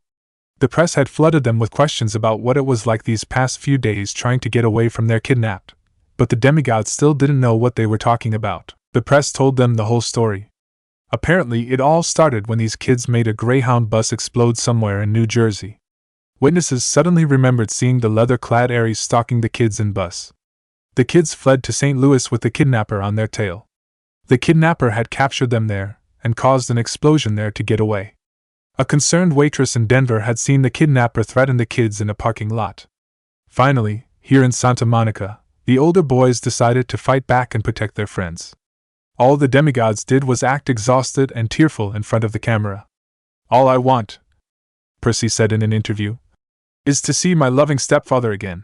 The press had flooded them with questions about what it was like these past few days trying to get away from their kidnapped, but the demigods still didn't know what they were talking about. The press told them the whole story. Apparently, it all started when these kids made a Greyhound bus explode somewhere in New Jersey. Witnesses suddenly remembered seeing the leather-clad Aries stalking the kids in bus. The kids fled to St. Louis with the kidnapper on their tail. The kidnapper had captured them there and caused an explosion there to get away. A concerned waitress in Denver had seen the kidnapper threaten the kids in a parking lot. Finally, here in Santa Monica, the older boys decided to fight back and protect their friends. All the demigods did was act exhausted and tearful in front of the camera. "All I want," Percy said in an interview, "is to see my loving stepfather again.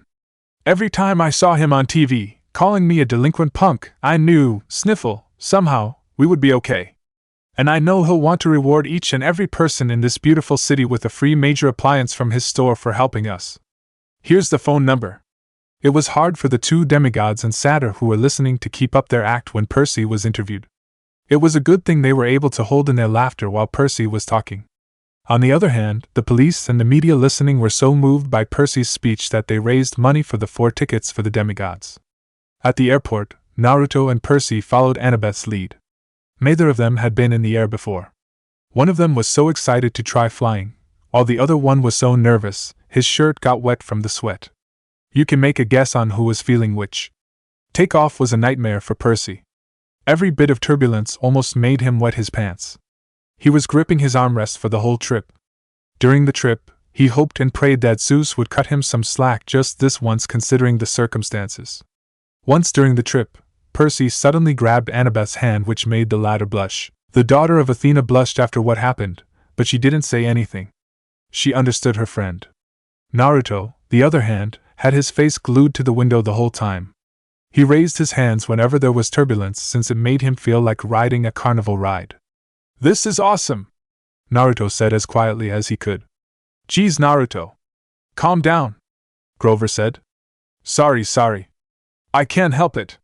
Every time I saw him on TV, calling me a delinquent punk, I knew, sniffle, somehow, we would be okay. And I know he'll want to reward each and every person in this beautiful city with a free major appliance from his store for helping us. Here's the phone number." It was hard for the two demigods and Satyr who were listening to keep up their act when Percy was interviewed. It was a good thing they were able to hold in their laughter while Percy was talking. On the other hand, the police and the media listening were so moved by Percy's speech that they raised money for the 4 tickets for the demigods. At the airport, Naruto and Percy followed Annabeth's lead. Neither of them had been in the air before. One of them was so excited to try flying, while the other one was so nervous, his shirt got wet from the sweat. You can make a guess on who was feeling which. Takeoff was a nightmare for Percy. Every bit of turbulence almost made him wet his pants. He was gripping his armrest for the whole trip. During the trip, he hoped and prayed that Zeus would cut him some slack just this once considering the circumstances. Once during the trip, Percy suddenly grabbed Annabeth's hand, which made the latter blush. The daughter of Athena blushed after what happened, but she didn't say anything. She understood her friend. Naruto, the other hand, had his face glued to the window the whole time. He raised his hands whenever there was turbulence since it made him feel like riding a carnival ride. "This is awesome," Naruto said as quietly as he could. "Geez, Naruto. Calm down," Grover said. Sorry. I can't help it,"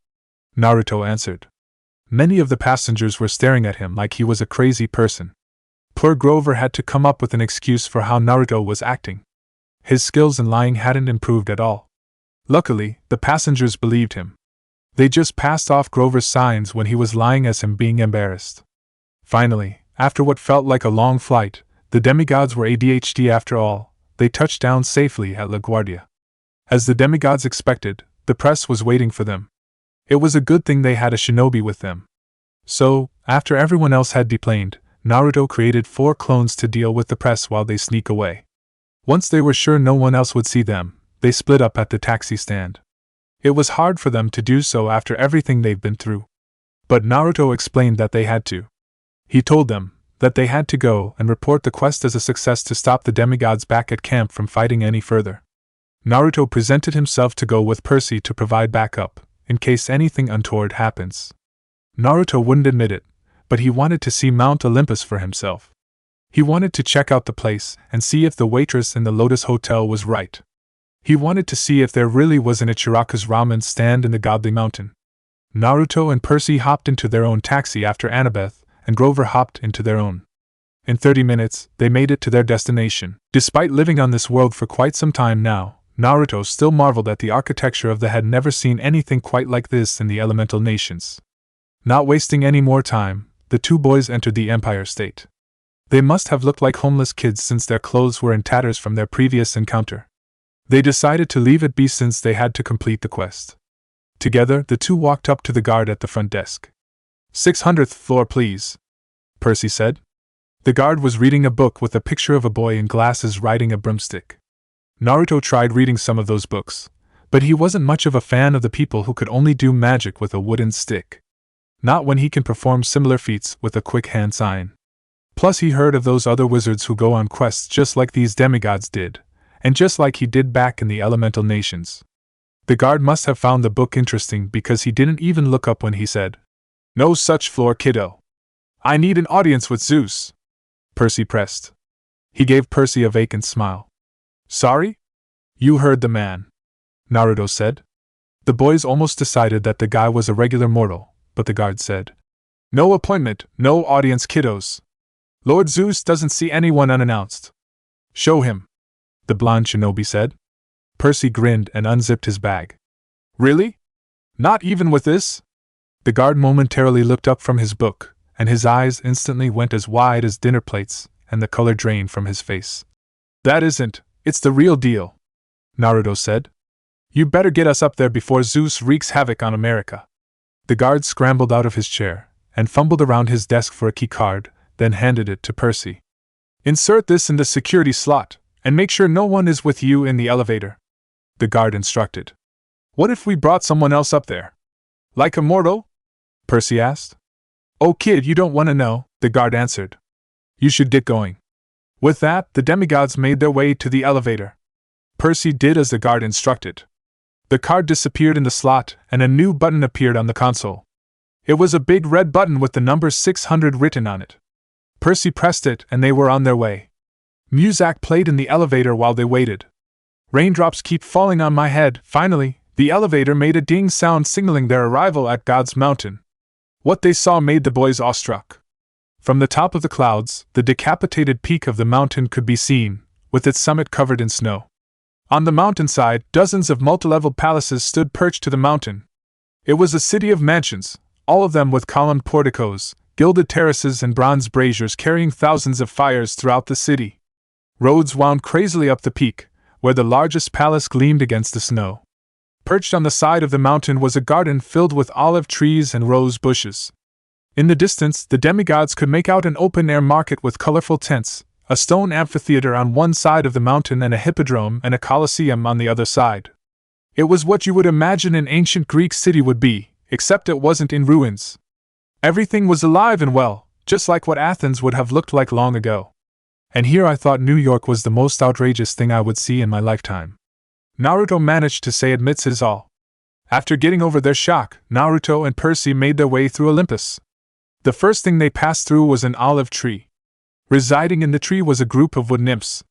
Naruto answered. Many of the passengers were staring at him like he was a crazy person. Poor Grover had to come up with an excuse for how Naruto was acting. His skills in lying hadn't improved at all. Luckily, the passengers believed him. They just passed off Grover's signs when he was lying as him being embarrassed. Finally, after what felt like a long flight, the demigods were ADHD after all. They touched down safely at LaGuardia. As the demigods expected, the press was waiting for them. It was a good thing they had a shinobi with them. So, after everyone else had deplaned, Naruto created 4 clones to deal with the press while they sneak away. Once they were sure no one else would see them, they split up at the taxi stand. It was hard for them to do so after everything they've been through. But Naruto explained that they had to. He told them that they had to go and report the quest as a success to stop the demigods back at camp from fighting any further. Naruto presented himself to go with Percy to provide backup, in case anything untoward happens. Naruto wouldn't admit it, but he wanted to see Mount Olympus for himself. He wanted to check out the place and see if the waitress in the Lotus Hotel was right. He wanted to see if there really was an Ichiraku's ramen stand in the Godly Mountain. Naruto and Percy hopped into their own taxi after Annabeth, and Grover hopped into their own. In 30 minutes, they made it to their destination. Despite living on this world for quite some time now, Naruto still marveled at the architecture of the had never seen anything quite like this in the elemental nations. Not wasting any more time, the 2 boys entered the Empire State. They must have looked like homeless kids since their clothes were in tatters from their previous encounter. They decided to leave it be since they had to complete the quest. Together, the 2 walked up to the guard at the front desk. 600th floor, please," Percy said. The guard was reading a book with a picture of a boy in glasses riding a broomstick. Naruto tried reading some of those books, but he wasn't much of a fan of the people who could only do magic with a wooden stick. Not when he can perform similar feats with a quick hand sign. Plus he heard of those other wizards who go on quests just like these demigods did, and just like he did back in the elemental nations. The guard must have found the book interesting because he didn't even look up when he said, "No such floor, kiddo. I need an audience with Zeus," Percy pressed. He gave Percy a vacant smile. "Sorry?" "You heard the man," Naruto said. The boys almost decided that the guy was a regular mortal, but the guard said, "No appointment, no audience, kiddos. Lord Zeus doesn't see anyone unannounced." "Show him," the blonde shinobi said. Percy grinned and unzipped his bag. "Really? Not even with this?" The guard momentarily looked up from his book, and his eyes instantly went as wide as dinner plates, and the color drained from his face. "That isn't, it's the real deal," Naruto said. "You better get us up there before Zeus wreaks havoc on America." The guard scrambled out of his chair, and fumbled around his desk for a key card, then handed it to Percy. "Insert this in the security slot, and make sure no one is with you in the elevator," the guard instructed. "What if we brought someone else up there? Like a mortal?" Percy asked. "Oh kid, you don't want to know," the guard answered. "You should get going." With that, the demigods made their way to the elevator. Percy did as the guard instructed. The card disappeared in the slot, and a new button appeared on the console. It was a big red button with the number 600 written on it. Percy pressed it, and they were on their way. Music played in the elevator while they waited. "Raindrops keep falling on my head." Finally, the elevator made a ding sound signaling their arrival at God's Mountain. What they saw made the boys awestruck. From the top of the clouds, the decapitated peak of the mountain could be seen, with its summit covered in snow. On the mountainside, dozens of multilevel palaces stood perched to the mountain. It was a city of mansions, all of them with columned porticos, gilded terraces and bronze braziers carrying thousands of fires throughout the city. Roads wound crazily up the peak, where the largest palace gleamed against the snow. Perched on the side of the mountain was a garden filled with olive trees and rose bushes. In the distance, the demigods could make out an open-air market with colorful tents, a stone amphitheater on one side of the mountain and a hippodrome and a colosseum on the other side. It was what you would imagine an ancient Greek city would be, except it wasn't in ruins. Everything was alive and well, just like what Athens would have looked like long ago. And here I thought New York was the most outrageous thing I would see in my lifetime. Naruto managed to say admits it all. After getting over their shock, Naruto and Percy made their way through Olympus. The first thing they passed through was an olive tree. Residing in the tree was a group of wood nymphs.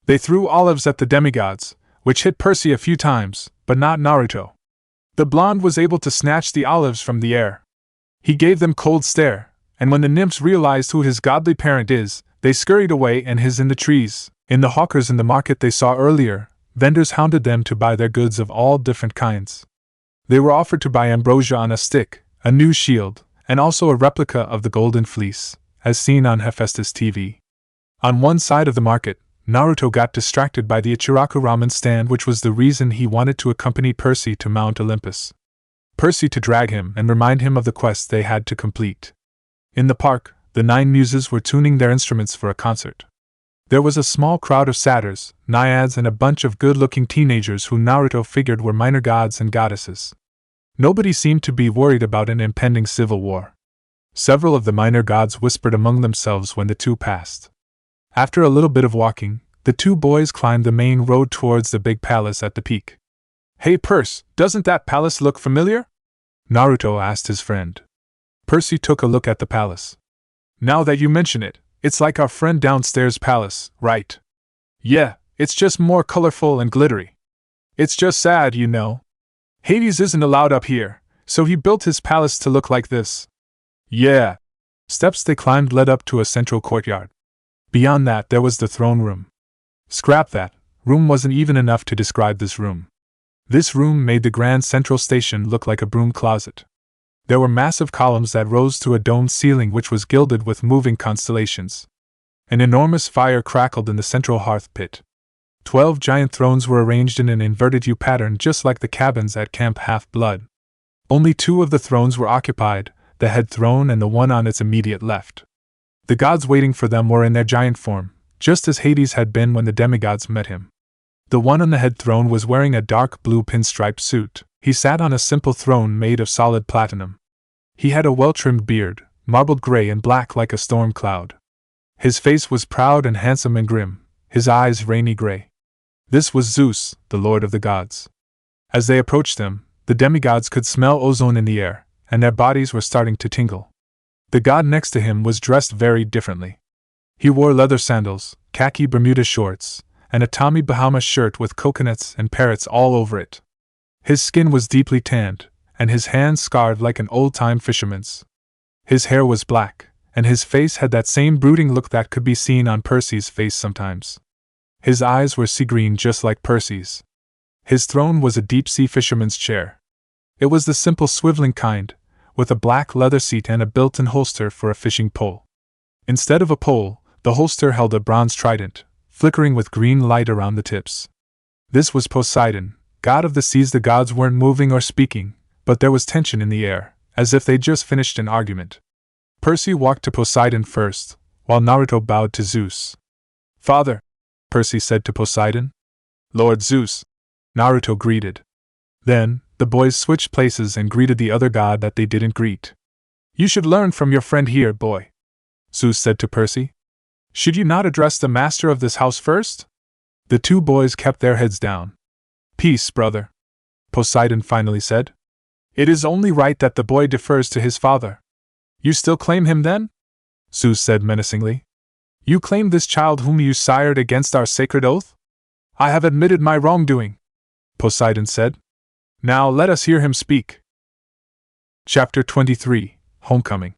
They threw olives at the demigods, which hit Percy a few times, but not Naruto. The blonde was able to snatch the olives from the air. He gave them cold stare, and when the nymphs realized who his godly parent is, they scurried away and hid in the trees. In the hawkers in the market they saw earlier, vendors hounded them to buy their goods of all different kinds. They were offered to buy ambrosia on a stick, a new shield, and also a replica of the Golden Fleece, as seen on Hephaestus TV. On one side of the market, Naruto got distracted by the Ichiraku ramen stand, which was the reason he wanted to accompany Percy to Mount Olympus. Percy to drag him and remind him of the quest they had to complete. In the park, the 9 muses were tuning their instruments for a concert. There was a small crowd of satyrs, naiads, and a bunch of good-looking teenagers who Naruto figured were minor gods and goddesses. Nobody seemed to be worried about an impending civil war. Several of the minor gods whispered among themselves when the two passed. After a little bit of walking, the 2 boys climbed the main road towards the big palace at the peak. "Hey Percy, doesn't that palace look familiar?" Naruto asked his friend. Percy took a look at the palace. "Now that you mention it, it's like our friend downstairs' palace, right?" "Yeah, it's just more colorful and glittery. It's just sad, you know. Hades isn't allowed up here, so he built his palace to look like this." "Yeah." Steps they climbed led up to a central courtyard. Beyond that there was the throne room. Scrap that, room wasn't even enough to describe this room. This room made the grand central station look like a broom closet. There were massive columns that rose to a domed ceiling which was gilded with moving constellations. An enormous fire crackled in the central hearth pit. 12 giant thrones were arranged in an inverted U pattern just like the cabins at Camp Half-Blood. Only 2 of the thrones were occupied, the head throne and the one on its immediate left. The gods waiting for them were in their giant form, just as Hades had been when the demigods met him. The one on the head throne was wearing a dark blue pinstripe suit. He sat on a simple throne made of solid platinum. He had a well-trimmed beard, marbled gray and black like a storm cloud. His face was proud and handsome and grim, his eyes rainy gray. This was Zeus, the lord of the gods. As they approached him, the demigods could smell ozone in the air, and their bodies were starting to tingle. The god next to him was dressed very differently. He wore leather sandals, khaki Bermuda shorts, and a Tommy Bahama shirt with coconuts and parrots all over it. His skin was deeply tanned, and his hands scarred like an old-time fisherman's. His hair was black, and his face had that same brooding look that could be seen on Percy's face sometimes. His eyes were sea-green just like Percy's. His throne was a deep-sea fisherman's chair. It was the simple swiveling kind, with a black leather seat and a built-in holster for a fishing pole. Instead of a pole, the holster held a bronze trident, flickering with green light around the tips. This was Poseidon, god of the seas. The gods weren't moving or speaking, but there was tension in the air, as if they'd just finished an argument. Percy walked to Poseidon first, while Naruto bowed to Zeus. "Father," Percy said to Poseidon. "Lord Zeus," Naruto greeted. Then, the boys switched places and greeted the other god that they didn't greet. "You should learn from your friend here, boy," Zeus said to Percy. "Should you not address the master of this house first?" The 2 boys kept their heads down. "Peace, brother," Poseidon finally said. "It is only right that the boy defers to his father." "You still claim him then?" Zeus said menacingly. "You claim this child whom you sired against our sacred oath?" "I have admitted my wrongdoing," Poseidon said. "Now let us hear him speak." Chapter 23, Homecoming.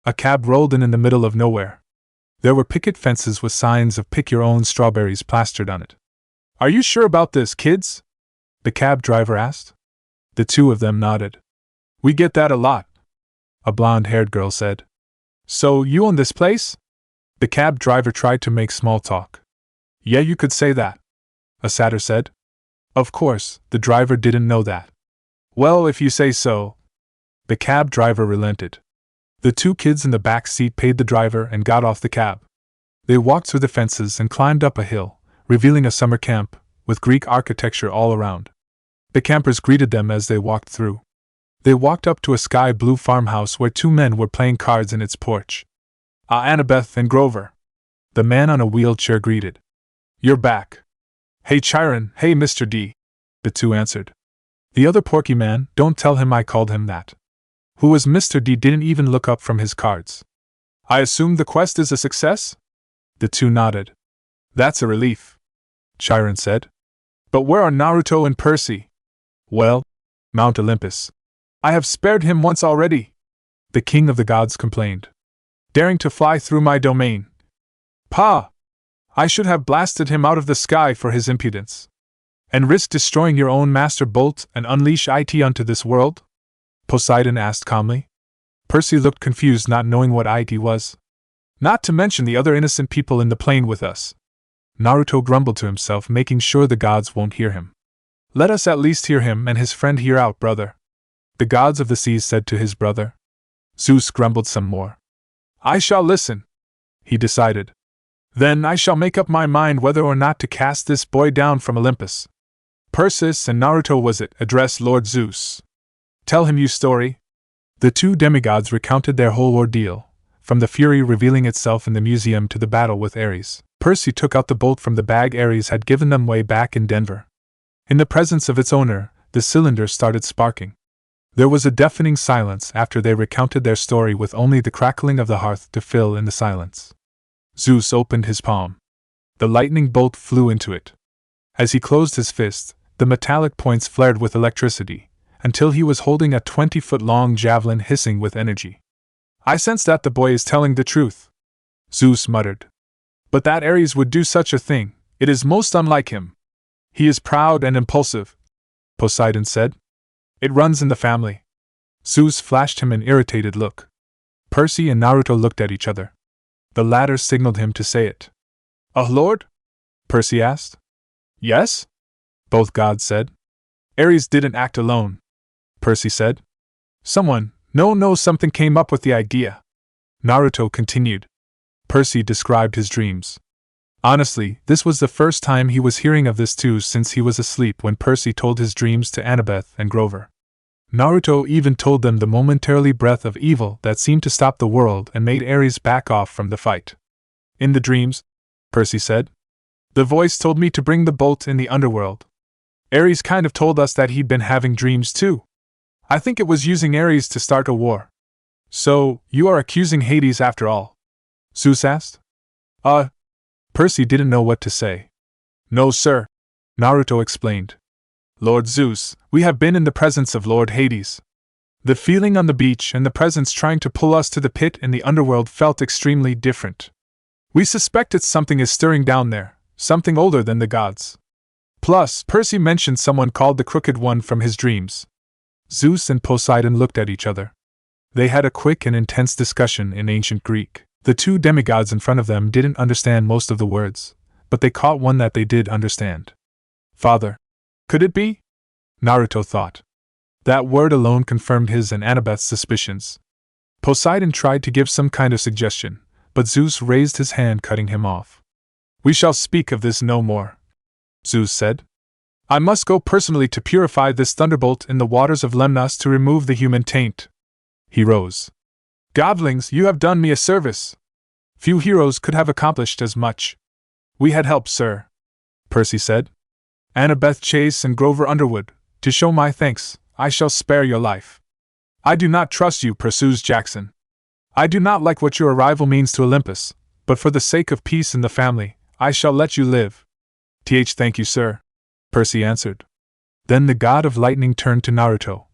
A cab rolled in the middle of nowhere. There were picket fences with signs of "Pick Your Own Strawberries" plastered on it. "Are you sure about this, kids?" the cab driver asked. The 2 of them nodded. "We get that a lot," a blonde-haired girl said. "So, you own this place?" The cab driver tried to make small talk. "Yeah, you could say that," a satyr said. Of course, the driver didn't know that. "Well, if you say so," The cab driver relented. The two kids in the back seat paid the driver and got off the cab. They walked through the fences and climbed up a hill, revealing a summer camp, with Greek architecture all around. The campers greeted them as they walked through. They walked up to a sky-blue farmhouse where two men were playing cards in its porch. "Ah, Annabeth and Grover," the man on a wheelchair greeted. "You're back." "Hey Chiron, hey Mr. D," the two answered. The other porky man, don't tell him I called him that. Who was Mr. D didn't even look up from his cards. "I assume the quest is a success?" The two nodded. "That's a relief," Chiron said. "But where are Naruto and Percy?" "Well, Mount Olympus. I have spared him once already," the king of the gods complained. "Daring to fly through my domain. Pa! I should have blasted him out of the sky for his impudence. And risk destroying your own master bolt and unleash it onto this world?" Poseidon asked calmly. Percy looked confused, not knowing what it was. "Not to mention the other innocent people in the plane with us," Naruto grumbled to himself, making sure the gods won't hear him. "Let us at least hear him and his friend here out, brother," the gods of the seas said to his brother. Zeus grumbled some more. "I shall listen," he decided. "Then I shall make up my mind whether or not to cast this boy down from Olympus." "Persis and Naruto was it?" addressed Lord Zeus. "Tell him your story." The two demigods recounted their whole ordeal, from the fury revealing itself in the museum to the battle with Aries. Percy took out the bolt from the bag Aries had given them way back in Denver. In the presence of its owner, the cylinder started sparking. There was a deafening silence after they recounted their story, with only the crackling of the hearth to fill in the silence. Zeus opened his palm. The lightning bolt flew into it. As he closed his fist, the metallic points flared with electricity, until he was holding a 20-foot-long javelin hissing with energy. "I sense that the boy is telling the truth," Zeus muttered. "But that Aries would do such a thing, it is most unlike him. He is proud and impulsive," Poseidon said. "It runs in the family." Zeus flashed him an irritated look. Percy and Naruto looked at each other. The latter signaled him to say it. "Lord?" Percy asked. "Yes?" both gods said. "Aries didn't act alone," Percy said. Something came up with the idea," Naruto continued. Percy described his dreams. Honestly, this was the first time he was hearing of this too, since he was asleep when Percy told his dreams to Annabeth and Grover. Naruto even told them the momentarily breath of evil that seemed to stop the world and made Aries back off from the fight. "In the dreams," Percy said, "the voice told me to bring the bolt in the underworld. Aries kind of told us that he'd been having dreams too. I think it was using Aries to start a war." "So, you are accusing Hades after all?" Zeus asked. Percy didn't know what to say. "No, sir," Naruto explained. "Lord Zeus, we have been in the presence of Lord Hades. The feeling on the beach and the presence trying to pull us to the pit in the underworld felt extremely different. We suspect something is stirring down there, something older than the gods. Plus, Percy mentioned someone called the Crooked One from his dreams." Zeus and Poseidon looked at each other. They had a quick and intense discussion in ancient Greek. The two demigods in front of them didn't understand most of the words, but they caught one that they did understand. "Father. Could it be?" Naruto thought. That word alone confirmed his and Annabeth's suspicions. Poseidon tried to give some kind of suggestion, but Zeus raised his hand, cutting him off. "We shall speak of this no more," Zeus said. "I must go personally to purify this thunderbolt in the waters of Lemnos to remove the human taint." He rose. "Godlings, you have done me a service. Few heroes could have accomplished as much." "We had help, sir," Percy said. "Annabeth Chase and Grover Underwood, to show my thanks, I shall spare your life." "I do not trust you," pursues Jackson. "I do not like what your arrival means to Olympus, but for the sake of peace in the family, I shall let you live." Thank you, sir," Percy answered. Then the god of lightning turned to Naruto.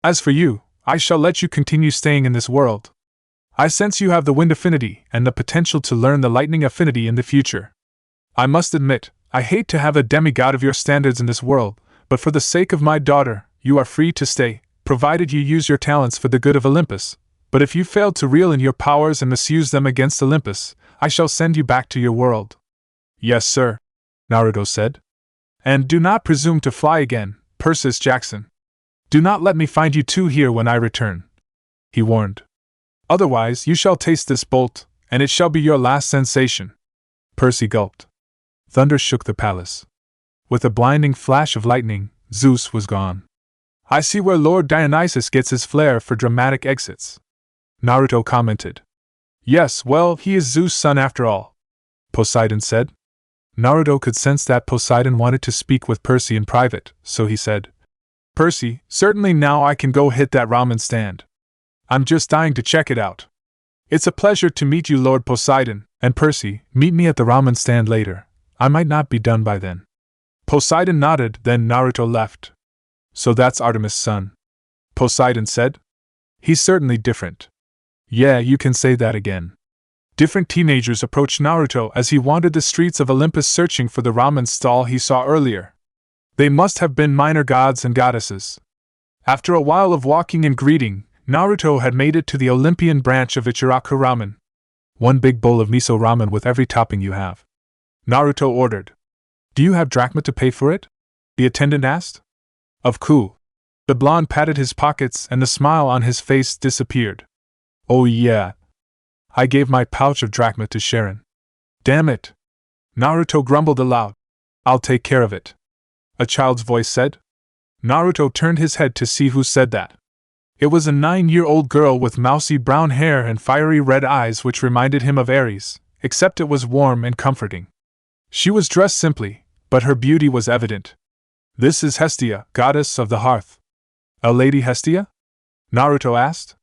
"As for you, I shall let you continue staying in this world. I sense you have the wind affinity and the potential to learn the lightning affinity in the future. I must admit, I hate to have a demigod of your standards in this world, but for the sake of my daughter, you are free to stay, provided you use your talents for the good of Olympus. But if you fail to reel in your powers and misuse them against Olympus, I shall send you back to your world." "Yes, sir," Naruto said. "And do not presume to fly again, Percy Jackson." Do not let me find you two here when I return, he warned. Otherwise, you shall taste this bolt, and it shall be your last sensation. Percy gulped. Thunder shook the palace. With a blinding flash of lightning, Zeus was gone. I see where Lord Dionysus gets his flair for dramatic exits, Naruto commented. Yes, well, he is Zeus' son after all, Poseidon said. Naruto could sense that Poseidon wanted to speak with Percy in private, so he said, Percy, certainly now I can go hit that ramen stand. I'm just dying to check it out. It's a pleasure to meet you, Lord Poseidon, and Percy, meet me at the ramen stand later. I might not be done by then. Poseidon nodded, then Naruto left. So that's Artemis' son, Poseidon said. He's certainly different. Yeah, you can say that again. Different teenagers approached Naruto as he wandered the streets of Olympus searching for the ramen stall he saw earlier. They must have been minor gods and goddesses. After a while of walking and greeting, Naruto had made it to the Olympian branch of Ichiraku ramen. One big bowl of miso ramen with every topping you have, Naruto ordered. Do you have drachma to pay for it? The attendant asked. Of course. The blonde patted his pockets and the smile on his face disappeared. Oh yeah. I gave my pouch of drachma to Chiron. Damn it. Naruto grumbled aloud. I'll take care of it, a child's voice said. Naruto turned his head to see who said that. It was a 9-year-old girl with mousy brown hair and fiery red eyes which reminded him of Aries, except it was warm and comforting. She was dressed simply, but her beauty was evident. This is Hestia, goddess of the hearth. A Lady Hestia? Naruto asked.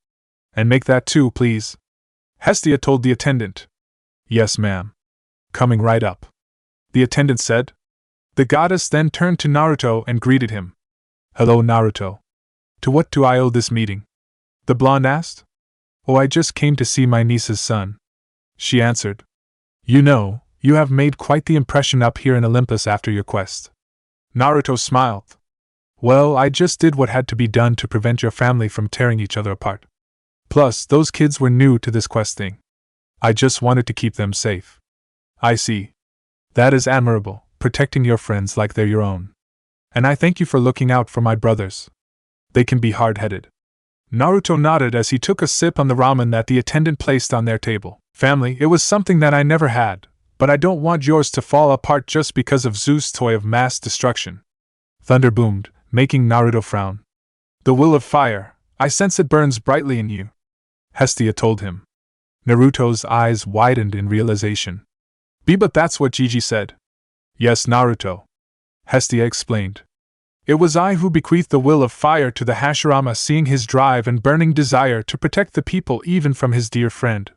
And make that too, please. Hestia told the attendant. Yes, ma'am. Coming right up, the attendant said. The goddess then turned to Naruto and greeted him. Hello, Naruto. To what do I owe this meeting? The blonde asked. Oh, I just came to see my niece's son, she answered. You know, you have made quite the impression up here in Olympus after your quest. Naruto smiled. Well, I just did what had to be done to prevent your family from tearing each other apart. Plus, those kids were new to this quest thing. I just wanted to keep them safe. I see. That is admirable, protecting your friends like they're your own. And I thank you for looking out for my brothers. They can be hard-headed. Naruto nodded as he took a sip on the ramen that the attendant placed on their table. Family, it was something that I never had, but I don't want yours to fall apart just because of Zeus' toy of mass destruction. Thunder boomed, making Naruto frown. The will of fire, I sense it burns brightly in you, Hestia told him. Naruto's eyes widened in realization. But that's what Gigi said. Yes, Naruto, Hestia explained. It was I who bequeathed the will of fire to the Hashirama, seeing his drive and burning desire to protect the people even from his dear friend.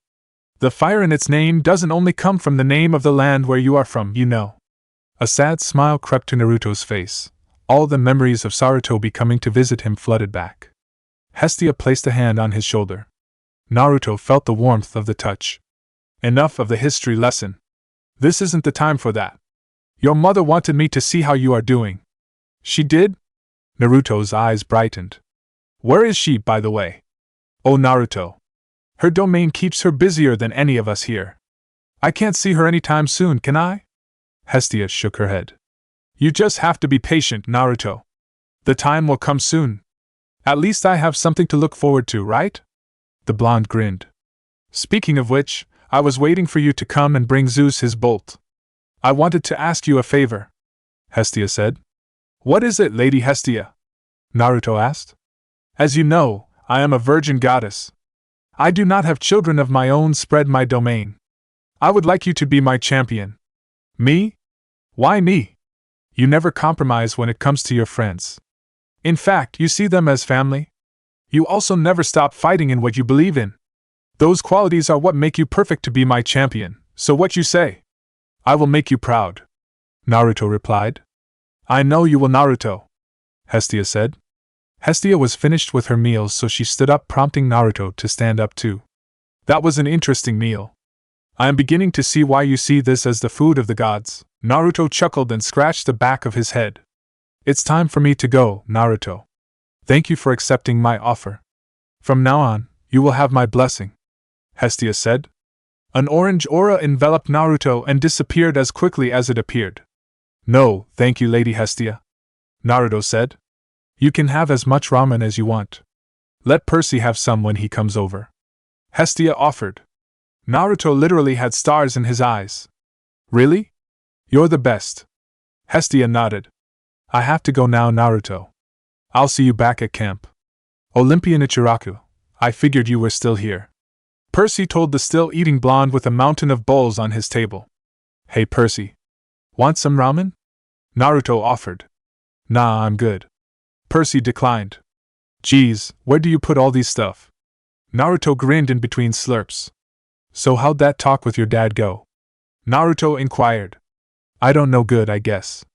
The fire in its name doesn't only come from the name of the land where you are from, you know. A sad smile crept to Naruto's face. All the memories of Sarutobi coming to visit him flooded back. Hestia placed a hand on his shoulder. Naruto felt the warmth of the touch. Enough of the history lesson. This isn't the time for that. Your mother wanted me to see how you are doing. She did? Naruto's eyes brightened. Where is she, by the way? Oh, Naruto. Her domain keeps her busier than any of us here. I can't see her anytime soon, can I? Hestia shook her head. You just have to be patient, Naruto. The time will come soon. At least I have something to look forward to, right? The blonde grinned. Speaking of which, I was waiting for you to come and bring Zeus his bolt. I wanted to ask you a favor, Hestia said. What is it, Lady Hestia? Naruto asked. As you know, I am a virgin goddess. I do not have children of my own. Spread my domain. I would like you to be my champion. Me? Why me? You never compromise when it comes to your friends. In fact, you see them as family. You also never stop fighting in what you believe in. Those qualities are what make you perfect to be my champion, so what you say? I will make you proud, Naruto replied. I know you will, Naruto, Hestia said. Hestia was finished with her meal, so she stood up, prompting Naruto to stand up too. That was an interesting meal. I am beginning to see why you see this as the food of the gods. Naruto chuckled and scratched the back of his head. It's time for me to go, Naruto. Thank you for accepting my offer. From now on, you will have my blessing, Hestia said. An orange aura enveloped Naruto and disappeared as quickly as it appeared. No, thank you, Lady Hestia, Naruto said. You can have as much ramen as you want. Let Percy have some when he comes over. Hestia offered. Naruto literally had stars in his eyes. Really? You're the best. Hestia nodded. I have to go now, Naruto. I'll see you back at camp. Olympian Ichiraku, I figured you were still here. Percy told the still-eating blonde with a mountain of bowls on his table. Hey Percy. Want some ramen? Naruto offered. Nah, I'm good. Percy declined. Geez, where do you put all these stuff? Naruto grinned in between slurps. So how'd that talk with your dad go? Naruto inquired. I don't know, good, I guess.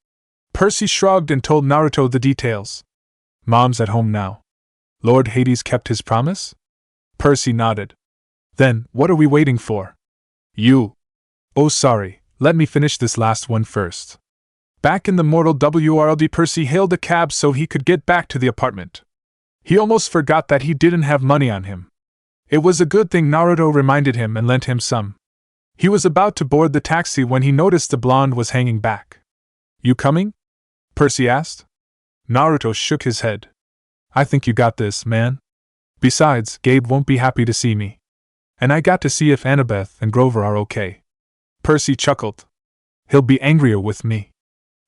Percy shrugged and told Naruto the details. Mom's at home now. Lord Hades kept his promise? Percy nodded. Then, what are we waiting for? You. Oh, sorry, let me finish this last one first. Back in the mortal world, Percy hailed a cab so he could get back to the apartment. He almost forgot that he didn't have money on him. It was a good thing Naruto reminded him and lent him some. He was about to board the taxi when he noticed the blonde was hanging back. You coming? Percy asked. Naruto shook his head. I think you got this, man. Besides, Gabe won't be happy to see me. And I got to see if Annabeth and Grover are okay. Percy chuckled. He'll be angrier with me.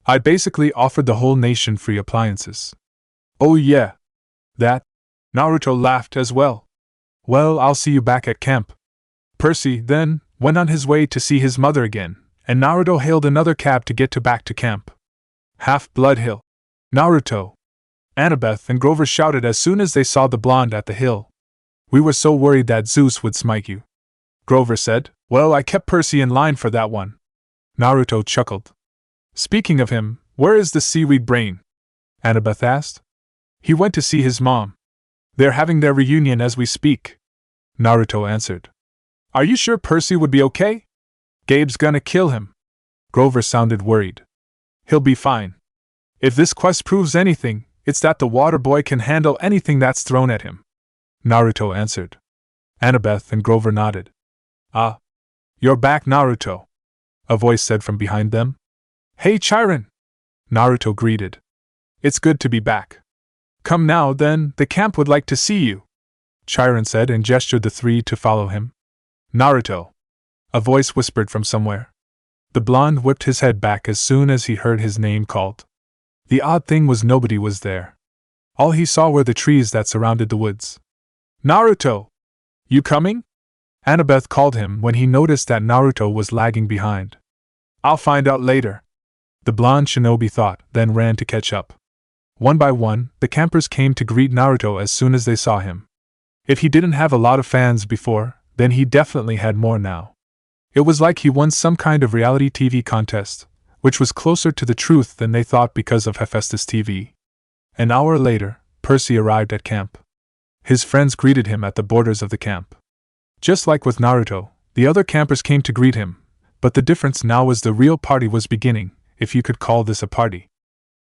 I basically offered the whole nation free appliances. Oh yeah. That? Naruto laughed as well. Well, I'll see you back at camp. Percy, then, went on his way to see his mother again, and Naruto hailed another cab to get back to camp. Half-Blood Hill. Naruto. Annabeth and Grover shouted as soon as they saw the blonde at the hill. We were so worried that Zeus would smite you. Grover said. Well, I kept Percy in line for that one. Naruto chuckled. Speaking of him, where is the seaweed brain? Annabeth asked. He went to see his mom. They're having their reunion as we speak. Naruto answered. Are you sure Percy would be okay? Gabe's gonna kill him. Grover sounded worried. He'll be fine. If this quest proves anything, it's that the water boy can handle anything that's thrown at him. Naruto answered. Annabeth and Grover nodded. Ah. You're back, Naruto. A voice said from behind them. Hey Chiron! Naruto greeted. It's good to be back. Come now, then, the camp would like to see you. Chiron said and gestured the three to follow him. Naruto. A voice whispered from somewhere. The blonde whipped his head back as soon as he heard his name called. The odd thing was nobody was there. All he saw were the trees that surrounded the woods. Naruto! You coming? Annabeth called him when he noticed that Naruto was lagging behind. I'll find out later. The blonde shinobi thought, then ran to catch up. One by one, the campers came to greet Naruto as soon as they saw him. If he didn't have a lot of fans before, then he definitely had more now. It was like he won some kind of reality TV contest, which was closer to the truth than they thought because of Hephaestus TV. An hour later, Percy arrived at camp. His friends greeted him at the borders of the camp. Just like with Naruto, the other campers came to greet him, but the difference now was the real party was beginning, if you could call this a party.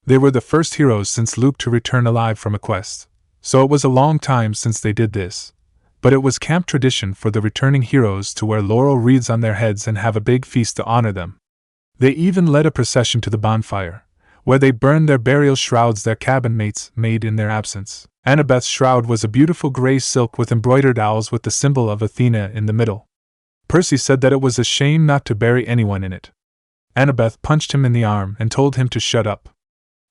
They were the first heroes since Luke to return alive from a quest, so it was a long time since they did this. But it was camp tradition for the returning heroes to wear laurel wreaths on their heads and have a big feast to honor them. They even led a procession to the bonfire, where they burned their burial shrouds their cabin mates made in their absence. Annabeth's shroud was a beautiful gray silk with embroidered owls with the symbol of Athena in the middle. Percy said that it was a shame not to bury anyone in it. Annabeth punched him in the arm and told him to shut up.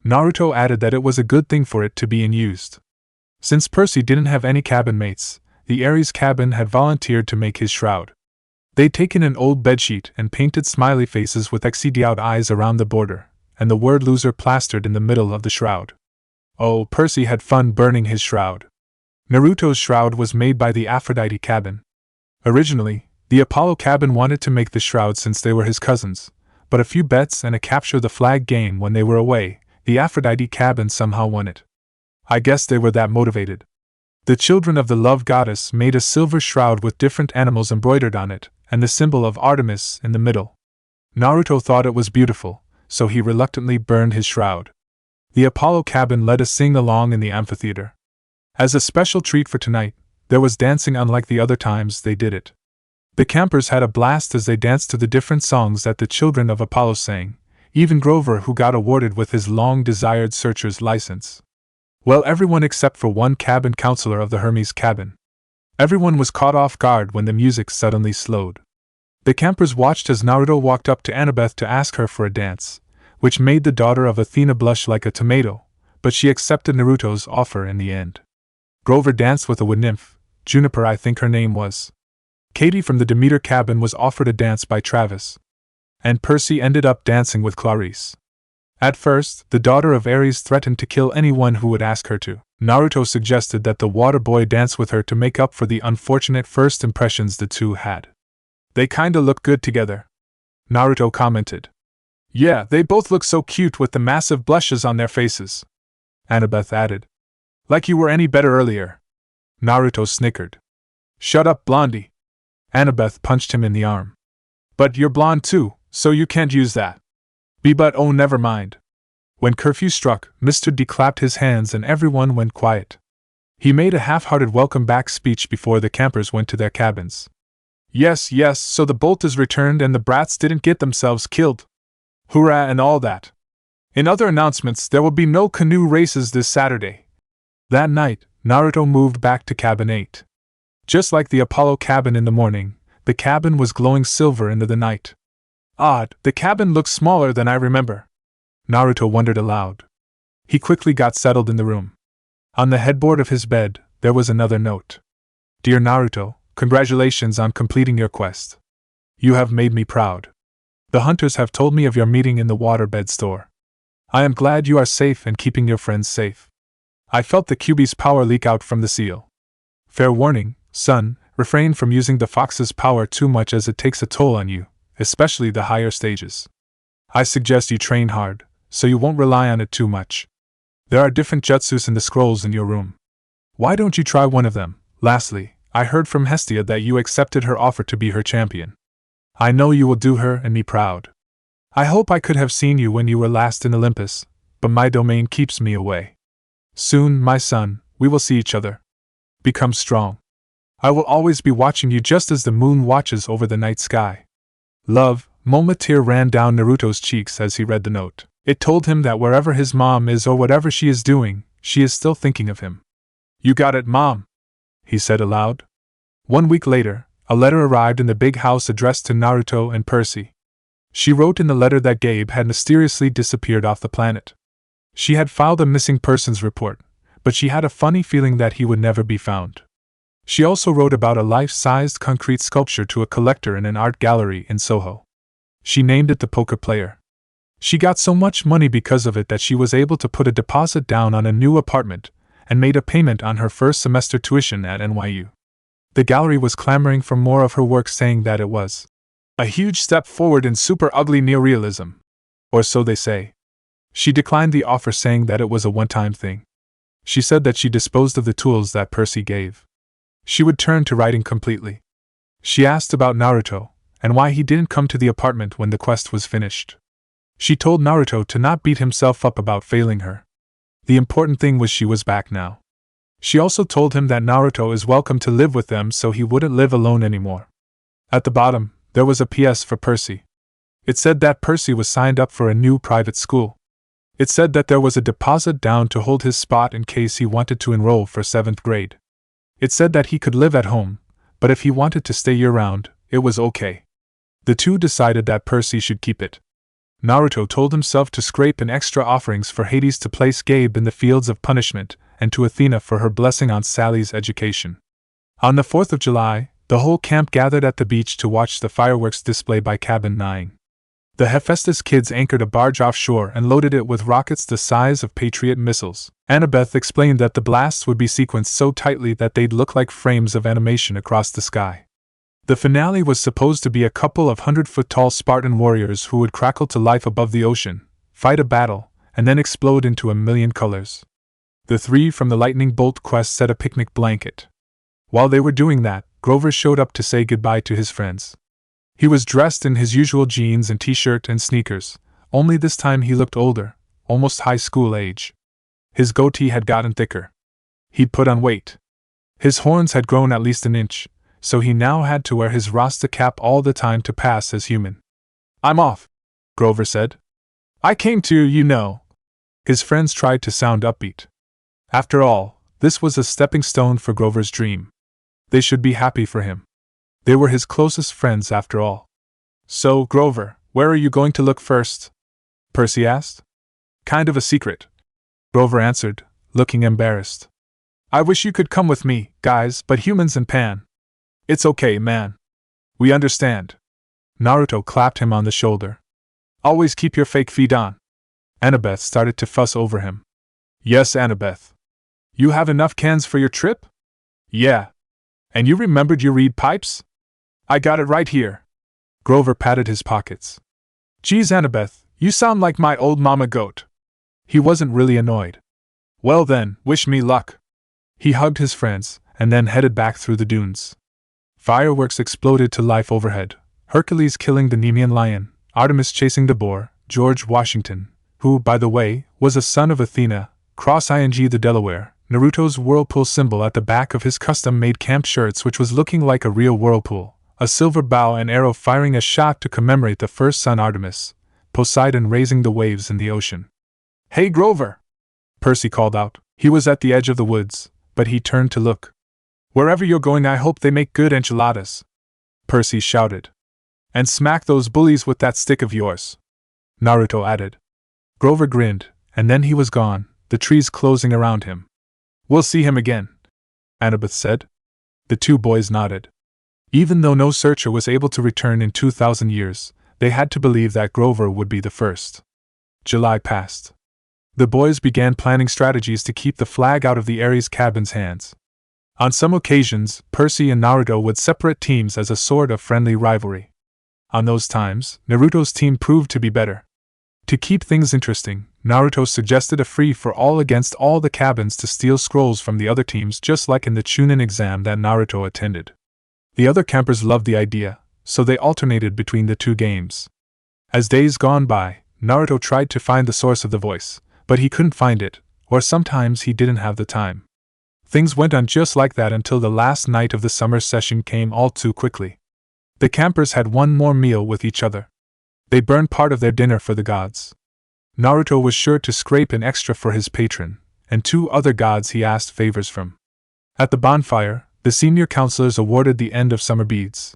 Naruto added that it was a good thing for it to be used. Since Percy didn't have any cabin mates, the Aries cabin had volunteered to make his shroud. They'd taken an old bedsheet and painted smiley faces with exceed-out eyes around the border, and the word loser plastered in the middle of the shroud. Oh, Percy had fun burning his shroud. Naruto's shroud was made by the Aphrodite cabin. Originally, the Apollo cabin wanted to make the shroud since they were his cousins, but a few bets and a capture the flag game when they were away, the Aphrodite cabin somehow won it. I guess they were that motivated. The children of the love goddess made a silver shroud with different animals embroidered on it, and the symbol of Artemis in the middle. Naruto thought it was beautiful, so he reluctantly burned his shroud. The Apollo cabin let us sing along in the amphitheater. As a special treat for tonight, there was dancing unlike the other times they did it. The campers had a blast as they danced to the different songs that the children of Apollo sang, even Grover, who got awarded with his long-desired searcher's license. Well, everyone except for one cabin counselor of the Hermes cabin. Everyone was caught off guard when the music suddenly slowed. The campers watched as Naruto walked up to Annabeth to ask her for a dance, which made the daughter of Athena blush like a tomato, but she accepted Naruto's offer in the end. Grover danced with a wood nymph, Juniper I think her name was. Katie from the Demeter cabin was offered a dance by Travis. And Percy ended up dancing with Clarice. At first, the daughter of Aries threatened to kill anyone who would ask her to. Naruto suggested that the water boy dance with her to make up for the unfortunate first impressions the two had. They kinda look good together, Naruto commented. Yeah, they both look so cute with the massive blushes on their faces, Annabeth added. Like you were any better earlier. Naruto snickered. Shut up, Blondie. Annabeth punched him in the arm. But you're blonde too, so you can't use that. But oh, never mind. When curfew struck, Mr. D clapped his hands and everyone went quiet. He made a half-hearted welcome back speech before the campers went to their cabins. Yes, so the bolt is returned and the brats didn't get themselves killed. Hurrah and all that. In other announcements, there will be no canoe races this Saturday. That night, Naruto moved back to cabin 8. Just like the Apollo cabin in the morning, the cabin was glowing silver into the night. Odd, the cabin looks smaller than I remember. Naruto wondered aloud. He quickly got settled in the room. On the headboard of his bed, there was another note. Dear Naruto, congratulations on completing your quest. You have made me proud. The hunters have told me of your meeting in the waterbed store. I am glad you are safe and keeping your friends safe. I felt the QB's power leak out from the seal. Fair warning, son, refrain from using the fox's power too much as it takes a toll on you, especially the higher stages. I suggest you train hard, so you won't rely on it too much. There are different jutsus in the scrolls in your room. Why don't you try one of them? Lastly, I heard from Hestia that you accepted her offer to be her champion. I know you will do her and me proud. I hope I could have seen you when you were last in Olympus, but my domain keeps me away. Soon, my son, we will see each other. Become strong. I will always be watching you just as the moon watches over the night sky. Love. A tear ran down Naruto's cheeks as he read the note. It told him that wherever his mom is or whatever she is doing, she is still thinking of him. You got it, Mom, he said aloud. 1 week later, a letter arrived in the big house addressed to Naruto and Percy. She wrote in the letter that Gabe had mysteriously disappeared off the planet. She had filed a missing persons report, but she had a funny feeling that he would never be found. She also wrote about a life-sized concrete sculpture to a collector in an art gallery in Soho. She named it the Poker Player. She got so much money because of it that she was able to put a deposit down on a new apartment and made a payment on her first semester tuition at NYU. The gallery was clamoring for more of her work, saying that it was a huge step forward in super ugly neorealism. Or so they say. She declined the offer, saying that it was a one-time thing. She said that she disposed of the tools that Percy gave. She would turn to writing completely. She asked about Naruto, and why he didn't come to the apartment when the quest was finished. She told Naruto to not beat himself up about failing her. The important thing was she was back now. She also told him that Naruto is welcome to live with them, so he wouldn't live alone anymore. At the bottom, there was a PS for Percy. It said that Percy was signed up for a new private school. It said that there was a deposit down to hold his spot in case he wanted to enroll for 7th grade. It said that he could live at home, but if he wanted to stay year-round, it was okay. The two decided that Percy should keep it. Naruto told himself to scrape in extra offerings for Hades to place Gabe in the fields of punishment, and to Athena for her blessing on Sally's education. On the 4th of July, the whole camp gathered at the beach to watch the fireworks display by Cabin 9. The Hephaestus kids anchored a barge offshore and loaded it with rockets the size of Patriot missiles. Annabeth explained that the blasts would be sequenced so tightly that they'd look like frames of animation across the sky. The finale was supposed to be a couple of 100-foot-tall Spartan warriors who would crackle to life above the ocean, fight a battle, and then explode into a million colors. The three from the Lightning Bolt quest set a picnic blanket. While they were doing that, Grover showed up to say goodbye to his friends. He was dressed in his usual jeans and t-shirt and sneakers, only this time he looked older, almost high school age. His goatee had gotten thicker. He'd put on weight. His horns had grown at least an inch, so he now had to wear his Rasta cap all the time to pass as human. I'm off, Grover said. I came to, you know. His friends tried to sound upbeat. After all, this was a stepping stone for Grover's dream. They should be happy for him. They were his closest friends after all. So, Grover, where are you going to look first? Percy asked. Kind of a secret, Grover answered, looking embarrassed. I wish you could come with me, guys, but humans and Pan. It's okay, man. We understand. Naruto clapped him on the shoulder. Always keep your fake feed on. Annabeth started to fuss over him. Yes, Annabeth. You have enough cans for your trip? Yeah. And you remembered your reed pipes? I got it right here. Grover patted his pockets. Geez, Annabeth, you sound like my old mama goat. He wasn't really annoyed. Well then, wish me luck. He hugged his friends, and then headed back through the dunes. Fireworks exploded to life overhead, Hercules killing the Nemean lion, Artemis chasing the boar, George Washington, who, by the way, was a son of Athena, Cross-ing the Delaware, Naruto's whirlpool symbol at the back of his custom-made camp shirts, which was looking like a real whirlpool, a silver bow and arrow firing a shot to commemorate the first sun Artemis, Poseidon raising the waves in the ocean. Hey Grover! Percy called out. He was at the edge of the woods, but he turned to look. Wherever you're going, I hope they make good enchiladas. Percy shouted. And smack those bullies with that stick of yours, Naruto added. Grover grinned, and then he was gone, the trees closing around him. We'll see him again, Annabeth said. The two boys nodded. Even though no searcher was able to return in 2,000 years, they had to believe that Grover would be the first. July passed. The boys began planning strategies to keep the flag out of the Aries cabin's hands. On some occasions, Percy and Naruto would separate teams as a sort of friendly rivalry. On those times, Naruto's team proved to be better. To keep things interesting, Naruto suggested a free-for-all against all the cabins to steal scrolls from the other teams, just like in the Chunin exam that Naruto attended. The other campers loved the idea, so they alternated between the two games. As days gone by, Naruto tried to find the source of the voice, but he couldn't find it, or sometimes he didn't have the time. Things went on just like that until the last night of the summer session came all too quickly. The campers had one more meal with each other. They burned part of their dinner for the gods. Naruto was sure to scrape an extra for his patron, and two other gods he asked favors from. At the bonfire, the senior counselors awarded the end of summer beads.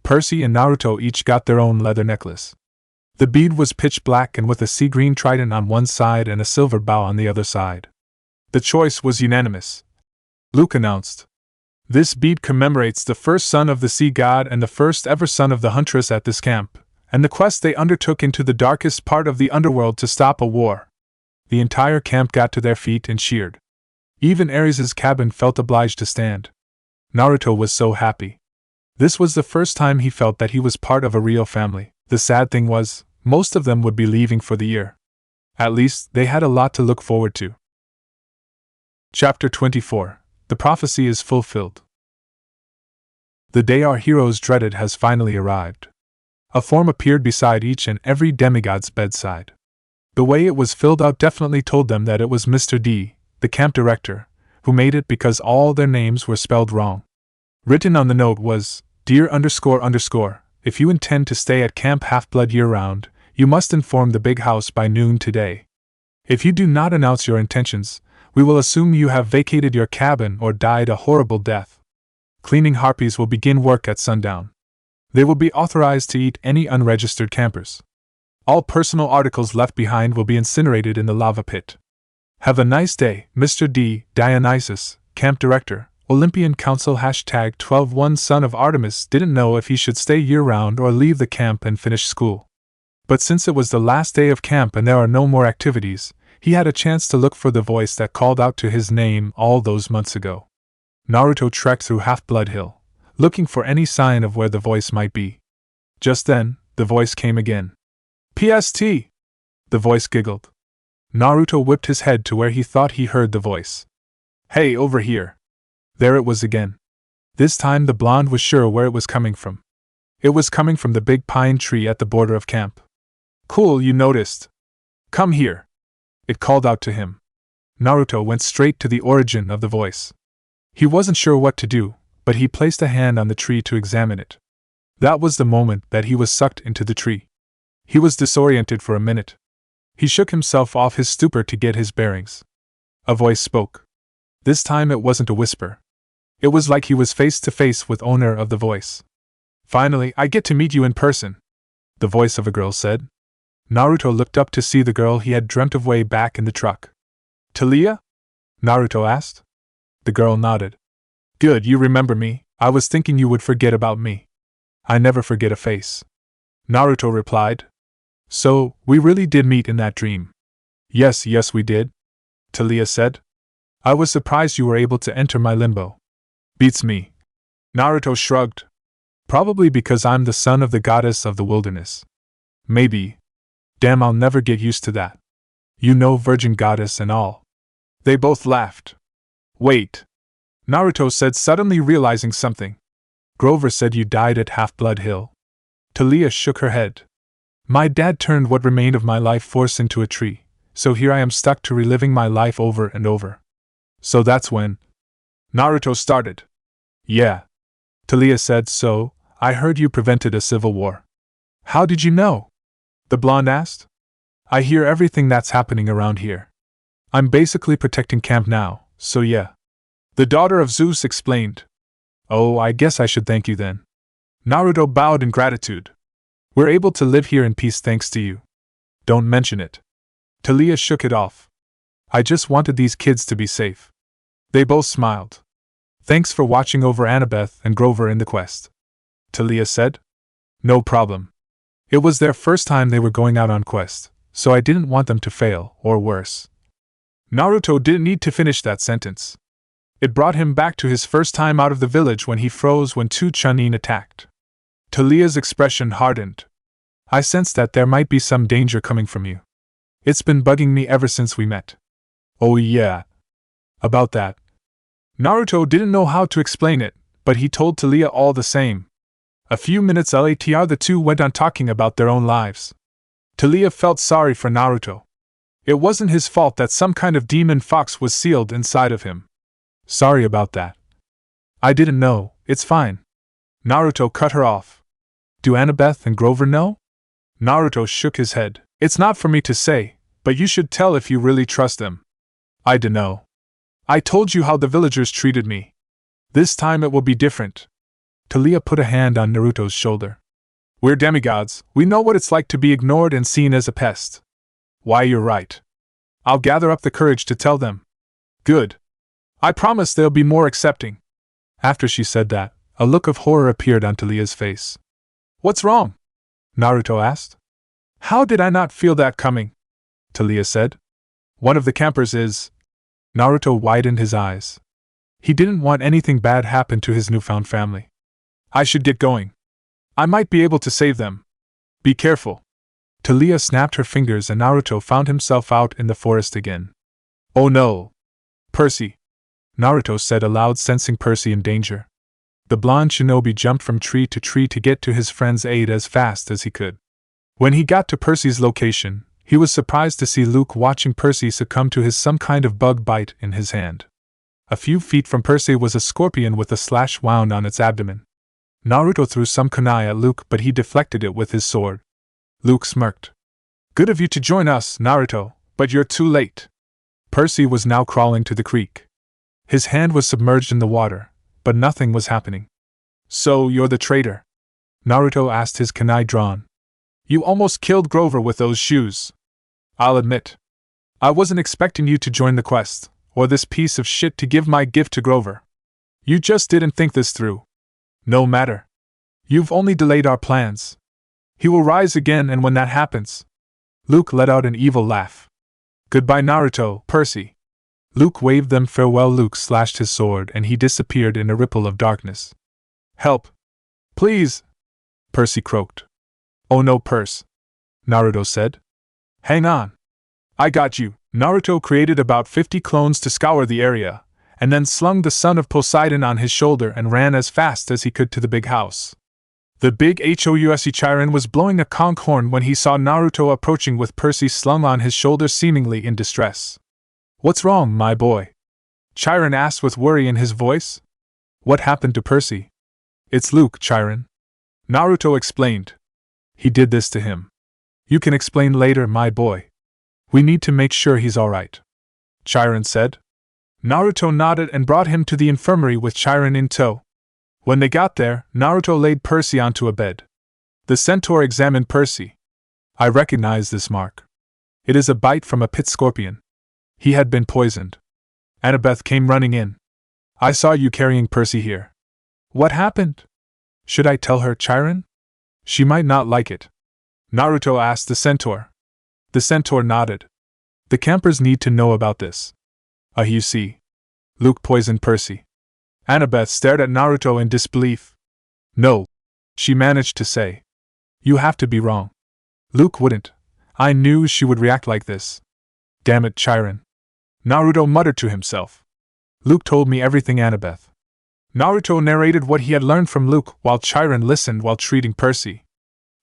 Percy and Naruto each got their own leather necklace. The bead was pitch black and with a sea green trident on one side and a silver bow on the other side. The choice was unanimous. Luke announced. This bead commemorates the first son of the sea god and the first ever son of the huntress at this camp, and the quest they undertook into the darkest part of the underworld to stop a war. The entire camp got to their feet and cheered. Even Aries' cabin felt obliged to stand. Naruto was so happy. This was the first time he felt that he was part of a real family. The sad thing was, most of them would be leaving for the year. At least, they had a lot to look forward to. Chapter 24. The prophecy is fulfilled. The day our heroes dreaded has finally arrived. A form appeared beside each and every demigod's bedside. The way it was filled out definitely told them that it was Mr. D, the camp director, who made it because all their names were spelled wrong. Written on the note was, Dear __, if you intend to stay at Camp Half-Blood year-round, you must inform the big house by noon today. If you do not announce your intentions, we will assume you have vacated your cabin or died a horrible death. Cleaning harpies will begin work at sundown. They will be authorized to eat any unregistered campers. All personal articles left behind will be incinerated in the lava pit. Have a nice day, Mr. D. Dionysus, Camp Director, Olympian Council #12 son of Artemis didn't know if he should stay year-round or leave the camp and finish school. But since it was the last day of camp and there are no more activities, he had a chance to look for the voice that called out to his name all those months ago. Naruto trekked through Half-Blood Hill, looking for any sign of where the voice might be. Just then, the voice came again. PST! The voice giggled. Naruto whipped his head to where he thought he heard the voice. Hey, over here! There it was again. This time the blonde was sure where it was coming from. It was coming from the big pine tree at the border of camp. Cool, you noticed. Come here. It called out to him. Naruto went straight to the origin of the voice. He wasn't sure what to do, but he placed a hand on the tree to examine it. That was the moment that he was sucked into the tree. He was disoriented for a minute. He shook himself off his stupor to get his bearings. A voice spoke. This time it wasn't a whisper. It was like he was face to face with owner of the voice. Finally, I get to meet you in person, the voice of a girl said. Naruto looked up to see the girl he had dreamt of way back in the truck. Taliya? Naruto asked. The girl nodded. Good, you remember me. I was thinking you would forget about me. I never forget a face. Naruto replied. So, we really did meet in that dream. Yes, we did, Taliya said. I was surprised you were able to enter my limbo. Beats me. Naruto shrugged. Probably because I'm the son of the goddess of the wilderness. Maybe. Damn, I'll never get used to that. You know, virgin goddess and all. They both laughed. Wait. Naruto said, suddenly realizing something. Grover said you died at Half-Blood Hill. Taliya shook her head. My dad turned what remained of my life force into a tree, so here I am stuck to reliving my life over and over. So that's when Naruto started. Yeah. Taliya said, so, I heard you prevented a civil war. How did you know? The blonde asked. I hear everything that's happening around here. I'm basically protecting camp now, so yeah. The daughter of Zeus explained. Oh, I guess I should thank you then. Naruto bowed in gratitude. We're able to live here in peace thanks to you. Don't mention it. Taliya shook it off. I just wanted these kids to be safe. They both smiled. Thanks for watching over Annabeth and Grover in the quest, Taliya said. No problem. It was their first time they were going out on quest, so I didn't want them to fail, or worse. Naruto didn't need to finish that sentence. It brought him back to his first time out of the village when he froze when two Chunin attacked. Taliya's expression hardened. I sensed that there might be some danger coming from you. It's been bugging me ever since we met. Oh yeah. About that. Naruto didn't know how to explain it, but he told Taliya all the same. A few minutes later the two went on talking about their own lives. Taliya felt sorry for Naruto. It wasn't his fault that some kind of demon fox was sealed inside of him. Sorry about that. I didn't know, it's fine. Naruto cut her off. Do Annabeth and Grover know? Naruto shook his head. It's not for me to say, but you should tell if you really trust them. I dunno. I told you how the villagers treated me. This time it will be different. Taliya put a hand on Naruto's shoulder. We're demigods, we know what it's like to be ignored and seen as a pest. Why, you're right. I'll gather up the courage to tell them. Good. I promise they'll be more accepting. After she said that, a look of horror appeared on Taliya's face. What's wrong? Naruto asked. How did I not feel that coming? Taliya said. One of the campers is... Naruto widened his eyes. He didn't want anything bad happen to his newfound family. I should get going. I might be able to save them. Be careful. Taliya snapped her fingers and Naruto found himself out in the forest again. Oh no! Percy! Naruto said aloud, sensing Percy in danger. The blonde shinobi jumped from tree to tree to get to his friend's aid as fast as he could. When he got to Percy's location, he was surprised to see Luke watching Percy succumb to some kind of bug bite in his hand. A few feet from Percy was a scorpion with a slash wound on its abdomen. Naruto threw some kunai at Luke, but he deflected it with his sword. Luke smirked. Good of you to join us, Naruto, but you're too late. Percy was now crawling to the creek. His hand was submerged in the water, but nothing was happening. So, you're the traitor? Naruto asked, his kunai drawn. You almost killed Grover with those shoes. I'll admit. I wasn't expecting you to join the quest, or this piece of shit to give my gift to Grover. You just didn't think this through. No matter. You've only delayed our plans. He will rise again, and when that happens... Luke let out an evil laugh. Goodbye, Naruto, Percy. Luke waved them farewell. Luke slashed his sword and he disappeared in a ripple of darkness. Help! Please! Percy croaked. Oh no, Percy, Naruto said. Hang on. I got you. Naruto created about 50 clones to scour the area, and then slung the son of Poseidon on his shoulder and ran as fast as he could to the big house. The big House Chiron was blowing a conch horn when he saw Naruto approaching with Percy slung on his shoulder, seemingly in distress. What's wrong, my boy? Chiron asked with worry in his voice. What happened to Percy? It's Luke, Chiron. Naruto explained. He did this to him. You can explain later, my boy. We need to make sure he's alright. Chiron said. Naruto nodded and brought him to the infirmary with Chiron in tow. When they got there, Naruto laid Percy onto a bed. The centaur examined Percy. I recognize this mark. It is a bite from a pit scorpion. He had been poisoned. Annabeth came running in. I saw you carrying Percy here. What happened? Should I tell her, Chiron? She might not like it. Naruto asked the centaur. The centaur nodded. The campers need to know about this. You see. Luke poisoned Percy. Annabeth stared at Naruto in disbelief. No, she managed to say. You have to be wrong. Luke wouldn't. I knew she would react like this. Damn it, Chiron. Naruto muttered to himself. Luke told me everything, Annabeth. Naruto narrated what he had learned from Luke while Chiron listened while treating Percy.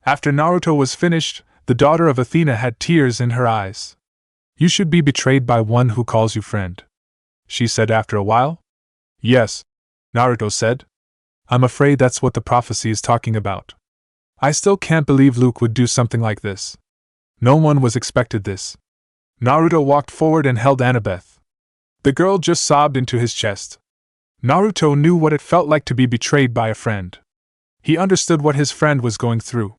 After Naruto was finished, the daughter of Athena had tears in her eyes. You should be betrayed by one who calls you friend, she said after a while. Yes, Naruto said. I'm afraid that's what the prophecy is talking about. I still can't believe Luke would do something like this. No one was expected this. Naruto walked forward and held Annabeth. The girl just sobbed into his chest. Naruto knew what it felt like to be betrayed by a friend. He understood what his friend was going through.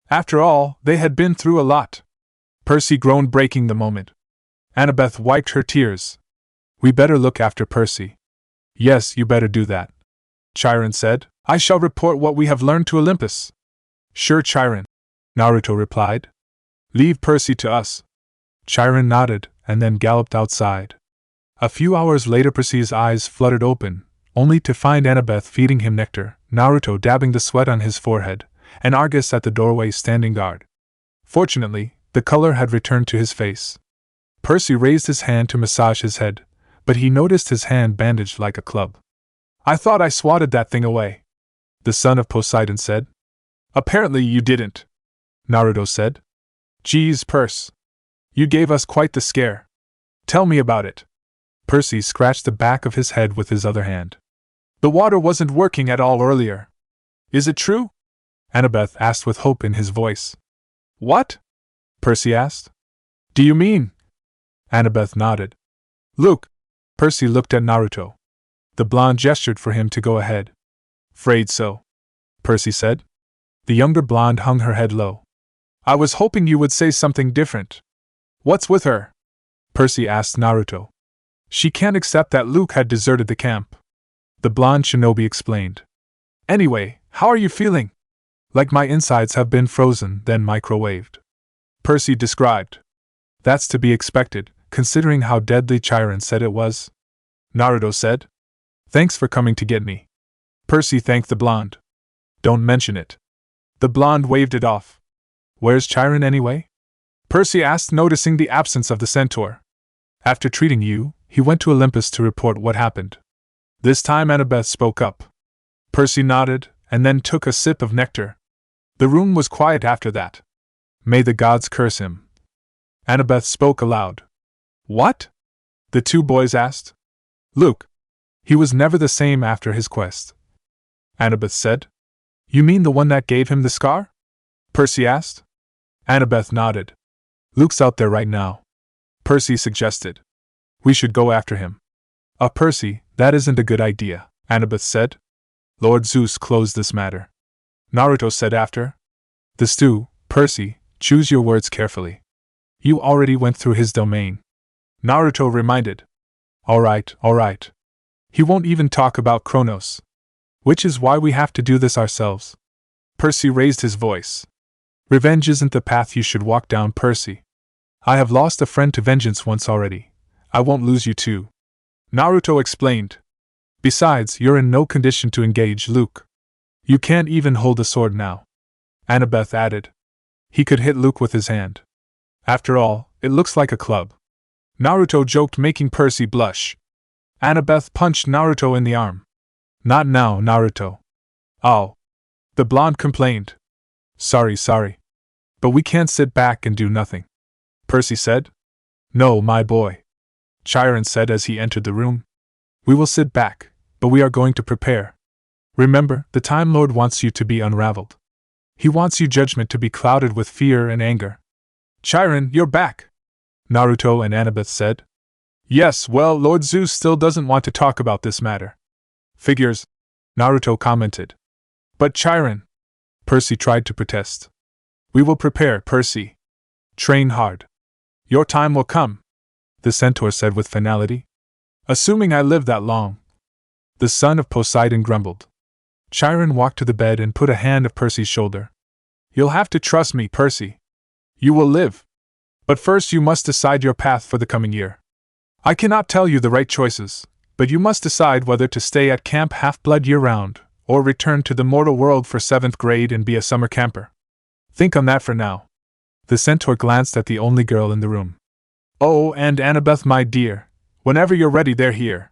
After all, they had been through a lot. Percy groaned, breaking the moment. Annabeth wiped her tears. We better look after Percy. Yes, you better do that. Chiron said. I shall report what we have learned to Olympus. Sure, Chiron, Naruto replied. Leave Percy to us. Chiron nodded, and then galloped outside. A few hours later, Percy's eyes fluttered open, only to find Annabeth feeding him nectar, Naruto dabbing the sweat on his forehead, and Argus at the doorway standing guard. Fortunately, the color had returned to his face. Percy raised his hand to massage his head, but he noticed his hand bandaged like a club. I thought I swatted that thing away, the son of Poseidon said. Apparently you didn't, Naruto said. Geez, Percy. You gave us quite the scare. Tell me about it. Percy scratched the back of his head with his other hand. The water wasn't working at all earlier. Is it true? Annabeth asked with hope in his voice. What? Percy asked. Do you mean? Annabeth nodded. Luke. Percy looked at Naruto. The blonde gestured for him to go ahead. Afraid so, Percy said. The younger blonde hung her head low. I was hoping you would say something different. What's with her? Percy asked Naruto. She can't accept that Luke had deserted the camp. The blonde shinobi explained. Anyway, how are you feeling? Like my insides have been frozen, then microwaved. Percy described. That's to be expected, considering how deadly Chiron said it was. Naruto said. Thanks for coming to get me. Percy thanked the blonde. Don't mention it. The blonde waved it off. Where's Chiron anyway? Percy asked, noticing the absence of the centaur. After treating you, he went to Olympus to report what happened. This time Annabeth spoke up. Percy nodded, and then took a sip of nectar. The room was quiet after that. May the gods curse him. Annabeth spoke aloud. What? The two boys asked. Luke. He was never the same after his quest. Annabeth said. You mean the one that gave him the scar? Percy asked. Annabeth nodded. Luke's out there right now. Percy suggested. We should go after him. Percy, that isn't a good idea, Annabeth said. Lord Zeus closed this matter. Naruto said after. The stew, Percy, choose your words carefully. You already went through his domain. Naruto reminded. All right. He won't even talk about Kronos. Which is why we have to do this ourselves. Percy raised his voice. Revenge isn't the path you should walk down, Percy. I have lost a friend to vengeance once already. I won't lose you too. Naruto explained. Besides, you're in no condition to engage Luke. You can't even hold a sword now. Annabeth added. He could hit Luke with his hand. After all, it looks like a club. Naruto joked, making Percy blush. Annabeth punched Naruto in the arm. Not now, Naruto. Oh. The blonde complained. Sorry. But we can't sit back and do nothing. Percy said. No, my boy. Chiron said as he entered the room. We will sit back, but we are going to prepare. Remember, the Time Lord wants you to be unraveled. He wants your judgment to be clouded with fear and anger. Chiron, you're back! Naruto and Annabeth said. Yes, well, Lord Zeus still doesn't want to talk about this matter. Figures, Naruto commented. But Chiron, Percy tried to protest. We will prepare, Percy. Train hard. Your time will come, the centaur said with finality. Assuming I live that long. The son of Poseidon grumbled. Chiron walked to the bed and put a hand on Percy's shoulder. You'll have to trust me, Percy. You will live. But first you must decide your path for the coming year. I cannot tell you the right choices, but you must decide whether to stay at Camp Half-Blood year-round, or return to the mortal world for 7th grade and be a summer camper. Think on that for now. The centaur glanced at the only girl in the room. Oh, and Annabeth, my dear, whenever you're ready, they're here.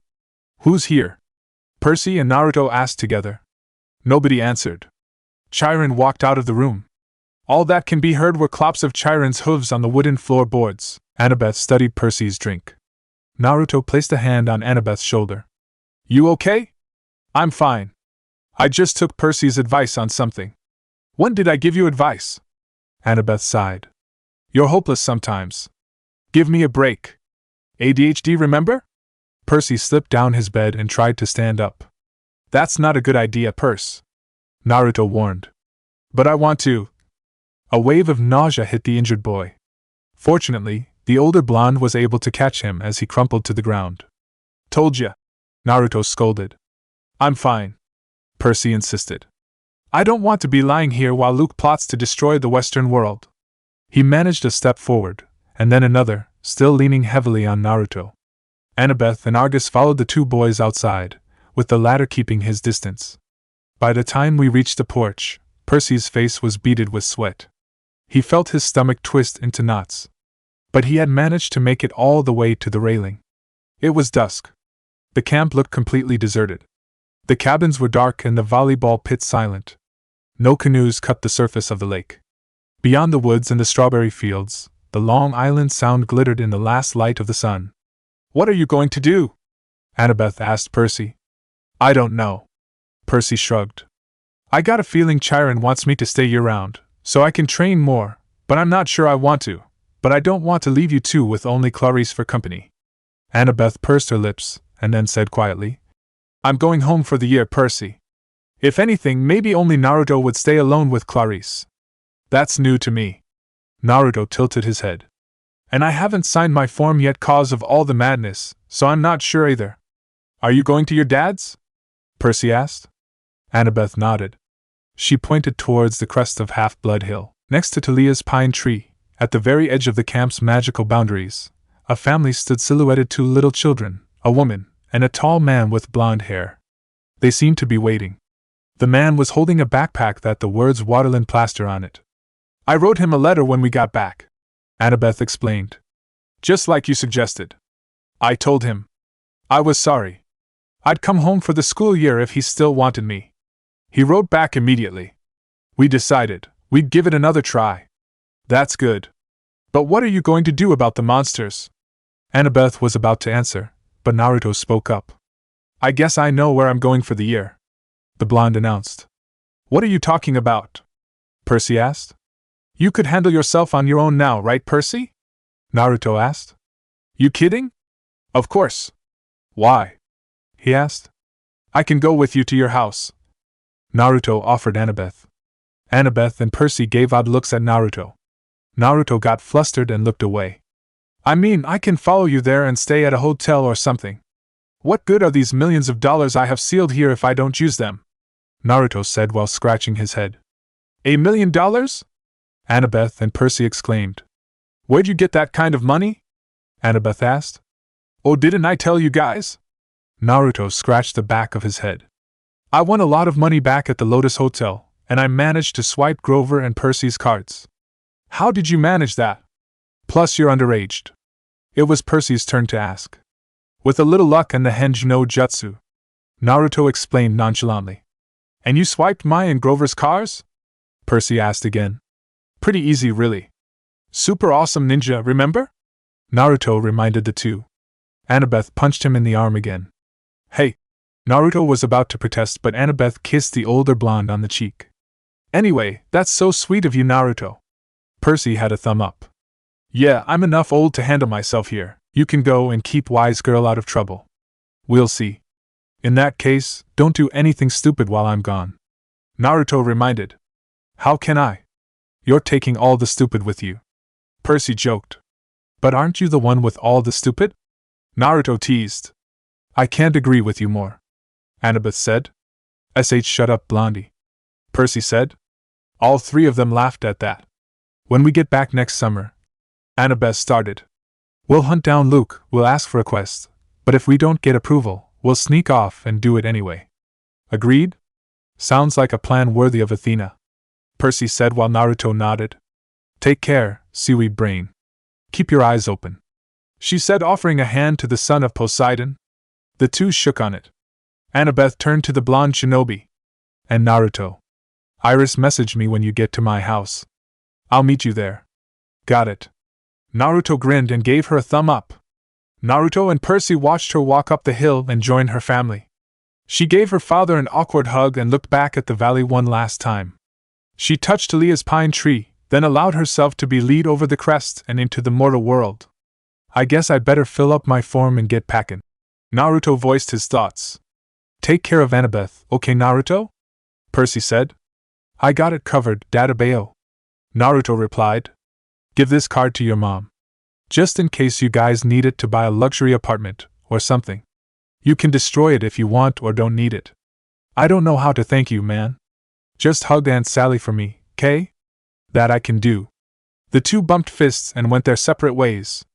Who's here? Percy and Naruto asked together. Nobody answered. Chiron walked out of the room. All that can be heard were clops of Chiron's hooves on the wooden floorboards. Annabeth studied Percy's drink. Naruto placed a hand on Annabeth's shoulder. You okay? I'm fine. I just took Percy's advice on something. When did I give you advice? Annabeth sighed. You're hopeless sometimes. Give me a break. ADHD, remember? Percy slipped down his bed and tried to stand up. That's not a good idea, Percy. Naruto warned. But I want to. A wave of nausea hit the injured boy. Fortunately, the older blonde was able to catch him as he crumpled to the ground. Told ya, Naruto scolded. I'm fine, Percy insisted. I don't want to be lying here while Luke plots to destroy the Western world. He managed a step forward, and then another, still leaning heavily on Naruto. Annabeth and Argus followed the two boys outside, with the latter keeping his distance. By the time we reached the porch, Percy's face was beaded with sweat. He felt his stomach twist into knots. But he had managed to make it all the way to the railing. It was dusk. The camp looked completely deserted. The cabins were dark and the volleyball pit silent. No canoes cut the surface of the lake. Beyond the woods and the strawberry fields, the Long Island Sound glittered in the last light of the sun. What are you going to do? Annabeth asked Percy. I don't know. Percy shrugged. I got a feeling Chiron wants me to stay year-round, so I can train more, but I'm not sure I want to. But I don't want to leave you two with only Clarice for company. Annabeth pursed her lips, and then said quietly, I'm going home for the year, Percy. If anything, maybe only Naruto would stay alone with Clarice. That's new to me. Naruto tilted his head. And I haven't signed my form yet cause of all the madness, so I'm not sure either. Are you going to your dad's? Percy asked. Annabeth nodded. She pointed towards the crest of Half-Blood Hill, next to Talia's pine tree. At the very edge of the camp's magical boundaries, a family stood silhouetted, two little children, a woman, and a tall man with blonde hair. They seemed to be waiting. The man was holding a backpack that the words Waterland plaster on it. I wrote him a letter when we got back, Annabeth explained. Just like you suggested. I told him I was sorry. I'd come home for the school year if he still wanted me. He wrote back immediately. We decided we'd give it another try. That's good. But what are you going to do about the monsters? Annabeth was about to answer, but Naruto spoke up. I guess I know where I'm going for the year, the blonde announced. What are you talking about? Percy asked. You could handle yourself on your own now, right, Percy? Naruto asked. You kidding? Of course. Why? He asked. I can go with you to your house, Naruto offered Annabeth. Annabeth and Percy gave odd looks at Naruto. Naruto got flustered and looked away. I mean, I can follow you there and stay at a hotel or something. What good are these millions of dollars I have sealed here if I don't use them? Naruto said while scratching his head. $1 million? Annabeth and Percy exclaimed. Where'd you get that kind of money? Annabeth asked. Oh, didn't I tell you guys? Naruto scratched the back of his head. I won a lot of money back at the Lotus Hotel, and I managed to swipe Grover and Percy's cards. How did you manage that? Plus you're underaged. It was Percy's turn to ask. With a little luck and the Henge no Jutsu, Naruto explained nonchalantly. And you swiped my and Grover's cars? Percy asked again. Pretty easy, really. Super awesome ninja, remember? Naruto reminded the two. Annabeth punched him in the arm again. Hey! Naruto was about to protest, but Annabeth kissed the older blonde on the cheek. Anyway, that's so sweet of you, Naruto. Percy had a thumb up. Yeah, I'm enough old to handle myself here, You can go and keep wise girl out of trouble. We'll see. In that case, don't do anything stupid while I'm gone. Naruto reminded. How can I? You're taking all the stupid with you. Percy joked. But aren't you the one with all the stupid? Naruto teased. I can't agree with you more. Annabeth said. Shut up, Blondie. Percy said. All three of them laughed at that. When we get back next summer, Annabeth started. We'll hunt down Luke, we'll ask for a quest, but if we don't get approval, we'll sneak off and do it anyway. Agreed? Sounds like a plan worthy of Athena. Percy said while Naruto nodded. Take care, seaweed brain. Keep your eyes open. She said, offering a hand to the son of Poseidon. The two shook on it. Annabeth turned to the blonde shinobi. And Naruto. Iris, message me when you get to my house. I'll meet you there. Got it. Naruto grinned and gave her a thumb up. Naruto and Percy watched her walk up the hill and join her family. She gave her father an awkward hug and looked back at the valley one last time. She touched Aaliyah's pine tree, then allowed herself to be led over the crest and into the mortal world. I guess I'd better fill up my form and get packin'. Naruto voiced his thoughts. Take care of Annabeth, okay Naruto? Percy said. I got it covered, Databeo. Naruto replied. Give this card to your mom. Just in case you guys need it to buy a luxury apartment, or something. You can destroy it if you want or don't need it. I don't know how to thank you, man. Just hug Aunt Sally for me, 'kay? That I can do. The two bumped fists and went their separate ways.